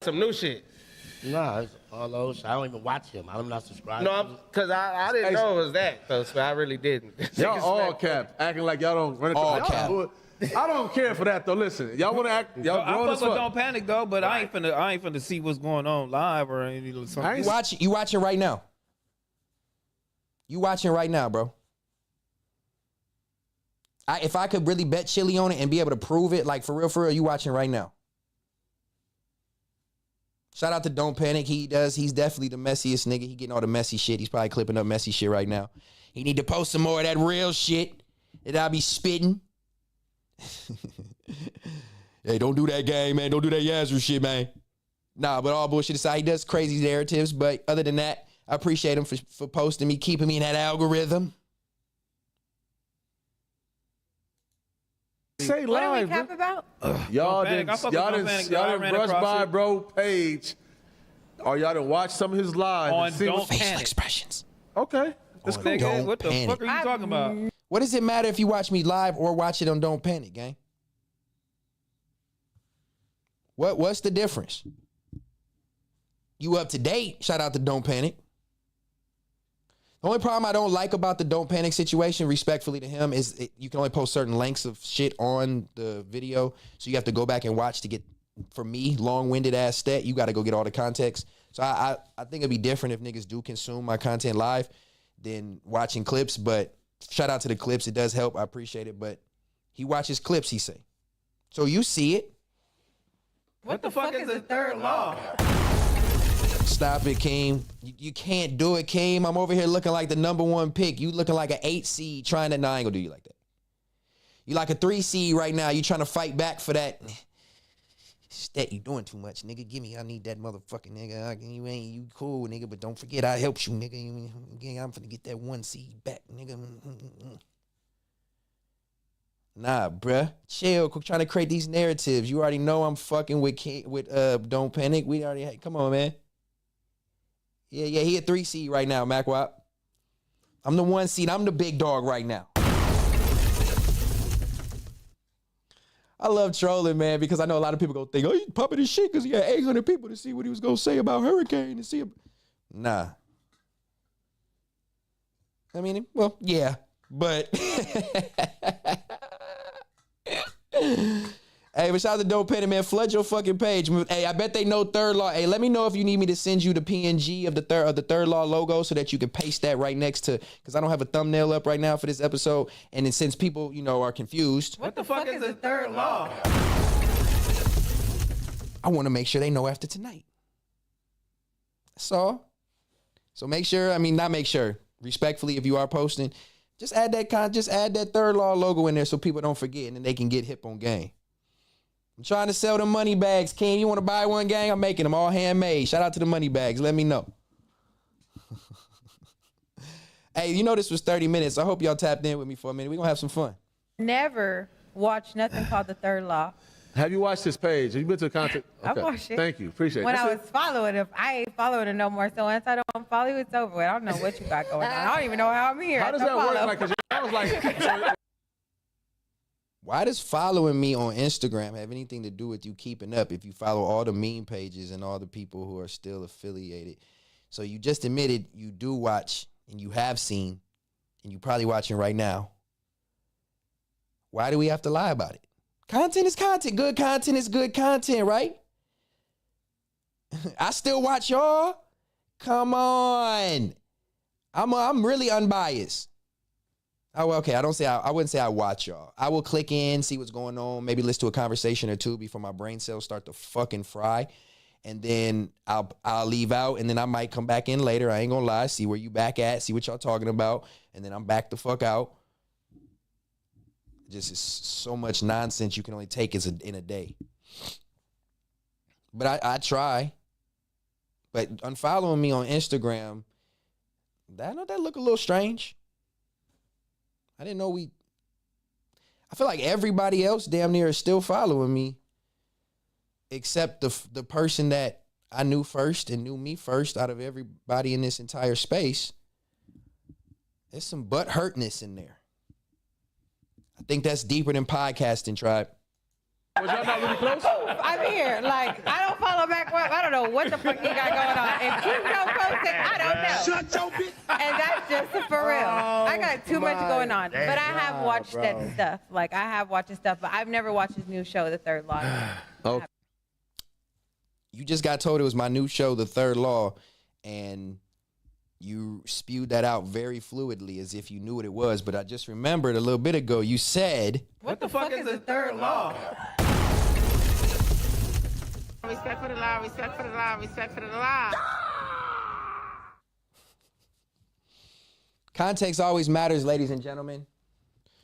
Some new shit.
Nah, it's all those. I don't even watch him. I'm not subscribed.
No, because I didn't know it was that, though, so I really didn't.
Y'all all cap, acting like y'all don't run into
All
y'all
cap.
do it. I don't care for that though. Listen, y'all want to act. Y'all
I
grown
fuck
as
with
fuck.
Don't Panic though, but I ain't finna see what's going on live or anything.
You watching right now. You watching right now, bro. If I could really bet chili on it and be able to prove it, like for real, you watching right now. Shout out to Don't Panic. He's definitely the messiest nigga. He getting all the messy shit. He's probably clipping up messy shit right now. He need to post some more of that real shit that I be spitting. Hey, don't do that gang, man. Don't do that Yazoo shit, man. Nah, but all bullshit aside, he does crazy narratives. But other than that, I appreciate him for posting me, keeping me in that algorithm.
Say
What are we
live,
cap about?
y'all
Panic. I
didn't
fuck with Don't Panic, though. I ran
brush
across
by
it.
bro page, or y'all didn't watch some of his lives
On
and see
Don't
what-
Panic.
Facial expressions.
Okay, that's cool.
Nigga, what the
Panic.
fuck are you talking about?
What does it matter if you watch me live or watch it on Don't Panic, gang? What's the difference? You up to date. Shout out to Don't Panic. The only problem I don't like about the Don't Panic situation, respectfully to him, is you can only post certain lengths of shit on the video. So you have to go back and watch to get, for me, long-winded ass stat. You got to go get all the context. So I think it'd be different if niggas do consume my content live than watching clips. But shout out to the clips. It does help. I appreciate it. But he watches clips, he say. So you see it.
What the fuck is the third law?
Stop it, Keem. You can't do it, Keem. I'm over here looking like the #1 pick. You looking like an 8 seed trying to, nah, I ain't gonna do you like that. You like a 3 seed right now. You trying to fight back for that. Stet, you doing too much, nigga. Give me, I need that motherfucking nigga. You cool, nigga, but don't forget I helped you, nigga. I'm finna get that 1 seed back, nigga. Nah, bruh. Chill. Quit trying to create these narratives. You already know I'm fucking with Don't Panic. We already had, come on, man. Yeah, he a 3 seed right now, MacWap. I'm the 1 seed. I'm the big dog right now. I love trolling, man, because I know a lot of people go think, oh, he's pumping his shit because he had 800 people to see what he was going to say about Hurricane and see him. Nah. I mean, well, yeah, but... Hey, but shout out to Don't Panic, man. Flood your fucking page. Hey, I bet they know third law. Hey, let me know if you need me to send you the PNG of the third law logo so that you can paste that right next to, because I don't have a thumbnail up right now for this episode. And then since people, are confused.
What the fuck is the third law?
I want to make sure they know after tonight. That's all. So make sure, not make sure, respectfully, if you are posting, just add that third law logo in there so people don't forget and then they can get hip on game. I'm trying to sell them money bags. Ken, you want to buy one, gang? I'm making them all handmade. Shout out to the money bags. Let me know. Hey, this was 30 minutes. I hope y'all tapped in with me for a minute. We're going to have some fun.
Never watched nothing called the third law.
Have you watched this page? Have you been to the content?
I watched it.
Thank you. Appreciate it.
When I was following him, I ain't following him no more. So once I don't follow you, it's over with. I don't know what you got going on. I don't even know how I'm here.
How does that work? Like, 'cause I was like...
Why does following me on Instagram have anything to do with you keeping up if you follow all the meme pages and all the people who are still affiliated? So you just admitted you do watch and you have seen and you probably watching right now. Why do we have to lie about it? Content is content. Good content is good content, right? I still watch y'all. Come on. I'm really unbiased. Oh, okay. I wouldn't say I watch y'all. I will click in, see what's going on, maybe listen to a conversation or two before my brain cells start to fucking fry. And then I'll leave out and then I might come back in later. I ain't gonna lie. See where you back at, see what y'all talking about. And then I'm back the fuck out. Just is so much nonsense you can only take in a day. But I try. But unfollowing me on Instagram, that look a little strange. I didn't know I feel like everybody else damn near is still following me except the person that I knew first and knew me first out of everybody in this entire space. There's some butt hurtness in there. I think that's deeper than podcasting, tribe.
Was y'all not really close?
I'm here. Like, I don't follow back. I don't know what the fuck you got going on. If you don't post it, I don't know.
Shut your bitch.
And that's just for real. I got too much going on. But I have watched that stuff. Like, I have watched his stuff, but I've never watched his new show, The Third Law.
Oh. You just got told it was my new show, The Third Law, and you spewed that out very fluidly as if you knew what it was. But I just remembered a little bit ago, you said...
What the fuck is the third law?
Respect for the law, respect for the law, respect for the law.
Context always matters, ladies and gentlemen.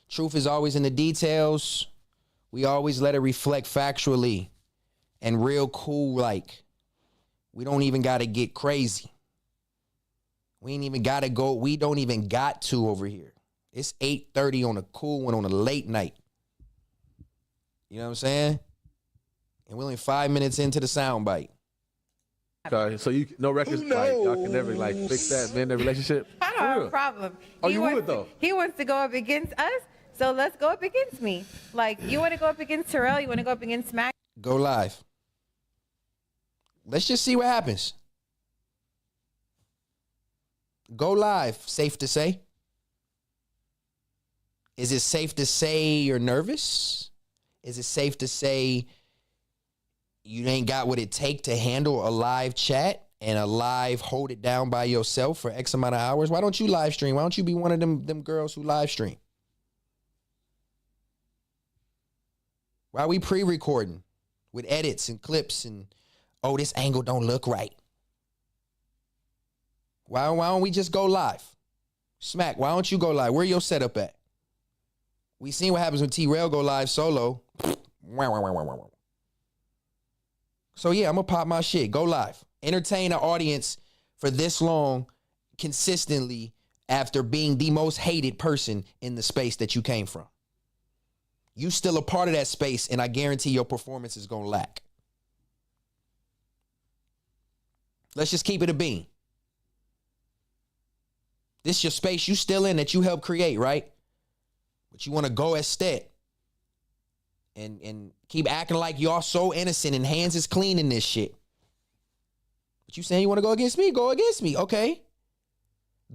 Truth is always in the details. We always let it reflect factually and real cool like. We don't even got to get crazy. We ain't even got to go. We don't even got to over here. It's 8:30 on a cool one on a late night. You know what I'm saying? And we're only 5 minutes into the soundbite.
Okay, so no records, like y'all can never fix that in their relationship.
I don't have a problem.
Oh, you would though.
He wants to go up against us, so let's go up against me. Like, you want to go up against Terrell? You want to go up against Smack?
Go live. let's just see what happens. Go live, safe to say. Is it safe to say you're nervous? Is it safe to say you ain't got what it take to handle a live chat and a live hold it down by yourself for X amount of hours? Why don't you live stream? Why don't you be one of them girls who live stream? Why we pre-recording with edits and clips and, oh, this angle don't look right? Why don't we just go live? Smack, why don't you go live? Where your setup at? We seen what happens when T-Rail go live solo. So yeah, I'm gonna pop my shit. Go live. Entertain an audience for this long consistently after being the most hated person in the space that you came from. You still a part of that space, and I guarantee your performance is gonna lack. Let's just keep it a bean. This your space you still in that you helped create, right? But you want to go as Stet and keep acting like y'all so innocent and hands is clean in this shit. But you saying you want to go against me? Go against me, okay?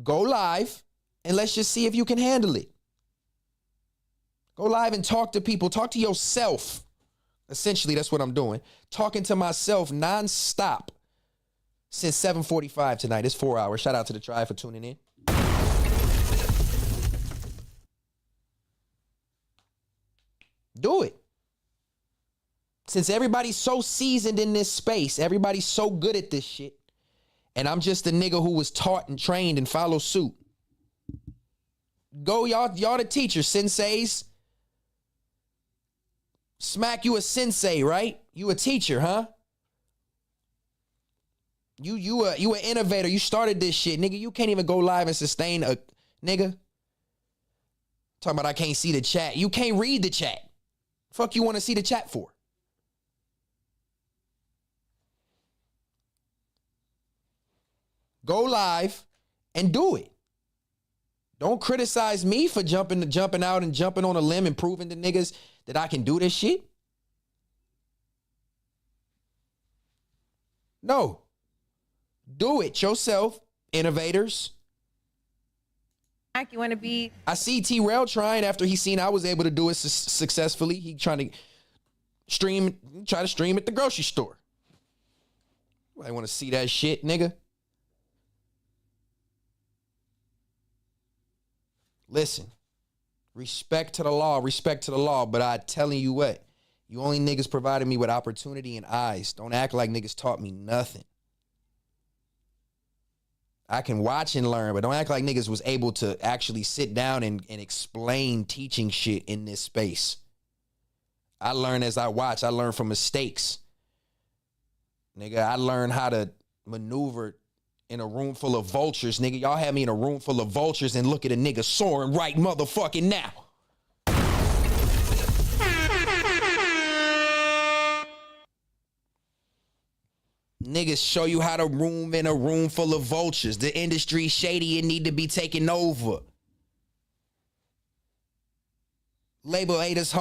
Go live and let's just see if you can handle it. Go live and talk to people. Talk to yourself. Essentially, that's what I'm doing. Talking to myself nonstop since 7:45 tonight. It's 4 hours. Shout out to the tribe for tuning in. Do it. Since everybody's so seasoned in this space, everybody's so good at this shit, and I'm just a nigga who was taught and trained and follow suit. Go, y'all the teachers, senseis. Smack, you a sensei, right? You a teacher, huh? You an innovator. You started this shit, nigga. You can't even go live and sustain a nigga. Talking about I can't see the chat. You can't read the chat. Fuck you want to see the chat for? Go live and do it. Don't criticize me for jumping out and jumping on a limb and proving to niggas that I can do this shit. No. Do it yourself, innovators.
You want to be...
I see T-Rail trying after he seen I was able to do it successfully. He try to stream at the grocery store. I want to see that shit, nigga. Listen, respect to the law, but I telling you what, you only niggas provided me with opportunity and eyes. Don't act like niggas taught me nothing. I can watch and learn, but don't act like niggas was able to actually sit down and explain teaching shit in this space. I learn as I watch. I learn from mistakes. Nigga, I learned how to maneuver in a room full of vultures. Nigga, y'all had me in a room full of vultures and look at a nigga soaring right motherfucking now. Niggas show you how to room in a room full of vultures. The industry shady and need to be taken over. Label owners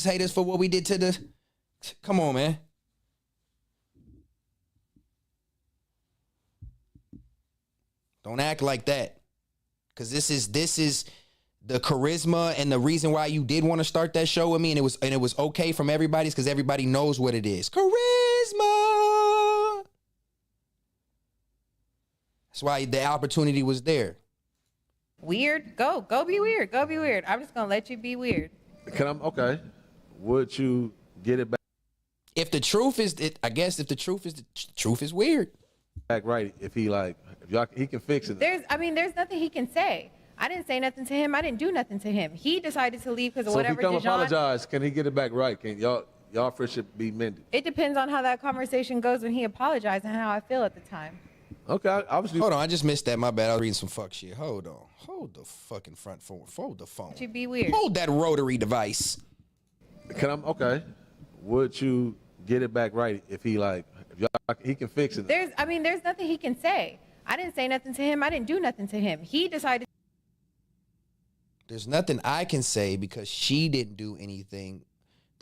haters for what we did to the... Come on, man. Don't act like that. Because this is the charisma and the reason why you did want to start that show with me, and it was okay from everybody's because everybody knows what it is. Charisma. That's why the opportunity was there.
Weird? Go be weird. Go be weird. I'm just gonna let you be weird.
Okay. Would you get it back?
If the truth is I guess if the truth is weird.
Back right. If y'all he can fix it.
There's nothing he can say. I didn't say nothing to him. I didn't do nothing to him. He decided to leave because of whatever.
So if he come apologize, can he get it back right? Can y'all friendship be mended?
It depends on how that conversation goes when he apologized and how I feel at the time.
Okay, obviously.
Hold on, I just missed that. My bad. I was reading some fuck shit. Hold on. Hold the fucking front forward. Hold the phone.
Should be weird.
Hold that rotary device.
Okay. Would you get it back right if he can fix it?
There's nothing he can say. I didn't say nothing to him. I didn't do nothing to him. He decided.
There's nothing I can say because she didn't do anything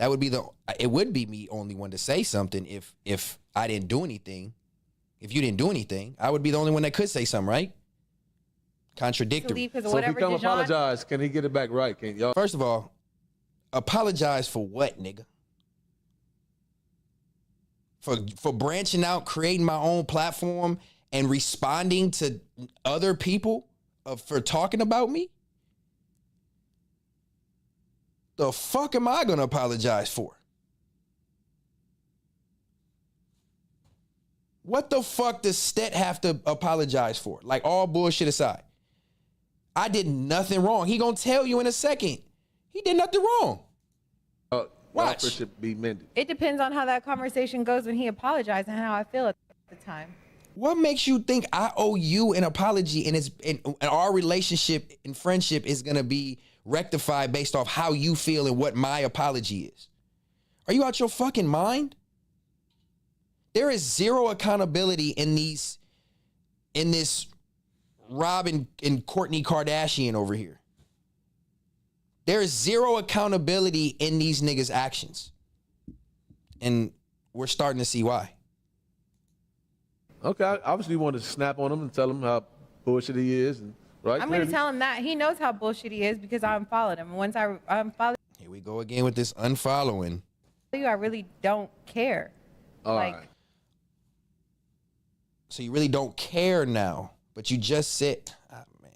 That would be it would be me only one to say something if I didn't do anything. If you didn't do anything, I would be the only one that could say something, right? Contradictory.
So if he come apologize, can he get it back right? Can y'all?
First of all, apologize for what, nigga? For branching out, creating my own platform, and responding to other people for talking about me? The fuck am I gonna apologize for? What the fuck does Stet have to apologize for? Like, all bullshit aside. I did nothing wrong. He gonna tell you in a second. He did nothing wrong. Watch.
Should be mended.
It depends on how that conversation goes when he apologized and how I feel at the time.
What makes you think I owe you an apology and our relationship and friendship is gonna be rectified based off how you feel and what my apology is? Are you out your fucking mind? There is zero accountability in this Rob and Kourtney Kardashian over here. There is zero accountability in these niggas' actions. And we're starting to see why.
Okay, obviously you want to snap on him and tell him how bullshit he is, and right?
I'm going to tell him that. He knows how bullshit he is because I unfollowed him. And once I unfollowed
Here we go again with this unfollowing.
you, I really don't care.
All
like,
right.
So you really don't care now, but you just said, man.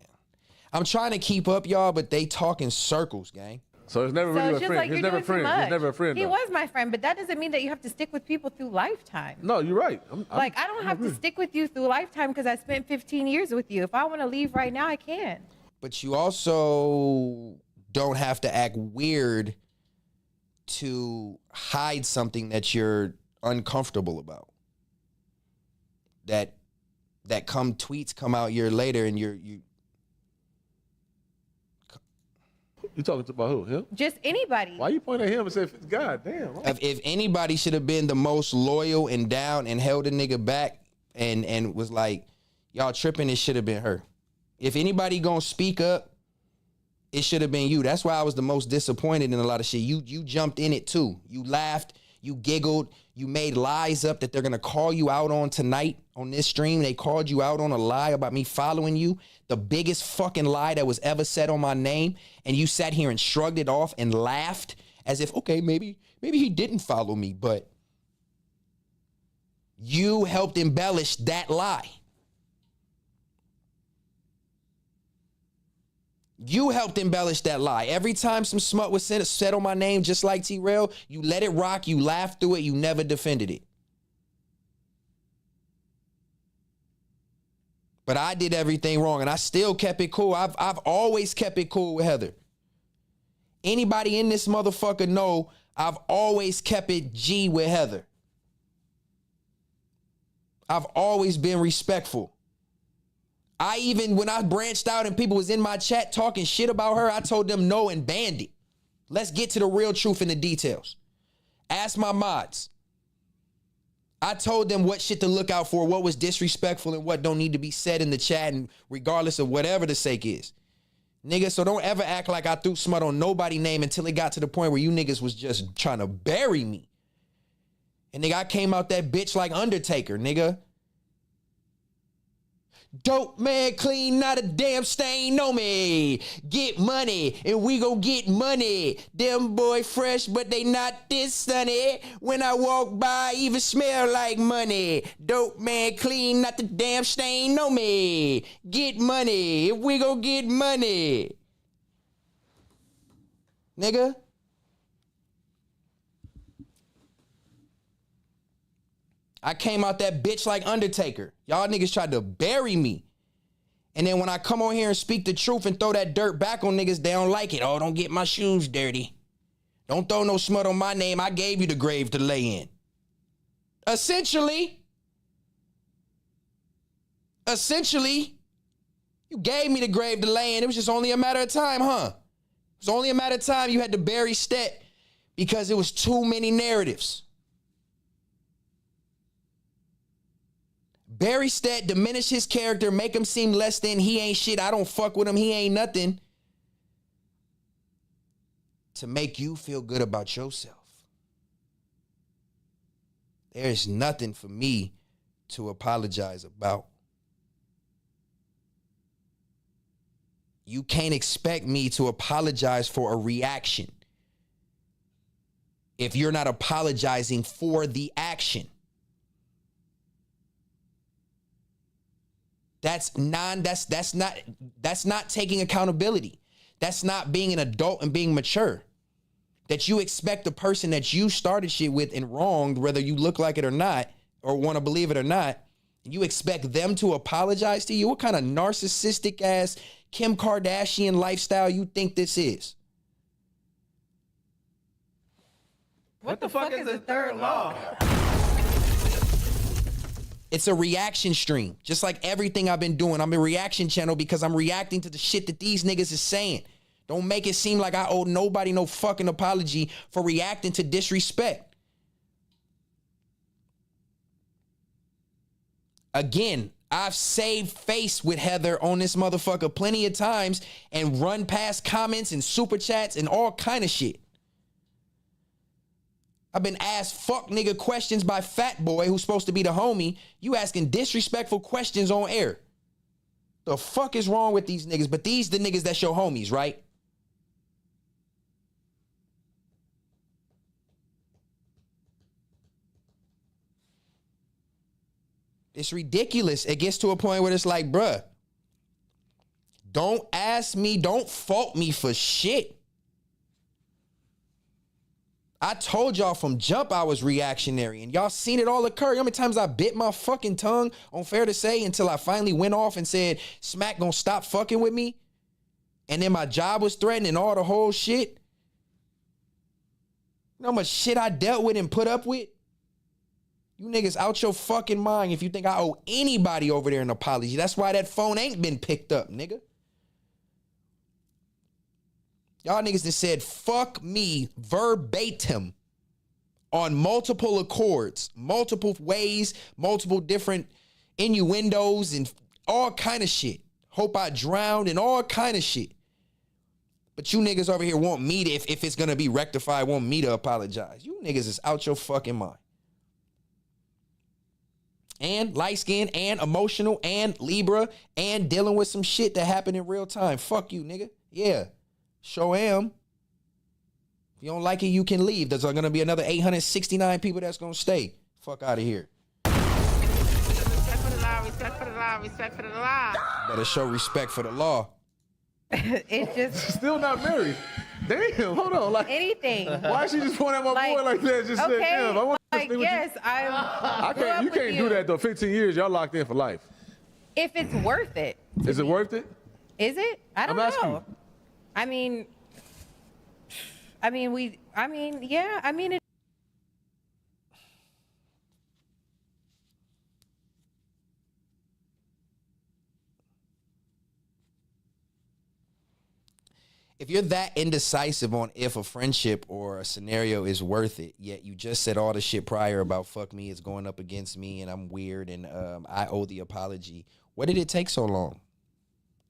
I'm trying to keep up, y'all, but they talk in circles, gang.
So it's never
so
really
it's
a
just
friend.
like
He's
you're
never a
doing too
friend. He's
much.
never a friend.
He
though.
was my friend, but that doesn't mean that you have to stick with people through lifetime.
No, you're right.
Like, I don't have to stick with you through lifetime because I spent 15 years with you. If I want to leave right now, I can.
But you also don't have to act weird to hide something that you're uncomfortable about. That tweets come out a year later and you
talking about who? Him?
Just anybody.
Why you pointing at him and say, God damn?
If anybody should have been the most loyal and down and held a nigga back and was like, y'all tripping, it should have been her. If anybody gonna speak up, it should have been you. That's why I was the most disappointed in a lot of shit. You jumped in it too. You laughed, you giggled, you made lies up that they're gonna call you out on tonight on this stream. They called you out on a lie about me following you. The biggest fucking lie that was ever said on my name. And you sat here and shrugged it off and laughed as if, okay, maybe he didn't follow me, but you helped embellish that lie. You helped embellish that lie. Every time some smut was said on my name, just like T-Rail, you let it rock, you laughed through it, you never defended it. But I did everything wrong, and I still kept it cool. I've always kept it cool with Heather. Anybody in this motherfucker know I've always kept it G with Heather. I've always been respectful. I even, when I branched out and people was in my chat talking shit about her, I told them no and banned it. Let's get to the real truth and the details. Ask my mods. I told them what shit to look out for, what was disrespectful and what don't need to be said in the chat, and regardless of whatever the sake is. Nigga, so don't ever act like I threw smut on nobody's name until it got to the point where you niggas was just trying to bury me. And nigga, I came out that bitch like Undertaker, nigga. Dope man clean, not a damn stain on me. Get money and we gon' get money. Them boy fresh, but they not this sunny. When I walk by, even smell like money. Dope man clean, not the damn stain on me. Get money and we gon' get money. Nigga. I came out that bitch like Undertaker. Y'all niggas tried to bury me. And then when I come on here and speak the truth and throw that dirt back on niggas, they don't like it. Oh, don't get my shoes dirty. Don't throw no smut on my name. I gave you the grave to lay in. Essentially, you gave me the grave to lay in. It was just only a matter of time, huh? It was only a matter of time you had to bury Stet because it was too many narratives. Bury Stet, diminish his character, make him seem less than, he ain't shit, I don't fuck with him, he ain't nothing. To make you feel good about yourself. There's nothing for me to apologize about. You can't expect me to apologize for a reaction if you're not apologizing for the action. That's not taking accountability. That's not being an adult and being mature. That you expect the person that you started shit with and wronged, whether you look like it or not, or want to believe it or not, you expect them to apologize to you? What kind of narcissistic ass Kim Kardashian lifestyle you think this is?
What the fuck is the third law?
It's a reaction stream. Just like everything I've been doing. I'm a reaction channel because I'm reacting to the shit that these niggas is saying. Don't make it seem like I owe nobody no fucking apology for reacting to disrespect. Again, I've saved face with Heather on this motherfucker plenty of times and run past comments and super chats and all kind of shit. I've been asked fuck nigga questions by Fat Boy, who's supposed to be the homie. You asking disrespectful questions on air. The fuck is wrong with these niggas? But these the niggas that's your homies, right? It's ridiculous. It gets to a point where it's like, bruh, don't ask me, don't fault me for shit. I told y'all from jump I was reactionary, and y'all seen it all occur. You know how many times I bit my fucking tongue on Fair to Say until I finally went off and said, Smack gonna stop fucking with me? And then my job was threatened and all the whole shit. You know how much shit I dealt with and put up with? You niggas out your fucking mind if you think I owe anybody over there an apology. That's why that phone ain't been picked up, nigga. Y'all niggas that said fuck me verbatim on multiple accords, multiple ways, multiple different innuendos and all kind of shit. Hope I drowned and all kind of shit. But you niggas over here want me to, if it's gonna be rectified, want me to apologize. You niggas is out your fucking mind. And light-skinned and emotional and Libra and dealing with some shit that happened in real time. Fuck you, nigga. Yeah. Sure am. If you don't like it, you can leave. There's going to be another 869 people that's going to stay. Fuck out of here.
Respect for the law, respect for the law, respect for the law.
Better show respect for the law.
It just...
Still not married. Damn, hold on. Like
anything.
Why she just point at my boy like that? Just
okay,
said, damn, I want to
like,
stay with
yes,
you.
I
can't. You can't do that though. 15 years, y'all locked in for life.
If it's worth it.
Is it worth it?
Is it? I don't know. I mean, yeah. I mean, it.
If you're that indecisive on if a friendship or a scenario is worth it, yet you just said all the shit prior about fuck me, it's going up against me and I'm weird and I owe the apology. What did it take so long?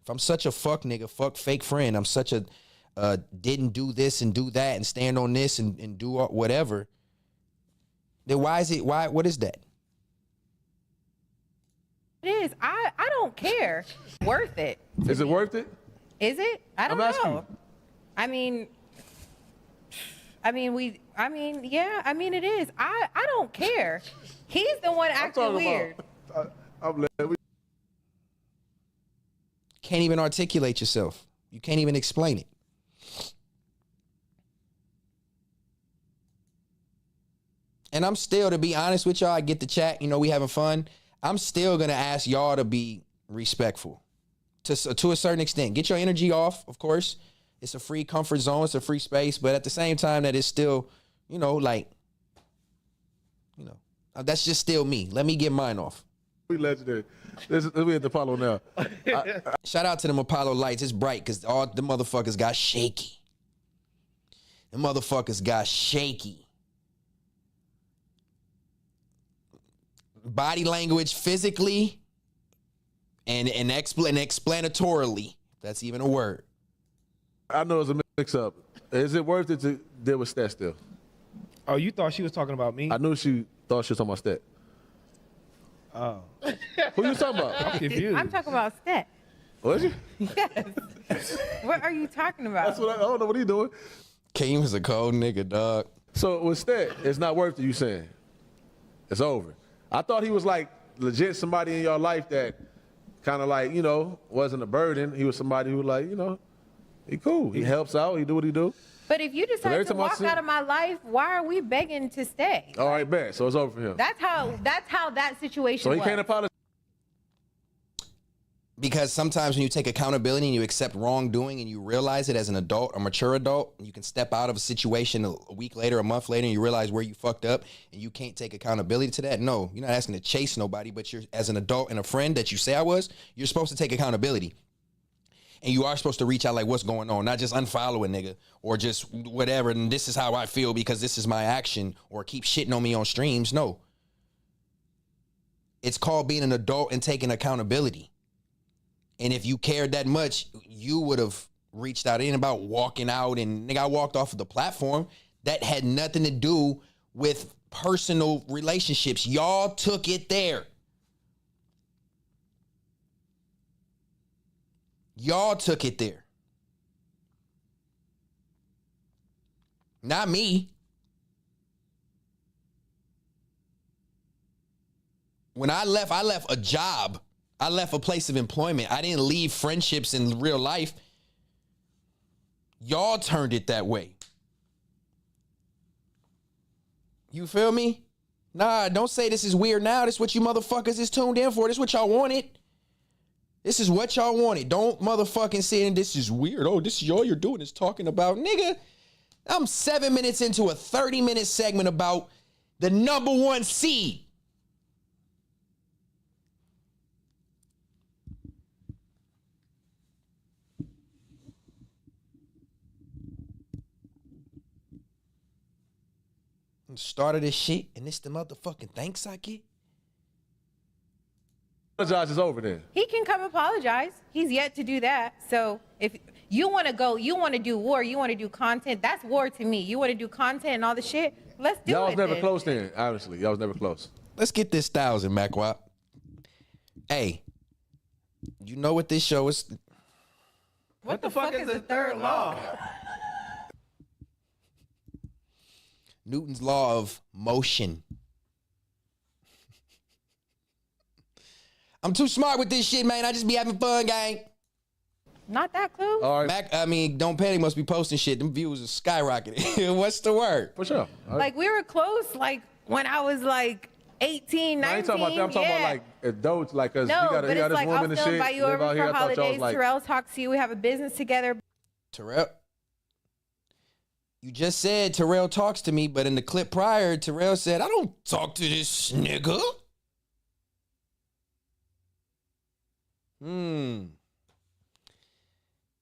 If I'm such a fuck nigga, fuck fake friend, I'm such a didn't do this and do that and stand on this and do whatever, then what is that?
It is. I don't care. Worth it.
Is it worth it?
Is it? I don't know. I mean, yeah. I mean, it is. I don't care. He's the one acting weird.
Can't even articulate yourself. You can't even explain it. And I'm still, to be honest with y'all, I get the chat. You know, we having fun. I'm still gonna ask y'all to be respectful. To a certain extent. Get your energy off, of course. It's a free comfort zone. It's a free space. But at the same time, that is still, you know, like, you know, that's just still me. Let me get mine off.
We legendary. We at the Apollo now.
Shout out to them Apollo lights. It's bright because all the motherfuckers got shaky. The motherfuckers got shaky. Body language, physically, and explanatorily. That's even a word.
I know it's a mix-up. Is it worth it to deal with Stet still?
Oh, you thought she was talking about me?
I knew she. Thought she was talking about Stet.
Oh.
Who you talking about?
I'm confused.
I'm talking about Stet.
Was you?
Yes. What are you talking about?
That's what I don't know what he doing.
Keem was a cold nigga, dog.
So with Stet, it's not worth it, you saying? It's over. I thought he was like legit somebody in your life that kind of like, you know, wasn't a burden. He was somebody who like, you know, he cool. He helps out. He do what he do.
But if you decide to walk out of my life, why are we begging to stay?
All right, bet. So it's over for him.
That's how that situation
So he
was.
can't apologize.
Because sometimes when you take accountability and you accept wrongdoing and you realize it as an adult, a mature adult, you can step out of a situation a week later, a month later, and you realize where you fucked up and you can't take accountability to that. No, you're not asking to chase nobody, but you're, as an adult and a friend that you say I was, you're supposed to take accountability. And you are supposed to reach out like, what's going on? Not just unfollow a nigga or just whatever, and this is how I feel because this is my action, or keep shitting on me on streams. No. It's called being an adult and taking accountability. And if you cared that much, you would have reached out. It ain't about walking out and nigga, I walked off of the platform. That had nothing to do with personal relationships. Y'all took it there. Y'all took it there. Not me. When I left a job. I left a place of employment. I didn't leave friendships in real life. Y'all turned it that way. You feel me? Nah, don't say this is weird now. This is what you motherfuckers is tuned in for. This is what y'all wanted. This is what y'all wanted. Don't motherfucking say this is weird. Oh, this is all you're doing is talking about. Nigga, I'm 7 minutes into a 30-minute segment about the #1 seed. Started this shit, and this the motherfucking thanks I get?
Apologize is over then.
He can come apologize. He's yet to do that. So if you want to go, you want to do war, you want to do content, that's war to me. You want to do content and all the shit, let's do it.
Y'all was never
then.
close then, honestly. Y'all was never close.
Let's get this 1,000, Macwap. Hey, you know what this show is?
What the fuck is the third law?
Newton's law of motion. I'm too smart with this shit, man. I just be having fun, gang.
Not that close.
All right.
Mac, I mean, Don't Panic must be posting shit. Them views are skyrocketing. What's the word?
For sure.
Like we were close, like when I was like 18, 19.
I ain't talking about that. I'm talking about like adults, like us.
No,
you got
but
this
it's like I'll
woman and
still
shit.
invite you
live
over
out here.
for
I thought y'all was
holidays.
like,
Terrell talks to you. We have a business together.
Terrell? You just said Terrell talks to me, but in the clip prior, Terrell said, I don't talk to this nigga.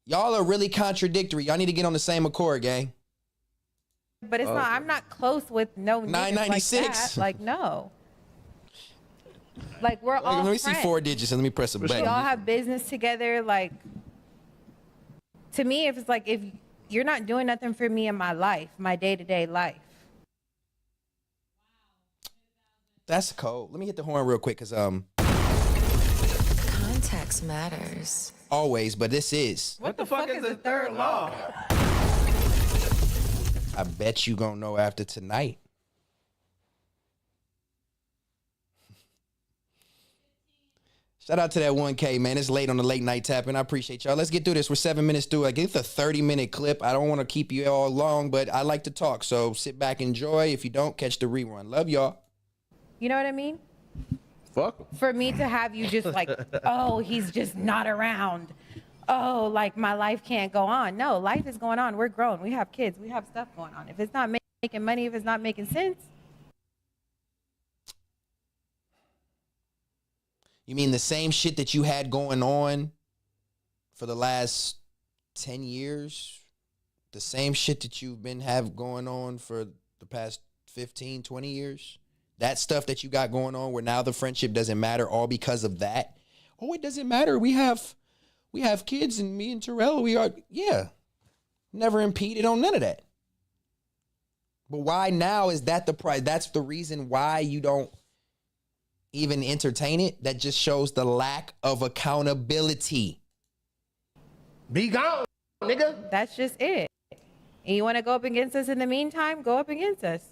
Y'all are really contradictory. Y'all need to get on the same accord, gang.
But it's not. I'm not close with no niggas
996.
like that. Like no. Like we're all
Let me
friends.
see 4 digits and let me press a
We
button.
all have business together. Like to me, if it's like if you're not doing nothing for me in my life, my day-to-day life.
That's cold. Let me hit the horn real quick, cause
Context matters.
always, but this is.
What the fuck is the third law?
I bet you gonna know after tonight. Shout out to that 1K, man. It's late on the late night tapping. I appreciate y'all. Let's get through this. We're 7 minutes through. I get the 30-minute clip. I don't want to keep you all long, but I like to talk. So sit back, enjoy. If you don't, catch the rerun. Love y'all.
You know what I mean?
Fuck him.
For me to have you just like, oh, he's just not around. Oh, like my life can't go on. No, life is going on. We're grown. We have kids. We have stuff going on. If it's not making money, if it's not making sense.
You mean the same shit that you had going on for the last 10 years? The same shit that you've been have going on for the past 15, 20 years? That stuff that you got going on where now the friendship doesn't matter all because of that? Oh, it doesn't matter. We have kids and me and Terrell, we are, yeah. Never impeded on none of that. But why now is that the price? That's the reason why you don't even entertain it. That just shows the lack of accountability.
Be gone, nigga.
That's just it. And you want to go up against us in the meantime? Go up against us.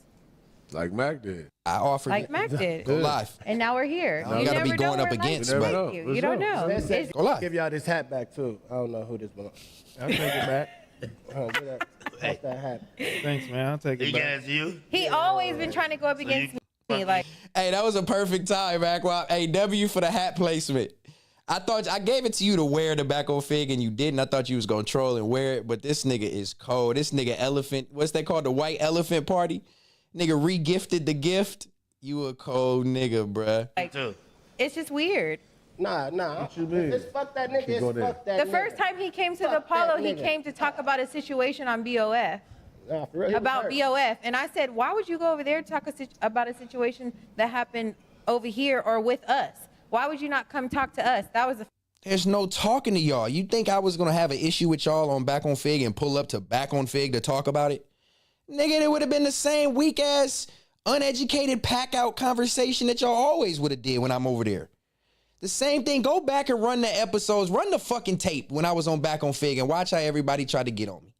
Like Mac did.
I offered
Like Mac did.
Go live.
And now we're here.
You gotta be going up against, but
you don't know.
Let's
Go live.
give y'all this hat back too. I don't know who this belongs. I'll take it back. What's that hat?
Thanks, man. I'll take it
He
back.
got you.
He always been trying to go up against me. Like,
Hey, that was a perfect time, Mac. Hey, W for the hat placement. I thought I gave it to you to wear the back on Fig, and you didn't. I thought you was gonna troll and wear it, but this nigga is cold. This nigga elephant. What's that called? The white elephant party. Nigga re-gifted the gift. You a cold nigga, bruh.
like it's just weird.
Nah. It's fuck that nigga. It's fuck that
The
nigga.
first time he came to the
Fuck
Apollo,
that
he
nigga.
came to talk about a situation on BOF.
Nah, for real, he was
About
hurt.
BOF. And I said, why would you go over there to talk about a situation that happened over here or with us? Why would you not come talk to us? That was a
There's no talking to y'all. You think I was gonna have an issue with y'all on Back on Fig and pull up to Back on Fig to talk about it? Nigga, it would have been the same weak ass, uneducated pack out conversation that y'all always would have did when I'm over there. The same thing. Go back and run the episodes, run the fucking tape when I was on Back on Fig and watch how everybody tried to get on me.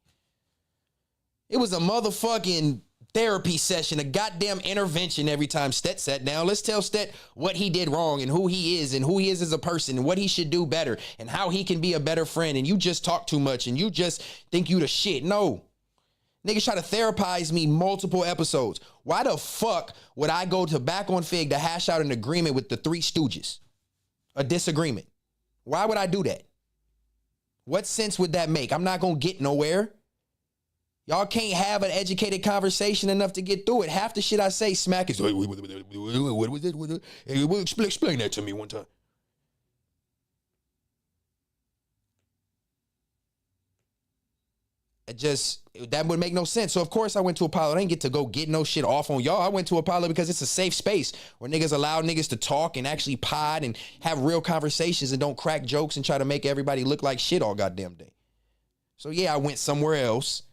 It was a motherfucking therapy session, a goddamn intervention every time Stet sat down. Let's tell Stet what he did wrong and who he is as a person and what he should do better and how he can be a better friend. And you just talk too much and you just think you the shit. No. Niggas try to therapize me multiple episodes. Why the fuck would I go to Back on Fig to hash out an agreement with the Three Stooges? A disagreement. Why would I do that? What sense would that make? I'm not gonna get nowhere. Y'all can't have an educated conversation enough to get through it. Half the shit I say, Smack is, what was it? Hey, explain that to me one time. That would make no sense. So of course I went to Apollo. I didn't get to go get no shit off on y'all. I went to Apollo because it's a safe space where niggas allow niggas to talk and actually pod and have real conversations and don't crack jokes and try to make everybody look like shit all goddamn day. So yeah, I went somewhere else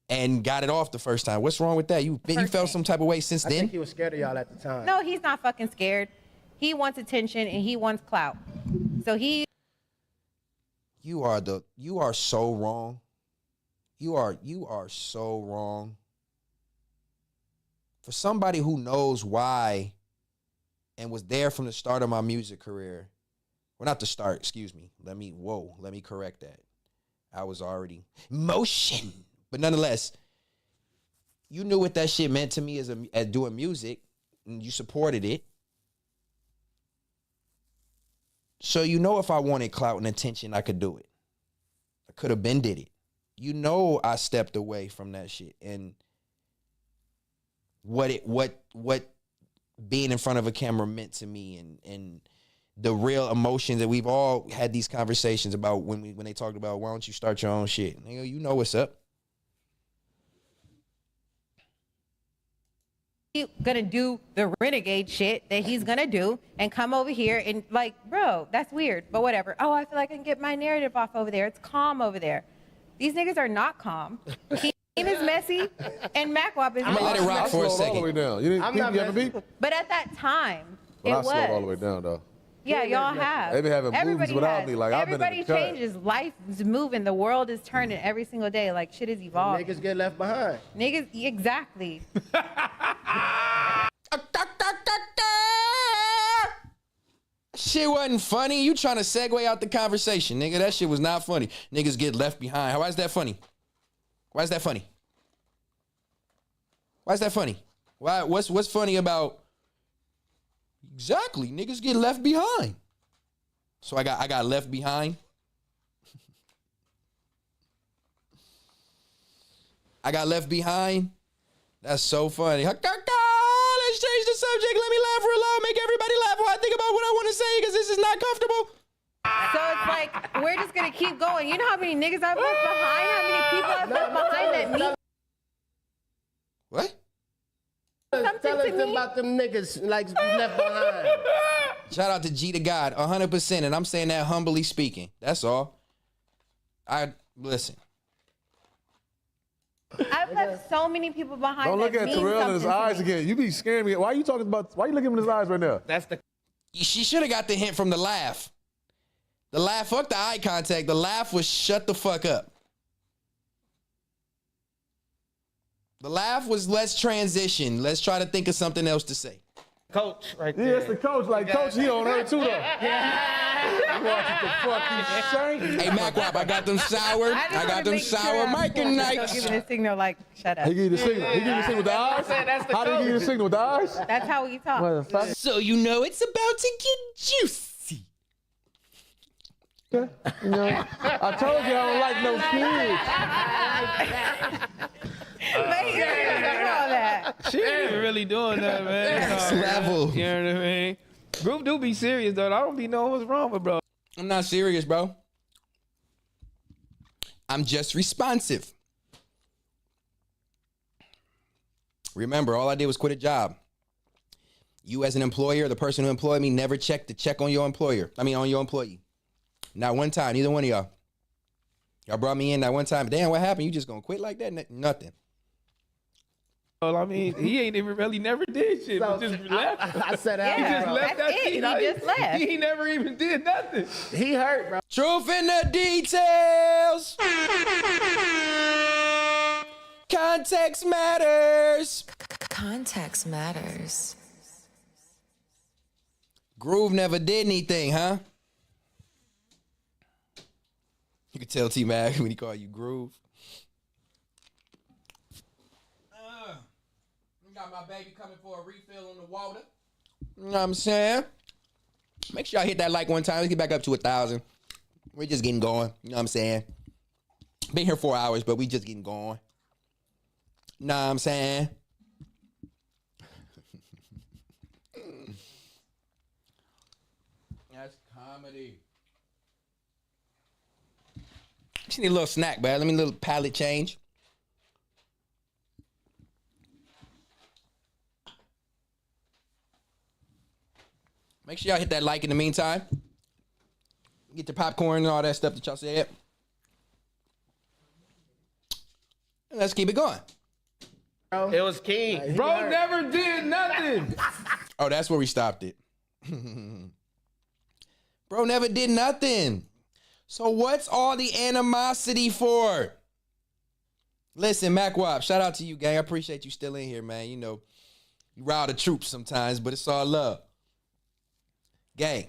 and got it off the first time. What's wrong with that? You felt some type of way since
I
then?
think he was scared of y'all at the time.
no, he's not fucking scared. He wants attention and he wants clout. So he
You are so wrong. You are so wrong. For somebody who knows why and was there from the start of my music career. Well, not the start, excuse me. Let me correct that. I was already motion. But nonetheless, you knew what that shit meant to me as doing music, and you supported it. So you know if I wanted clout and attention, I could do it. I could have been did it. You know I stepped away from that shit and what being in front of a camera meant to me and the real emotions that we've all had these conversations about when they talked about why don't you start your own shit. Nigga, you know what's up.
He's gonna do the renegade shit that he's gonna do and come over here and like, bro, that's weird, but whatever. Oh, I feel like I can get my narrative off over there. It's calm over there. These niggas are not calm. Keem is messy and Macwap is
I'm gonna let it rock for a second.
All the way down. You didn't you ever beat?
But at that time,
But
it
I
was.
slowed all the way down though.
Yeah, y'all have.
They been having movies without
has.
me, like, I've been in the
Everybody
cut.
changes. Life is moving. The world is turning every single day. Like shit is evolving.
Niggas get left behind.
Niggas, exactly.
Shit wasn't funny. You trying to segue out the conversation, nigga. That shit was not funny. Niggas get left behind. Why is that funny? Why is that funny? Why is that funny? Why? What's funny about? Exactly, niggas get left behind. So I got left behind. I got left behind. That's so funny. Let's change the subject. Let me laugh real loud. Make everybody laugh while I think about what I want to say because this is not comfortable.
So it's like we're just gonna keep going. You know how many niggas I've left behind? How many people I've left behind that mean
what?
Tell us about them niggas like left behind.
Shout out to G to God, 100%, and I'm saying that humbly speaking. That's all. Listen.
I've left so many people behind.
Don't look
that
at
mean
Terrell in his
something to
eyes
me.
again. You be scaring me. Why are you looking him in his eyes right now?
That's the.
She should have got the hint from the laugh. The laugh, fuck the eye contact. The laugh was shut the fuck up. The laugh was let's transition. Let's try to think of something else to say.
Coach right
Yeah,
there.
it's the coach. Like, coach, he on her too, though. Watch what the fuck he saying.
Hey, Mac Wap, I got them sour. I got them sour Mike and nights.
Give it a signal like, shut up.
He give you the signal. He give you the signal with the eyes?
That's the
How did he give you the signal with the eyes?
That's how we talk.
Motherfucker.
So you know it's about to get juicy.
You know, I told you I don't like no kids.
Wait, you didn't do all that.
She ain't even really doing that, man.
Next level.
You know what I mean? Group do be serious, though. I don't be knowing what's wrong with bro.
I'm not serious, bro. I'm just responsive. Remember, all I did was quit a job. You as an employer, the person who employed me, never checked to check on your employer. On your employee. Not one time, neither one of y'all. Y'all brought me in that one time. Damn, what happened? You just gonna quit like that? Nothing.
Well, I mean, he ain't even really never did shit, but just left.
I said out.
He just left that
it.
shit.
He just left.
He never even did nothing.
He hurt, bro.
Truth in the details. Context matters.
Context matters.
Groove never did anything, huh? You can tell T-Mac when he call you Groove. Got my baby coming for a refill on the water. You know what I'm saying? Make sure y'all hit that like one time. Let's get back up to 1,000. We're just getting going. You know what I'm saying? Been here 4 hours, but we just getting going. Know what I'm saying? That's comedy. Just need a little snack, man. Let me a little palate change. Make sure y'all hit that like in the meantime. Get the popcorn and all that stuff that y'all said. And let's keep it going.
It was King.
Bro never did nothing.
Oh, that's where we stopped it. Bro never did nothing. So what's all the animosity for? Listen, Mac Wop, shout out to you, gang. I appreciate you still in here, man. You know, you rile the troops sometimes, but it's all love. Gang.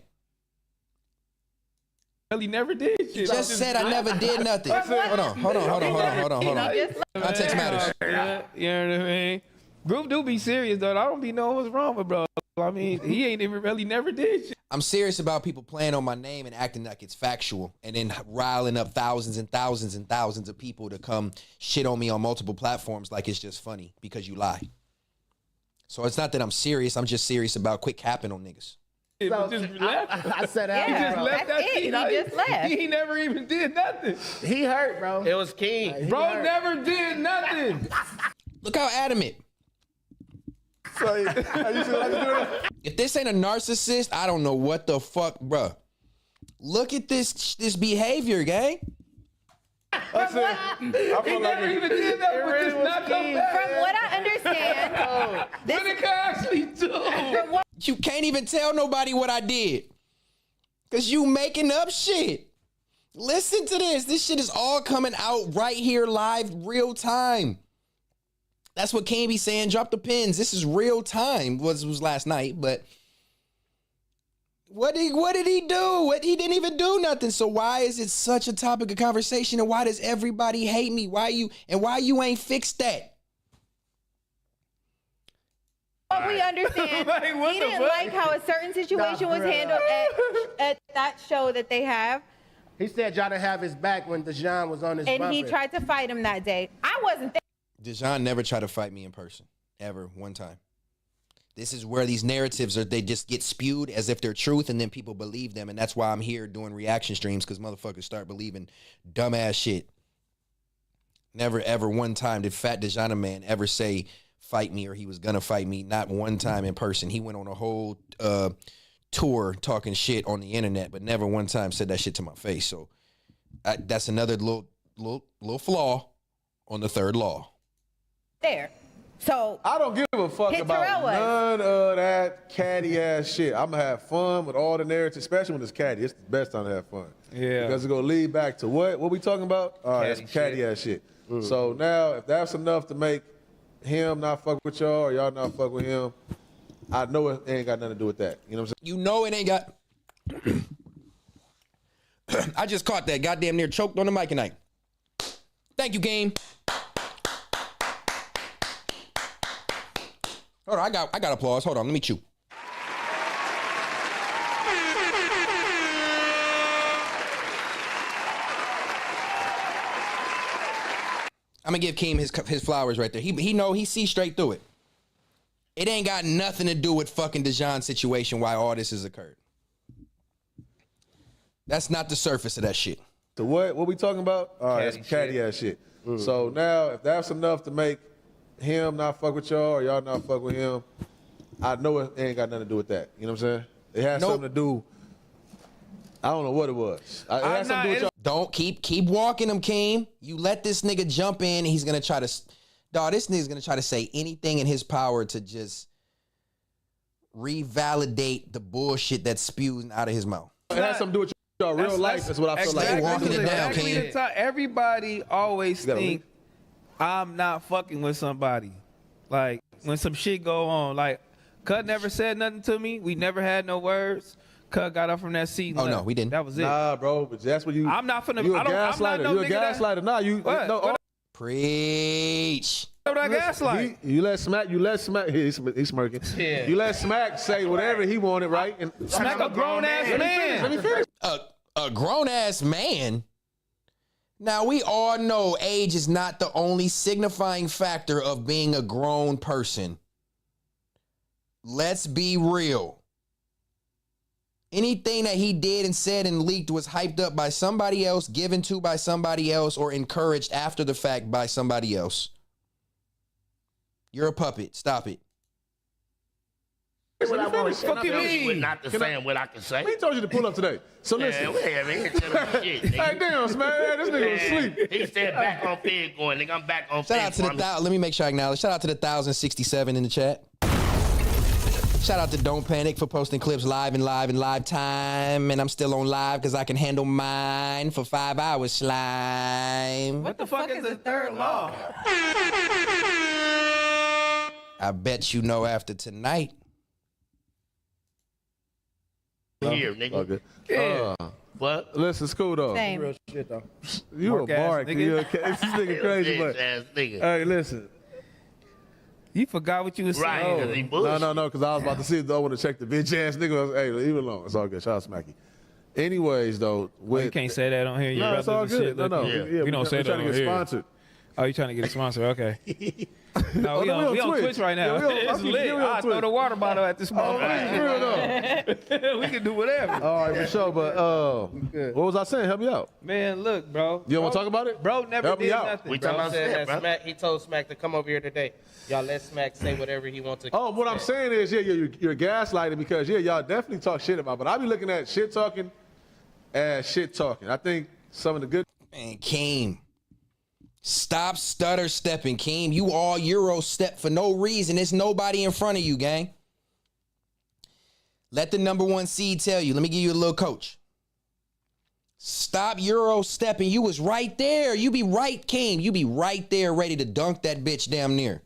Really never did shit.
Just said I never did nothing. Hold on. Context matters.
You know what I mean? Group do be serious, though. I don't be knowing what's wrong with bro. I mean, he ain't even really never did shit.
I'm serious about people playing on my name and acting like it's factual and then riling up thousands and thousands and thousands of people to come shit on me on multiple platforms like it's just funny because you lie. So it's not that I'm serious. I'm just serious about quit capping on niggas.
So,
just left.
I said out.
He just
bro.
left that shit.
He just left.
He never even did nothing.
He hurt, bro.
It was King.
Bro never did nothing.
Look how adamant. If this ain't a narcissist, I don't know what the fuck, bruh. Look at this behavior, gang.
He never even did that, but just not come back.
From what I understand,
What did I actually do?
You can't even tell nobody what I did. Cause you making up shit. Listen to this. This shit is all coming out right here live, real time. That's what Kane be saying. Drop the pins. This is real time. Was last night, but what did he do? He didn't even do nothing. So why is it such a topic of conversation? And why does everybody hate me? Why you ain't fixed that?
what we understand, he didn't like how a certain situation was handled at that show that they have.
He said y'all didn't have his back when Dejan was on his
And he
bumper.
tried to fight him that day. I wasn't there.
Dejan never tried to fight me in person, ever, one time. This is where these narratives they just get spewed as if they're truth, and then people believe them, and that's why I'm here doing reaction streams, because motherfuckers start believing dumbass shit. Never, ever one time did Fat Dejan man ever say, fight me, or he was gonna fight me, not one time in person. He went on a whole tour talking shit on the internet, but never one time said that shit to my face. So that's another little flaw on the third law.
There. So
I don't give a fuck
Hit
about
Terrell was.
none of that catty ass shit. I'm gonna have fun with all the narratives, especially when it's catty. It's the best time to have fun.
Yeah.
Because it's gonna lead back to what? What we talking about? All right, some catty ass shit. So now, if that's enough to make him not fuck with y'all or y'all not fuck with him, I know it ain't got nothing to do with that. You know what I'm saying?
You know it ain't got. I just caught that. Goddamn near choked on the mic tonight. Thank you, game. Hold on, I got applause. Hold on, let me chew. I'm gonna give Keem his flowers right there. He sees straight through it. It ain't got nothing to do with fucking Dejan's situation why all this has occurred. That's not the surface of that shit.
So what we talking about? All right, some catty ass shit. So now, if that's enough to make him not fuck with y'all or y'all not fuck with him, I know it ain't got nothing to do with that. You know what I'm saying? It has something to do. I don't know what it was. It has something to do with y'all.
Don't keep walking him, Keem. You let this nigga jump in. He's gonna try to, this nigga's gonna try to say anything in his power to just revalidate the bullshit that's spewing out of his mouth.
It has something to do with y'all real life. That's what I feel like.
Stay walking it down, Keem.
Everybody always think I'm not fucking with somebody. Like when some shit go on, like Cut never said nothing to me. We never had no words. Cut got up from that seat. And
Oh,
left.
no, we didn't.
That was it.
Nah, bro, but that's what you.
I'm not finna.
You a
I'm not
gaslighter.
no
You a
nigga that-
gaslighter. Nah, you.
What?
No,
Preach.
What I gaslight?
You let Smack. He's smirking.
Yeah.
You let Smack say whatever he wanted, right? And
Smack a grown ass man.
Let me finish.
A grown ass man. Now we all know age is not the only signifying factor of being a grown person. Let's be real. Anything that he did and said and leaked was hyped up by somebody else, given to by somebody else, or encouraged after the fact by somebody else. You're a puppet. Stop it.
What I want to
Fuck you
tell
mean?
you not to saying what I can say.
He told you to pull up today. So listen.
Man, shit,
Hey, damn, Smack. This nigga was asleep.
He said back on Fed going, nigga. I'm back on
Shout out to the let me make sure I acknowledge. Shout out to the 1067 in the chat. Shout out to Don't Panic for posting clips live time. And I'm still on live because I can handle mine for 5 hours, slime.
What the fuck is the third law?
I bet you know after tonight.
Here, nigga.
Okay.
Yeah.
What?
Listen, it's cool though.
Same.
Real shit though.
You a
Mark ass
mark.
nigga.
You okay? This nigga crazy, but
Ass nigga.
hey, listen.
You forgot what you was
Right,
saying.
'cause he bullshit.
No, because I was about to see if I want to check the bitch ass nigga. Hey, leave it alone. It's all good. Shout out Smacky. Anyways, though,
Well, you can't say that on here. Your
No, it's all
relatives and
good.
shit
No,
look-
yeah,
we don't say that
trying
on
to get
here.
sponsored.
Oh, you trying to get a sponsor? Okay. No,
Oh,
we
no,
on Twitch right now.
Yeah, we on-
It's
I'm
lit.
we on
I throw
Twitch.
the water bottle at this
Oh,
motherfucker. We can do whatever.
All right, for sure. But what was I saying? Help me out.
Man, look, bro.
You don't want to talk about it?
Bro never
Help me
did
out.
nothing.
We
bro.
talking about
Said
Stet,
that
bro.
Smack, he told Smack to come over here today. Y'all let Smack say whatever he wants to.
Oh, what I'm saying is, you're gaslighting because y'all definitely talk shit about. But I be looking at shit talking as shit talking. I think some of the good.
Man, Keem. Stop stutter stepping, Keem. You all Euro step for no reason. There's nobody in front of you, gang. Let the number one seed tell you. Let me give you a little coach. Stop Euro stepping. You was right there. You be right, Keem. You be right there ready to dunk that bitch damn near.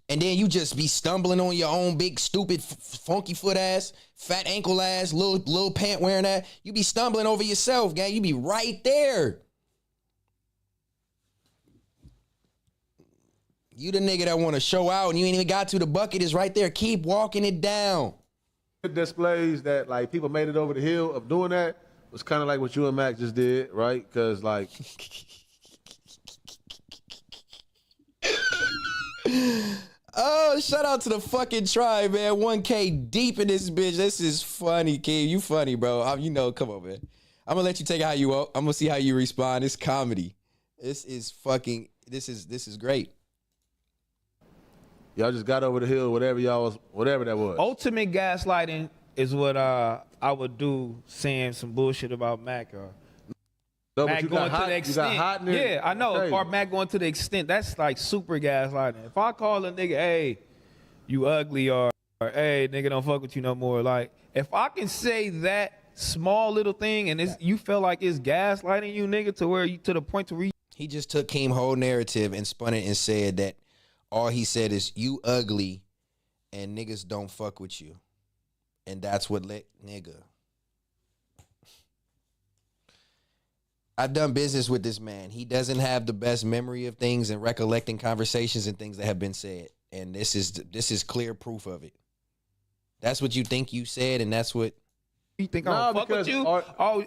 And then you just be stumbling on your own big, stupid, funky foot ass, fat ankle ass, little pant wearing that. You be stumbling over yourself, gang. You be right there. You the nigga that want to show out and you ain't even got to. The bucket is right there. Keep walking it down.
Displays that like people made it over the hill of doing that was kind of like what you and Mac just did, right? Because like.
Oh, shout out to the fucking tribe, man. 1K deep in this bitch. This is funny, kid. You funny, bro. You know, come on, man. I'm gonna let you take it how you want. I'm gonna see how you respond. It's comedy. This is great.
Y'all just got over the hill, whatever that was.
Ultimate gaslighting is what I would do saying some bullshit about Mac or
No, but
Mac
you
going
got hot,
to the
you
extent.
got hot in there.
Yeah, I know.
Okay.
Or Mac going to the extent. That's like super gaslighting. If I call a nigga, hey, you ugly, or hey, nigga, don't fuck with you no more. Like, if I can say that small little thing and you feel like it's gaslighting you, nigga, to where you to the point to where
He just took Keem's whole narrative and spun it and said that all he said is you ugly and niggas don't fuck with you. And that's what nigga. I've done business with this man. He doesn't have the best memory of things and recollecting conversations and things that have been said. And this is clear proof of it. That's what you think you said, and that's what
you think I'm fuck with you.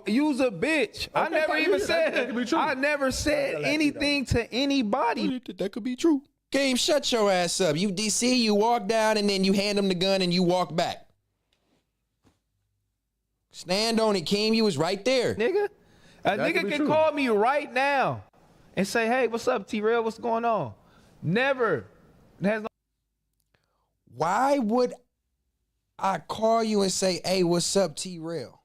You's a bitch. I never even said. That could be true. I never said anything to anybody.
That could be true. Game, shut your ass up. You DC, you walk down and then you hand him the gun and you walk back. Stand on it, Keem. You was right there.
Nigga. A nigga can call me right now and say, hey, what's up, T-Rail? What's going on? Never.
Why would I call you and say, hey, what's up, T-Rail?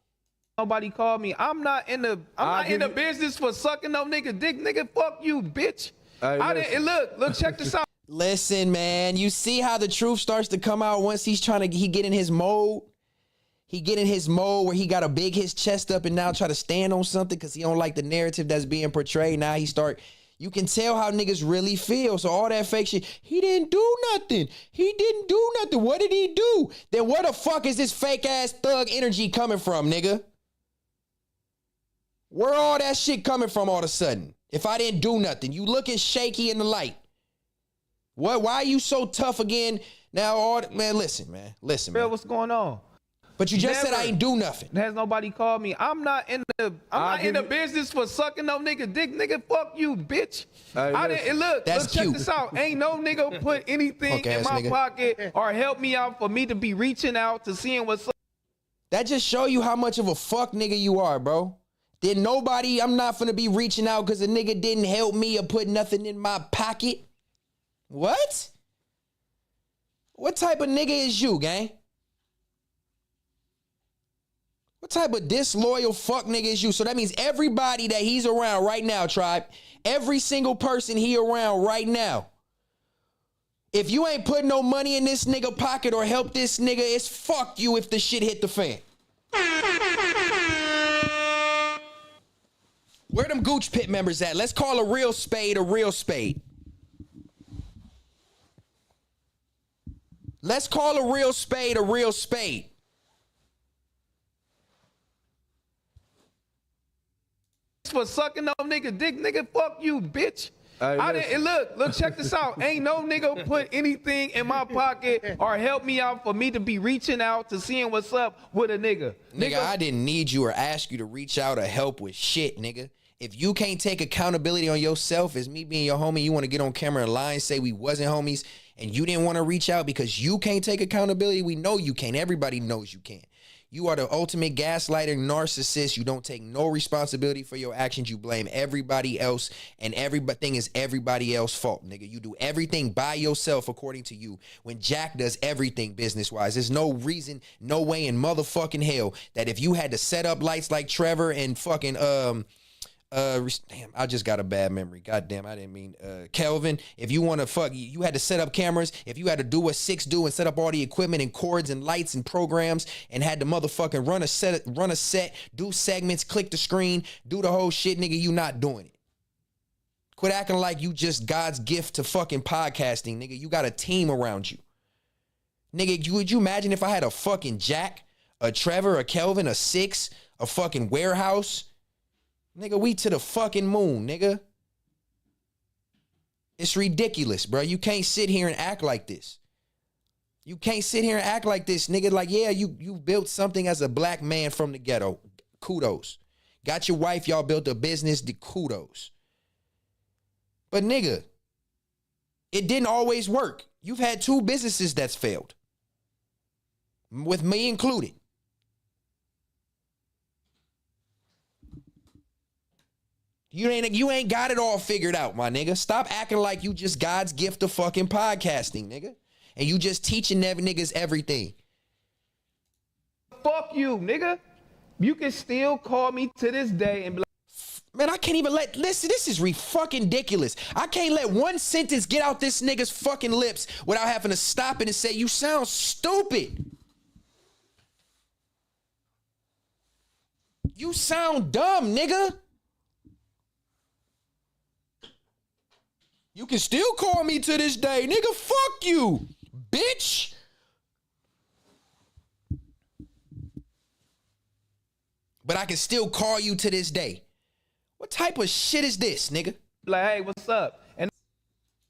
Nobody called me. I'm not in the business for sucking no nigga dick. Nigga, fuck you, bitch. Look, check this out.
Listen, man, you see how the truth starts to come out once he get in his mode? He get in his mode where he got to big his chest up and now try to stand on something because he don't like the narrative that's being portrayed. Now you can tell how niggas really feel. So all that fake shit, he didn't do nothing. He didn't do nothing. What did he do? Then where the fuck is this fake ass thug energy coming from, nigga? Where all that shit coming from all of a sudden? If I didn't do nothing, you looking shaky in the light. What? Why are you so tough again? Now, man, listen, man.
What's going on?
But you just said I ain't do nothing.
Has nobody called me? I'm not in the business for sucking no nigga dick. Nigga, fuck you, bitch. Look, check this out. Ain't no nigga put anything in my pocket or help me out for me to be reaching out to seeing what's up.
That just show you how much of a fuck nigga you are, bro. I'm not finna be reaching out because a nigga didn't help me or put nothing in my pocket. What? What type of nigga is you, gang? What type of disloyal fuck nigga is you? So that means everybody that he's around right now, tribe, every single person he around right now, if you ain't putting no money in this nigga pocket or help this nigga, it's fuck you if the shit hit the fan. Where them Gooch Pit members at? Let's call a real spade a real spade. Let's call a real spade a real spade.
For sucking no nigga dick, nigga, fuck you, bitch. Look, check this out. Ain't no nigga put anything in my pocket or help me out for me to be reaching out to seeing what's up with a nigga.
Nigga, I didn't need you or ask you to reach out or help with shit, nigga. If you can't take accountability on yourself as me being your homie, you want to get on camera and lie and say we wasn't homies and you didn't want to reach out because you can't take accountability, we know you can't. Everybody knows you can't. You are the ultimate gaslighter narcissist. You don't take no responsibility for your actions. You blame everybody else, and everything is everybody else's fault, nigga. You do everything by yourself according to you. When Jack does everything business-wise, there's no reason, no way in motherfucking hell that if you had to set up lights like Trevor and fucking damn, I just got a bad memory. Goddamn, I didn't mean Kelvin. If you want to you had to set up cameras. If you had to do what 6 do and set up all the equipment and cords and lights and programs and had to motherfucking run a set, do segments, click the screen, do the whole shit, nigga, you not doing it. Quit acting like you just God's gift to fucking podcasting, nigga. You got a team around you. Nigga, would you imagine if I had a fucking Jack, a Trevor, a Kelvin, a 6, a fucking warehouse? Nigga, we to the fucking moon, nigga. It's ridiculous, bro. You can't sit here and act like this. You can't sit here and act like this, nigga. Like, yeah, you built something as a black man from the ghetto. Kudos. Got your wife, y'all built a business, kudos. But nigga, it didn't always work. You've had 2 businesses that's failed. With me included. You ain't got it all figured out, my nigga. Stop acting like you just God's gift of fucking podcasting, nigga. And you just teaching niggas everything.
Fuck you, nigga. You can still call me to this day and be like,
Man, I can't even listen, this is fucking ridiculous. I can't let one sentence get out this nigga's fucking lips without having to stop it and say, you sound stupid. You sound dumb, nigga. You can still call me to this day, nigga. Fuck you, bitch. But I can still call you to this day. What type of shit is this, nigga?
Like, hey, what's up? And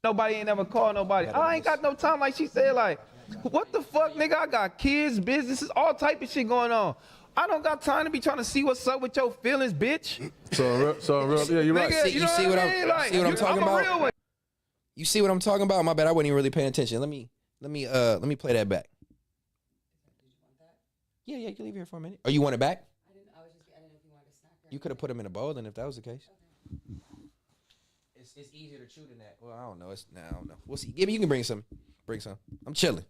nobody ain't ever called nobody. I ain't got no time, like she said, like, what the fuck, nigga? I got kids, businesses, all type of shit going on. I don't got time to be trying to see what's up with your feelings, bitch.
Yeah, you're right.
See, you see what I'm talking about? You see what I'm talking about? My bad, I wasn't even really paying attention. Let me play that back. Yeah, you can leave it here for a minute. Oh, you want it back? I didn't know if you wanted a snack. You could have put them in a bowl, then, if that was the case. Okay. It's easier to chew than that. Well, I don't know. I don't know. We'll see. You can bring some. I'm chilling.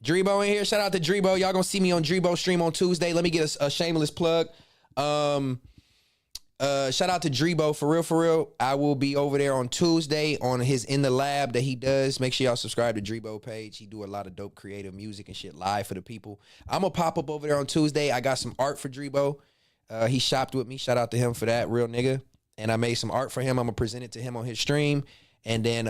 Drebo in here. Shout out to Drebo. Y'all gonna see me on Drebo stream on Tuesday. Let me get a shameless plug. Shout out to Drebo, for real. I will be over there on Tuesday on his In the Lab that he does. Make sure y'all subscribe to Drebo page. He do a lot of dope creative music and shit live for the people. I'm gonna pop up over there on Tuesday. I got some art for Drebo. He shopped with me. Shout out to him for that, real nigga. And I made some art for him. I'm gonna present it to him on his stream. And then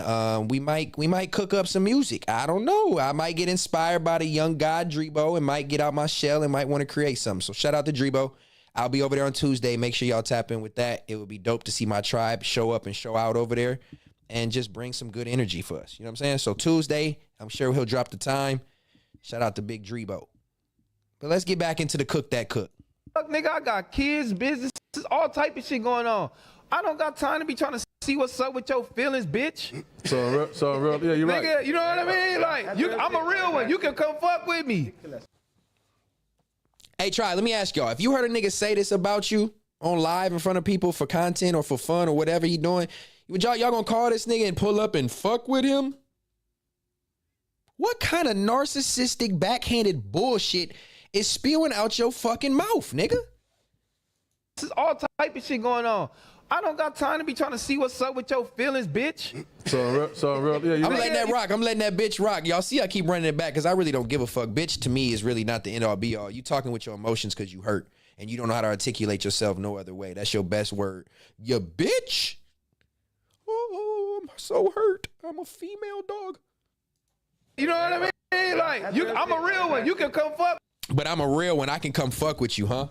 we might cook up some music. I don't know. I might get inspired by the young god Drebo and might get out my shell and might want to create something. So shout out to Drebo. I'll be over there on Tuesday. Make sure y'all tap in with that. It would be dope to see my tribe show up and show out over there and just bring some good energy for us. You know what I'm saying? So Tuesday, I'm sure he'll drop the time. Shout out to Big Drebo. But let's get back into the Cook That Cook.
Fuck, nigga, I got kids, businesses, all type of shit going on. I don't got time to be trying to see what's up with your feelings, bitch.
Yeah, you're right.
Nigga, you know what I mean? Like, I'm a real one. You can come fuck with me.
Hey, Try, let me ask y'all. If you heard a nigga say this about you on live in front of people for content or for fun or whatever he doing, would y'all gonna call this nigga and pull up and fuck with him? What kind of narcissistic, backhanded bullshit is spewing out your fucking mouth, nigga?
This is all type of shit going on. I don't got time to be trying to see what's up with your feelings, bitch.
Yeah,
I'm letting that rock. I'm letting that bitch rock. Y'all see I keep running it back because I really don't give a fuck. Bitch to me is really not the end all be all. You talking with your emotions because you hurt and you don't know how to articulate yourself no other way. That's your best word. You bitch. Oh, I'm so hurt. I'm a female dog.
You know what I mean? Like, I'm a real one. You can come fuck.
But I'm a real one. I can come fuck with you, huh?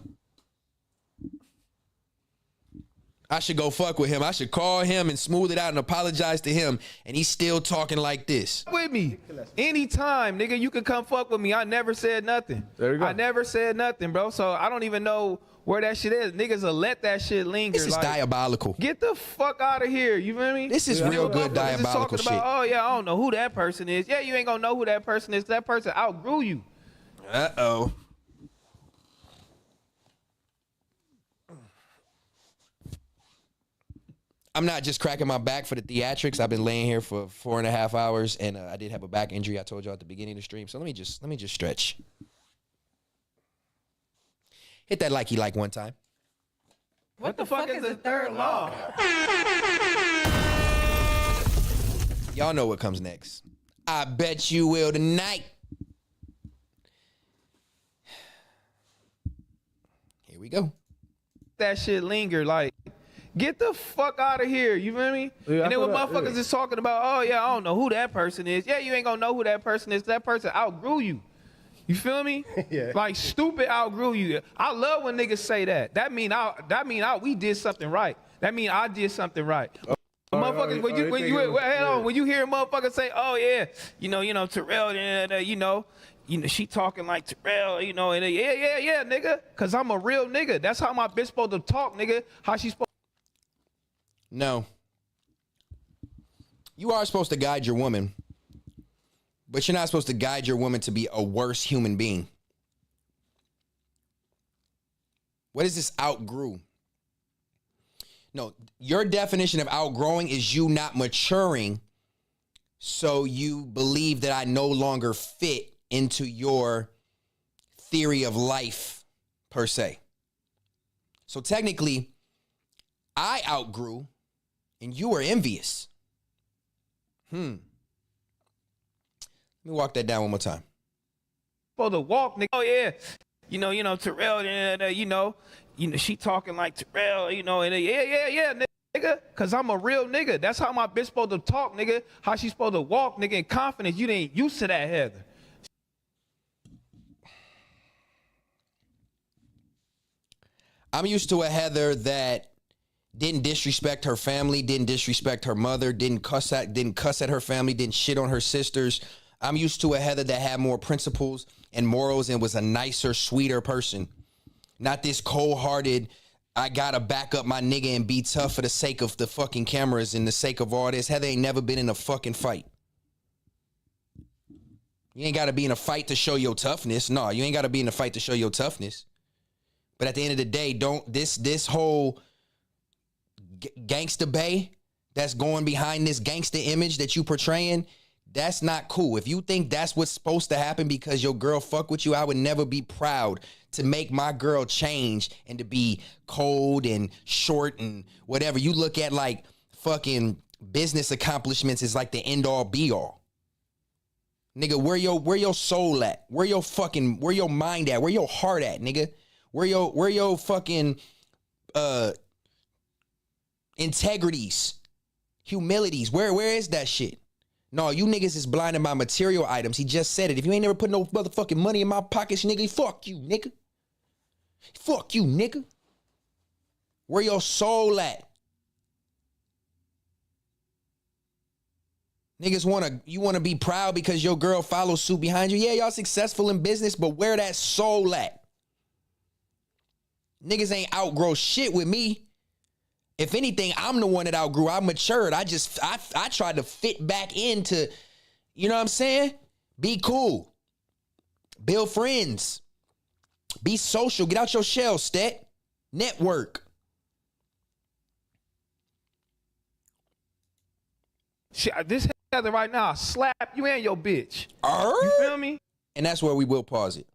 I should go fuck with him. I should call him and smooth it out and apologize to him. And he's still talking like this.
With me. Anytime, nigga, you can come fuck with me. I never said nothing.
There you go.
I never said nothing, bro. So I don't even know where that shit is. Niggas will let that shit linger.
This is diabolical.
Get the fuck out of here. You feel me?
This is real good diabolical shit.
Oh, yeah, I don't know who that person is. Yeah, you ain't gonna know who that person is. That person outgrew you.
Uh-oh. I'm not just cracking my back for the theatrics. I've been laying here for 4.5 hours, and I did have a back injury. I told y'all at the beginning of the stream. So let me just stretch. Hit that likey like one time.
What the fuck is the third law?
Y'all know what comes next. I bet you will tonight. Here we go.
That shit linger, like. Get the fuck out of here, you feel me?
Yeah,
and then when motherfuckers is talking about, oh yeah, I don't know who that person is. Yeah, you ain't gonna know who that person is. That person outgrew you. You feel me?
Yeah.
Like stupid outgrew you. I love when niggas say that. That mean we did something right. That mean I did something right. Motherfuckers, when you hear motherfuckers say, oh yeah, you know, Terrell, you know, she talking like Terrell, you know, and yeah, nigga, cause I'm a real nigga. That's how my bitch supposed to talk, nigga. How she supposed.
No. You are supposed to guide your woman, but you're not supposed to guide your woman to be a worse human being. What is this outgrew? No, your definition of outgrowing is you not maturing, so you believe that I no longer fit into your theory of life, per se. So technically, I outgrew and you were envious. Let me walk that down one more time.
Supposed to walk, nigga. Oh yeah, you know Terrell. She talking like Terrell. And yeah, nigga. Cause I'm a real nigga. That's how my bitch supposed to talk, nigga. How she supposed to walk, nigga, in confidence. You ain't used to that, Heather.
I'm used to a Heather that didn't disrespect her family, didn't disrespect her mother, didn't cuss at her family, didn't shit on her sisters. I'm used to a Heather that had more principles and morals and was a nicer, sweeter person. Not this cold-hearted, I gotta back up my nigga and be tough for the sake of the fucking cameras and the sake of all this. Heather ain't never been in a fucking fight. You ain't gotta be in a fight to show your toughness. No, you ain't gotta be in a fight to show your toughness. But at the end of the day, don't this whole gangsta bae that's going behind this gangsta image that you portraying, that's not cool. If you think that's what's supposed to happen because your girl fuck with you, I would never be proud to make my girl change and to be cold and short and whatever. You look at like fucking business accomplishments is like the end all be all. Nigga, where your soul at? Where your mind at? Where your heart at, nigga? Where your fucking integrities, humilities? Where is that shit? No, you niggas is blinded by material items. He just said it. If you ain't never put no motherfucking money in my pockets, nigga, fuck you, nigga. Fuck you, nigga. Where your soul at? Niggas wanna be proud because your girl follows suit behind you. Yeah, y'all successful in business, but where that soul at? Niggas ain't outgrow shit with me. If anything, I'm the one that outgrew. I matured. I tried to fit back into, you know what I'm saying? Be cool. Build friends. Be social. Get out your shell, Stet. Network.
This Heather right now, slap you and your bitch. You feel me?
And that's where we will pause it.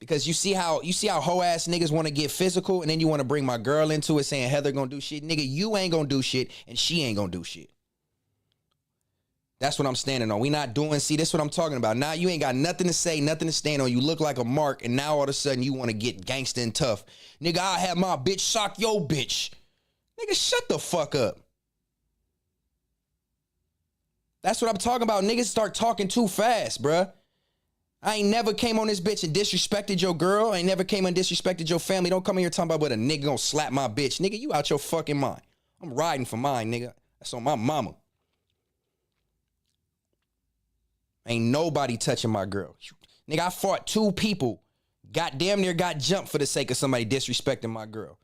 Because you see how hoe ass niggas want to get physical, and then you want to bring my girl into it saying Heather gonna do shit. Nigga, you ain't gonna do shit, and she ain't gonna do shit. That's what I'm standing on. We not doing, see, this is what I'm talking about. Now you ain't got nothing to say, nothing to stand on. You look like a mark, and now all of a sudden you want to get gangsta and tough. Nigga, I'll have my bitch sock your bitch. Nigga, shut the fuck up. That's what I'm talking about. Niggas start talking too fast, bruh. I ain't never came on this bitch and disrespected your girl. I ain't never came and disrespected your family. Don't come in here talking about what a nigga gonna slap my bitch. Nigga, you out your fucking mind. I'm riding for mine, nigga. That's on my mama. Ain't nobody touching my girl. Nigga, I fought 2 people. Damn near got jumped for the sake of somebody disrespecting my girl.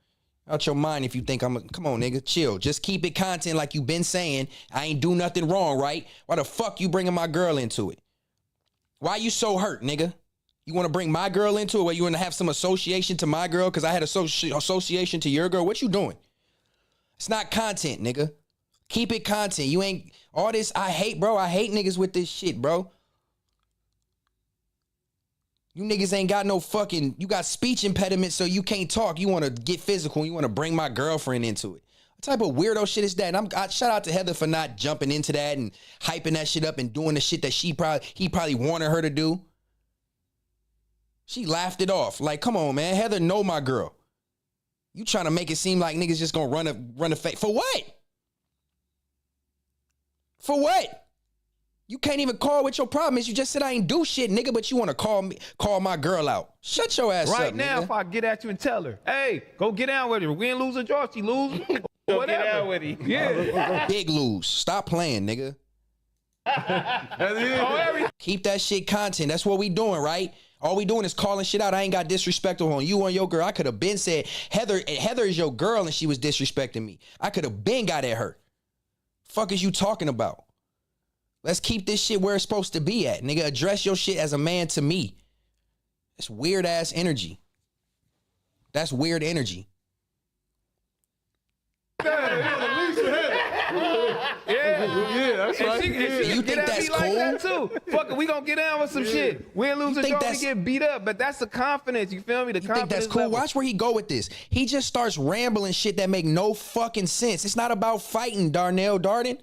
Out your mind if you think come on, nigga, chill. Just keep it content like you been saying. I ain't do nothing wrong, right? Why the fuck you bringing my girl into it? Why you so hurt, nigga? You want to bring my girl into it where you want to have some association to my girl because I had association to your girl? What you doing? It's not content, nigga. Keep it content. You ain't all this. I hate niggas with this shit, bro. You niggas ain't got no fucking, you got speech impediments so you can't talk. You want to get physical. You want to bring my girlfriend into it. What type of weirdo shit is that? And I shout out to Heather for not jumping into that and hyping that shit up and doing the shit that he probably wanted her to do. She laughed it off. Like, come on, man. Heather know my girl. You trying to make it seem like niggas just gonna run a fake. For what? For what? You can't even call what your problem is. You just said I ain't do shit, nigga, but you want to call my girl out. Shut your ass up,
right now,
nigga.
if I get at you and tell her, hey, go get down with her. Win, lose, or draw. She lose.
Go
Whatever.
get out with him.
Yeah.
Big lose. Stop playing, nigga. Keep that shit content. That's what we doing, right? All we doing is calling shit out. I ain't got disrespectful on you or your girl. I could have been said, Heather is your girl and she was disrespecting me. I could have been got at her. Fuck is you talking about? Let's keep this shit where it's supposed to be at. Nigga, address your shit as a man to me. It's weird ass energy. That's weird energy.
Yeah,
And she
You
can
think
get at
that's
me like
cool?
that too. Fuck it, we gonna get down with some shit. Win, lose,
You
or
think
draw, we
that's-
get beat up, but that's the confidence. You feel me? The
You
confidence
think that's cool?
level.
Watch where he go with this. He just starts rambling shit that make no fucking sense. It's not about fighting, Darnell Darden.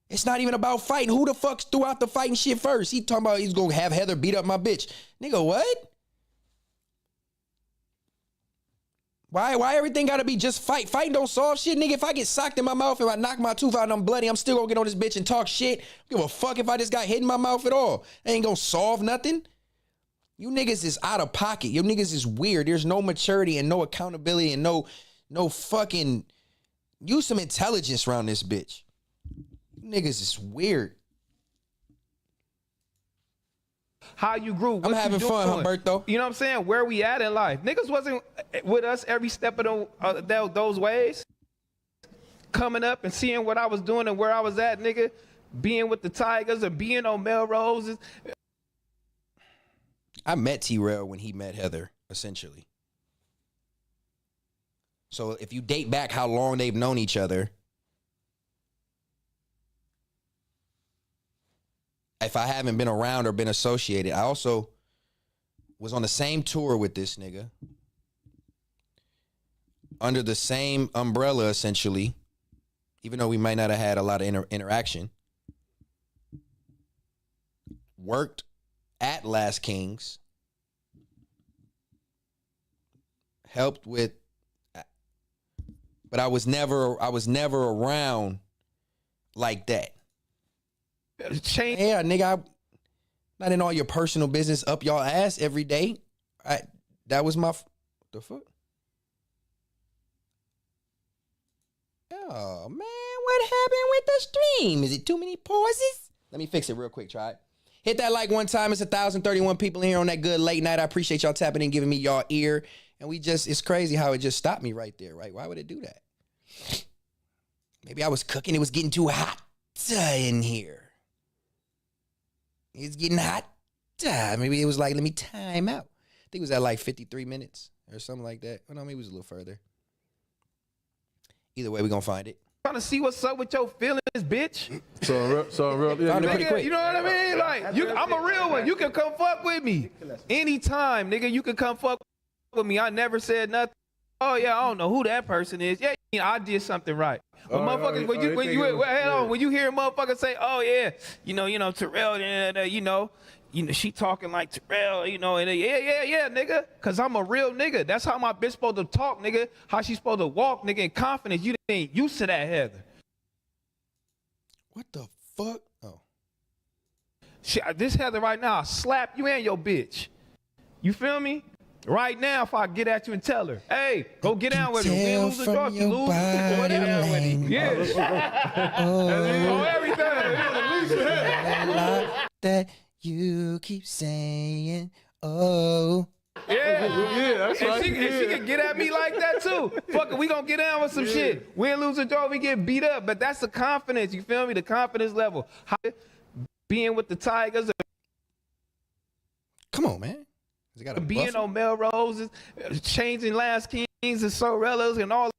It's not even about fighting. Who the fuck threw out the fighting shit first? He talking about he's gonna have Heather beat up my bitch. Nigga, what? Why everything gotta be just fight? Fighting don't solve shit, nigga. If I get socked in my mouth and I knock my tooth out and I'm bloody, I'm still gonna get on this bitch and talk shit. Give a fuck if I just got hit in my mouth at all. That ain't gonna solve nothing. You niggas is out of pocket. You niggas is weird. There's no maturity and no accountability and no fucking use some intelligence around this bitch. You niggas is weird.
How you grew. What
I'm
you
having fun,
doing.
Humberto.
You know what I'm saying? Where we at in life. Niggas wasn't with us every step of those ways. Coming up and seeing what I was doing and where I was at, nigga. Being with the Tigers or being on Melrose.
I met T-Rail when he met Heather, essentially. So if you date back how long they've known each other, if I haven't been around or been associated, I also was on the same tour with this nigga. Under the same umbrella, essentially. Even though we might not have had a lot of interaction. Worked at Last Kings. Helped with, but I was never around like that.
Change.
Yeah, nigga, I'm not in all your personal business up y'all ass every day. That was my the fuck. Oh man, what happened with the stream? Is it too many pauses? Let me fix it real quick. Try it. Hit that like one time. It's 1,031 people in here on that good late night. I appreciate y'all tapping in, giving me y'all ear. And it's crazy how it just stopped me right there, right? Why would it do that? Maybe I was cooking. It was getting too hot in here. It's getting hot. Maybe it was like, let me time out. I think it was at like 53 minutes or something like that. Well, no, maybe it was a little further. Either way, we're going to find it.
Trying to see what's up with your feelings, bitch.
So real, yeah,
Nigga, you know what I mean? Like, I'm a real one. You can come fuck with me anytime, nigga. You can come fuck with me. I never said nothing. Oh yeah, I don't know who that person is. Yeah, I did something right. But motherfuckers, when you hear a motherfucker say, "Oh yeah, you know, Terrell, you know, she talking like Terrell, and yeah, nigga, cause I'm a real nigga. That's how my bitch supposed to talk, nigga. How she supposed to walk, nigga, in confidence. You ain't used to that, Heather.
What the fuck? Oh,
this Heather right now, I'll slap you and your bitch. You feel me? Right now, if I get at you and tell her, hey, go get down with her. Win, lose, or draw. If you lose, go get down with him. Yeah.
Oh,
everything.
that you keep saying, oh.
Yeah,
that's
and
right.
she can get at me like that too. Fuck it, we gonna get down with some shit. Win, lose, or draw, we get beat up. But that's the confidence, you feel me? The confidence level. Being with the Tigers.
Come on, man.
Being on Melrose, changing Last Kings and Sorellas and all.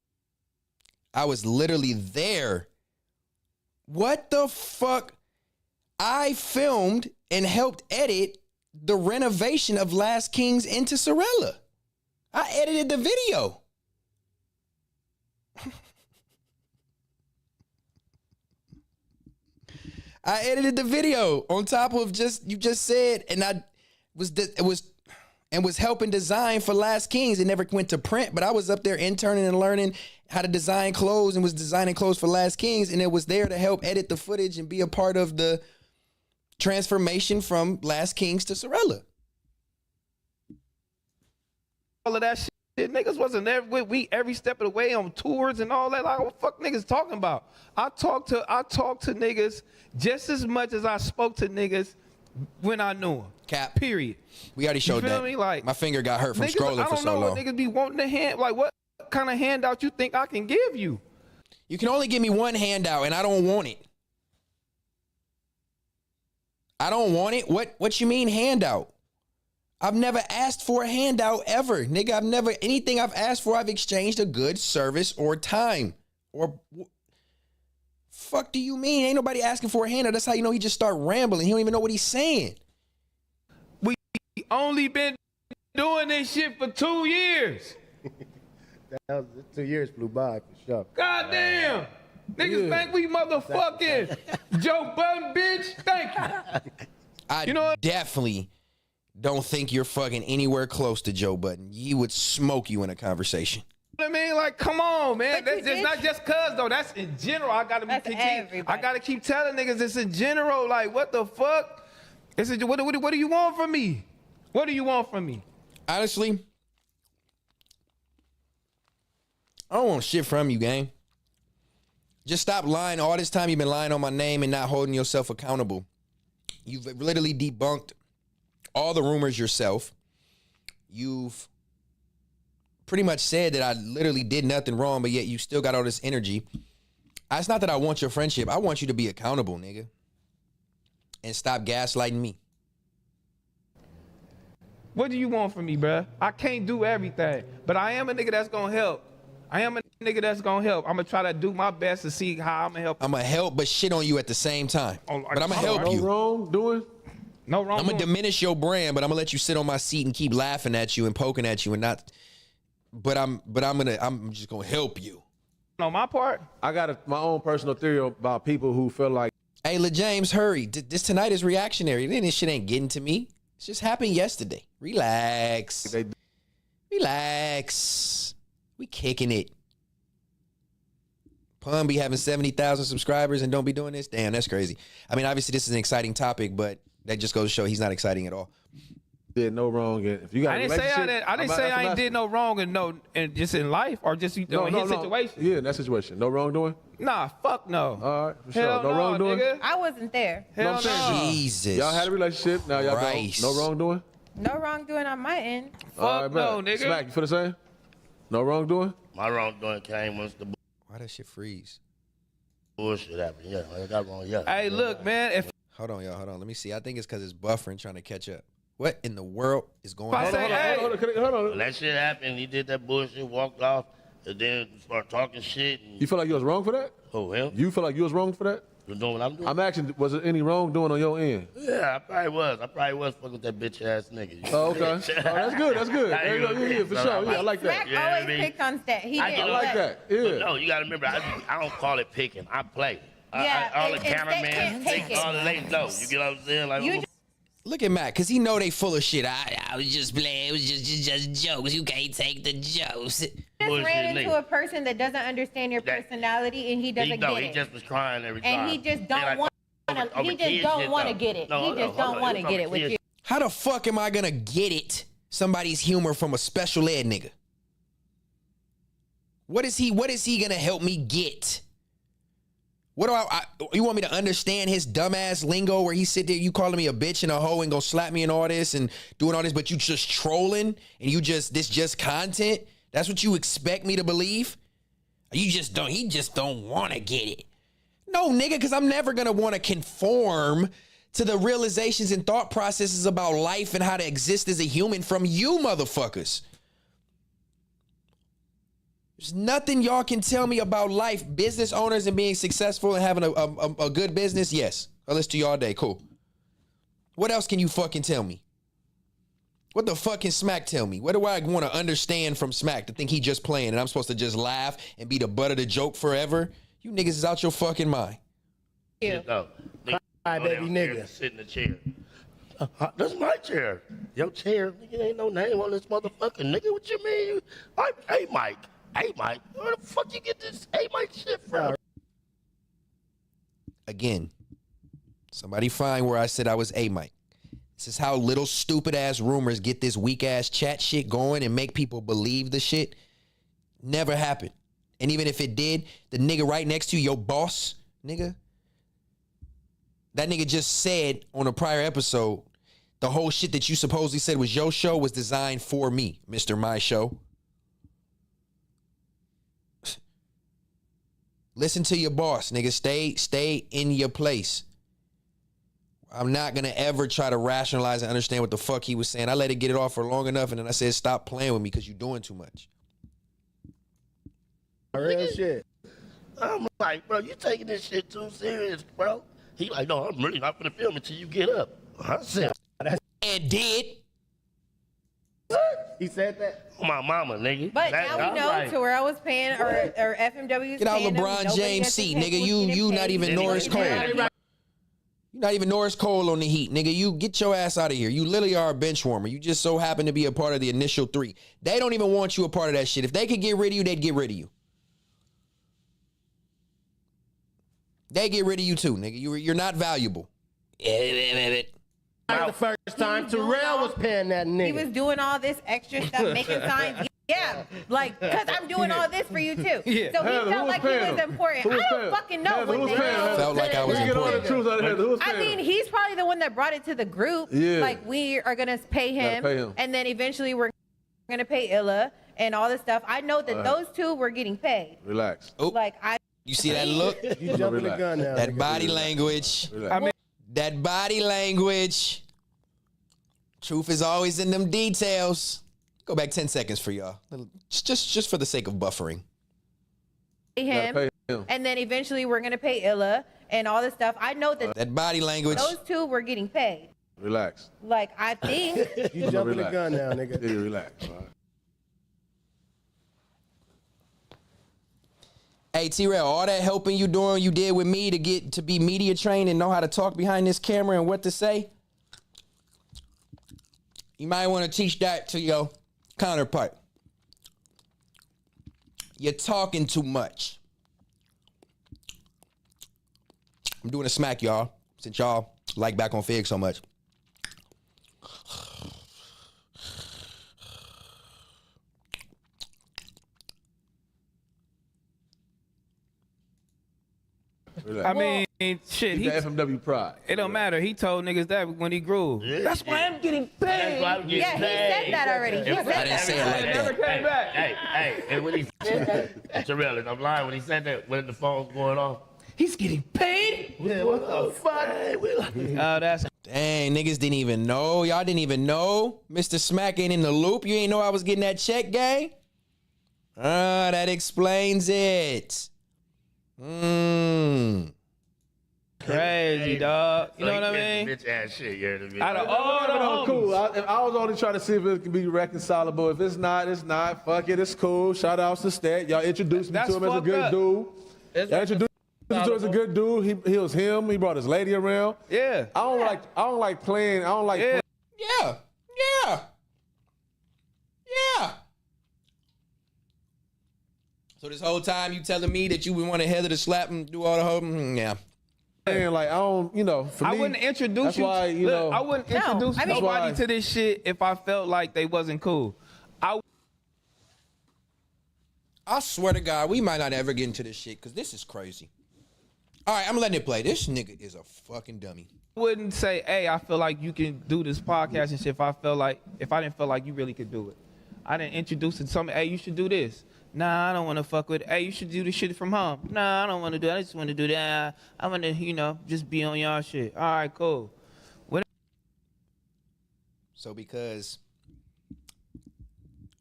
I was literally there. What the fuck? I filmed and helped edit the renovation of Last Kings into Sorella. I edited the video. I edited the video on top of you just said, and I was helping design for Last Kings. It never went to print, but I was up there interning and learning how to design clothes and was designing clothes for Last Kings, and it was there to help edit the footage and be a part of the transformation from Last Kings to Sorella.
All of that shit, niggas wasn't there with we every step of the way on tours and all that. Like, what the fuck niggas talking about? I talk to niggas just as much as I spoke to niggas when I knew them.
Cap.
Period.
We already showed
you feel
that.
Me? Like,
my finger got hurt from
niggas,
scrolling for so long.
I don't know what niggas be wanting to hand. Like, what kind of handout you think I can give you?
You can only give me one handout, and I don't want it. I don't want it. What you mean handout? I've never asked for a handout ever, nigga. Anything I've asked for, I've exchanged a good service or time. Or Fuck do you mean? Ain't nobody asking for a handout. That's how you know he just start rambling. He don't even know what he's saying.
We only been doing this shit for 2 years.
That was 2 years flew by for sure.
God damn. Niggas think we motherfucking Joe Budden, bitch. Thank you.
I definitely don't think you're fucking anywhere close to Joe Budden. He would smoke you in a conversation.
I mean, like, come on, man. That's not just cuz though. That's in general. I gotta keep telling niggas this in general. Like, what the fuck? What do you want from me? What do you want from me?
Honestly, I don't want shit from you, gang. Just stop lying. All this time you've been lying on my name and not holding yourself accountable. You've literally debunked all the rumors yourself. You've pretty much said that I literally did nothing wrong, but yet you still got all this energy. It's not that I want your friendship. I want you to be accountable, nigga. And stop gaslighting me.
What do you want from me, bruh? I can't do everything, but I am a nigga that's gonna help. I'm gonna try to do my best to see how I'm gonna help.
I'm gonna help, but shit on you at the same time. But I'm gonna help you.
No wrong doing?
No wrong.
I'm gonna diminish your brand, but I'm gonna let you sit on my seat and keep laughing at you and poking at you and not. But I'm just gonna help you.
On my part,
I got my own personal theory about people who feel like.
Hey, LaJames, hurry! This tonight is reactionary. Then this shit ain't getting to me. It just happened yesterday. Relax. Relax. We kicking it. Pun be having 70,000 subscribers and don't be doing this? Damn, that's crazy. I mean, obviously this is an exciting topic, but that just goes to show he's not exciting at all.
Did no wrong. If you got
I didn't say I ain't did no wrong and just in life or just in his situation.
Yeah, in that situation. No wrongdoing?
Nah, fuck no.
All right, for sure.
Hell
No wrongdoing?
nigga.
I wasn't there.
Hell no.
Jesus.
Y'all had a relationship. Now y'all don't. No wrongdoing?
No wrongdoing on my end.
Fuck no, nigga.
Smack, you feel the same? No wrongdoing?
My wrongdoing came once the
Why that shit freeze?
bullshit happened. Yeah, I got wrong. Yeah.
Hey, look, man.
Hold on, y'all. Hold on. Let me see. I think it's because it's buffering trying to catch up. What in the world is going on?
Hold on.
When that shit happened, he did that bullshit, walked off, and then started talking shit. And
You feel like you was wrong for that?
Oh, him?
You feel like you was wrong for that?
You doing what I'm doing?
I'm asking, was there any wrongdoing on your end?
Yeah, I probably was. I probably was fucking with that bitch ass nigga.
Oh, okay. That's good. That's good. Yeah, for sure. Yeah, I like that.
Smack always picked on Stet. He
I
did.
get
like that. Yeah.
But no, you gotta remember, I don't call it picking. I play.
Yeah,
all the
and Stet
cameramen,
can't take it.
all the ladies know. You get what I'm saying? Like,
Look at Matt, cause he know they full of shit. I was just playing. It was just jokes. You can't take the jokes.
Just ran into a person that doesn't understand your personality, and he doesn't get it.
He just was crying every time.
And he just don't want. He just don't want to get it. He just don't want to get it with you.
How the fuck am I gonna get it? Somebody's humor from a special ed nigga. What is he gonna help me get? What do you want me to understand his dumbass lingo where he sit there, you calling me a bitch and a hoe and go slap me and all this and doing all this, but you just trolling and this just content? That's what you expect me to believe? He just don't want to get it. No, nigga, because I'm never going to want to conform to the realizations and thought processes about life and how to exist as a human from you motherfuckers. There's nothing y'all can tell me about life, business owners and being successful and having a good business. Yes, I'll listen to you all day. Cool. What else can you fucking tell me? What the fuck can Smack tell me? What do I want to understand from Smack to think he just playing and I'm supposed to just laugh and be the butt of the joke forever? You niggas is out your fucking mind.
No.
Hi, baby nigga.
Sit in the chair. That's my chair. Your chair, nigga, ain't no name on this motherfucker. Nigga, what you mean? I'm A-Mike. Hey, Mike, where the fuck you get this hey, Mike shit from?
Again, somebody find where I said I was Mike. This is how little stupid ass rumors get this weak ass chat shit going and make people believe the shit. Never happened. And even if it did, the nigga right next to you, your boss, nigga, that nigga just said on a prior episode, the whole shit that you supposedly said was your show was designed for me, Mr. My Show. Listen to your boss, nigga. Stay in your place. I'm not going to ever try to rationalize and understand what the fuck he was saying. I let it get it off for long enough, and then I said, stop playing with me because you're doing too much.
Real shit.
I'm like, bro, you taking this shit too serious, bro. He like, no, I'm really not gonna film it till you get up. I said,
and did.
He said that?
My mama, nigga.
But
That-
now
I'm
we know
like,
Terrell was paying or FMW was
Get out
paying him.
LeBron
Nobody
James
else
seat,
was
nigga.
getting
You not
paid.
even Norris Cole. You're not even Norris Cole on the Heat, nigga. You get your ass out of here. You literally are a bench warmer. You just so happen to be a part of the initial 3. They don't even want you a part of that shit. If they could get rid of you, they'd get rid of you. They get rid of you too, nigga. You're not valuable.
The first time Terrell was paying that nigga.
He was doing all this extra stuff, making signs. Yeah, like, because I'm doing all this for you too.
Yeah.
So he
Heather, who
felt
was
like he
paying
was
him?
important.
Who was
I
paying
don't
him?
fucking know
Heather,
what
who was
they
paying him?
Felt like I was
Get all the
important.
truth out of Heather. Who was
I
paying
mean,
him?
he's probably the one that brought it to the group.
Yeah.
Like, we are going to pay him,
pay him.
and then eventually we're going to pay Illa and all this stuff. I know that
All right.
those two were getting paid.
Relax.
Like,
You see that look?
You jumping the gun now.
That
nigga.
body language.
I mean,
That body language. Truth is always in them details. Go back 10 seconds for y'all. Just for the sake of buffering.
him,
pay him.
and then eventually we're going to pay Illa and all this stuff. I know that
That body language.
those two were getting paid.
Relax.
Like, I think.
You jumping the
Relax.
gun now, nigga.
Nigga, relax. All right.
Hey, T-Rail, all that helping you did with me to get to be media trained and know how to talk behind this camera and what to say. You might want to teach that to your counterpart. You're talking too much. I'm doing a smack, y'all, since y'all like back on Fig so much.
Relax.
I mean, shit.
Keep the FMW pride.
It don't matter. He told niggas that when he grew. That's why I'm getting paid.
Yeah, he said that already. He said
I didn't say it like
Never
that.
came back.
Hey, and when he said that, Terrell, I'm lying, when he said that, when the phone's going off,
He's getting paid.
yeah, what the fuck?
Oh, that's
Dang, niggas didn't even know. Y'all didn't even know. Mr. Smack ain't in the loop. You ain't know I was getting that check, gang? Ah, that explains it.
crazy, dog. You know what I mean?
Bitch ass shit, you heard me?
Out of all the
No,
homies.
cool. I was only trying to see if it can be reconcilable. If it's not, it's not. Fuck it, it's cool. Shout outs to Stet. Y'all introduced me
That's
to him as a
fucked
good
up.
dude.
It's
Y'all introduced me to him as a good dude. He was him. He brought his lady around.
Yeah.
I don't like playing. I don't like.
Yeah.
Yeah. Yeah. Yeah. So this whole time you telling me that you would want Heather to slap and do all the whole, yeah.
Playing like I don't, for
I
me,
wouldn't introduce
that's
you.
why,
Look, I wouldn't introduce
I mean-
nobody to this shit if I felt like they wasn't cool.
I swear to God, we might not ever get into this shit because this is crazy. All right, I'm letting it play. This nigga is a fucking dummy.
Wouldn't say, hey, I feel like you can do this podcast and shit if I didn't feel like you really could do it. I didn't introduce it to somebody, hey, you should do this. Nah, I don't want to fuck with it. Hey, you should do this shit from home. Nah, I don't want to do it. I just want to do that. I want to, just be on y'all shit. All right, cool.
So because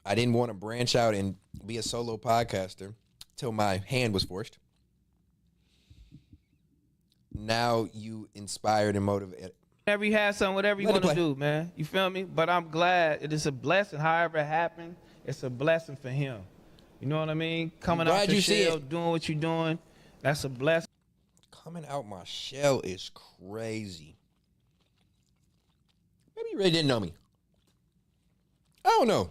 I didn't want to branch out and be a solo podcaster till my hand was forced, now you inspired and motivated.
Whenever you have something, whatever you
Let it
want to
play.
do, man. You feel me? But I'm glad it is a blessing. However it happened, it's a blessing for him. You know what I mean? Coming out
glad
your
you see
shell,
it.
doing what you're doing, that's a blessing.
Coming out my shell is crazy. Maybe you really didn't know me. I don't know.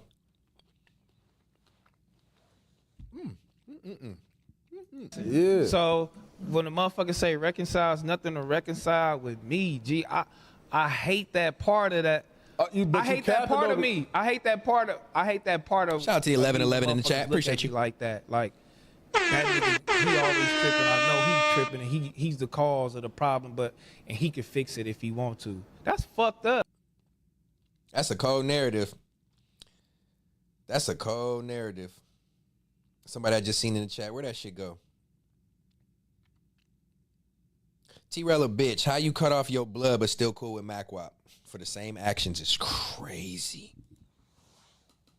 Yeah.
So when the motherfucker say reconcile, it's nothing to reconcile with me. G, I hate that part of that. I hate that part of me. I hate that part of.
Shout out to the 1111 in the chat.
Motherfuckers look
Appreciate
at
you.
like that. Like that nigga, he always tripping. I know he's tripping, and he's the cause of the problem. And he can fix it if he want to. That's fucked up.
That's a cold narrative. That's a cold narrative. Somebody I just seen in the chat. Where'd that shit go? T-Rella bitch, how you cut off your blood but still cool with MacWap for the same actions is crazy.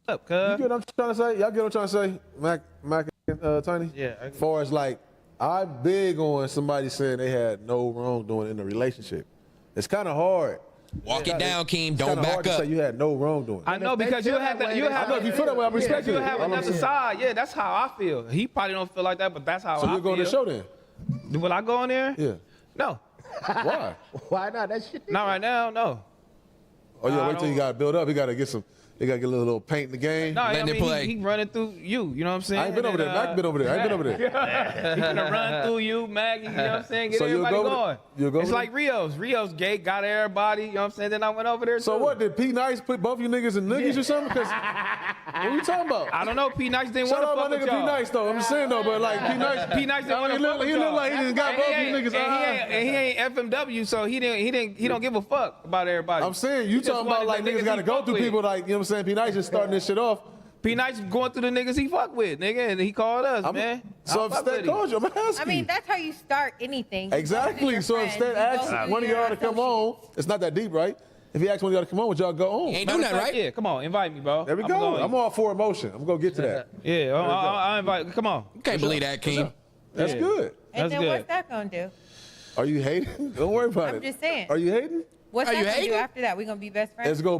You get what I'm trying to say? Y'all get what I'm trying to say? Mac and Tiny?
Yeah.
As far as like
I'm big on somebody saying they had no wrongdoing in the relationship. It's kind of hard.
Walk it down, Keem.
It's
Don't
kinda hard
back
to
up.
say you had no wrongdoing.
I know because you have that. You have.
I know if you feel that way, I respect
you.
it.
Have
All I'm
another
saying.
side. Yeah, that's how I feel. He probably don't feel like that, but that's how I
So
feel.
you're going to the show then?
Will I go in there?
Yeah.
No.
Why?
Why not? That shit.
Not right now. No.
Oh yeah,
I
wait till you got to build up. You got to get some. They got to get a little paint in the game.
No, I mean, he running through you. You know what I'm saying?
I ain't been over there. Mac been over there. I ain't been over there.
He gonna run through you, Mac. You know what I'm saying? Get
So you'll
everybody
go over
going.
you'll go
It's
over
like Rios. Rios gate got everybody. You know what I'm saying? Then I went over there.
So
too.
what? Did P Nice put both you niggas in niggas or something? Because what you talking about?
I don't know. P Nice didn't
Shout
want to
out
fuck
my
with
nigga
y'all.
P Nice though. I'm just saying though, but like P Nice
P Nice didn't want to fuck with
He
y'all.
look like he just got both you niggas.
And he ain't FMW, so he don't give a fuck about everybody.
I'm saying you
He just
talking about
wanted
like
the
niggas got to
he
go
fuck
through
with.
people like, you know what I'm saying? P Nice just starting this shit off.
P Nice going through the niggas he fuck with, nigga, and he called us, man.
So
I
if
fuck
Stet
with him.
calls you, I'm asking.
I mean, that's how you start anything. You
Exactly.
go through
So
your
if
friends,
Stet
you go
asks
through
one of
your
y'all to come on, it's not that deep, right? If he asks one of y'all to come on, would y'all go on?
Ain't doing that, right?
Yeah, come on, invite me, bro.
There we
I'm
go.
going.
I'm all for emotion. I'm gonna get to that.
Yeah, I invite. Come on.
You can't believe that, Keem.
That's
Yeah.
good.
And
That's
then
good.
what's that gonna do?
Are you hating? Don't worry about it.
I'm just saying.
Are you hating?
What's
Are
that
you
gonna do
hating?
after that? We gonna be best friends?
It's gonna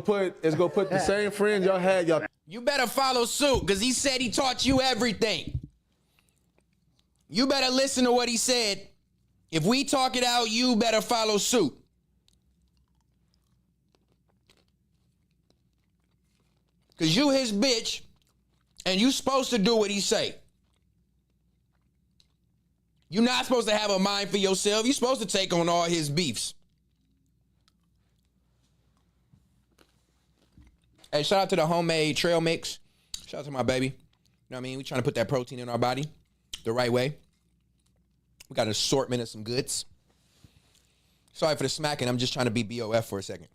put the same friends y'all had. Y'all.
You better follow suit, because he said he taught you everything. You better listen to what he said. If we talk it out, you better follow suit. Because you his bitch, and you supposed to do what he say. You're not supposed to have a mind for yourself. You're supposed to take on all his beefs. Hey, shout out to the homemade trail mix. Shout out to my baby. You know what I mean? We trying to put that protein in our body the right way. We got an assortment of some goods. Sorry for the smacking. I'm just trying to be BOF for a second.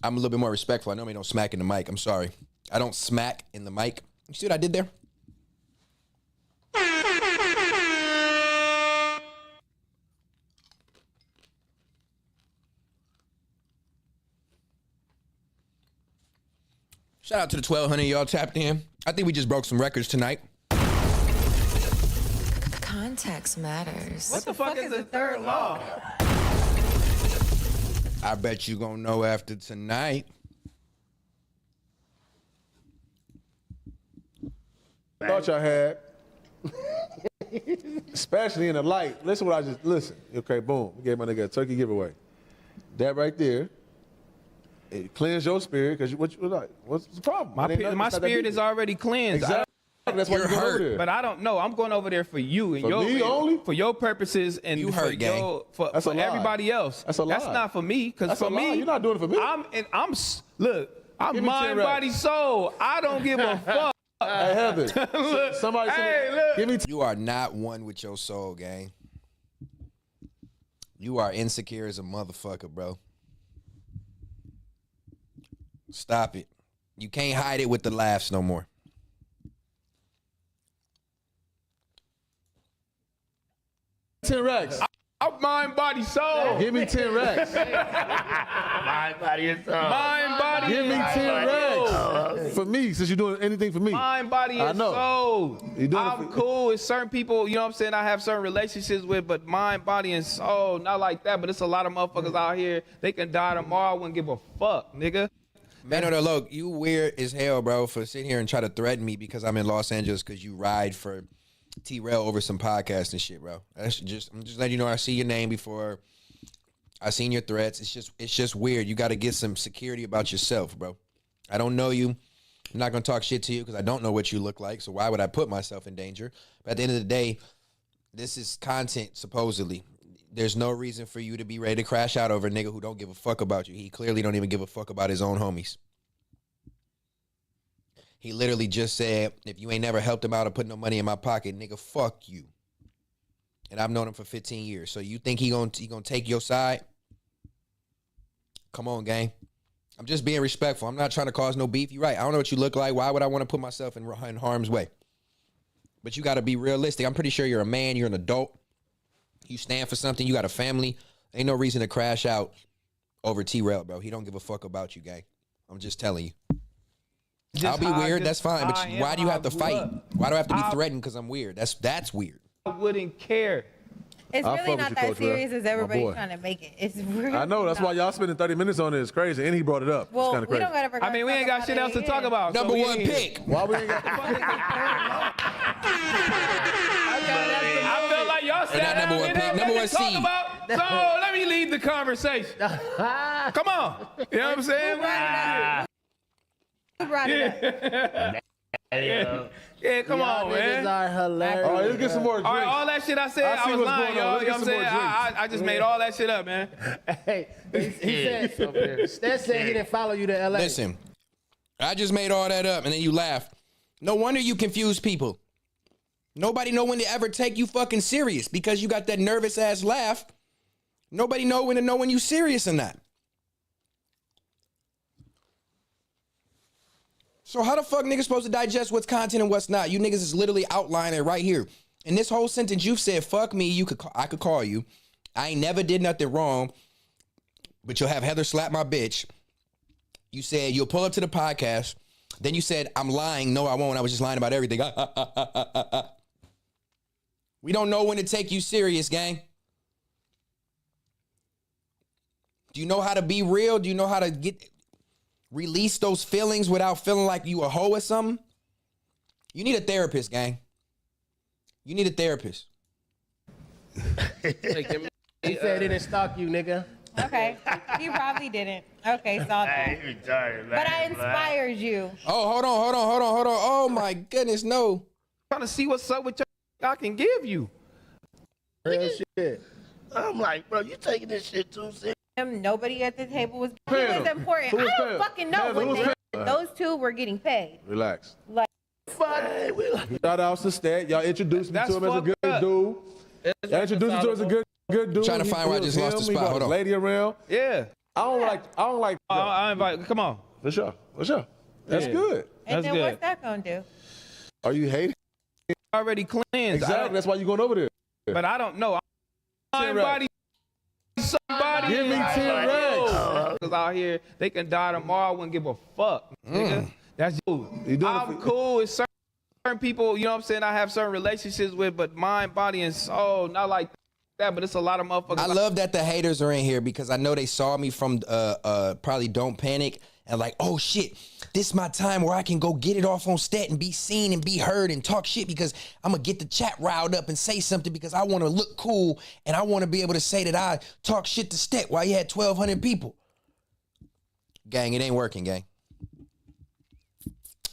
I'm a little bit more respectful. I normally don't smack in the mic. I'm sorry. I don't smack in the mic. You see what I did there? Shout out to the 1,200 y'all tapped in. I think we just broke some records tonight.
Context matters.
What the fuck is the third law?
I bet you gonna know after tonight.
Thought y'all had. Especially in the light. Listen what I just listen. Okay, boom. We gave my nigga a turkey giveaway. That right there. It cleans your spirit because what's the problem?
My spirit is already cleansed.
Exactly. That's why you're over there.
But I don't know. I'm going over there for you and
For
your
me only?
for your purposes and
You
for
hurt, gang.
for
That's a lie.
everybody else.
That's a lie.
That's not for me. Because
That's
for
a lie.
me,
You're not doing it for me.
I'm
Give me
mind,
10 racks.
body, soul. I don't give a fuck.
Hey Heather, somebody give me.
You are not one with your soul, gang. You are insecure as a motherfucker, bro. Stop it. You can't hide it with the laughs no more.
$10 racks.
Mind, body, soul.
Give me 10 racks.
Mind, body, and soul.
Mind, body,
Give me
and
10
soul.
racks. For me, since you're doing anything for me.
Mind, body,
I
and
know.
soul.
You doing it
I'm
for-
cool with certain people, you know what I'm saying? I have certain relationships with, but mind, body, and soul, not like that. But it's a lot of motherfuckers out here. They can die tomorrow. I wouldn't give a fuck, nigga.
Man, no, look, you weird as hell, bro, for sitting here and try to threaten me because I'm in Los Angeles because you ride for T-Rail over some podcast and shit, bro. I'm just letting you know I see your name before. I seen your threats. It's just weird. You got to get some security about yourself, bro. I don't know you. I'm not going to talk shit to you because I don't know what you look like, so why would I put myself in danger? But at the end of the day, this is content, supposedly. There's no reason for you to be ready to crash out over a nigga who don't give a fuck about you. He clearly don't even give a fuck about his own homies. He literally just said, if you ain't never helped him out or put no money in my pocket, nigga, fuck you. And I've known him for 15 years. So you think he gonna take your side? Come on, gang. I'm just being respectful. I'm not trying to cause no beef. You're right. I don't know what you look like. Why would I want to put myself in harm's way? But you got to be realistic. I'm pretty sure you're a man. You're an adult. You stand for something. You got a family. Ain't no reason to crash out over T-Rail, bro. He don't give a fuck about you, gang. I'm just telling you. I'll be weird. That's fine. But why do you have to fight? Why do I have to be
I-
threatened because I'm weird? That's weird.
I wouldn't care.
It's
I'll
really
fuck
not
with you,
that
Coach
serious
Rell.
as
My
everybody's
boy.
trying to make it. It's really
I know. That's why y'all spending 30 minutes on it. It's crazy. And he brought it up.
Well,
it's kind of
we
crazy.
don't gotta
I mean, we ain't got shit else to talk about.
Number
so we
one
ain't here.
pick.
Why we ain't got
I feel like y'all
Or not
sat
number
down
one
and
pick,
had
number
nothing
one
to talk
seed.
about. So let me lead the conversation. Come on. You know what I'm saying?
Who brought it up?
Yeah, come on, man.
Niggas are hilarious.
All right, let's get some more drinks.
All right, all that shit I said,
I
I,
see
was
what's
lying,
going on.
y'all.
Let's
You know
get
what I'm
some
saying?
more drinks.
I just made all that shit up, man.
Hey, he said, Stet said he didn't follow you to LA.
Listen, I just made all that up and then you laugh. No wonder you confuse people. Nobody know when to ever take you fucking serious because you got that nervous ass laugh. Nobody know when you serious or not. So how the fuck niggas supposed to digest what's content and what's not? You niggas is literally outlining right here. In this whole sentence, you've said, fuck me, I could call you. I ain't never did nothing wrong, but you'll have Heather slap my bitch. You said you'll pull up to the podcast. Then you said, I'm lying. No, I won't. I was just lying about everything. We don't know when to take you serious, gang. Do you know how to be real? Do you know how to release those feelings without feeling like you a hoe or something? You need a therapist, gang. You need a therapist.
He said he didn't stalk you, nigga.
Okay, he probably didn't. Okay, saw that. But I inspired you.
Oh, hold on. Oh my goodness, no.
Trying to see what's up with your I can give you.
Real shit.
I'm like, bro, you taking this shit too serious.
Nobody at the table was. He
Pam.
was important.
Who was
I don't
Pam?
fucking know
Pam, who
what
was
they.
Pam?
Those two were getting paid.
Relax.
Like,
Shout out to Stet. Y'all introduced me
That's
to him as a
fucked
good
up.
dude. Y'all introduced me to him as a good dude.
Trying to find where I just lost the
He
spot.
brought
Hold
his
on.
lady around.
Yeah.
I don't like.
I invite. Come on.
For sure. That's
Yeah.
good.
and
That's
then
good.
what's that gonna do?
Are you hating?
Already cleansed.
Exactly. That's why you going over there.
But I don't know. Somebody.
Give me 10 racks.
Because out here, they can die tomorrow. I wouldn't give a fuck, nigga. That's you. I'm cool with certain people, you know what I'm saying, I have certain relationships with, but mind, body, and soul, not like that, but it's a lot of motherfuckers.
I love that the haters are in here because I know they saw me from probably Don't Panic and like, oh shit, this is my time where I can go get it off on Stet and be seen and be heard and talk shit because I'm gonna get the chat riled up and say something because I want to look cool and I want to be able to say that I talk shit to Stet while you had 1,200 people. Gang, it ain't working, gang.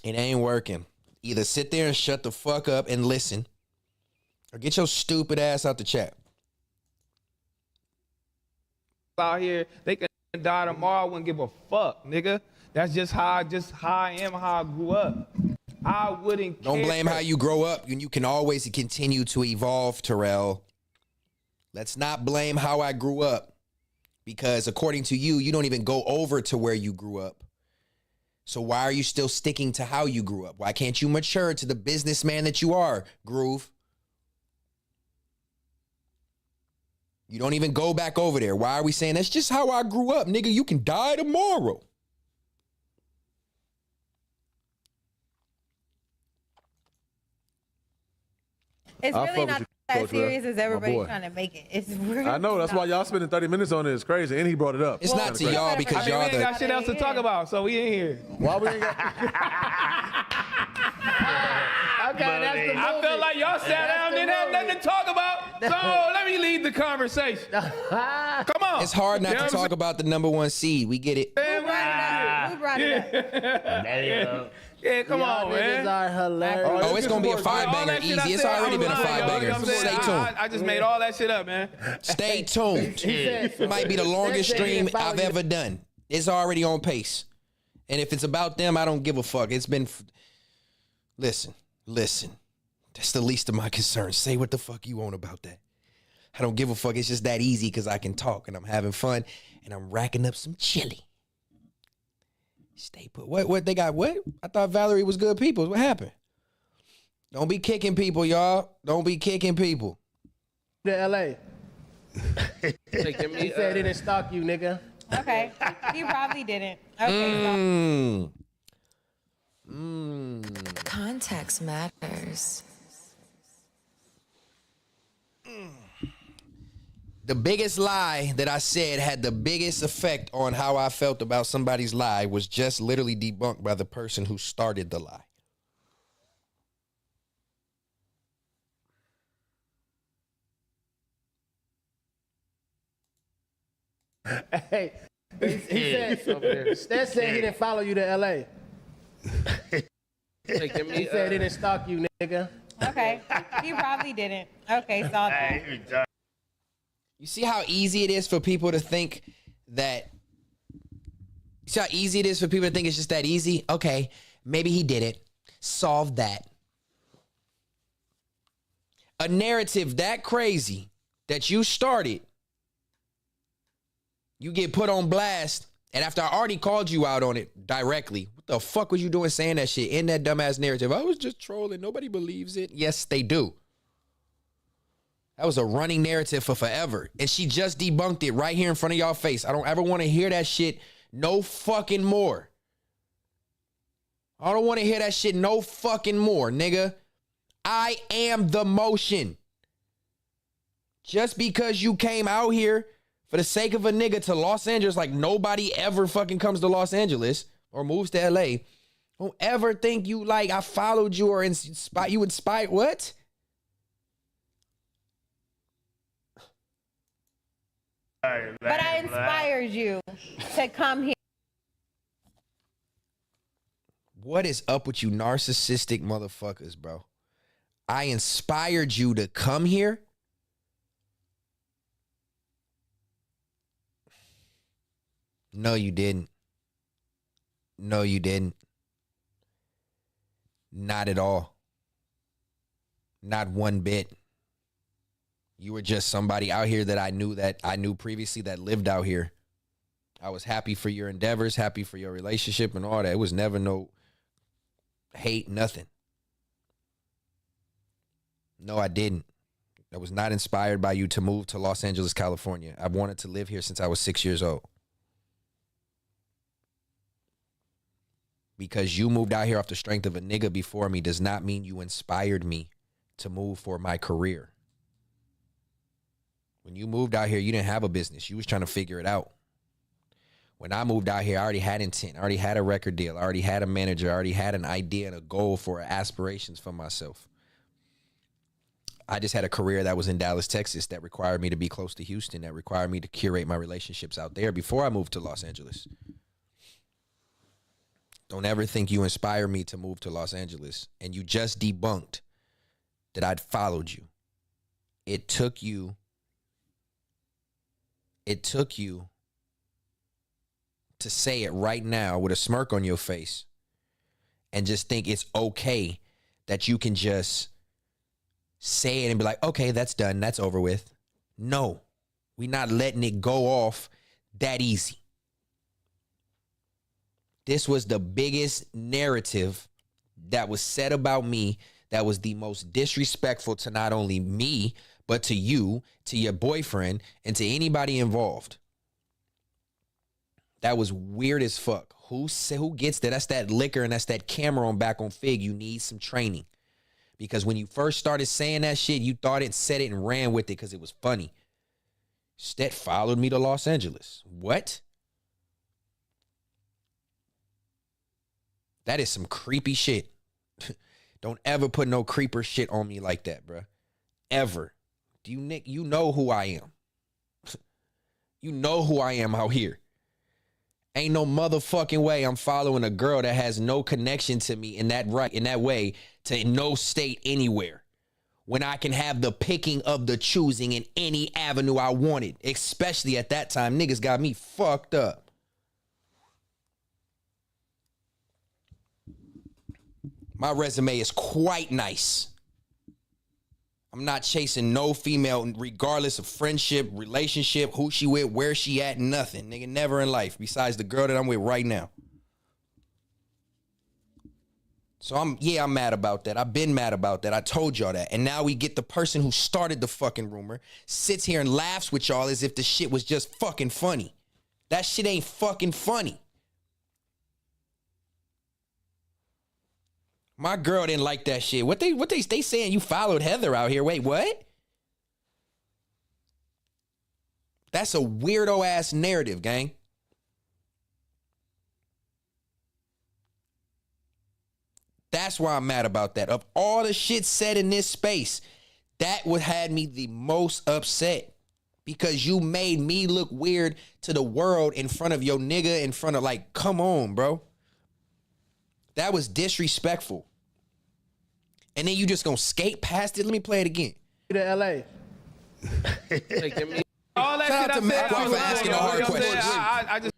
It ain't working. Either sit there and shut the fuck up and listen or get your stupid ass out the chat.
Out here, they can die tomorrow. I wouldn't give a fuck, nigga. That's just how I am, how I grew up. I wouldn't care.
Don't blame how you grow up. You can always continue to evolve, Terrell. Let's not blame how I grew up because according to you, you don't even go over to where you grew up. So why are you still sticking to how you grew up? Why can't you mature to the businessman that you are, Groove? You don't even go back over there. Why are we saying that's just how I grew up, nigga? You can die tomorrow.
It's
I'll
really
fuck
not
with you,
that
Coach Rell.
serious as
My
everybody's
boy.
trying to make it. It's really.
I know. That's why y'all spending 30 minutes on it. It's crazy. And he brought it up.
It's not to
kinda
y'all
crazy.
because
I mean, we
y'all
ain't got shit else to talk about, so we in here.
Why we ain't got?
Okay, that's the
I felt like y'all sat down and didn't have nothing to talk about, so let me lead the conversation. Come on.
It's hard not
You know
to
what I'm
talk about the number one seed. We get it.
Who brought it up?
Yeah, come on, man.
Niggas are hilarious.
Oh, it's gonna be a five
All
banger
that shit I
easy. It's
said,
already
I'm
been a
lying,
five
y'all. You
banger.
know what I'm saying?
Stay tuned.
I just made all that shit up, man.
Stay tuned. It might be the longest stream I've ever done. It's already on pace. And if it's about them, I don't give a fuck. It's been. Listen. That's the least of my concerns. Say what the fuck you want about that. I don't give a fuck. It's just that easy because I can talk and I'm having fun and I'm racking up some chili. Stay put. What they got? What? I thought Valerie was good people. What happened? Don't be kicking people, y'all. Don't be kicking people.
To LA. He said he didn't stalk you, nigga.
Okay, he probably didn't. Okay, so
Context matters.
The biggest lie that I said had the biggest effect on how I felt about somebody's lie was just literally debunked by the person who started the lie.
Hey, he said Stet said he didn't follow you to LA. He said he didn't stalk you, nigga.
Okay, he probably didn't. Okay, so
You see how easy it is for people to think that. You see how easy it is for people to think it's just that easy? Okay, maybe he did it. Solve that. A narrative that crazy that you started, you get put on blast, and after I already called you out on it directly, what the fuck was you doing saying that shit in that dumbass narrative? I was just trolling. Nobody believes it. Yes, they do. That was a running narrative for forever. And she just debunked it right here in front of y'all face. I don't ever want to hear that shit no fucking more. I don't want to hear that shit no fucking more, nigga. I am the motion. Just because you came out here for the sake of a nigga to Los Angeles, like nobody ever fucking comes to Los Angeles or moves to LA. Don't ever think you like I followed you or you inspired. What?
but I inspired you to come here.
What is up with you narcissistic motherfuckers, bro? I inspired you to come here? No, you didn't. No, you didn't. Not at all. Not one bit. You were just somebody out here that I knew previously that lived out here. I was happy for your endeavors, happy for your relationship and all that. It was never no hate, nothing. No, I didn't. I was not inspired by you to move to Los Angeles, California. I wanted to live here since I was 6 years old. Because you moved out here off the strength of a nigga before me does not mean you inspired me to move for my career. When you moved out here, you didn't have a business. You was trying to figure it out. When I moved out here, I already had intent. I already had a record deal. I already had a manager. I already had an idea and a goal for aspirations for myself. I just had a career that was in Dallas, Texas that required me to be close to Houston, that required me to curate my relationships out there before I moved to Los Angeles. Don't ever think you inspired me to move to Los Angeles, and you just debunked that I'd followed you. It took you to say it right now with a smirk on your face and just think it's okay that you can just say it and be like, okay, that's done, that's over with. No, we're not letting it go off that easy. This was the biggest narrative that was said about me that was the most disrespectful to not only me, but to you, to your boyfriend, and to anybody involved. That was weird as fuck. Who gets that? That's that liquor and that's that camera on back on Fig. You need some training. Because when you first started saying that shit, you thought it, said it, and ran with it because it was funny. Stet followed me to Los Angeles. What? That is some creepy shit. Don't ever put no creeper shit on me like that, bruh. Ever. You know who I am. You know who I am out here. Ain't no motherfucking way I'm following a girl that has no connection to me in that way to no state anywhere. When I can have the picking of the choosing in any avenue I wanted. Especially at that time, niggas got me fucked up. My resume is quite nice. I'm not chasing no female, regardless of friendship, relationship, who she with, where she at, nothing. Nigga, never in life, besides the girl that I'm with right now. So I'm mad about that. I've been mad about that. I told y'all that. And now we get the person who started the fucking rumor, sits here and laughs with y'all as if the shit was just fucking funny. That shit ain't fucking funny. My girl didn't like that shit. What they saying you followed Heather out here. Wait, what? That's a weirdo ass narrative, gang. That's why I'm mad about that. Of all the shit said in this space, that would had me the most upset. Because you made me look weird to the world in front of your nigga, in front of, like, come on, bro. That was disrespectful. And then you just gonna skate past it? Let me play it again.
To L.A.
All that
Shout out
shit
to
I said,
Mac for asking the hard questions.
I just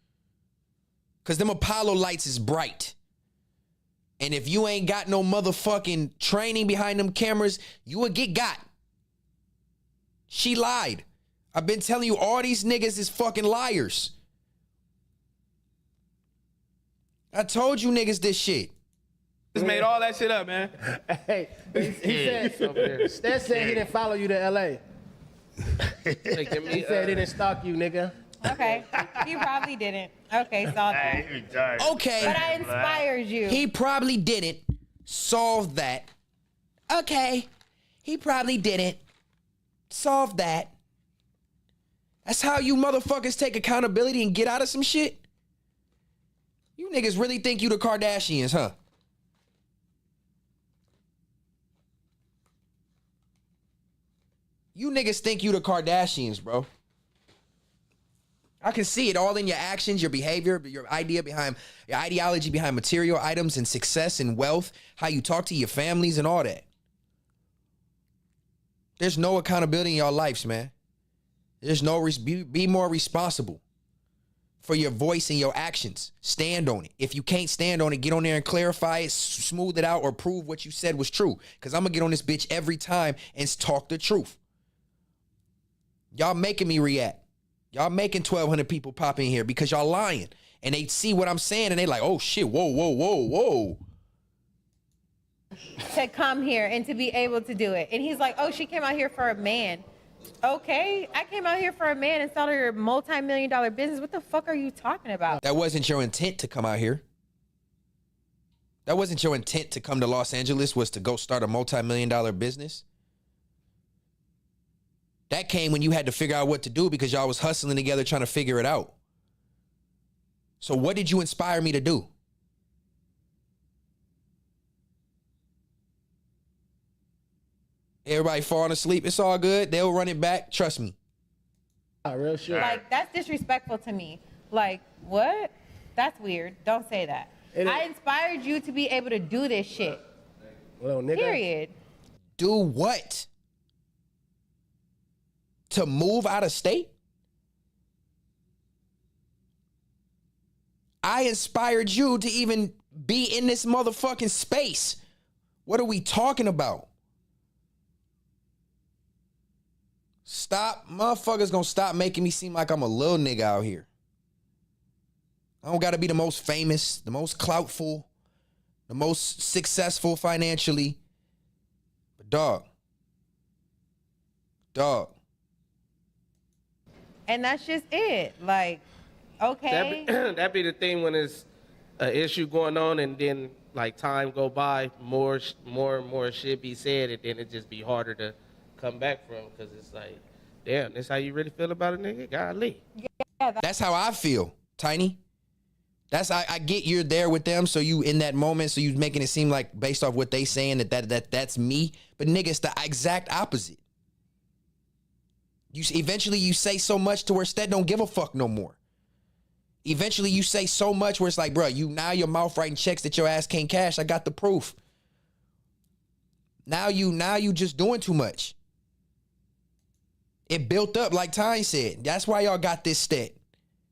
Because them Apollo lights is bright. And if you ain't got no motherfucking training behind them cameras, you would get got. She lied. I've been telling you, all these niggas is fucking liars. I told you niggas this shit.
just made all that shit up, man.
Hey, he said, Stet said he didn't follow you to L.A. He said he didn't stalk you, nigga.
Okay, he probably didn't. Okay, solve that.
Okay.
But I inspired you.
He probably didn't solve that. Okay. He probably didn't solve that. That's how you motherfuckers take accountability and get out of some shit? You niggas really think you the Kardashians, huh? You niggas think you the Kardashians, bro. I can see it all in your actions, your behavior, your ideology behind material items and success and wealth, how you talk to your families and all that. There's no accountability in your lives, man. There's no, be more responsible for your voice and your actions. Stand on it. If you can't stand on it, get on there and clarify it, smooth it out, or prove what you said was true. Because I'm going to get on this bitch every time and talk the truth. Y'all making me react. Y'all making 1,200 people pop in here because y'all lying. And they see what I'm saying and they like, oh shit, whoa, whoa, whoa, whoa.
To come here and to be able to do it. And he's like, oh, she came out here for a man. Okay, I came out here for a man and started a multi-million-dollar business. What the fuck are you talking about?
That wasn't your intent to come out here. That wasn't your intent to come to Los Angeles, was to go start a multi-million-dollar business. That came when you had to figure out what to do because y'all was hustling together trying to figure it out. So what did you inspire me to do? Everybody falling asleep. It's all good. They'll run it back. Trust me.
Real sure.
Like, that's disrespectful to me. Like, what? That's weird. Don't say that. I inspired you to be able to do this shit.
Well, nigga.
Period.
Do what? To move out of state? I inspired you to even be in this motherfucking space. What are we talking about? Stop. Motherfuckers gonna stop making me seem like I'm a little nigga out here. I don't gotta be the most famous, the most cloutful, the most successful financially. But dog.
And that's just it. Like, okay.
That be the thing when it's an issue going on and then like time go by, more and more shit be said, and then it just be harder to come back from, because it's like, damn, this how you really feel about a nigga? Golly.
Yeah,
That's how I feel, Tiny. That's I get you're there with them, so you in that moment, so you making it seem like based off what they saying that's me. But nigga, it's the exact opposite. Eventually you say so much to where Stet don't give a fuck no more. Eventually you say so much where it's like, bro, now your mouth writing checks that your ass can't cash. I got the proof. Now you just doing too much. It built up, like Ty said. That's why y'all got this Stet.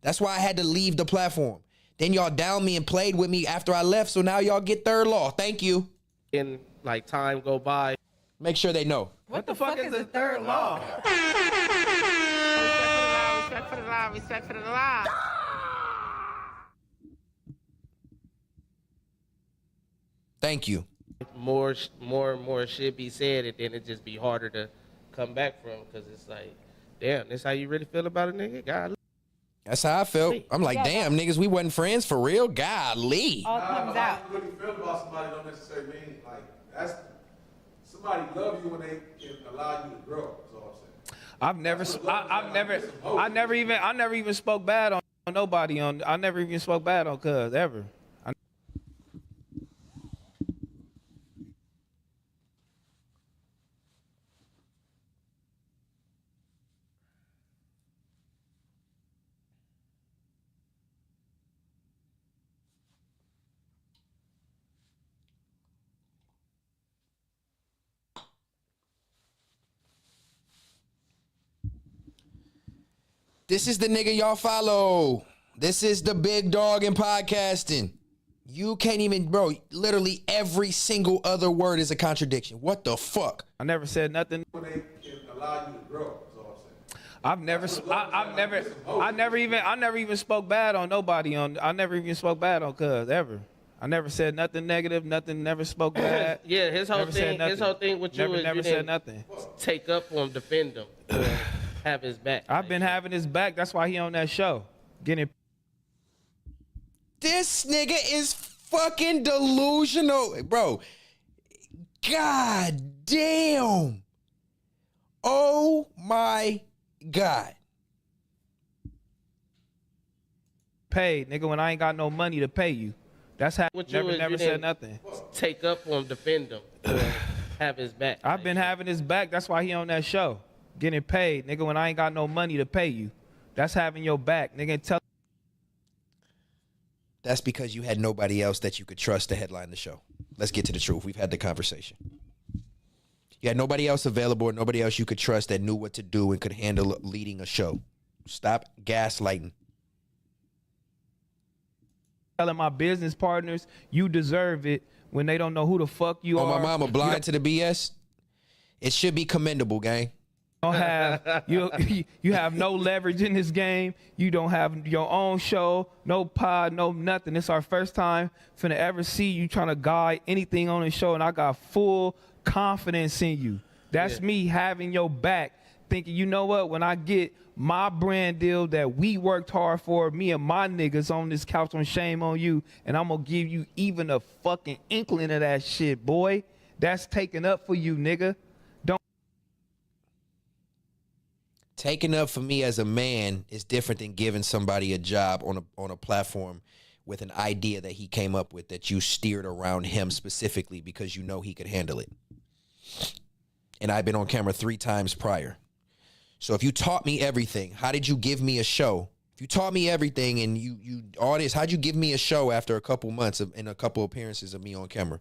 That's why I had to leave the platform. Then y'all downed me and played with me after I left, so now y'all get third law. Thank you.
In like time go by.
Make sure they know.
What the fuck is the third law?
Respect for the law, respect for the law.
Thank you.
More and more shit be said, and then it just be harder to come back from, because it's like, damn, this how you really feel about a nigga? God.
That's how I felt. I'm like, damn, niggas, we wasn't friends for real? Golly.
All comes out.
How you really feel about somebody don't necessarily mean, like, that's, somebody love you when they can allow you to grow, is all I'm saying.
I never even spoke bad on nobody I never even spoke bad on cuz ever.
This is the nigga y'all follow. This is the big dog in podcasting. You can't even, bro, literally every single other word is a contradiction. What the fuck?
I never said nothing.
When they can allow you to grow, is all I'm saying.
I never even spoke bad on nobody I never even spoke bad on cuz ever. I never said nothing negative, never spoke bad.
Yeah, his whole thing with you is
never
you
said
didn't
nothing.
take up for him, defend him, have his back.
I've been having his back. That's why he on that show. Getting.
This nigga is fucking delusional, bro. God damn. Oh my God.
Paid, nigga, when I ain't got no money to pay you. That's how never said nothing.
Take up for him, defend him, have his back.
I've been having his back. That's why he on that show. Getting paid, nigga, when I ain't got no money to pay you. That's having your back, nigga.
That's because you had nobody else that you could trust to headline the show. Let's get to the truth. We've had the conversation. You had nobody else available, nobody else you could trust that knew what to do and could handle leading a show. Stop gaslighting.
Telling my business partners, you deserve it when they don't know who the fuck you are.
Oh, my mama blind to the BS? It should be commendable, gang.
Don't have you have no leverage in this game. You don't have your own show, no pod, no nothing. It's our first time finna ever see you trying to guide anything on the show, and I got full confidence in you. That's me having your back, thinking, you know what, when I get my brand deal that we worked hard for, me and my niggas on this couch on Shame on You, and I'm gonna give you even a fucking inkling of that shit, boy. That's taken up for you, nigga.
Taking up for me as a man is different than giving somebody a job on a platform with an idea that he came up with that you steered around him specifically because you know he could handle it. And I've been on camera 3 times prior. So if you taught me everything, how did you give me a show? If you taught me everything and you all this, how'd you give me a show after a couple months and a couple appearances of me on camera?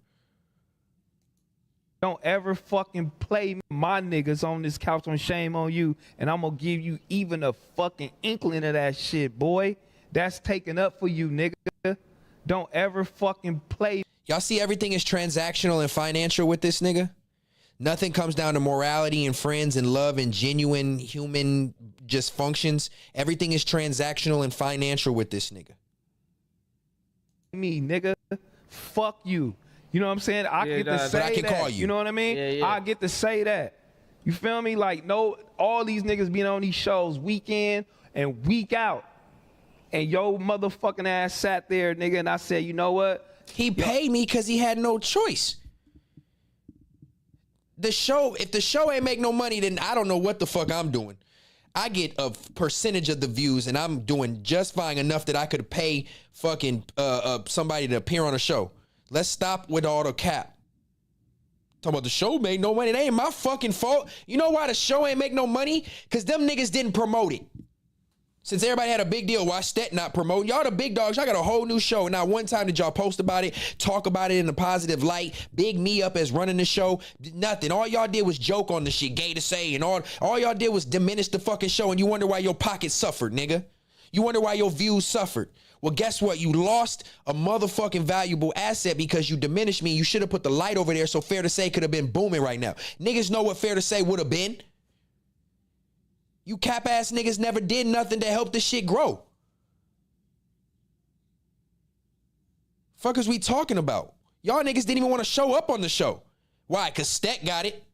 Don't ever fucking play my niggas on this couch on Shame on You, and I'm gonna give you even a fucking inkling of that shit, boy. That's taken up for you, nigga. Don't ever fucking play.
Y'all see everything is transactional and financial with this nigga? Nothing comes down to morality and friends and love and genuine human just functions. Everything is transactional and financial with this nigga.
Me, nigga. Fuck you. You know what I'm saying? I get to say
I can
that.
call you.
You know what I mean?
Yeah.
I get to say that. You feel me? Like, no, all these niggas being on these shows week in and week out. And yo motherfucking ass sat there, nigga, and I said, you know what?
He paid me because he had no choice. If the show ain't make no money, then I don't know what the fuck I'm doing. I get a percentage of the views, and I'm doing just fine enough that I could pay fucking somebody to appear on a show. Let's stop with all the cap. Talking about the show made no money. It ain't my fucking fault. You know why the show ain't make no money? Because them niggas didn't promote it. Since everybody had a big deal, why Stet not promoting? Y'all the big dogs. Y'all got a whole new show. And not one time did y'all post about it, talk about it in a positive light, big me up as running the show. Nothing. All y'all did was joke on the shit, gay to say, and all y'all did was diminish the fucking show, and you wonder why your pocket suffered, nigga. You wonder why your views suffered. Well, guess what? You lost a motherfucking valuable asset because you diminished me. You should have put the light over there so Fair to Say could have been booming right now. Niggas know what Fair to Say would have been. You cap ass niggas never did nothing to help this shit grow. Fuckers we talking about? Y'all niggas didn't even want to show up on the show. Why? Cause Stet got it.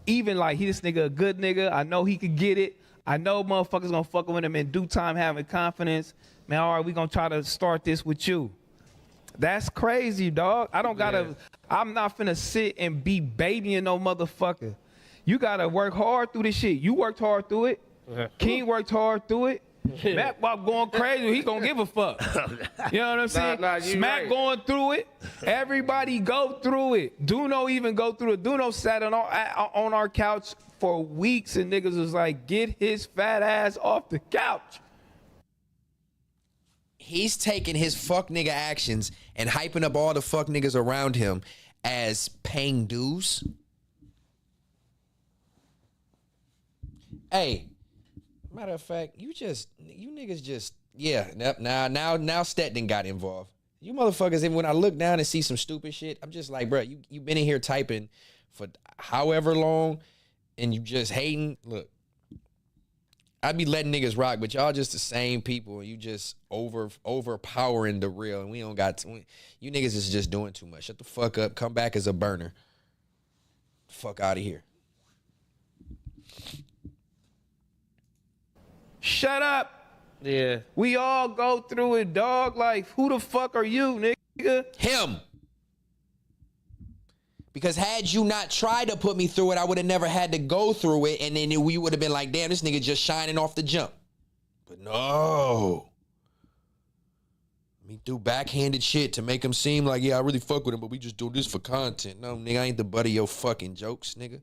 Even like, this nigga a good nigga. I know he could get it. I know motherfuckers gonna fuck with him in due time, having confidence. Man, all right, we gonna try to start this with you. That's crazy, dog. I don't gotta, I'm not finna sit and be babying no motherfucker. You gotta work hard through this shit. You worked hard through it. King worked hard through it. Matt Bob going crazy, he gonna give a fuck. You know what I'm saying? Smack right. Going through it. Everybody go through it. Duno even go through it. Duno sat on our couch for weeks and niggas was like, get his fat ass off the couch.
He's taking his fuck nigga actions and hyping up all the fuck niggas around him as paying dues. Hey, matter of fact, you niggas just, yeah, now Stetsen got involved. You motherfuckers, even when I look down and see some stupid shit, I'm just like, bro, you been in here typing for however long and you just hating. Look, I'd be letting niggas rock, but y'all just the same people and you just overpowering the real and we don't got, you niggas is just doing too much. Shut the fuck up, come back as a burner. Fuck out of here.
Shut up. Yeah. We all go through it, dog. Like, who the fuck are you, nigga?
Him. Because had you not tried to put me through it, I would have never had to go through it, and then we would have been like, damn, this nigga just shining off the jump. But no. Me do backhanded shit to make him seem like, yeah, I really fuck with him, but we just do this for content. No, nigga, I ain't the butt of your fucking jokes, nigga.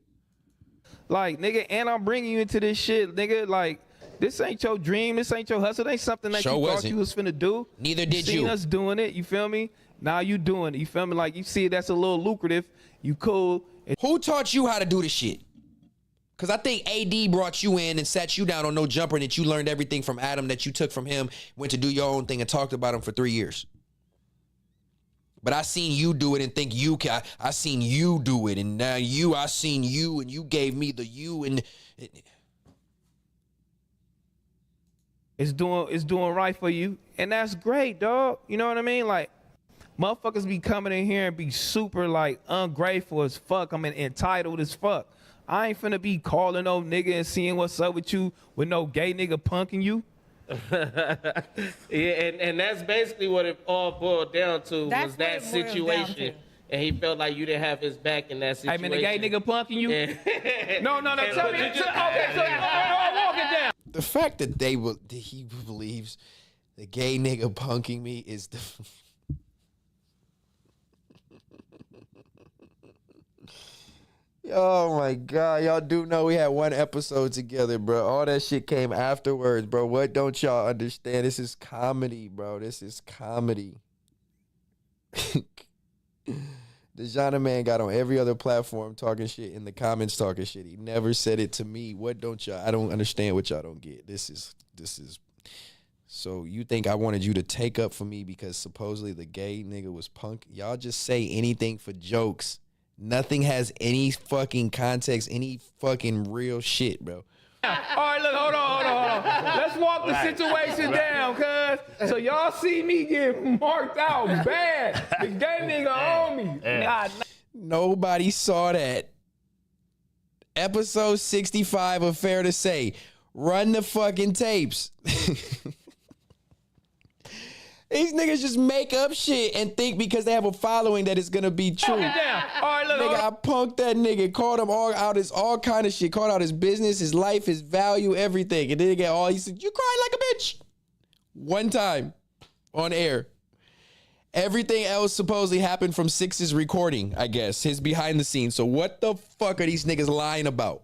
Like, nigga, and I'm bringing you into this shit, nigga, like, this ain't your dream. This ain't your hustle. It ain't something that you thought you was finna do.
Neither did you.
Seen us doing it. You feel me? Now you doing it. You feel me? Like, you see that's a little lucrative. You cool.
Who taught you how to do this shit? Because I think AD brought you in and sat you down on No Jumper and that you learned everything from Adam that you took from him, went to do your own thing and talked about him for 3 years. But I seen you do it and think you can. I seen you do it and now I seen you and you gave me the you and...
It's doing right for you, and that's great, dog. You know what I mean? Like, motherfuckers be coming in here and be super, like, ungrateful as fuck. I mean, entitled as fuck. I ain't finna be calling no nigga and seeing what's up with you with no gay nigga punking you.
Yeah, and that's basically what it all boiled down to, was that situation. And he felt like you didn't have his back in that situation.
Hey, man, the gay nigga punking you? Yeah. No, tell me. Okay, so walk it down.
The fact that he believes the gay nigga punking me is the... Oh my God, y'all do know we had one episode together, bro. All that shit came afterwards, bro. What don't y'all understand? This is comedy, bro. This is comedy. DeJohn man got on every other platform talking shit, in the comments talking shit. He never said it to me. What don't y'all? I don't understand what y'all don't get. This is. So you think I wanted you to take up for me because supposedly the gay nigga was punk? Y'all just say anything for jokes. Nothing has any fucking context, any fucking real shit, bro.
All right, look, hold on. Let's walk the situation down, cuz. So y'all see me get marked out bad. The gay nigga on me. God,
nobody saw that. Episode 65 of Fair to Say. Run the fucking tapes. These niggas just make up shit and think because they have a following that it's gonna be true.
Walk it down. All right, look.
Nigga, I punked that nigga, called him all kind of shit, called out his business, his life, his value, everything. And then he said, you cried like a bitch. One time on air. Everything else supposedly happened from Six's recording, I guess, his behind the scenes. So what the fuck are these niggas lying about?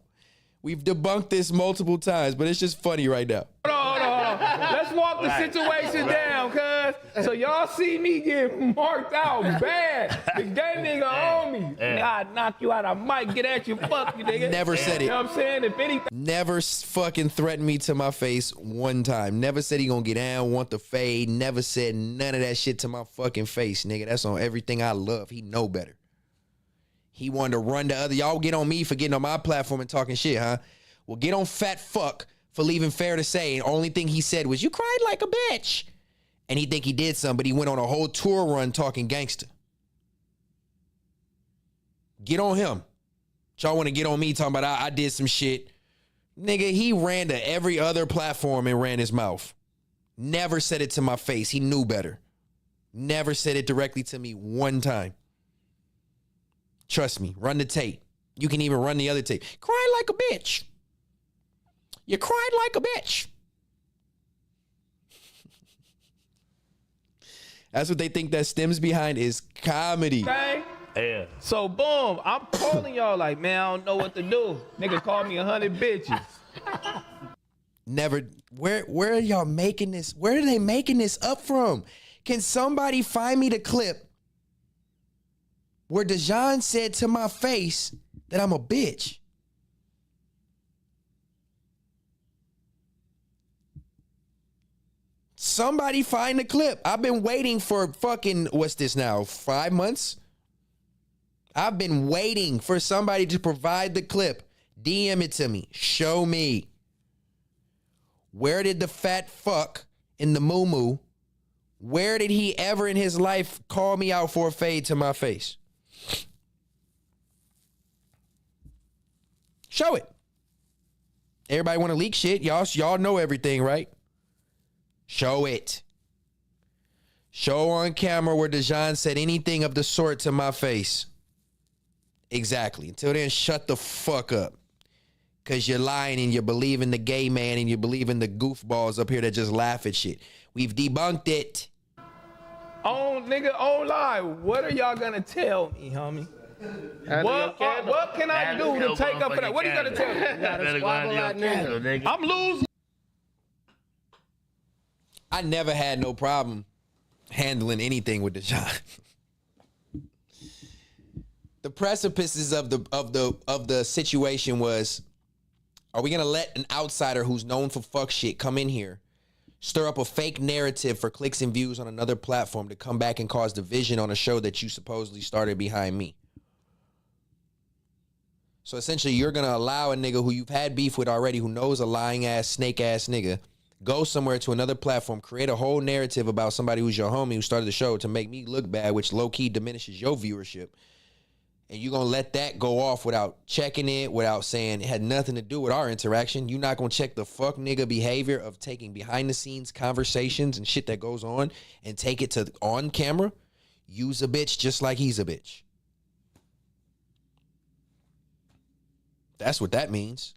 We've debunked this multiple times, but it's just funny right now.
Hold on. Let's walk the situation down, cuz. So y'all see me get marked out bad. The gay nigga on me. God, knock you out. I might get at you. Fuck you, nigga.
Never said it.
You know what I'm saying? If anything.
Never fucking threatened me to my face one time. Never said he gonna get down, want the fade. Never said none of that shit to my fucking face, nigga. That's on everything I love. He know better. He wanted to run the other. Y'all get on me for getting on my platform and talking shit, huh? Well, get on fat fuck for leaving Fair to Say. And only thing he said was, you cried like a bitch. And he think he did something, but he went on a whole tour run talking gangster. Get on him. Y'all want to get on me talking about I did some shit. Nigga, he ran to every other platform and ran his mouth. Never said it to my face. He knew better. Never said it directly to me one time. Trust me, run the tape. You can even run the other tape. Cried like a bitch. You cried like a bitch. That's what they think that stems behind is comedy.
Okay?
Yeah.
So boom, I'm calling y'all like, man, I don't know what to do. Nigga called me 100 bitches.
Never. Where are y'all making this? Where are they making this up from? Can somebody find me the clip where Dejan said to my face that I'm a bitch? Somebody find the clip. I've been waiting for fucking, what's this now, 5 months? I've been waiting for somebody to provide the clip. DM it to me. Show me. Where did the fat fuck in the moo-moo, where did he ever in his life call me out for a fade to my face? Show it. Everybody want to leak shit. Y'all know everything, right? Show it. Show on camera where Dejan said anything of the sort to my face. Exactly. Until then, shut the fuck up. Because you're lying and you believe in the gay man and you believe in the goofballs up here that just laugh at shit. We've debunked it.
Oh, nigga, online. What are y'all gonna tell me, homie? What can I do to take up for that? What are you gonna tell me? I'm losing.
I never had no problem handling anything with Dejan. The precipices of the situation was, are we gonna let an outsider who's known for fuck shit come in here, stir up a fake narrative for clicks and views on another platform to come back and cause division on a show that you supposedly started behind me? So essentially, you're gonna allow a nigga who you've had beef with already, who knows a lying ass, snake ass nigga, go somewhere to another platform, create a whole narrative about somebody who's your homie who started the show to make me look bad, which low-key diminishes your viewership. And you're going to let that go off without checking it, without saying it had nothing to do with our interaction. You're not going to check the fuck nigga behavior of taking behind-the-scenes conversations and shit that goes on and take it to on camera. Use a bitch just like he's a bitch. That's what that means.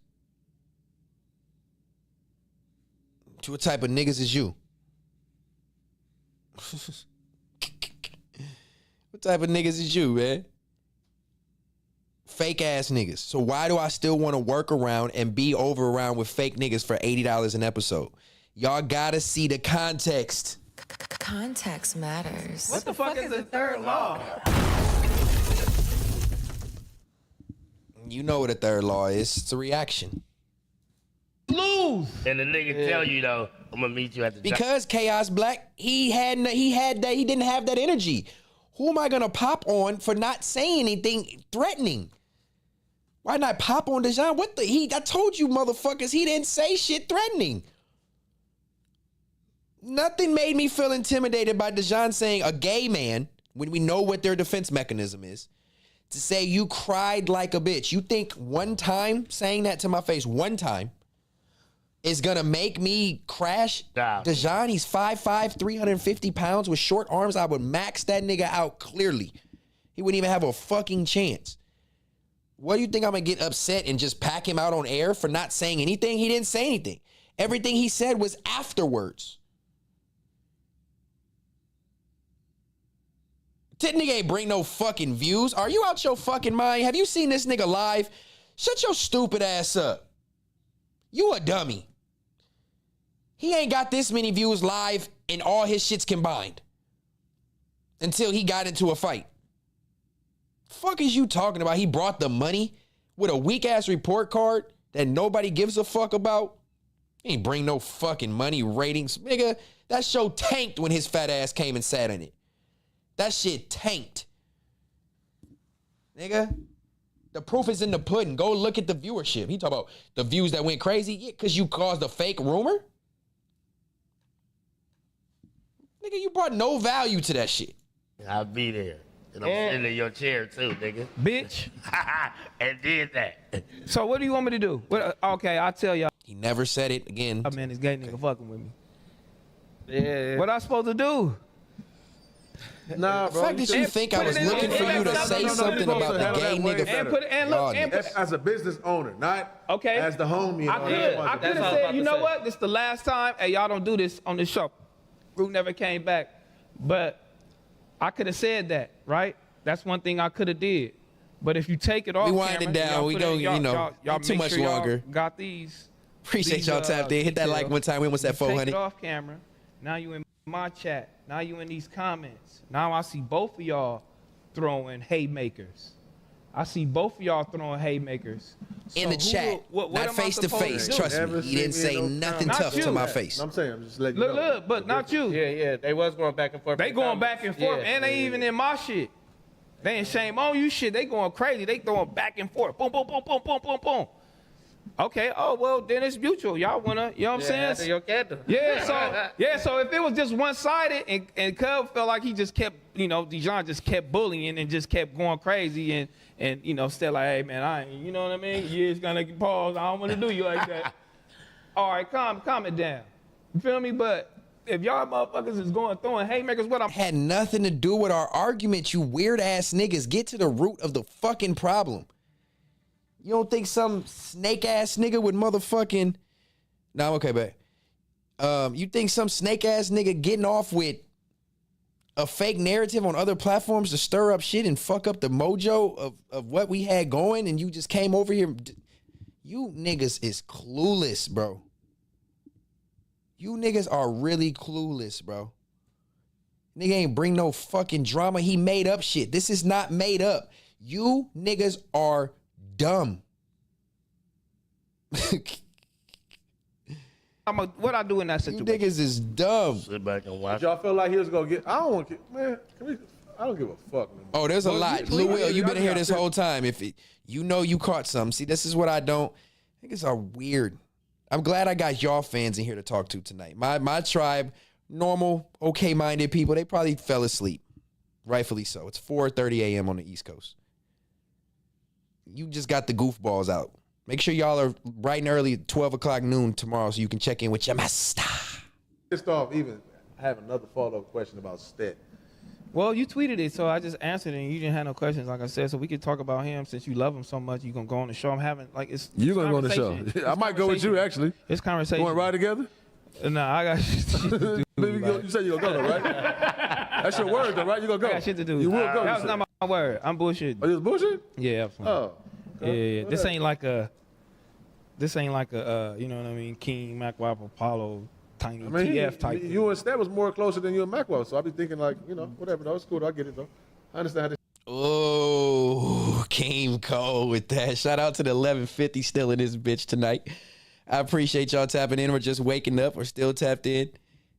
What type of niggas is you? What type of niggas is you, man? Fake ass niggas. So why do I still want to work around and be over around with fake niggas for $80 an episode? Y'all gotta see the context.
Context matters.
What the fuck is the third law?
You know what a third law is. It's a reaction.
Lose.
And the nigga tell you though, I'm gonna meet you at the
Because Chaos Black, he didn't have that energy. Who am I gonna pop on for not saying anything threatening? Why not pop on Dejan? I told you motherfuckers, he didn't say shit threatening. Nothing made me feel intimidated by Dejan saying a gay man, when we know what their defense mechanism is, to say you cried like a bitch. You think one time saying that to my face, one time, is gonna make me crash? Dejan, he's 5'5", 350 pounds with short arms. I would max that nigga out clearly. He wouldn't even have a fucking chance. What do you think I'm gonna get upset and just pack him out on air for not saying anything? He didn't say anything. Everything he said was afterwards. That nigga ain't bring no fucking views. Are you out your fucking mind? Have you seen this nigga live? Shut your stupid ass up. You a dummy. He ain't got this many views live in all his shits combined until he got into a fight. Fuck is you talking about? He brought the money with a weak ass report card that nobody gives a fuck about. He ain't bring no fucking money ratings. Nigga, that show tanked when his fat ass came and sat in it. That shit tanked. Nigga, the proof is in the pudding. Go look at the viewership. He talk about the views that went crazy. Yeah, because you caused a fake rumor? Nigga, you brought no value to that shit.
I'll be there. And I'm sitting in your chair too, nigga.
Bitch.
And did that.
So what do you want me to do? Okay, I'll tell y'all.
He never said it again.
Oh man, this gay nigga fucking with me. Yeah. What I supposed to do?
Nah,
The
bro.
fact that you think I was looking for you to say something about the gay nigga.
As a business owner, not
okay.
as the homie.
I could have said, you know what? This is the last time. Hey, y'all don't do this on this show. Root never came back. But I could have said that, right? That's one thing I could have did. But if you take it off,
We wind it down. We go, you know,
y'all
too
make
much
sure y'all
longer.
got these.
Appreciate y'all tapped in. Hit that like one time. We almost at
You take
400.
it off camera. Now you in my chat. Now you in these comments. Now I see both of y'all throwing haymakers. I see both of y'all throwing haymakers.
In the chat, not face to face. Trust me, he didn't say nothing tough to my face.
I'm saying, I'm just letting you know.
Look, but not you.
Yeah, they was going back and forth.
They going back and forth, and they even in my shit. They ain't shame on you shit. They going crazy. They throwing back and forth. Boom, boom, boom, boom, boom, boom, boom. Okay. Oh well, then it's mutual. Y'all wanna, you know what I'm saying? So if it was just one sided and Cub felt like he just kept, you know, Dijon just kept bullying and just kept going crazy and you know, still like, hey man, I ain't, you know what I mean? You just gonna pause. I don't want to do you like that. All right, calm it down. You feel me? But if y'all motherfuckers is throwing haymakers, what I'm
had nothing to do with our argument, you weird ass niggas. Get to the root of the fucking problem. You don't think some snake ass nigga would motherfucking... No, I'm okay, babe. You think some snake ass nigga getting off with a fake narrative on other platforms to stir up shit and fuck up the mojo of what we had going and you just came over here? You niggas is clueless, bro. You niggas are really clueless, bro. Nigga ain't bring no fucking drama. He made up shit. This is not made up. You niggas are dumb.
What I do in that situation?
You niggas is dumb.
Sit back and watch.
Y'all feel like he was gonna get? I don't want to. Man, I don't give a fuck. Man.
Oh, there's a lot. Lou Will, you been here this whole time. You know you caught some. See, this is what I don't. Niggas are weird. I'm glad I got y'all fans in here to talk to tonight. My tribe, normal, okay-minded people, they probably fell asleep. Rightfully so. It's 4:30 a.m. on the East Coast. You just got the goofballs out. Make sure y'all are bright and early, 12 o'clock noon tomorrow so you can check in with your master.
Pissed off even. I have another follow-up question about Stet.
Well, you tweeted it, so I just answered it, and you didn't have no questions, like I said. So we could talk about him since you love him so much. You gonna go on the show? I'm having like it's.
You gonna go on the show? I might go with you actually.
It's conversation.
You want to ride together?
Nah, I got shit to do.
You said you gonna go, though, right? That's your word, though, right? You gonna go?
I got shit to do.
You will go.
That was not my word. I'm bullshit.
Oh, you was bullshit?
Yeah.
Oh.
Okay. Yeah. This ain't like a. You know what I mean? King, MacWap, Apollo, Tiny TF type.
You and Stet was more closer than you and MacWap, so I be thinking like, you know, whatever. That was cool. I get it though. I understand how this.
Oh, came cold with that. Shout out to the 1150 still in this bitch tonight. I appreciate y'all tapping in. We're just waking up. We're still tapped in.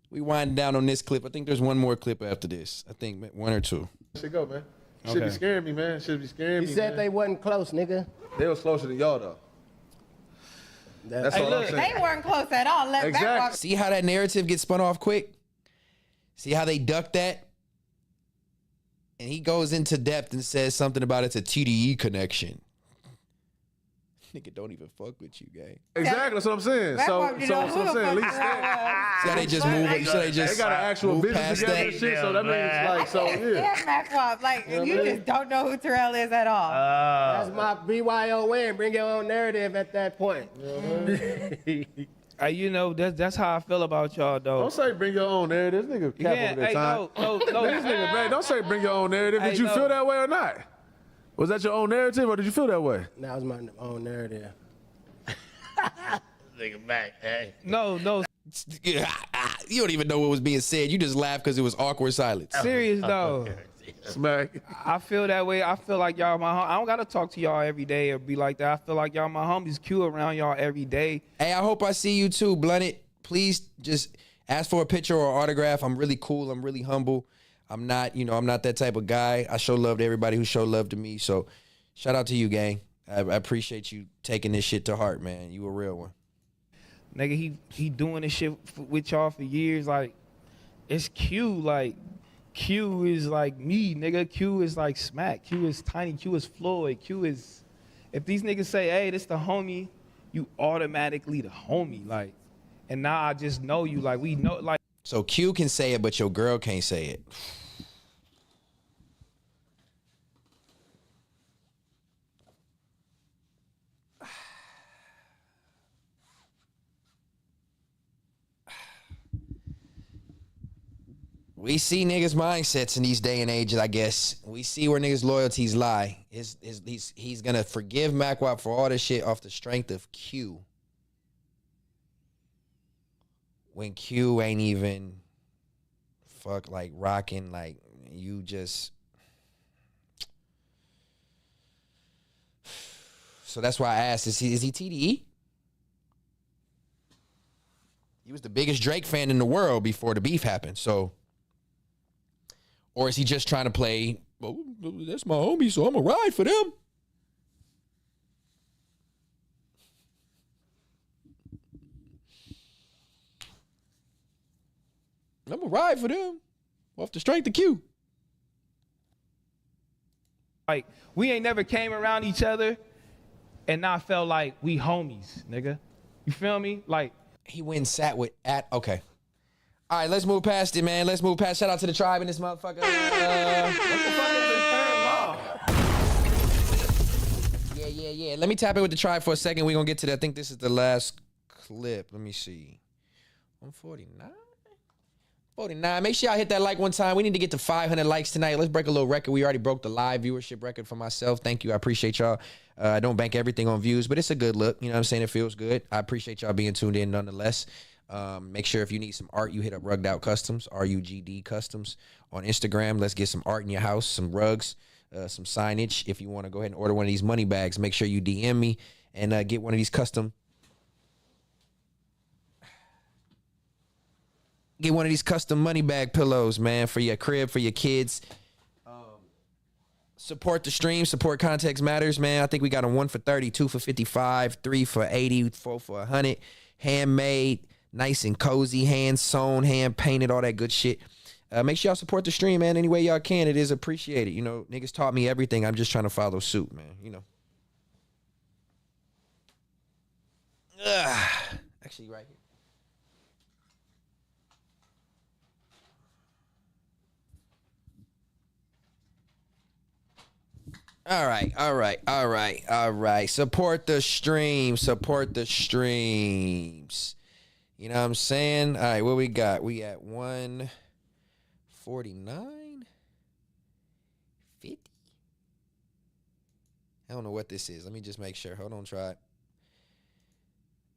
We winding down on this clip. I think there's one more clip after this. I think one or two.
Should go, man. Should be scaring me, man. Should be scaring me.
You said
man.
they wasn't close, nigga.
They was closer than y'all though. That's all I'm saying.
They weren't close at all.
Exactly. See how that narrative gets spun off quick? See how they duck that? And he goes into depth and says something about it's a TDE connection. Nigga don't even fuck with you, gang.
Exactly, that's what I'm saying. So I'm saying, at least that.
See how they just move? You said they
got an actual business together and shit, so that means like, so yeah.
MacWap, like you just don't know who Terrell is at all.
That's my BYON. Bring your own narrative at that point.
You know, that's how I feel about y'all, though.
Don't say bring your own narrative. This nigga cap over that time.
No.
This nigga, man, don't say bring your own narrative. Did
Hey,
you
no.
feel that way or not? Was that your own narrative or did you feel that way?
That was my own narrative.
Nigga back, hey.
No.
You don't even know what was being said. You just laughed because it was awkward silence.
Serious, though.
Smack.
I feel that way. I feel like y'all I don't got to talk to y'all every day or be like that. I feel like y'all my homies. Q around y'all every day.
Hey, I hope I see you too, Blunted. Please just ask for a picture or autograph. I'm really cool. I'm really humble. I'm not that type of guy. I show love to everybody who show love to me. So shout out to you, gang. I appreciate you taking this shit to heart, man. You a real one.
Nigga, he doing this shit with y'all for years. Like, it's Q. Like, Q is like me, nigga. Q is like Smack. Q is Tiny. Q is Floyd. Q is. If these niggas say, hey, this the homie, you automatically the homie. Like, and now I just know you. Like, we know, like.
So Q can say it, but your girl can't say it. We see niggas' mindsets in these day and ages, I guess. We see where niggas' loyalties lie. He's gonna forgive MacWap for all this shit off the strength of Q. When Q ain't even like rocking, like you just. So that's why I asked, is he TDE? He was the biggest Drake fan in the world before the beef happened, so. Or is he just trying to play, well, that's my homie, so I'm going to ride for them? I'm going to ride for them off the strength of Q.
Like, we ain't never came around each other and not felt like we homies, nigga. You feel me? Like.
He went and sat with, okay. All right, let's move past it, man. Let's move past. Shout out to the tribe in this motherfucker. What the fuck is the third law? Yeah. Let me tap in with the tribe for a second. We're going to get to that. I think this is the last clip. Let me see. 149? 49. Make sure y'all hit that like one time. We need to get to 500 likes tonight. Let's break a little record. We already broke the live viewership record for myself. Thank you. I appreciate y'all. I don't bank everything on views, but it's a good look. You know what I'm saying? It feels good. I appreciate y'all being tuned in nonetheless. Make sure if you need some art, you hit up Rugged Out Customs, RUGD Customs on Instagram. Let's get some art in your house, some rugs, some signage. If you want to go ahead and order one of these money bags, make sure you DM me and get one of these custom. Get one of these custom money bag pillows, man, for your crib, for your kids. Support the stream, support Context Matters, man. I think we got them 1 for 30, 2 for 55, 3 for 80, 4 for 100. Handmade. Nice and cozy, hand sewn, hand painted, all that good shit. Make sure y'all support the stream, man, any way y'all can. It is appreciated. You know, niggas taught me everything. I'm just trying to follow suit, man. You know. Actually, right here. All right. Support the stream. Support the streams. You know what I'm saying? All right, what we got? We at 149? 50? I don't know what this is. Let me just make sure. Hold on, tribe.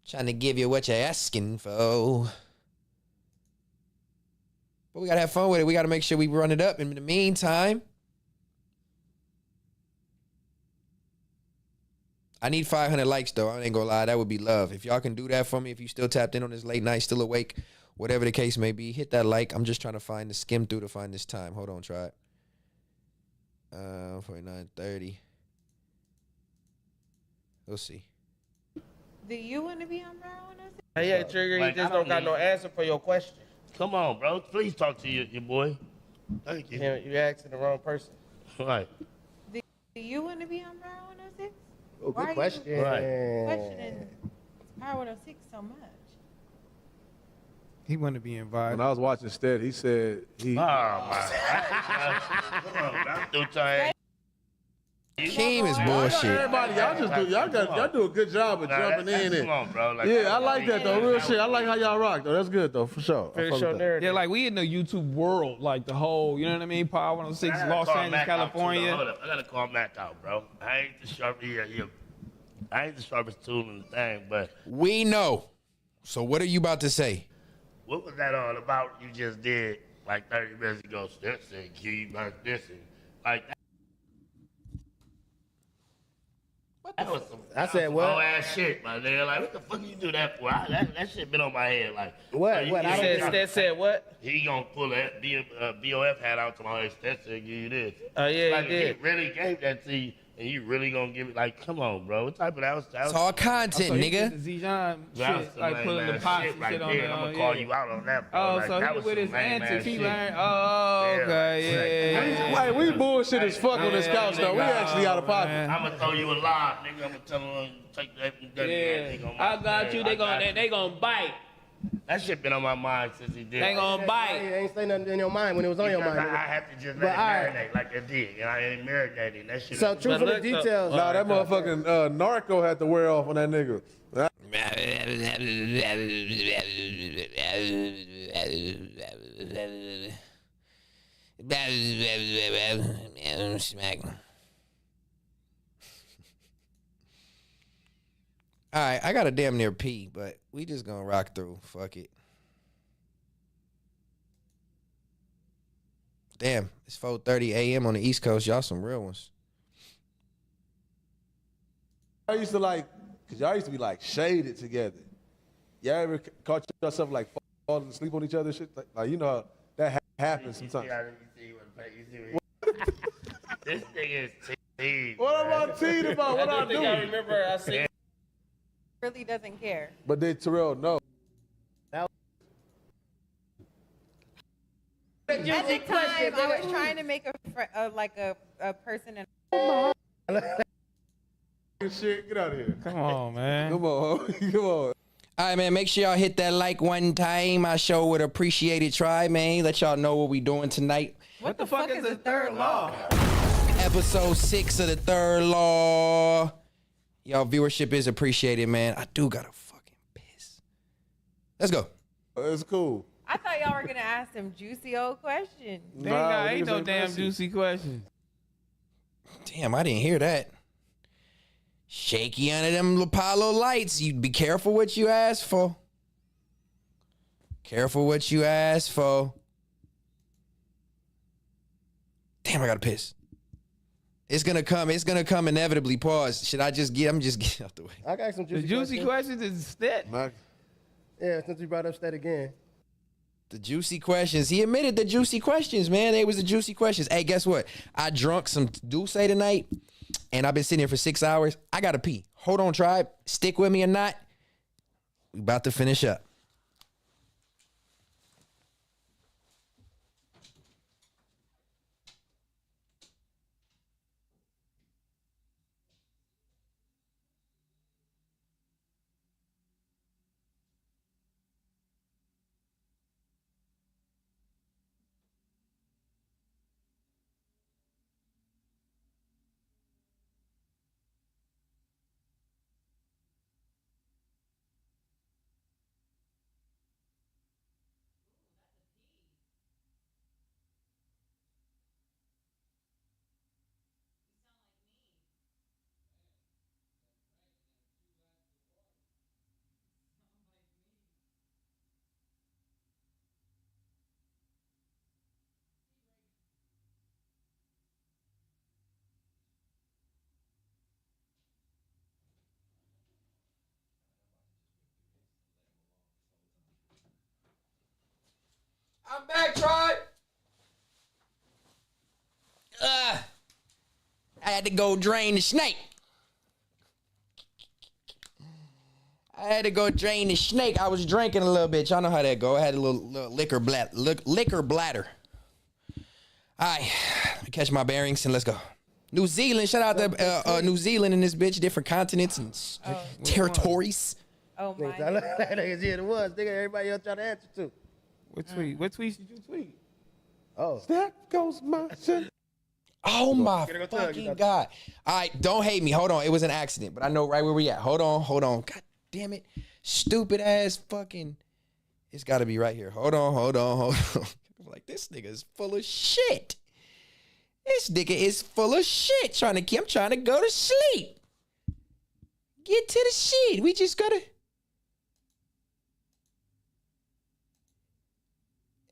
Trying to give you what you're asking for. But we got to have fun with it. We got to make sure we run it up. In the meantime, I need 500 likes, though. I ain't gonna lie. That would be love. If y'all can do that for me, if you still tapped in on this late night, still awake, whatever the case may be, hit that like. I'm just trying to skim through to find this time. Hold on, try it. 49:30. We'll see.
Do you want to be on Brown?
Yeah, Trigger, he just don't got no answer for your question.
Come on, bro. Please talk to your boy. Thank you.
You asking the wrong person.
Right.
Do you want to be on Brown 106?
Oh, good question.
Questioning Power 106 so much.
He wanted to be invited.
When I was watching Stet, he said he.
Oh, my. Come on, I'm through time.
Keem is bullshit.
Everybody, y'all do a good job of jumping in and.
Come on, bro. Like,
yeah, I like that though. Real shit. I like how y'all rock though. That's good though, for sure.
Yeah, like we in the YouTube world, like the whole, you know what I mean? Power 106, Los Angeles, California.
Hold up, I gotta call Mac out, bro. I ain't the sharpest tool in the thing, but
we know. So what are you about to say?
What was that all about? You just did like 30 minutes ago. Stetsen, Key, like this, and like that. That was some,
I said what?
Oh ass shit, my nigga. Like, what the fuck you do that for? That shit been on my head. Like,
what? What?
I Stet said what?
He gonna pull that BOF hat out to my Stetsen and give you this.
Oh yeah,
like,
he did.
He really gave that to you And you really gonna give me like, come on, bro. What type of that was?
It's all content, nigga.
Zijan
That was
shit,
some
like
lame
putting the
ass
pots
shit
and
right
shit on
there.
there.
I'm gonna call you out on that, bro.
Oh,
Like,
so
that
he
was
with
some
his
lame
antics.
ass
He
shit.
learned. Oh, okay, yeah.
Hey, we bullshit as fuck on this couch though. We actually out of pocket.
I'm gonna throw you a lob, nigga. I'm gonna tell them take that from
Yeah, I got you. They gonna bite.
That shit been on my mind since he did.
They gonna bite.
They ain't say nothing in your mind when it was on your mind.
I
nigga.
had to just
But
let it
all right.
marinate like it did. And I ain't marinating. That shit.
So truth for the details.
Nah, that motherfucking narco had to wear off on that nigga.
Smack. All right, I got a damn near pee, but we just gonna rock through. Fuck it. Damn, it's 4:30 a.m. on the East Coast. Y'all some real ones.
I used to like, cause y'all used to be like shaded together. Y'all ever caught yourself like falling asleep on each other? Shit, like you know that happens sometimes.
This nigga is T.
What am I teed about? What I do?
I remember I said.
Really doesn't care.
But did Terrell know?
At the time, I was trying to make a person.
Shit, get out of here.
Come on, man.
Come on, come on.
All right, man. Make sure y'all hit that like one time. I sure would appreciate it. Try, man. Let y'all know what we doing tonight.
What the fuck is the third law?
Episode 6 of the Third Law. Y'all viewership is appreciated, man. I do gotta fucking piss. Let's go.
It's cool.
I thought y'all were gonna ask some juicy old questions.
Ain't no damn juicy question.
Damn, I didn't hear that. Shaky under them Apollo lights. You be careful what you ask for. Careful what you ask for. Damn, I gotta piss. It's gonna come inevitably. Pause. Should I just get? I'm just getting out the way.
I got some juicy
The juicy questions is Stet.
Yeah, since you brought up Stet again.
The juicy questions. He admitted the juicy questions, man. They was the juicy questions. Hey, guess what? I drunk some Douce tonight, and I've been sitting here for 6 hours. I gotta pee. Hold on, tribe. Stick with me or not. We about to finish up. I'm back, tribe. I had to go drain the snake. I was drinking a little bit. Y'all know how that go. I had a little liquor bladder. All right, let me catch my bearings and let's go. New Zealand, shout out to New Zealand and this bitch, different continents and territories.
Oh my.
Yeah, it was. Nigga, everybody else trying to answer too.
What tweet? What tweets did you tweet?
Oh.
That goes my shit.
Oh my fucking God. All right, don't hate me. Hold on. It was an accident, but I know right where we at. Hold on. God damn it. Stupid ass fucking. It's got to be right here. Hold on. I'm like, this nigga is full of shit. This nigga is full of shit. I'm trying to go to sleep. Get to the shit. We just gotta.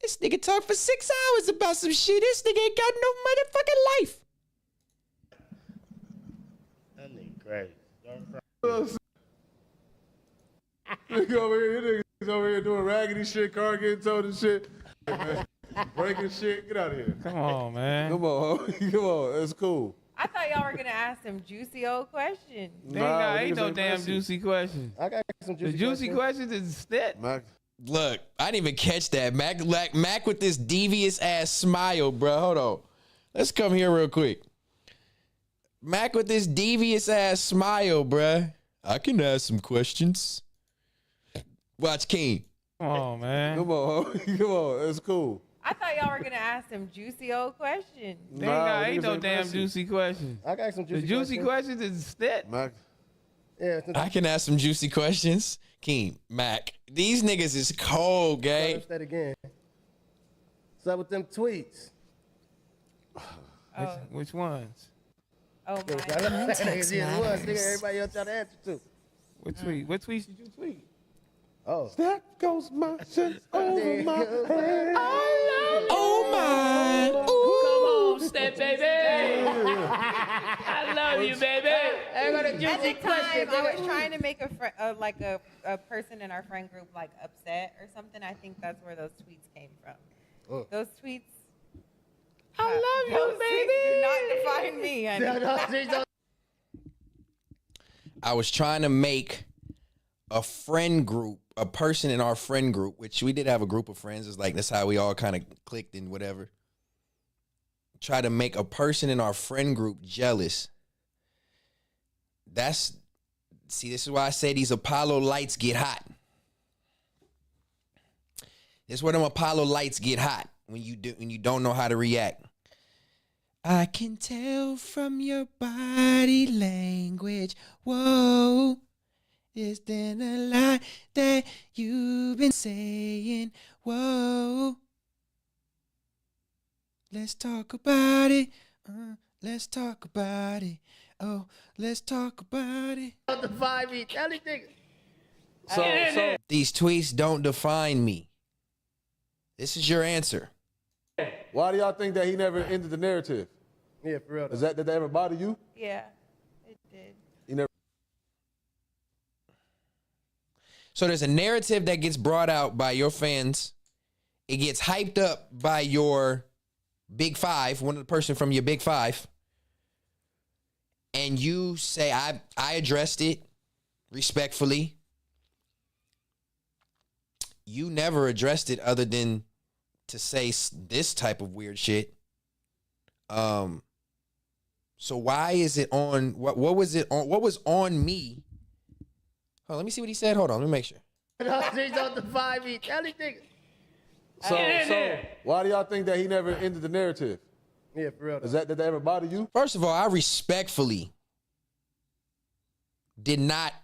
This nigga talk for 6 hours about some shit. This nigga ain't got no motherfucking life.
That nigga crazy.
Nigga niggas over here doing raggedy shit, car getting towed and shit. Breaking shit. Get out of here.
Come on, man.
Come on. It's cool.
I I thought y'all were gonna ask some juicy old questions.
Ain't no damn juicy questions.
I got some
The juicy questions is Stet.
Look, I didn't even catch that. Mac with this devious ass smile, bro. Hold on. Let's come here real quick. Mac with this devious ass smile, bruh. I can ask some questions. Watch King.
Come on, man.
Come on. It's cool.
I thought y'all were gonna ask some juicy old questions.
Ain't no damn juicy questions.
I got some juicy
The juicy questions is Stet.
Yeah,
I can ask some juicy questions. King, Mac. These niggas is cold, gay.
That again. What's up with them tweets?
Which ones?
Oh my.
Context matters. Everybody else trying to answer to.
What tweet? What tweets did you tweet?
Oh.
That goes my shit over my head.
Oh my.
Come on, Stet, baby. I love you, baby.
At the time, I was trying to make a person in our friend group like upset or something. I think that's where those tweets came from. Those tweets.
I love you, baby.
Do not define me. honey.
I was trying to make a friend group, a person in our friend group, which we did have a group of friends. It's like that's how we all kind of clicked and whatever. Try to make a person in our friend group jealous. This is why I say these Apollo lights get hot. This is where them Apollo lights get hot when you don't know how to react. I can tell from your body language. Whoa, is there a lie that you've been saying? Whoa, let's talk about it. Let's talk about it. Oh, let's talk about it.
Don't define me. Tell me, nigga.
So these tweets don't define me. This is your answer.
Why do y'all think that he never ended the narrative?
Yeah, for real.
Did that ever bother you?
Yeah, it did.
He never.
So there's a narrative that gets brought out by your fans. It gets hyped up by your big five, one of the person from your big five. And you say, I addressed it respectfully. You never addressed it other than to say this type of weird shit. So why is it on, what was it on, what was on me? Hold on, let me see what he said. Hold on, let me make sure.
Don't define me. Tell me, nigga.
So why do y'all think that he never ended the narrative?
Yeah, for real.
Did that ever bother you?
First of all, I respectfully did not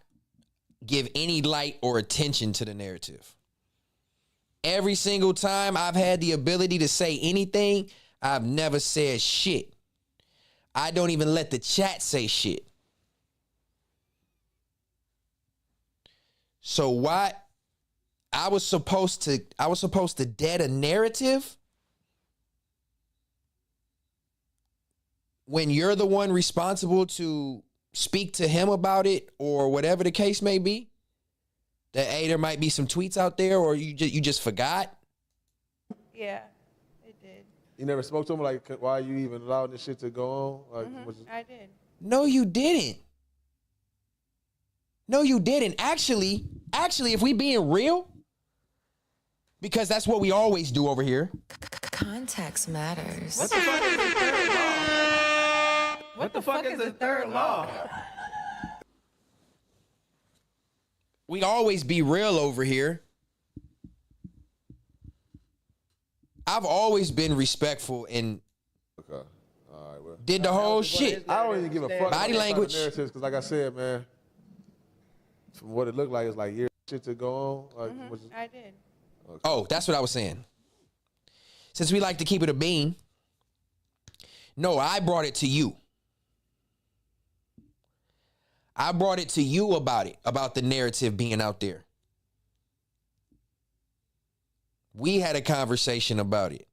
give any light or attention to the narrative. Every single time I've had the ability to say anything, I've never said shit. I don't even let the chat say shit. So why I was supposed to dead a narrative when you're the one responsible to speak to him about it or whatever the case may be? That, hey, there might be some tweets out there, or you just forgot?
Yeah, it did.
You never spoke to him like, why are you even allowing this shit to go on? Like,
I did.
No, you didn't. No, you didn't. Actually, if we being real, because that's what we always do over here.
Context matters.
What the fuck is the third law? What the fuck is the third law?
We always be real over here. I've always been respectful and did the whole shit.
I don't even give a fuck
Body
about
language.
the narratives, because like I said, man, from what it looked like, it's like years shit to go on. Like,
I did.
Okay.
Oh, that's what I was saying. Since we like to keep it a bean, no, I brought it to you. I brought it to you about the narrative being out there. We had a conversation about it.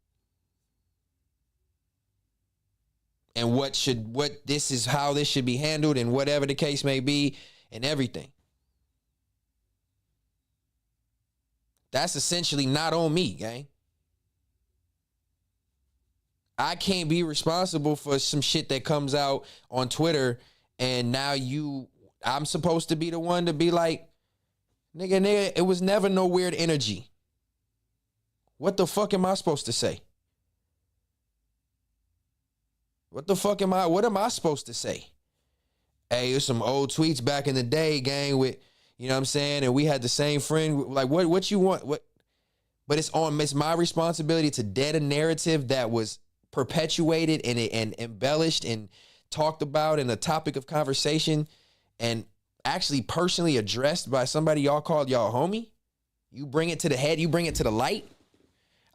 And how this should be handled and whatever the case may be and everything. That's essentially not on me, gang. I can't be responsible for some shit that comes out on Twitter, and now I'm supposed to be the one to be like, nigga, it was never no weird energy. What the fuck am I supposed to say? What am I supposed to say? Hey, there's some old tweets back in the day, gang, with, you know what I'm saying? And we had the same friend. Like, what you want? What? But it's my responsibility to dead a narrative that was perpetuated and embellished and talked about in a topic of conversation and actually personally addressed by somebody y'all called y'all homie. You bring it to the head, you bring it to the light.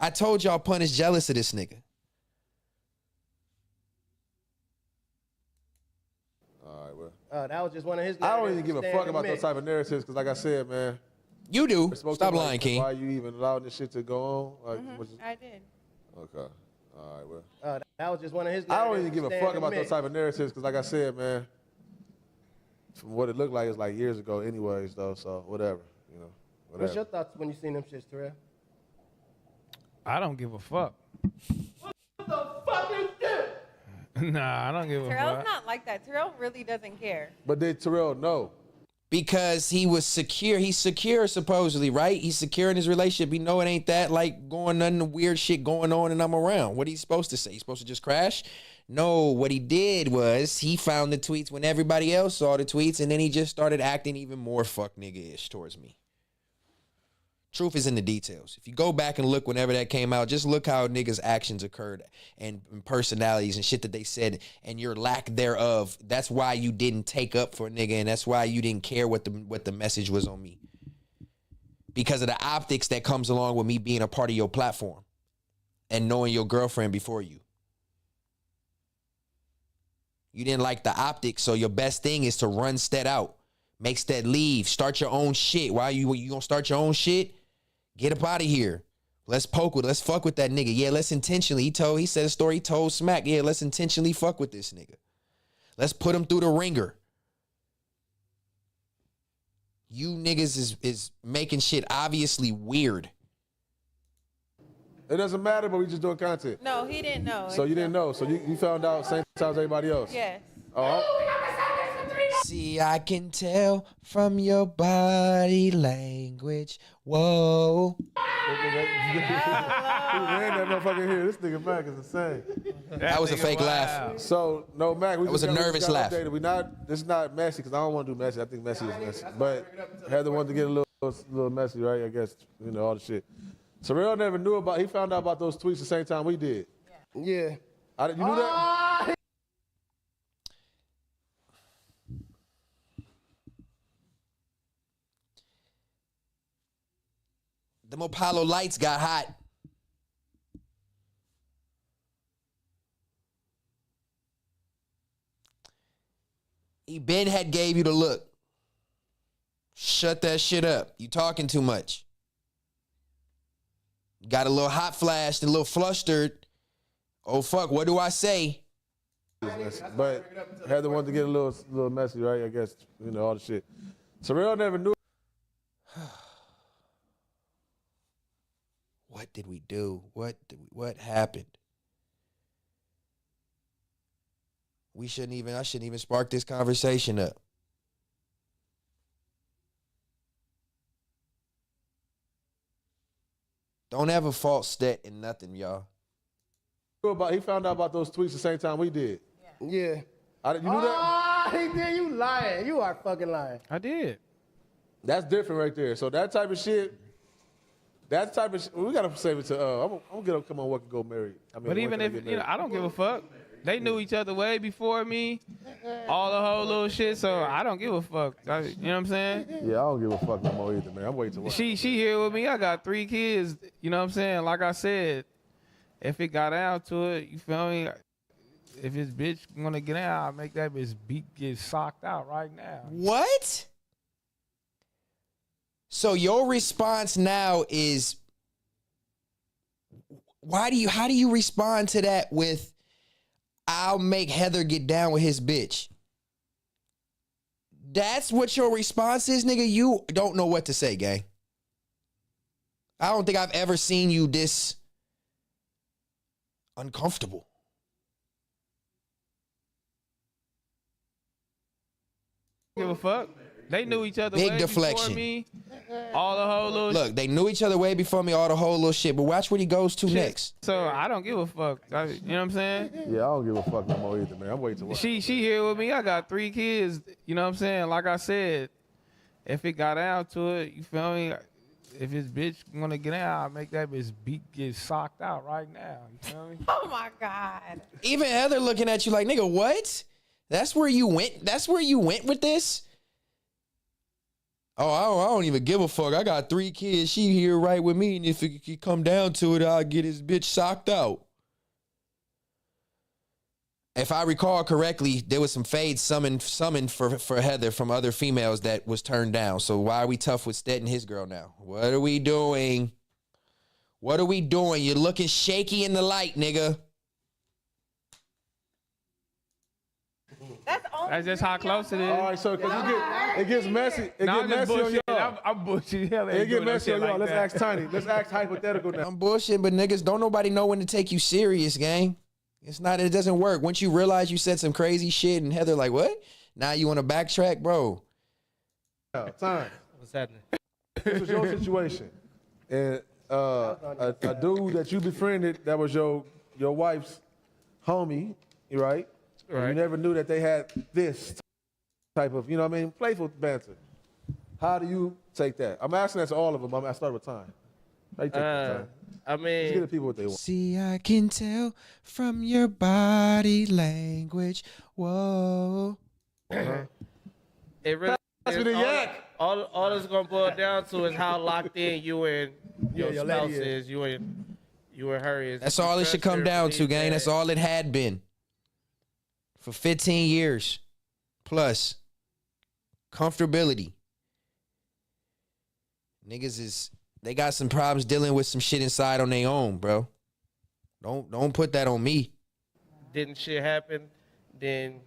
I told y'all Pun is jealous of this nigga.
That was just one of his.
I don't even give a fuck about those type of narratives because, like I said, man.
You do. Stop lying, King.
Why you even allowing this shit to go on? Like,
I did.
Okay. All right, well.
That was just one of his.
I don't even give a fuck about those type of narratives because, like I said, man. From what it looked like, it's like years ago, anyways, though. So whatever, you know. Whatever.
What's your thoughts when you seen them shits, Terrell?
I don't give a fuck.
What the fuck is this?
Nah, I don't give a
Terrell's
fuck.
not like that. Terrell really doesn't care.
But did Terrell know?
Because he was secure. He's secure, supposedly, right? He's secure in his relationship. He know it ain't that like going nothing weird shit going on and I'm around. What are you supposed to say? He's supposed to just crash? No, what he did was he found the tweets when everybody else saw the tweets, and then he just started acting even more fuck nigga-ish towards me. Truth is in the details. If you go back and look whenever that came out, just look how niggas' actions occurred and personalities and shit that they said and your lack thereof. That's why you didn't take up for a nigga, and that's why you didn't care what the message was on me. Because of the optics that comes along with me being a part of your platform and knowing your girlfriend before you. You didn't like the optics, so your best thing is to run Stet out. Make Stet leave. Start your own shit. Why you gonna start your own shit? Get up out of here. Let's fuck with that nigga. Yeah, let's intentionally. He said a story, he told Smack. Yeah, let's intentionally fuck with this nigga. Let's put him through the ringer. You niggas is making shit obviously weird.
It doesn't matter, but we just doing content.
No, he didn't know.
So you didn't know. So you found out same time as everybody else.
Yes.
Oh.
See, I can tell from your body language. Whoa.
Who ran that motherfucker here? This nigga Mac is insane.
That was a fake laugh.
So no, Mac.
That was a nervous laugh.
This is not messy because I don't want to do messy. I think messy is messy. But Heather wanted to get a little messy, right? I guess all the shit. Terrell never knew about. He found out about those tweets the same time we did.
Yeah.
You knew that?
Them Apollo lights got hot. Ben had gave you the look. Shut that shit up. You talking too much. Got a little hot flashed, a little flustered. Oh fuck, what do I say?
But Heather wanted to get a little messy, right? I guess all the shit. Terrell never knew.
What did we do? What happened? I shouldn't even spark this conversation up. Don't ever fault Stet in nothing, y'all.
He found out about those tweets the same time we did.
Yeah.
You knew that?
He did. You lying. You are fucking lying.
I did.
That's different right there. So that type of shit. We gotta save it to. I'm gonna get up. Come on, work and go married.
But even if I don't give a fuck. They knew each other way before me. All the whole little shit. So I don't give a fuck. You know what I'm saying?
Yeah, I don't give a fuck no more either, man. I'm waiting to work.
She here with me. I got 3 kids. You know what I'm saying? Like I said, if it got out to it, you feel me? If this bitch gonna get out, I'll make that bitch get socked out right now.
What? So your response now is, how do you respond to that with, I'll make Heather get down with his bitch? That's what your response is, nigga? You don't know what to say, gang. I don't think I've ever seen you this uncomfortable.
give a fuck. They knew each other
Big
way
deflection.
before me. All the whole little
Look, they knew each other way before me, all the whole little shit. But watch what he goes to next.
So I don't give a fuck. You know what I'm saying?
Yeah, I don't give a fuck no more either, man. I'm waiting to watch.
She here with me. I got 3 kids. You know what I'm saying? Like I said, if it got down to it, you feel me? If his bitch gonna get out, I'll make that bitch get socked out right now. You feel me?
Oh my God.
Even Heather looking at you like, nigga, what? That's where you went? That's where you went with this? Oh, I don't even give a fuck. I got 3 kids. She here right with me. And if it come down to it, I'll get his bitch socked out. If I recall correctly, there was some fades summoned for Heather from other females that was turned down. So why are we tough with Stet and his girl now? What are we doing? What are we doing? You're looking shaky in the light, nigga.
That's just how close it is.
All right, so because it gets messy. It
Nah,
gets messy on y'all.
I'm bullshitting. Hell,
It get messy on y'all. Let's ask Tiny. Let's ask hypothetical now.
I'm bullshitting, but niggas, don't nobody know when to take you serious, gang. It's not, it doesn't work. Once you realize you said some crazy shit and Heather like, what? Now you want to backtrack, bro.
Time.
What's happening?
This was your situation. And a dude that you befriended that was your wife's homie, right?
Right.
You never knew that they had this type of, you know what I mean, playful banter. How do you take that? I'm asking that to all of them. I started with Time. How you take that, Time?
I mean,
Let's give the people what they want.
See, I can tell from your body language. Whoa.
it really
Pass me the yak.
all it's gonna boil down to is how locked in you and your
your
spouse
lady
is. You and her is.
That's all it should come down to, gang. That's all it had been. For 15 years plus. Comfortability. Niggas they got some problems dealing with some shit inside on their own, bro. Don't put that on me.
Didn't shit happen, then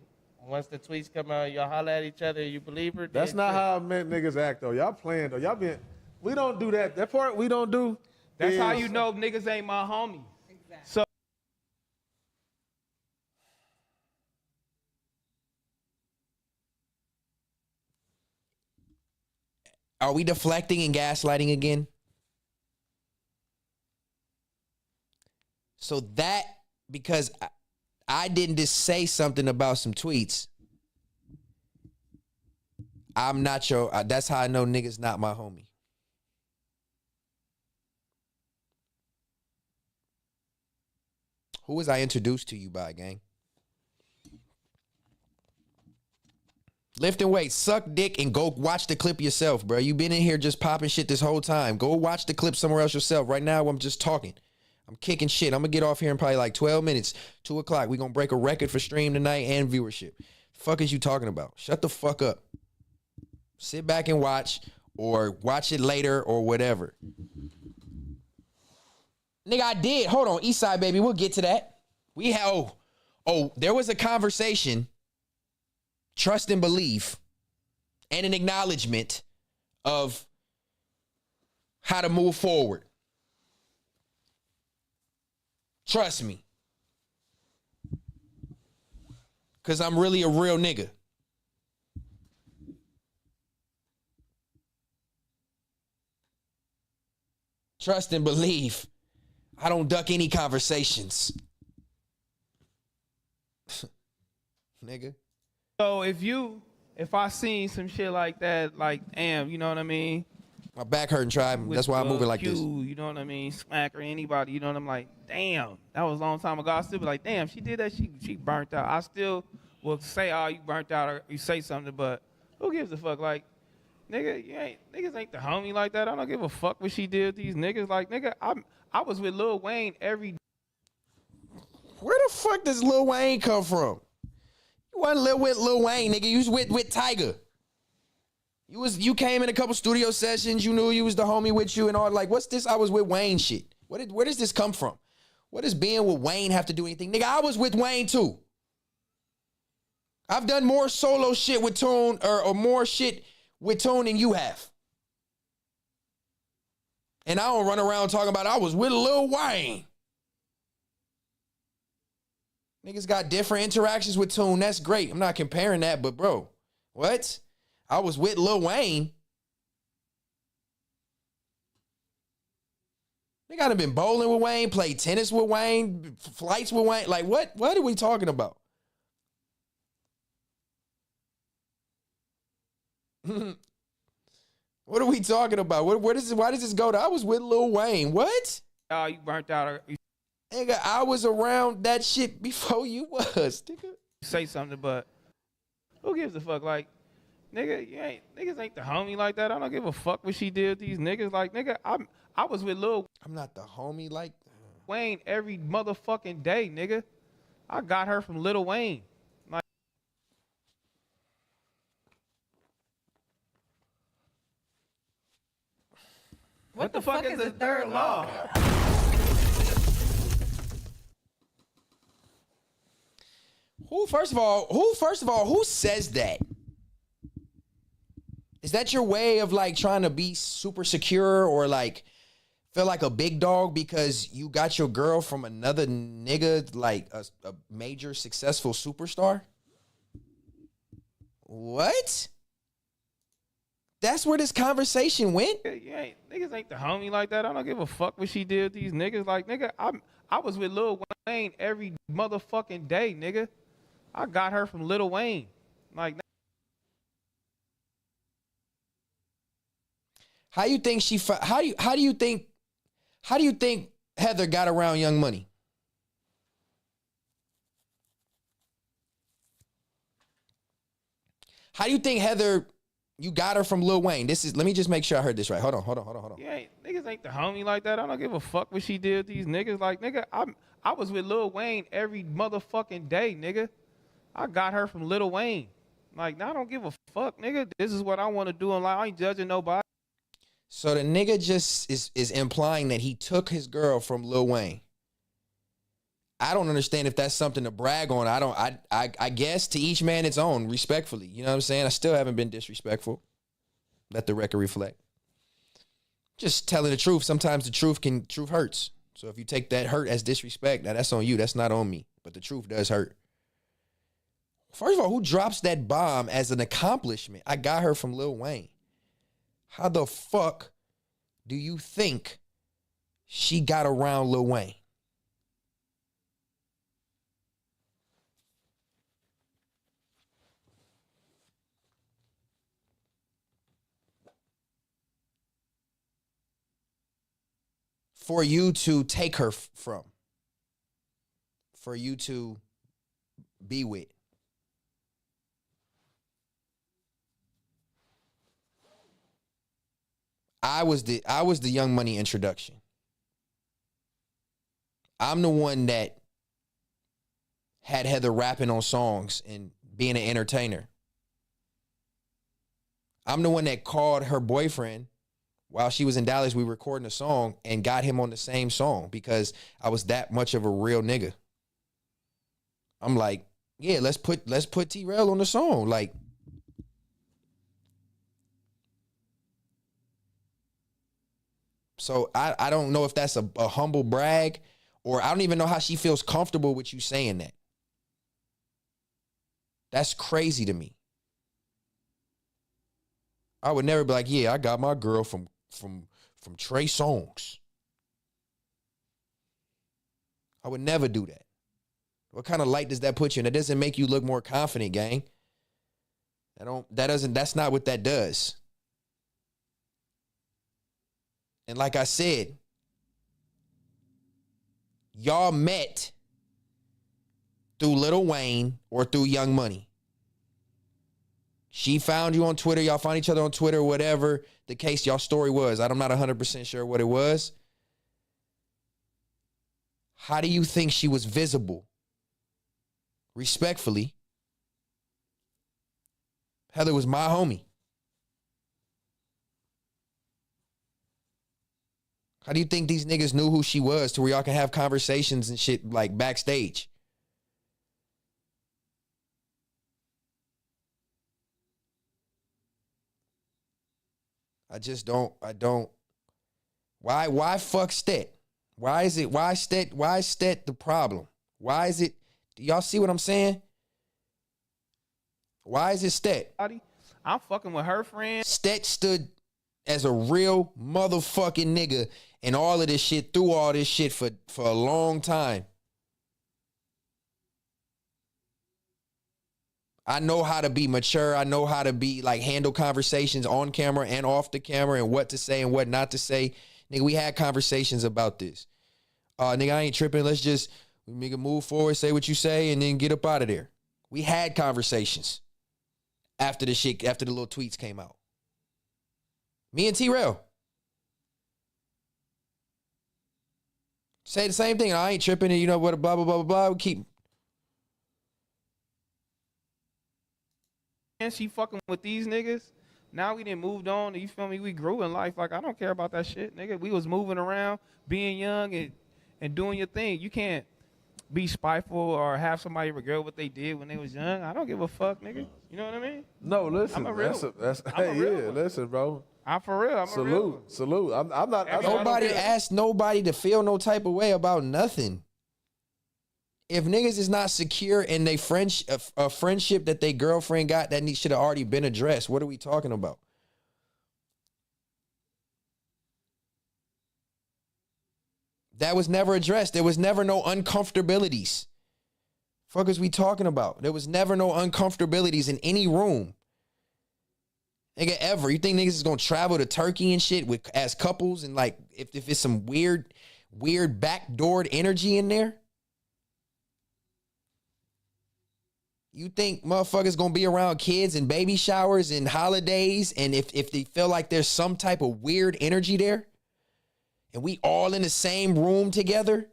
once the tweets come out, y'all holler at each other, you believe her.
That's not how I meant niggas act, though. Y'all playing, though. We don't do that. That part we don't do.
That's how you know niggas ain't my homie. So
Are we deflecting and gaslighting again? So that, because I didn't just say something about some tweets, I'm not your, that's how I know niggas not my homie. Who was I introduced to you by, gang? Lift and weight, suck dick, and go watch the clip yourself, bro. You been in here just popping shit this whole time. Go watch the clip somewhere else yourself. Right now, I'm just talking. I'm kicking shit. I'm going to get off here in probably like 12 minutes, 2 o'clock. We're going to break a record for stream tonight and viewership. Fuck is you talking about? Shut the fuck up. Sit back and watch, or watch it later, or whatever. Nigga, I did. Hold on, Eastside, baby. We'll get to that. We have, there was a conversation, trust and belief, and an acknowledgement of how to move forward. Trust me. Because I'm really a real nigga. Trust and believe. I don't duck any conversations. Nigga.
So if I seen some shit like that, like, damn, you know what I mean?
My back hurting, tribe. That's why I'm moving like this.
You know what I mean? Smack or anybody, you know what I'm like, damn, that was a long time ago. I still be like, damn, she did that, she burnt out. I still will say, oh, you burnt out, or you say something, but who gives a fuck? Like, nigga, niggas ain't the homie like that. I don't give a fuck what she did with these niggas. Like, nigga, I was with Lil Wayne every day.
Where the fuck does Lil Wayne come from? You wasn't with Lil Wayne, nigga. You was with Tiger. You came in a couple studio sessions. You knew you was the homie with you and all. Like, what's this? I was with Wayne shit. Where does this come from? What does being with Wayne have to do anything? Nigga, I was with Wayne too. I've done more solo shit with Tune or more shit with Tune than you have. And I don't run around talking about I was with Lil Wayne. Niggas got different interactions with Tune. That's great. I'm not comparing that, but bro, what? I was with Lil Wayne. Nigga, I'd have been bowling with Wayne, played tennis with Wayne, flights with Wayne. Like, what are we talking about? What are we talking about? Why does this go to? I was with Lil Wayne. What?
Oh, you burnt out.
Nigga, I was around that shit before you was, nigga.
Say something, but who gives a fuck? Like, nigga, niggas ain't the homie like that. I don't give a fuck what she did with these niggas. Like, nigga, I was with Lil
I'm not the homie like
Wayne every motherfucking day, nigga. I got her from Lil Wayne. Like,
What the fuck is the third law?
First of all, who says that? Is that your way of like trying to be super secure or like feel like a big dog because you got your girl from another nigga, like a major successful superstar? What? That's where this conversation went?
Niggas ain't the homie like that. I don't give a fuck what she did with these niggas. Like, nigga, I was with Lil Wayne every motherfucking day, nigga. I got her from Lil Wayne. Like,
how do you think Heather got around Young Money? How do you think Heather, you got her from Lil Wayne? Let me just make sure I heard this right. Hold on.
Niggas ain't the homie like that. I don't give a fuck what she did with these niggas. Like, nigga, I was with Lil Wayne every motherfucking day, nigga. I got her from Lil Wayne. Like, now I don't give a fuck, nigga. This is what I want to do in life. I ain't judging nobody.
So the nigga just is implying that he took his girl from Lil Wayne. I don't understand if that's something to brag on. I guess to each man its own, respectfully. You know what I'm saying? I still haven't been disrespectful. Let the record reflect. Just telling the truth. Sometimes the truth hurts. So if you take that hurt as disrespect, now that's on you. That's not on me. But the truth does hurt. First of all, who drops that bomb as an accomplishment? I got her from Lil Wayne. How the fuck do you think she got around Lil Wayne? For you to take her from. For you to be with. I was the Young Money introduction. I'm the one that had Heather rapping on songs and being an entertainer. I'm the one that called her boyfriend while she was in Dallas. We were recording a song and got him on the same song because I was that much of a real nigga. I'm like, yeah, let's put T-Rail on the song. Like, so I don't know if that's a humble brag, or I don't even know how she feels comfortable with you saying that. That's crazy to me. I would never be like, yeah, I got my girl from Trey Songz. I would never do that. What kind of light does that put you in? That doesn't make you look more confident, gang. That's not what that does. And like I said, y'all met through Lil Wayne or through Young Money. She found you on Twitter. Y'all found each other on Twitter, whatever the case y'all story was. I'm not 100% sure what it was. How do you think she was visible? Respectfully, Heather was my homie. How do you think these niggas knew who she was to where y'all can have conversations and shit like backstage? I don't. Why fuck Stet? Why is Stet the problem? Why is it, do y'all see what I'm saying? Why is it Stet?
I'm fucking with her friend.
Stet stood as a real motherfucking nigga and all of this shit, through all this shit for a long time. I know how to be mature. I know how to be like handle conversations on camera and off the camera and what to say and what not to say. Nigga, we had conversations about this. Nigga, I ain't tripping. Let's just nigga move forward, say what you say, and then get up out of there. We had conversations after the little tweets came out. Me and T-Rail. Say the same thing. I ain't tripping, and you know what, blah, blah, blah, blah, blah. We keep.
And she fucking with these niggas. Now we done moved on. You feel me? We grew in life. Like, I don't care about that shit, nigga. We was moving around, being young and doing your thing. You can't be spiteful or have somebody regret what they did when they was young. I don't give a fuck, nigga. You know what I mean?
No, listen.
I'm a real one.
Listen, bro.
I'm for real. I'm a real one.
Salute. I'm not.
Nobody asked nobody to feel no type of way about nothing. If niggas is not secure in they a friendship that they girlfriend got, that should have already been addressed. What are we talking about? That was never addressed. There was never no uncomfortabilities. Fuck is we talking about? There was never no uncomfortabilities in any room. Nigga, ever. You think niggas is gonna travel to Turkey and shit as couples and like if it's some weird backdoored energy in there? You think motherfuckers gonna be around kids and baby showers and holidays, and if they feel like there's some type of weird energy there, and we all in the same room together,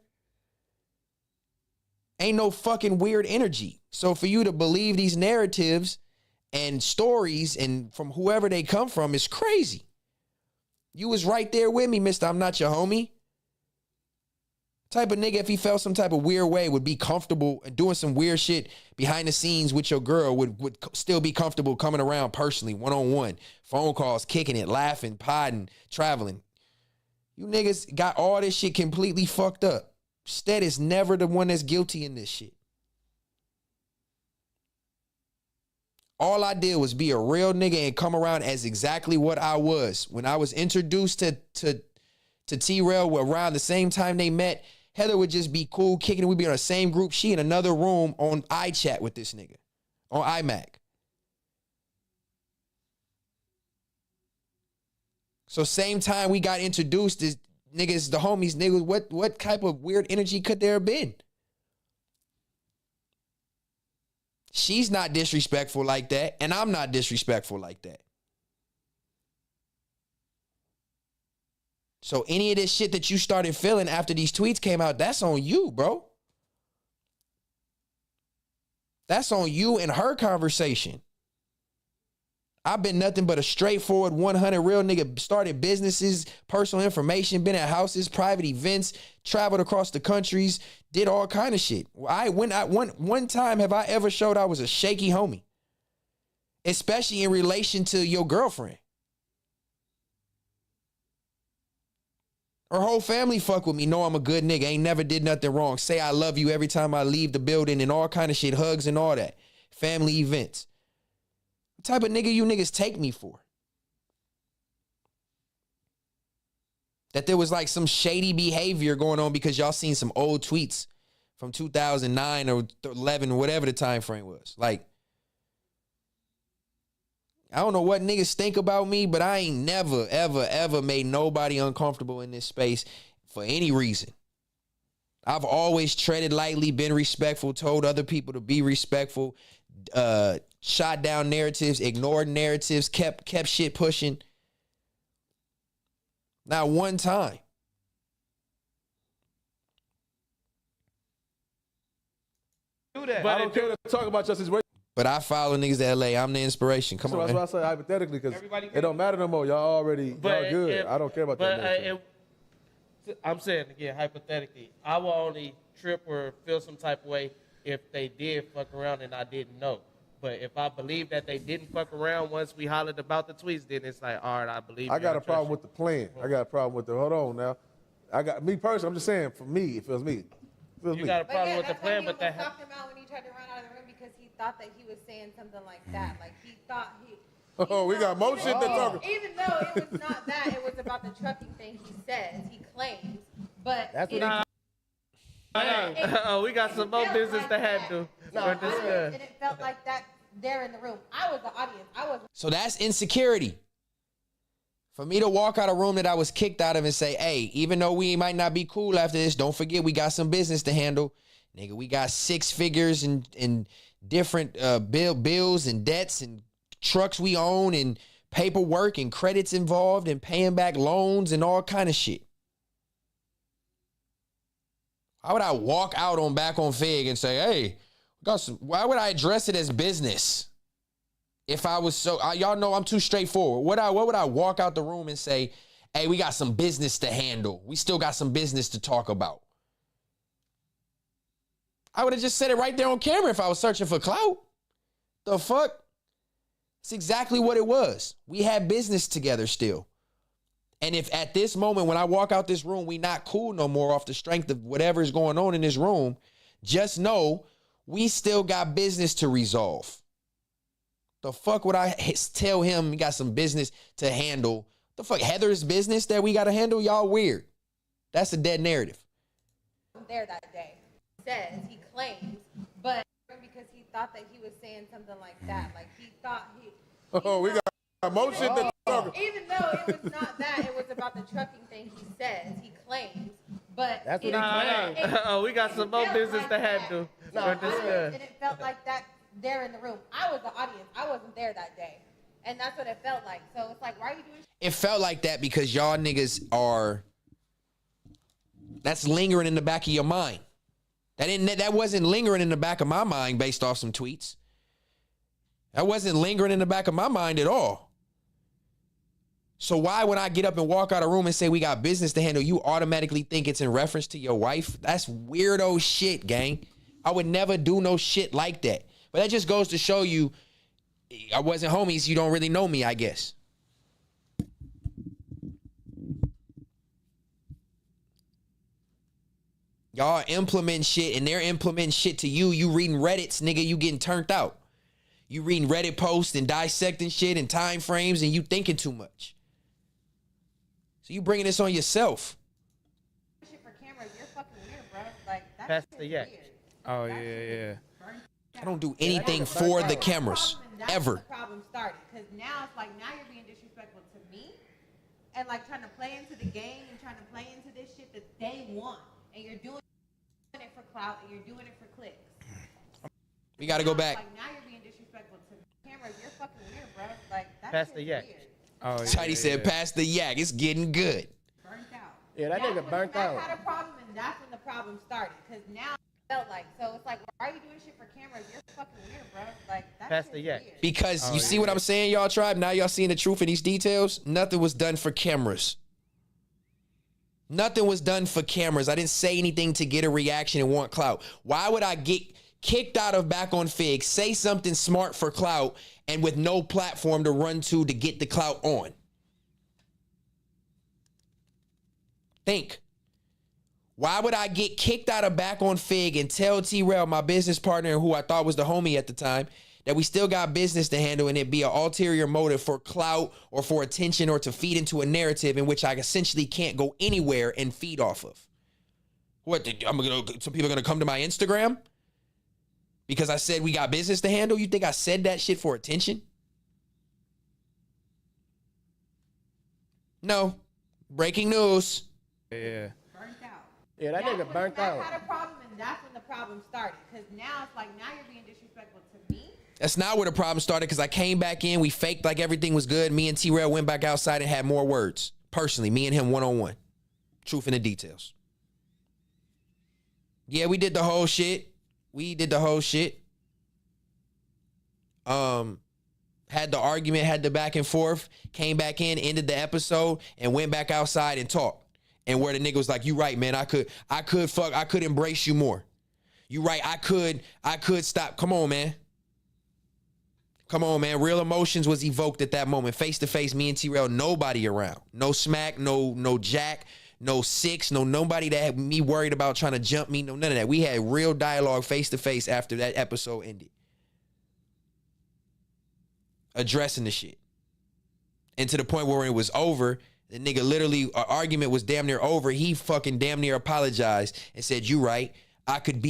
ain't no fucking weird energy. So for you to believe these narratives and stories and from whoever they come from is crazy. You was right there with me, mister. I'm not your homie. Type of nigga, if he felt some type of weird way, would be comfortable doing some weird shit behind the scenes with your girl, would still be comfortable coming around personally, one-on-one, phone calls, kicking it, laughing, podding, traveling. You niggas got all this shit completely fucked up. Stet is never the one that's guilty in this shit. All I did was be a real nigga and come around as exactly what I was. When I was introduced to T-Rail around the same time they met, Heather would just be cool, kicking it. We'd be in the same group. She in another room on iChat with this nigga, on iMac. So same time we got introduced as niggas, the homies, niggas, what type of weird energy could there have been? She's not disrespectful like that, and I'm not disrespectful like that. So any of this shit that you started feeling after these tweets came out, that's on you, bro. That's on you and her conversation. I've been nothing but a straightforward 100 real nigga. Started businesses, personal information, been at houses, private events, traveled across the countries, did all kind of shit. One time have I ever showed I was a shaky homie, especially in relation to your girlfriend. Her whole family fuck with me, know I'm a good nigga, ain't never did nothing wrong. Say I love you every time I leave the building and all kind of shit, hugs and all that. Family events. What type of nigga you niggas take me for? That there was like some shady behavior going on because y'all seen some old tweets from 2009 or 11 or whatever the time frame was. Like, I don't know what niggas think about me, but I ain't never, ever, ever made nobody uncomfortable in this space for any reason. I've always treaded lightly, been respectful, told other people to be respectful, shot down narratives, ignored narratives, kept shit pushing. Not one time.
Do that. I don't care to talk about justice.
But I follow niggas to LA. I'm the inspiration. Come on,
that's
man.
why I say hypothetically, because it don't matter no more. Y'all already, y'all good. I don't care about that.
I'm saying again, hypothetically, I will only trip or feel some type of way if they did fuck around and I didn't know. But if I believe that they didn't fuck around once we hollered about the tweets, then it's like, all right, I believe.
I got a problem with the plan. I got a problem with the. Hold on now. I got me personally. I'm just saying, for me, it feels me.
You got a problem with the plan, but
that talked about when he tried to run out of the room because he thought that he was saying something like that. Like he thought
Oh, we got more shit to talk about.
Even though it was not that, it was about the trucking thing he says, he claims. But
That's what
We got some more business to handle.
and it felt like that there in the room. I was the audience. I was.
So that's insecurity. For me to walk out a room that I was kicked out of and say, hey, even though we might not be cool after this, don't forget we got some business to handle. Nigga, we got 6 figures and different bills and debts and trucks we own and paperwork and credits involved and paying back loans and all kind of shit. Why would I walk out on back on Fig and say, hey, why would I address it as business? If I was so, y'all know I'm too straightforward. What would I walk out the room and say, hey, we got some business to handle. We still got some business to talk about. I would have just said it right there on camera if I was searching for clout. The fuck? It's exactly what it was. We had business together still. And if at this moment when I walk out this room, we not cool no more off the strength of whatever is going on in this room, just know we still got business to resolve. The fuck would I tell him we got some business to handle? The fuck, Heather's business that we got to handle? Y'all weird. That's a dead narrative.
There that day. Says he claims, but because he thought that he was saying something like that, like he thought he.
Oh, we got more shit to talk about.
Even though it was not that, it was about the trucking thing he says, he claims, but
That's what he claims.
We got some more business to handle.
and it felt like that there in the room. I was the audience. I wasn't there that day, and that's what it felt like. So it's like, why are you doing?
It felt like that because y'all niggas are. That's lingering in the back of your mind. That wasn't lingering in the back of my mind based off some tweets. That wasn't lingering in the back of my mind at all. So why when I get up and walk out of the room and say we got business to handle, you automatically think it's in reference to your wife? That's weirdo shit, gang. I would never do no shit like that. But that just goes to show you I wasn't homies. You don't really know me, I guess. Y'all implement shit and they're implementing shit to you. You reading Reddits, nigga, you getting turned out. You reading Reddit posts and dissecting shit and time frames and you thinking too much. So you bringing this on yourself.
Shit for cameras, you're fucking weird, bro. Like
Pass the yak.
Oh, yeah.
I don't do anything for the cameras, ever.
The problem started because now it's like now you're being disrespectful to me and like trying to play into the game and trying to play into this shit that they want. And you're doing it for clout and you're doing it for clicks.
We got to go back.
Like now you're being disrespectful to cameras. You're fucking weird, bro. Like that's
Pass the yak.
Oh,
Tidy said, pass the yak. It's getting good.
Burnt out.
Yeah, that nigga burnt out.
I had a problem, and that's when the problem started. Because now it felt like, so it's like, why are you doing shit for cameras? You're fucking weird, bro. Like that's
Pass the yak.
Because you see what I'm saying, y'all tribe? Now y'all seeing the truth in these details? Nothing was done for cameras. Nothing was done for cameras. I didn't say anything to get a reaction and want clout. Why would I get kicked out of Back on Fig, say something smart for clout, and with no platform to run to get the clout on? Think. Why would I get kicked out of Back on Fig and tell T-Rail, my business partner, and who I thought was the homie at the time, that we still got business to handle and it be an ulterior motive for clout or for attention or to feed into a narrative in which I essentially can't go anywhere and feed off of? What, some people are going to come to my Instagram because I said we got business to handle? You think I said that shit for attention? No. Breaking news.
Yeah.
Burnt out.
Yeah, that nigga burnt out.
I had a problem, and that's when the problem started. Because now it's like, now you're being disrespectful to me.
That's not where the problem started because I came back in. We faked like everything was good. Me and T-Rail went back outside and had more words. Personally, me and him one-on-one. Truth in the details. Yeah, we did the whole shit. Had the argument, had the back and forth, came back in, ended the episode, and went back outside and talked. And where the nigga was like, you right, man, I could embrace you more. You right, I could stop. Come on, man. Real emotions was evoked at that moment. Face to face, me and T-Rail, nobody around. No smack, no jack, no six, nobody that had me worried about trying to jump me, none of that. We had real dialogue face to face after that episode ended. Addressing the shit. And to the point where it was over, the nigga literally, our argument was damn near over. He fucking damn near apologized and said, you right. I could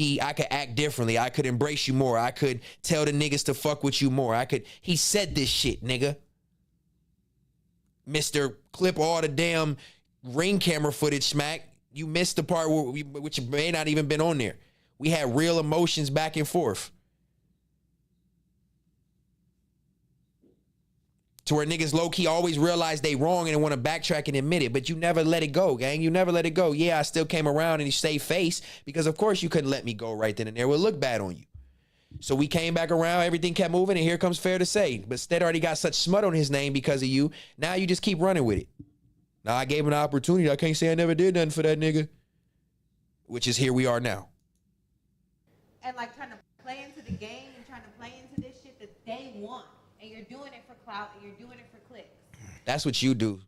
act differently. I could embrace you more. I could tell the niggas to fuck with you more. He said this shit, nigga. Mr. Clip all the damn ring camera footage, smack. You missed the part which may not even been on there. We had real emotions back and forth. To where niggas low-key always realize they wrong and want to backtrack and admit it. But you never let it go, gang. You never let it go. Yeah, I still came around and you saved face because, of course, you couldn't let me go right then and there. It would look bad on you. So we came back around. Everything kept moving, and here comes Fair to Say. But Stet already got such smut on his name because of you. Now you just keep running with it. Now I gave him an opportunity. I can't say I never did nothing for that nigga. Which is here we are now.
And like trying to play into the game and trying to play into this shit that they want. And you're doing it for clout and you're doing it for clicks.
That's what you do.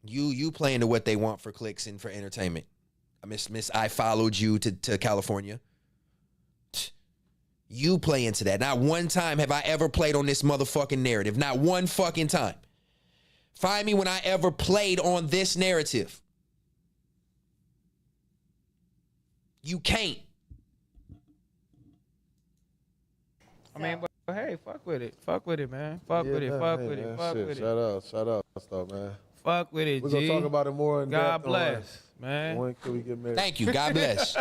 You play into what they want for clicks and for entertainment. Miss I followed you to California. You play into that. Not one time have I ever played on this motherfucking narrative. Not one fucking time. Find me when I ever played on this narrative. You can't.
I mean, but hey, fuck with it. Fuck with it, man. Fuck with it. Fuck with it. Fuck with it.
Shout out, stuff, man.
Fuck with it,
We're going to talk about it more in depth.
God bless, man.
When can we get married?
Thank you. God bless.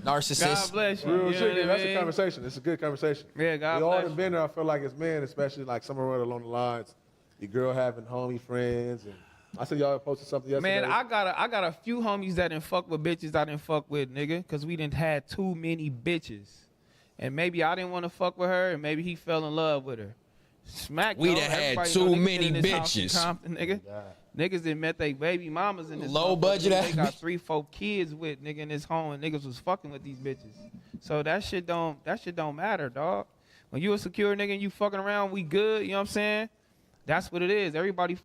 Narcissist.
God bless you.
Real
You
shit.
know what
That's
I
a
mean?
conversation. It's a good conversation.
Yeah, God
we all
bless
done been there, I feel like, as men, especially like somewhere along the lines. Your girl having homie friends. And I said y'all posted something yesterday.
Man, I got a few homies that didn't fuck with bitches I didn't fuck with, nigga. Because we didn't had too many bitches. And maybe I didn't want to fuck with her, and maybe he fell in love with her. Smack.
We
though,
done had
everybody
too
know niggas
many
in this house in
bitches.
Compton, nigga. Niggas that met they baby mamas in this
Low
motherfucker.
budget
They
ass
got
bitch.
3-4 kids with nigga in this home, and niggas was fucking with these bitches. So that shit don't matter, dog. When you a secure nigga and you fucking around, we good. You know what I'm saying? That's what it is. Everybody.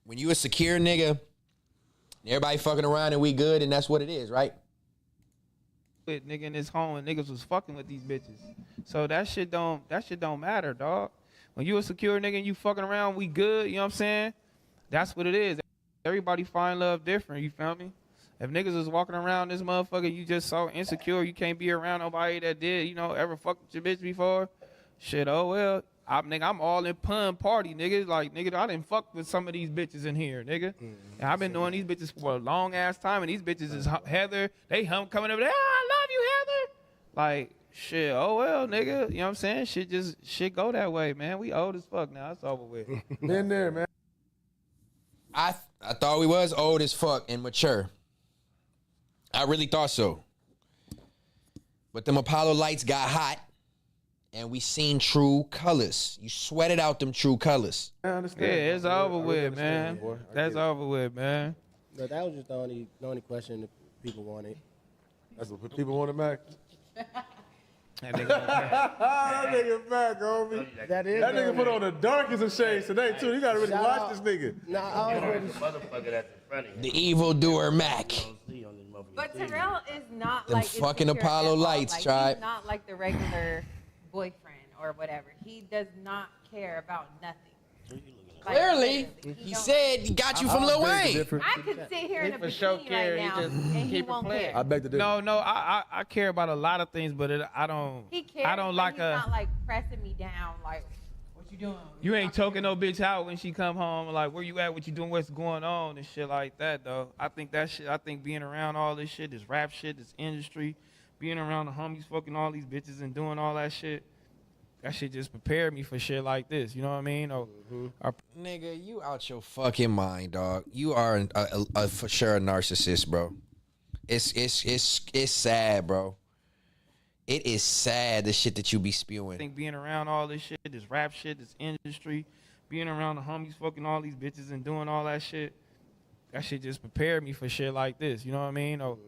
When you a secure nigga, everybody fucking around and we good, and that's what it is, right?
With nigga in this home, and niggas was fucking with these bitches. So that shit don't matter, dog. When you a secure nigga and you fucking around, we good. You know what I'm saying? That's what it is. Everybody find love different. You feel me? If niggas is walking around this motherfucker, you just so insecure, you can't be around nobody that did, ever fuck with your bitch before. Shit, oh well. I'm all in pun party, nigga. Like, nigga, I didn't fuck with some of these bitches in here, nigga. And I've been knowing these bitches for a long ass time, and these bitches is Heather. They coming over there. Oh, I love you, Heather. Like, shit, oh well, nigga. You know what I'm saying? Shit go that way, man. We old as fuck now. It's over with.
Been there, man.
I thought we was old as fuck and mature. I really thought so. But them Apollo lights got hot, and we seen true colors. You sweated out them true colors.
I understand.
Yeah, it's over with, man. That's over with, man.
But that was just the only question that people wanted.
That's what people wanted, Mac.
That nigga,
that nigga back, homie.
That is
That nigga
homie.
put on the darkest of shades today, too. You gotta really
Shout
watch
out.
this nigga.
Nah, I was ready.
Motherfucker that's in front of you.
The evildoer Mac.
But Terrell is not
Them
like
fucking
insecure
Apollo
at all.
lights,
like,
tribe.
He's not like the regular boyfriend or whatever. He does not care about nothing. Like,
Clearly,
literally,
he
don't-
said he got you from Lil Wayne.
I could sit here in a
for sure
bikini
care.
right
He
now,
just
and he
keep it
won't
playing.
care.
I beg to differ.
no, I care about a lot of things, but I don't.
He cares.
I don't
but
like
he's
a.
not like pressing me down. Like, what you doing?
You ain't choking no bitch out when she come home. Like, where you at? What you doing? What's going on? And shit like that, though. I think that shit. I think being around all this shit, this rap shit, this industry, being around the homies, fucking all these bitches and doing all that shit. That shit just prepared me for shit like this. You know what I mean? Or
Nigga, you out your fucking mind, dog. You are a for sure a narcissist, bro. It's sad, bro. It is sad the shit that you be
I
spewing.
think being around all this shit, this rap shit, this industry, being around the homies, fucking all these bitches and doing all that shit just prepared me for shit like this. You know what I mean? Or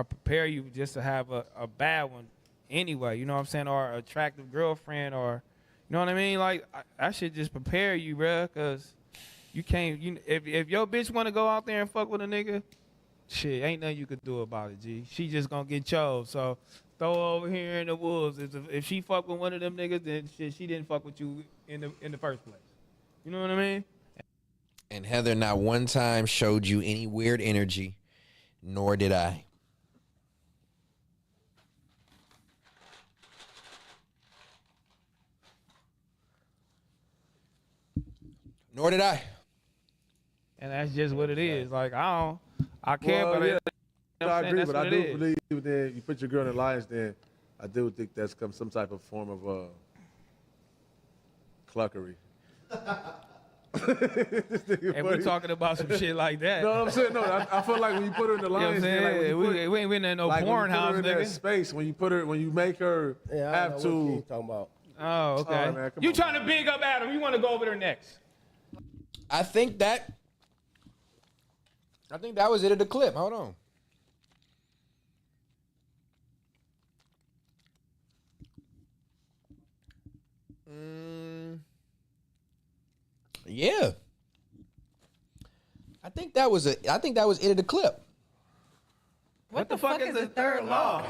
prepare you just to have a bad one anyway. You know what I'm saying? Or an attractive girlfriend, or you know what I mean? Like, that shit just prepare you, bruh, because you can't. If your bitch want to go out there and fuck with a nigga, shit, ain't nothing you could do about it, G. She just gonna get chose. So throw her over here in the wolves. If she fuck with one of them niggas, then shit, she didn't fuck with you in the first place. You know what I mean?
And Heather not one time showed you any weird energy, nor did I. Nor did I.
And that's just what it is. Like I care,
Well,
but
yeah, I agree,
that's
but
what
I
it
do
is.
believe that you put your girl in the alliance, then I do think that's some type of form of cluckery.
And we're talking about some shit like that.
No, I'm saying no. I feel like when you put her in the
You know what I'm
alliance, then, like, when
saying?
you put,
We ain't been in no
like,
porn
when you put
house,
her in that
nigga.
space, when you make her have to.
Talking about.
Oh, okay.
Oh, man, come
You
on,
trying
man.
to big up Adam? You want to go over there next?
I think that was it at the clip. Hold on. Yeah. I think that was it at the clip.
What the fuck is the third law?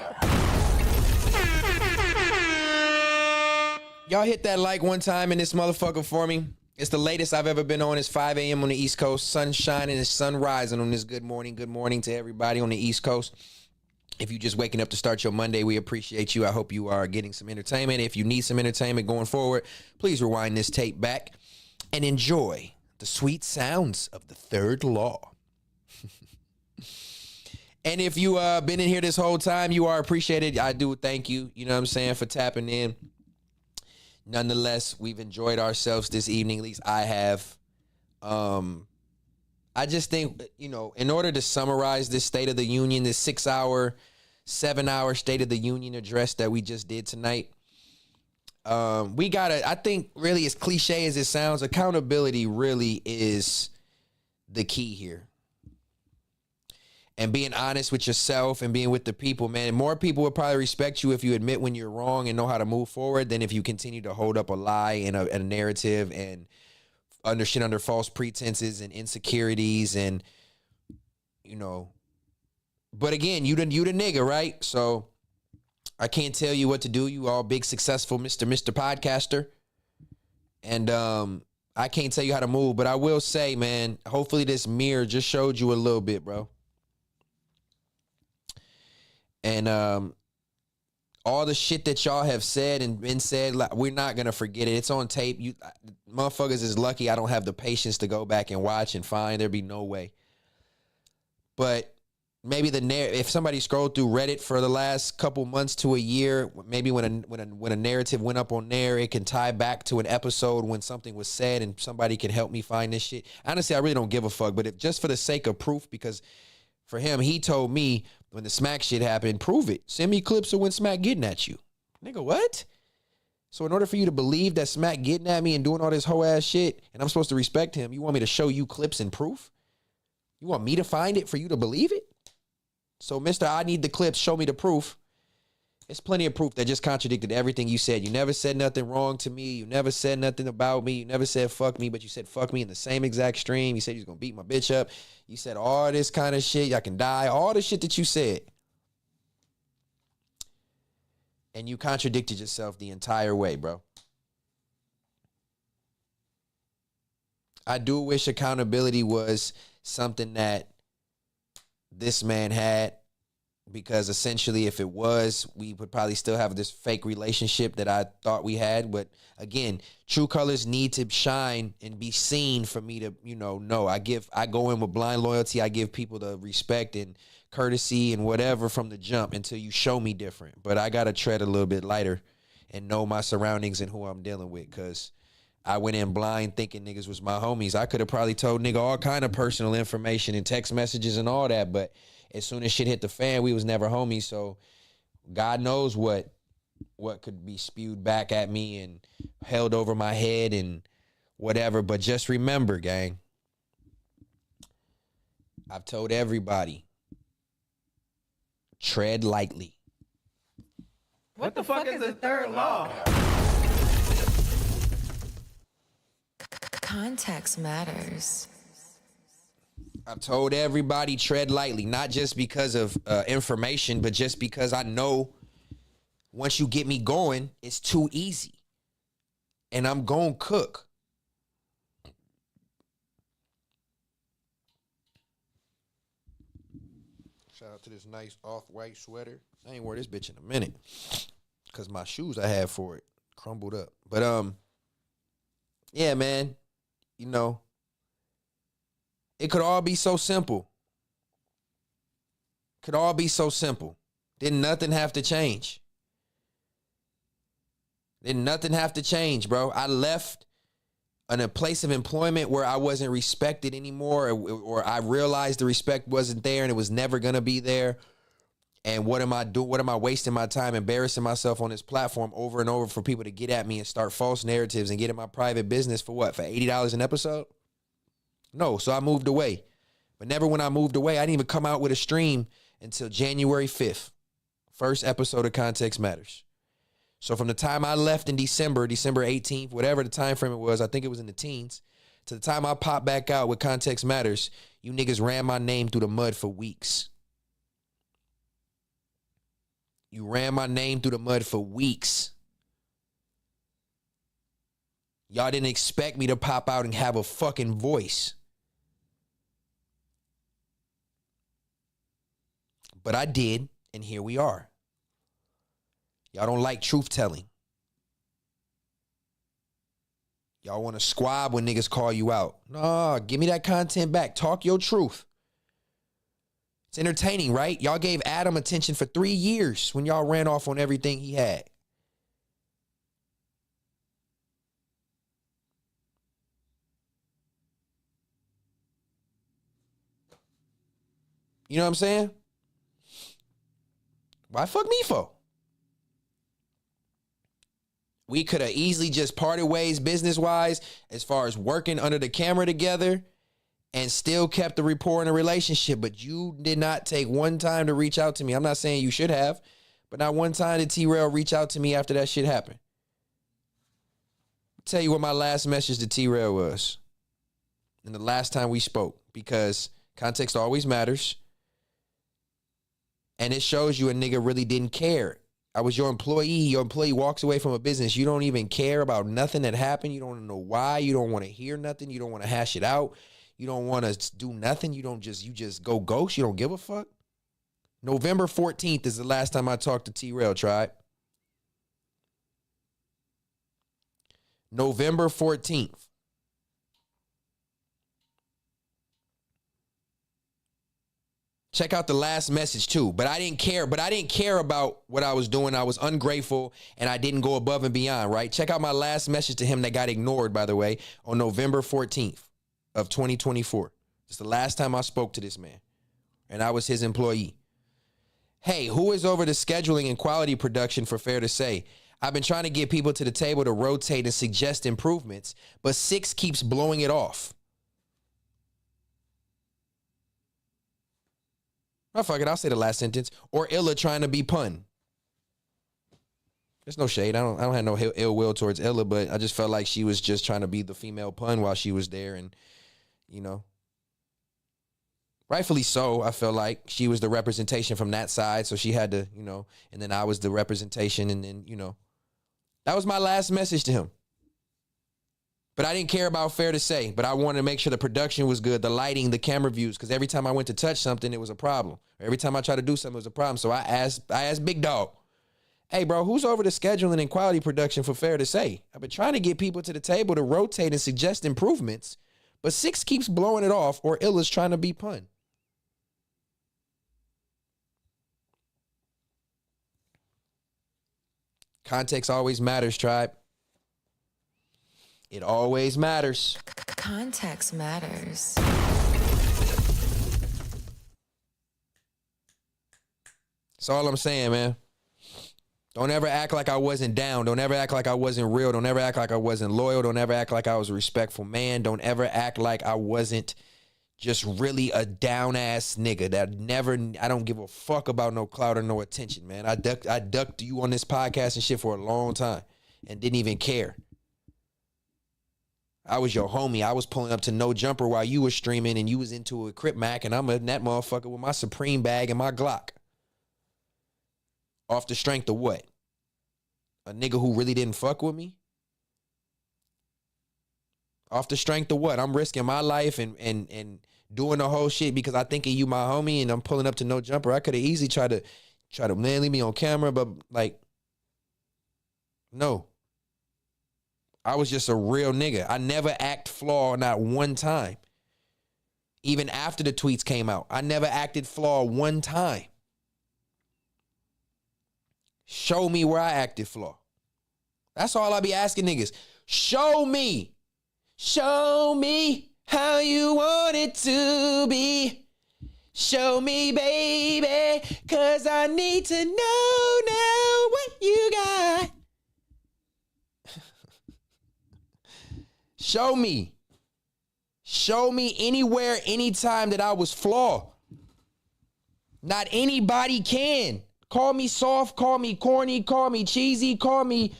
Y'all hit that like one time in this motherfucker for me. It's the latest I've ever been on. It's 5 a.m. on the East Coast. Sun shining and sun rising on this good morning. Good morning to everybody on the East Coast. If you're just waking up to start your Monday, we appreciate you. I hope you are getting some entertainment. If you need some entertainment going forward, please rewind this tape back and enjoy the sweet sounds of the third law. And if you been in here this whole time, you are appreciated. I do thank you, you know what I'm saying, for tapping in. Nonetheless, we've enjoyed ourselves this evening. At least I have. I just think, you know, in order to summarize this State of the Union, this 6-hour, 7-hour State of the Union address that we just did tonight, we gotta, I think, really, as cliche as it sounds, accountability really is the key here. And being honest with yourself and being with the people, man. More people would probably respect you if you admit when you're wrong and know how to move forward than if you continue to hold up a lie and a narrative and under false pretenses and insecurities and, you know. But again, you the nigga, right? So I can't tell you what to do. You all big, successful Mr. Podcaster. And I can't tell you how to move. But I will say, man, hopefully this mirror just showed you a little bit, bro. And all the shit that y'all have said and been said, like, we're not going to forget it. It's on tape. You motherfuckers is lucky I don't have the patience to go back and watch and find. There'd be no way. But maybe if somebody scrolled through Reddit for the last couple months to a year, maybe when a narrative went up on there, it can tie back to an episode when something was said and somebody can help me find this shit. Honestly, I really don't give a fuck. But if just for the sake of proof, because for him, he told me when the Smack shit happened, prove it. Send me clips of when Smack getting at you. Nigga, what? So in order for you to believe that Smack getting at me and doing all this whole ass shit, and I'm supposed to respect him, you want me to show you clips and proof? You want me to find it for you to believe it? So, mister, I need the clips. Show me the proof. There's plenty of proof that just contradicted everything you said. You never said nothing wrong to me. You never said nothing about me. You never said fuck me, but you said fuck me in the same exact stream. You said you was going to beat my bitch up. You said all this kind of shit. I can die. All the shit that you said. And you contradicted yourself the entire way, bro. I do wish accountability was something that this man had, because essentially if it was, we would probably still have this fake relationship that I thought we had. But again, true colors need to shine and be seen for me to, know. I go in with blind loyalty. I give people the respect and courtesy and whatever from the jump until you show me different. But I got to tread a little bit lighter and know my surroundings and who I'm dealing with, because I went in blind thinking niggas was my homies. I could have probably told nigga all kind of personal information and text messages and all that, but as soon as shit hit the fan, we was never homies. So God knows what could be spewed back at me and held over my head and whatever. But just remember, gang, I've told everybody, tread lightly.
What the fuck is the third law?
Context matters.
I told everybody tread lightly, not just because of information, but just because I know once you get me going, it's too easy. And I'm gon' cook. Shout out to this nice off-white sweater. I ain't wore this bitch in a minute because my shoes I had for it crumbled up. But yeah, man, you know, it could all be so simple. Could all be so simple. Didn't nothing have to change. Didn't nothing have to change, bro. I left in a place of employment where I wasn't respected anymore, or I realized the respect wasn't there and it was never gonna be there. And what am I doing? What am I wasting my time embarrassing myself on this platform over and over for people to get at me and start false narratives and get in my private business for what? For $80 an episode? No, so I moved away. But never when I moved away, I didn't even come out with a stream until January 5th. First episode of Context Matters. So from the time I left in December 18th, whatever the time frame it was, I think it was in the teens, to the time I popped back out with Context Matters, you niggas ran my name through the mud for weeks. You ran my name through the mud for weeks. Y'all didn't expect me to pop out and have a fucking voice. But I did, and here we are. Y'all don't like truth telling. Y'all want to squab when niggas call you out. Nah, give me that content back. Talk your truth. It's entertaining, right? Y'all gave Adam attention for 3 years when y'all ran off on everything he had. You know what I'm saying? Why fuck me for? We could have easily just parted ways business-wise as far as working under the camera together and still kept the rapport in a relationship, but you did not take one time to reach out to me. I'm not saying you should have, but not one time did T-Rail reach out to me after that shit happened. I'll tell you what my last message to T-Rail was and the last time we spoke, because context always matters. And it shows you a nigga really didn't care. I was your employee. Your employee walks away from a business. You don't even care about nothing that happened. You don't know why. You don't want to hear nothing. You don't want to hash it out. You don't want to do nothing. You just go ghost. You don't give a fuck. November 14th is the last time I talked to T-Rail, tribe. November 14th. Check out the last message too. But I didn't care about what I was doing. I was ungrateful and I didn't go above and beyond, right? Check out my last message to him that got ignored, by the way, on November 14th of 2024. It's the last time I spoke to this man. And I was his employee. Hey, who is over the scheduling and quality production for Fair to Say? I've been trying to get people to the table to rotate and suggest improvements, but 6 keeps blowing it off. Oh, fuck it, I'll say the last sentence. Or Illa trying to be pun. There's no shade. I don't have no ill will towards Illa, but I just felt like she was just trying to be the female pun while she was there. And, you know, rightfully so, I felt like she was the representation from that side. So she had to, you know, and then I was the representation. And then, you know, that was my last message to him. But I didn't care about Fair to Say, but I wanted to make sure the production was good, the lighting, the camera views, because every time I went to touch something, it was a problem. Every time I tried to do something, it was a problem. So I asked Big Dog, hey, bro, who's over the scheduling and quality production for Fair to Say? I've been trying to get people to the table to rotate and suggest improvements, but 6 keeps blowing it off, or Illa's trying to be pun. Context always matters, tribe. It always matters.
Context matters.
That's all I'm saying, man. Don't ever act like I wasn't down. Don't ever act like I wasn't real. Don't ever act like I wasn't loyal. Don't ever act like I was a respectful man. Don't ever act like I wasn't just really a down-ass nigga I don't give a fuck about no clout or no attention, man. I ducked you on this podcast and shit for a long time and didn't even care. I was your homie. I was pulling up to No Jumper while you were streaming and you was into a Crip Mac and I'm in that motherfucker with my Supreme bag and my Glock. Off the strength of what? A nigga who really didn't fuck with me? Off the strength of what? I'm risking my life and doing the whole shit because I think of you my homie and I'm pulling up to No Jumper. I could have easily tried to man, leave me on camera, but like, no. I was just a real nigga. I never act flaw, not one time. Even after the tweets came out, I never acted flaw one time. Show me where I acted flaw. That's all I be asking niggas. Show me. Show me how you want it to be. Show me, baby, cause I need to know now what you got. Show me. Show me anywhere, anytime that I was flawed. Not anybody can. Call me soft, call me corny, call me cheesy, call me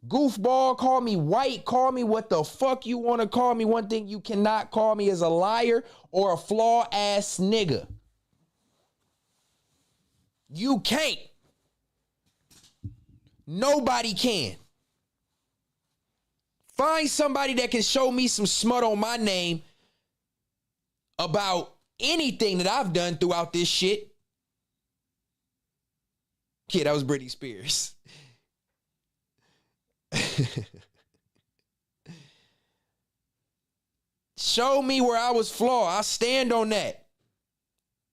goofball, call me white, call me what the fuck you want to call me. One thing you cannot call me is a liar or a flaw ass nigga. You can't. Nobody can. Find somebody that can show me some smut on my name about anything that I've done throughout this shit. Kid, that was Britney Spears. Show me where I was flawed. I stand on that.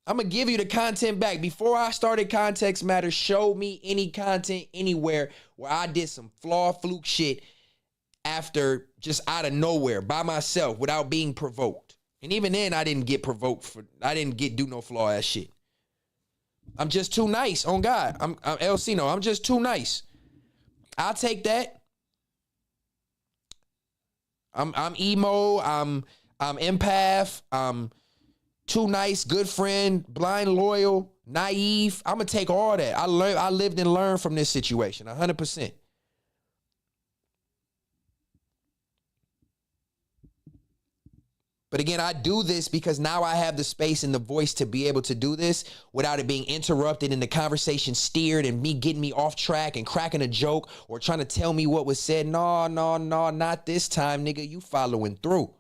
I'm going to give you the content back. Before I started Context Matters, show me any content anywhere where I did some flaw fluke shit after just out of nowhere by myself without being provoked. And even then, I didn't get provoked. I didn't do no flaw ass shit. I'm just too nice on God. I'm LC, no, I'm just too nice. I'll take that. I'm emo. I'm empath. I'm too nice, good friend, blind, loyal, naive. I'm gonna take all that. I lived and learned from this situation, 100%. But again, I do this because now I have the space and the voice to be able to do this without it being interrupted and the conversation steered and me getting me off track and cracking a joke or trying to tell me what was said. No, not this time, nigga. You following through.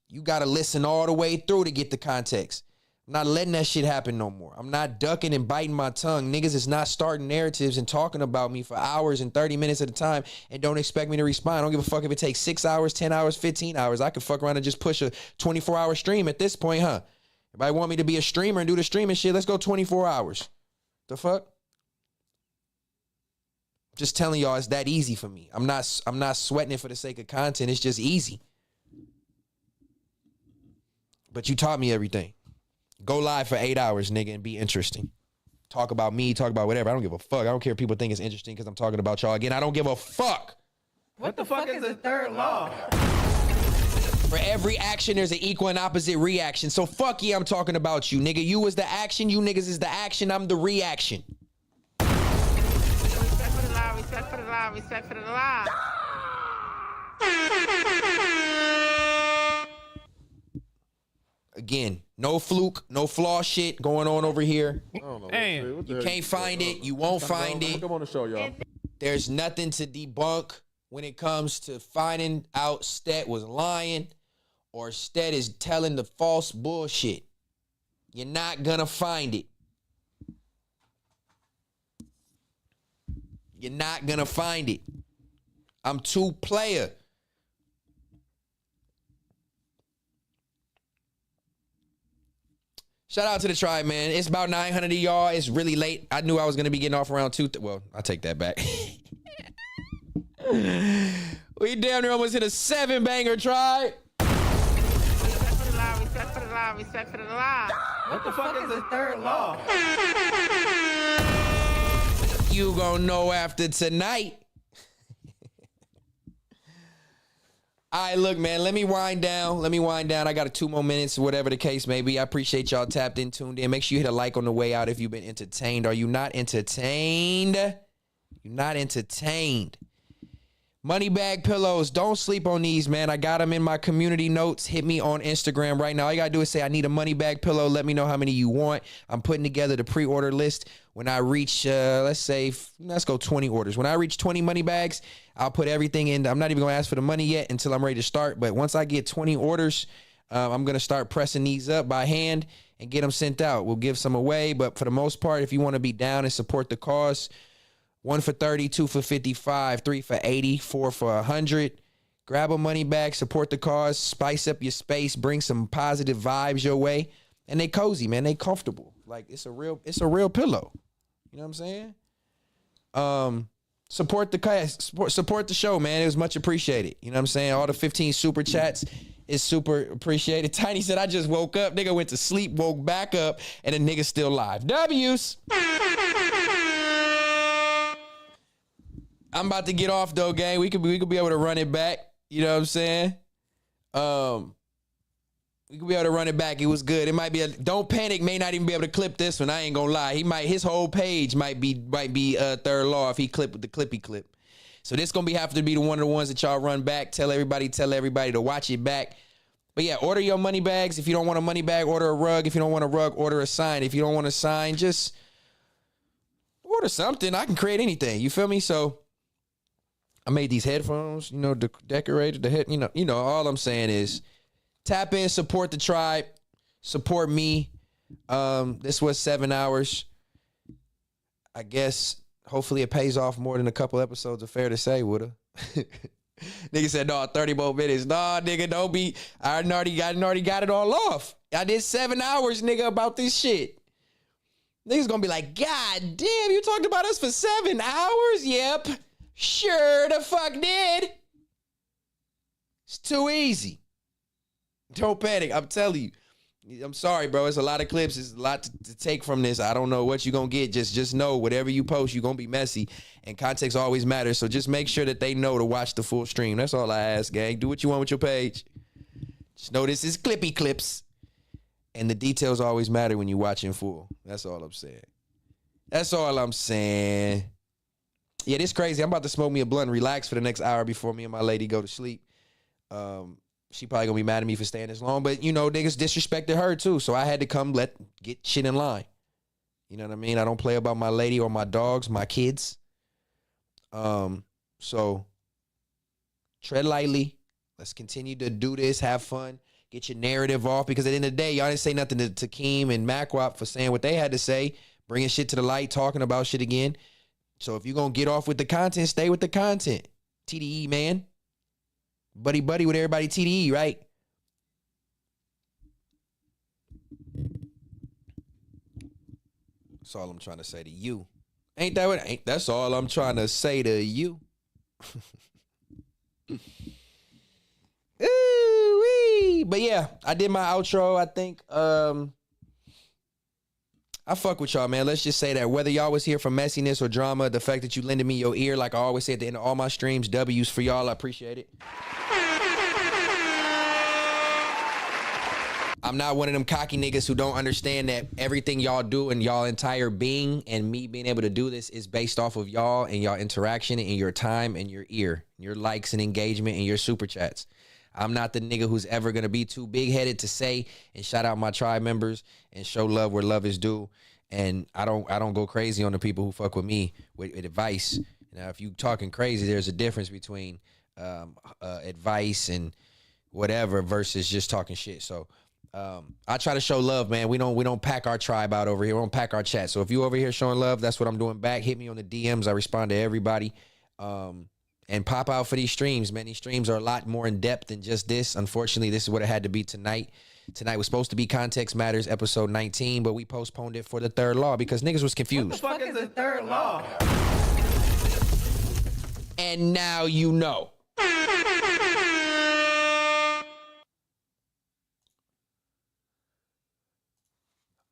You got to listen all the way through to get the context. I'm not letting that shit happen no more. I'm not ducking and biting my tongue. Niggas is not starting narratives and talking about me for hours and 30 minutes at a time and don't expect me to respond. I don't give a fuck if it takes 6 hours, 10 hours, 15 hours. I could fuck around and just push a 24-hour stream at this point, huh? Everybody want me to be a streamer and do the streaming shit? Let's go 24 hours. The fuck? Just telling y'all it's that easy for me. I'm not sweating it for the sake of content. It's just easy. But you taught me everything. Go live for 8 hours, nigga, and be interesting. Talk about me, talk about whatever. I don't give a fuck. I don't care if people think it's interesting because I'm talking about y'all. Again, I don't give a fuck.
What the fuck is the third law?
For every action, there's an equal and opposite reaction. So fuck yeah, I'm talking about you, nigga. You is the action, you niggas is the action, I'm the reaction.
Respect for the law, respect for the law, respect for the law.
Again, no fluke, no flaw shit going on over here.
Damn.
You can't find it. You won't find it.
Come on the show, y'all.
There's nothing to debunk when it comes to finding out Stet was lying or Stet is telling the false bullshit. You're not gonna find it. You're not gonna find it. I'm too player. Shout out to the tribe, man. It's about 900 of y'all. It's really late. I knew I was going to be getting off around 2. Well, I take that back. We damn near almost hit a 7-banger tribe.
Respect for the law, respect for the law, respect for the law.
What the fuck is the third law?
You gonna know after tonight. All right, look, man, let me wind down. I got 2 more minutes, whatever the case may be. I appreciate y'all tapped in, tuned in. Make sure you hit a like on the way out if you've been entertained. Are you not entertained? You're not entertained. Money bag pillows. Don't sleep on these, man. I got them in my community notes. Hit me on Instagram right now. All you got to do is say, I need a money bag pillow. Let me know how many you want. I'm putting together the pre-order list. When I reach, let's go 20 orders. When I reach 20 money bags, I'll put everything in. I'm not even going to ask for the money yet until I'm ready to start. But once I get 20 orders, I'm going to start pressing these up by hand and get them sent out. We'll give some away. But for the most part, if you want to be down and support the cause, 1 for 30, 2 for 55, 3 for 80, 4 for 100. Grab a money bag, support the cause, spice up your space, bring some positive vibes your way. And they cozy, man. They comfortable. Like it's a real pillow. You know what I'm saying? Support the show, man. It was much appreciated. You know what I'm saying? All the 15 super chats is super appreciated. Tiny said, I just woke up. Nigga went to sleep, woke back up, and the nigga still live. W's. I'm about to get off though, gang. We could be able to run it back. You know what I'm saying? We could be able to run it back. It was good. It might be Don't Panic may not even be able to clip this one. I ain't gonna lie. His whole page might be third law if he clip with the clippy clip. So this gonna have to be one of the ones that y'all run back. Tell everybody to watch it back. But yeah, order your money bags. If you don't want a money bag, order a rug. If you don't want a rug, order a sign. If you don't want a sign, just order something. I can create anything. You feel me? So I made these headphones, decorated the head, all I'm saying is tap in, support the tribe, support me. This was 7 hours. I guess hopefully it pays off more than a couple episodes of Fair to Say would have. Nigga said, no, 30 more minutes. Nah, nigga, don't be. I already got it all off. I did 7 hours, nigga, about this shit. Niggas gonna be like, God damn, you talked about us for 7 hours? Yep. Sure the fuck did. It's too easy. Don't panic. I'm telling you. I'm sorry, bro. It's a lot of clips. It's a lot to take from this. I don't know what you're going to get. Just know whatever you post, you're going to be messy. And context always matters. So just make sure that they know to watch the full stream. That's all I ask, gang. Do what you want with your page. Just know this is clippy clips. And the details always matter when you watch in full. That's all I'm saying. That's all I'm saying. Yeah, this crazy. I'm about to smoke me a blunt and relax for the next hour before me and my lady go to sleep. She probably gonna be mad at me for staying this long, but niggas disrespected her too, so I had to come get shit in line. You know what I mean? I don't play about my lady or my dogs, my kids. So tread lightly. Let's continue to do this, have fun, get your narrative off, because at the end of the day, y'all didn't say nothing to Keem and Macwap for saying what they had to say, bringing shit to the light, talking about shit again. So if you're going to get off with the content, stay with the content. TDE, man. Buddy with everybody TDE, right? That's all I'm trying to say to you. Ain't that what? That's all I'm trying to say to you. Ooh-wee. But yeah, I did my outro. I think I fuck with y'all, man. Let's just say that whether y'all was here for messiness or drama, the fact that you lended me your ear, like I always say at the end of all my streams, W's for y'all. I appreciate it. I'm not one of them cocky niggas who don't understand that everything y'all do and y'all entire being and me being able to do this is based off of y'all and y'all interaction and your time and your ear, your likes and engagement and your super chats. I'm not the nigga who's ever going to be too big-headed to say and shout out my tribe members and show love where love is due. And I don't go crazy on the people who fuck with me with advice. Now, if you talking crazy, there's a difference between advice and whatever versus just talking shit. So I try to show love, man. We don't pack our tribe out over here. We don't pack our chat. So if you over here showing love, that's what I'm doing back. Hit me on the DMs. I respond to everybody. And pop out for these streams, man. These streams are a lot more in depth than just this. Unfortunately, this is what it had to be tonight. Tonight was supposed to be Context Matters episode 19, but we postponed it for the third law because niggas was confused.
What the fuck is the third law?
And now you know.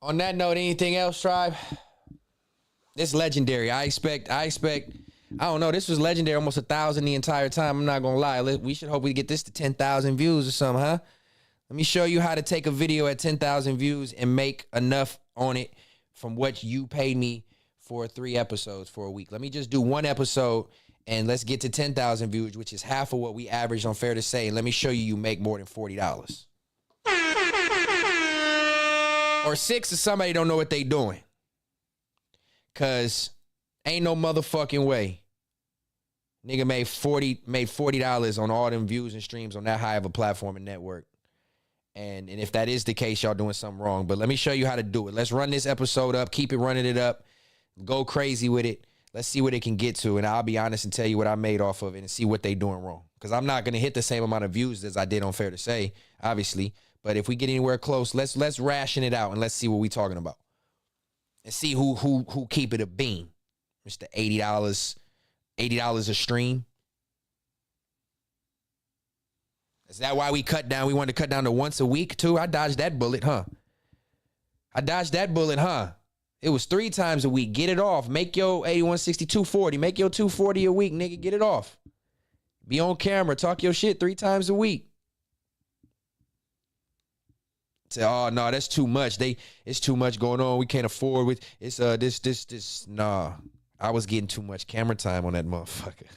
On that note, anything else, tribe? This legendary. I expect, I don't know. This was legendary, almost 1,000 the entire time. I'm not going to lie. We should hope we get this to 10,000 views or something, huh? Let me show you how to take a video at 10,000 views and make enough on it from what you paid me for 3 episodes for a week. Let me just do 1 episode And let's get to 10,000 views, which is half of what we averaged on Fair to Say. And let me show you, you make more than $40. Or 6 if somebody don't know what they doing. Cause ain't no motherfucking way. Nigga made $40 on all them views and streams on that high of a platform and network. And if that is the case, y'all doing something wrong. But let me show you how to do it. Let's run this episode up. Keep it running it up. Go crazy with it. Let's see what it can get to. And I'll be honest and tell you what I made off of it and see what they doing wrong. Because I'm not going to hit the same amount of views as I did on Fair to Say, obviously. But if we get anywhere close, let's ration it out and let's see what we talking about. And see who keep it a beam. Mr. $80 a stream. Is that why we cut down? We wanted to cut down to once a week too? I dodged that bullet, huh? It was 3 times a week. Get it off. Make your 8160 240. Make your 240 a week, nigga. Get it off. Be on camera. Talk your shit 3 times a week. Say, oh no, that's too much. It's too much going on. We can't afford with it's this. Nah. I was getting too much camera time on that motherfucker.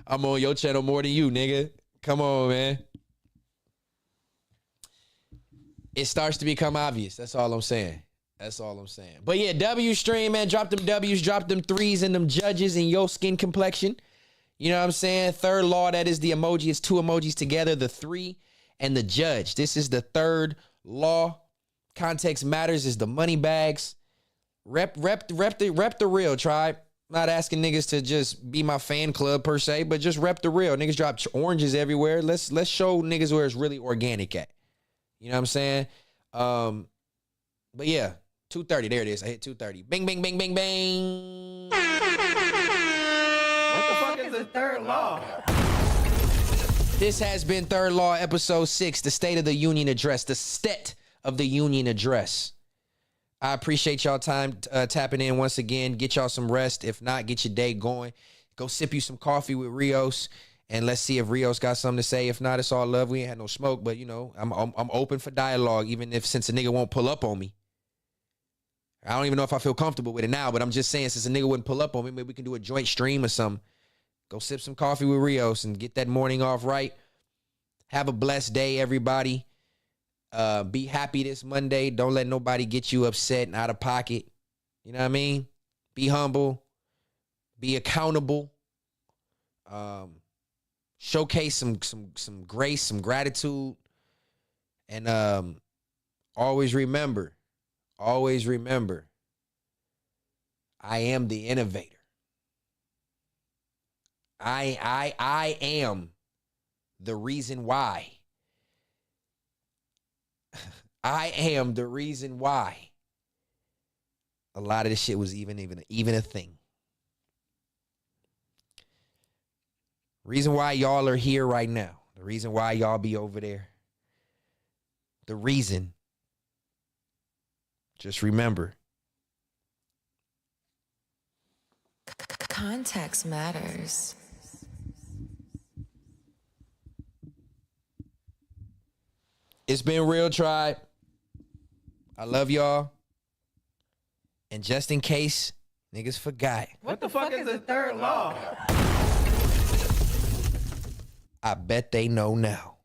I'm on your channel more than you, nigga. Come on, man. It starts to become obvious. That's all I'm saying. But yeah, W stream, man. Drop them W's, drop them 3s and them judges in your skin complexion. You know what I'm saying? Third law, that is the emoji. It's 2 emojis together, the 3 and the judge. This is the third law. Context matters is the money bags. Rep the real, tribe. Not asking niggas to just be my fan club per se, but just rep the real. Niggas drop oranges everywhere. Let's show niggas where it's really organic at. You know what I'm saying? But yeah, 230. There it is. I hit 230. Bing, bing, bing, bing, bing.
What the fuck is the third law?
This has been Third Law, episode 6, the State of the Union Address, the Stet of the Union Address. I appreciate y'all time tapping in once again. Get y'all some rest. If not, get your day going. Go sip you some coffee with Rios, and let's see if Rios got something to say. If not, it's all love. We ain't had no smoke, but you know, I'm open for dialogue, even if since a nigga won't pull up on me. I don't even know if I feel comfortable with it now, but I'm just saying, since a nigga wouldn't pull up on me, maybe we can do a joint stream or something. Go sip some coffee with Rios and get that morning off right. Have a blessed day, everybody. Be happy this Monday. Don't let nobody get you upset and out of pocket. You know what I mean? Be humble. Be accountable. Showcase some grace, some gratitude. And always remember, I am the innovator. I am the reason why. I am the reason why a lot of this shit was even a thing. Reason why y'all are here right now. The reason why y'all be over there. The reason. Just remember.
Context matters.
It's been real, tribe. I love y'all. And just in case niggas forgot,
What the fuck is the third law?
I bet they know now.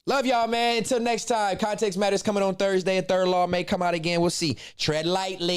Love y'all, man. Until next time. Context Matters coming on Thursday. A Third Law may come out again. We'll see. Tread lightly.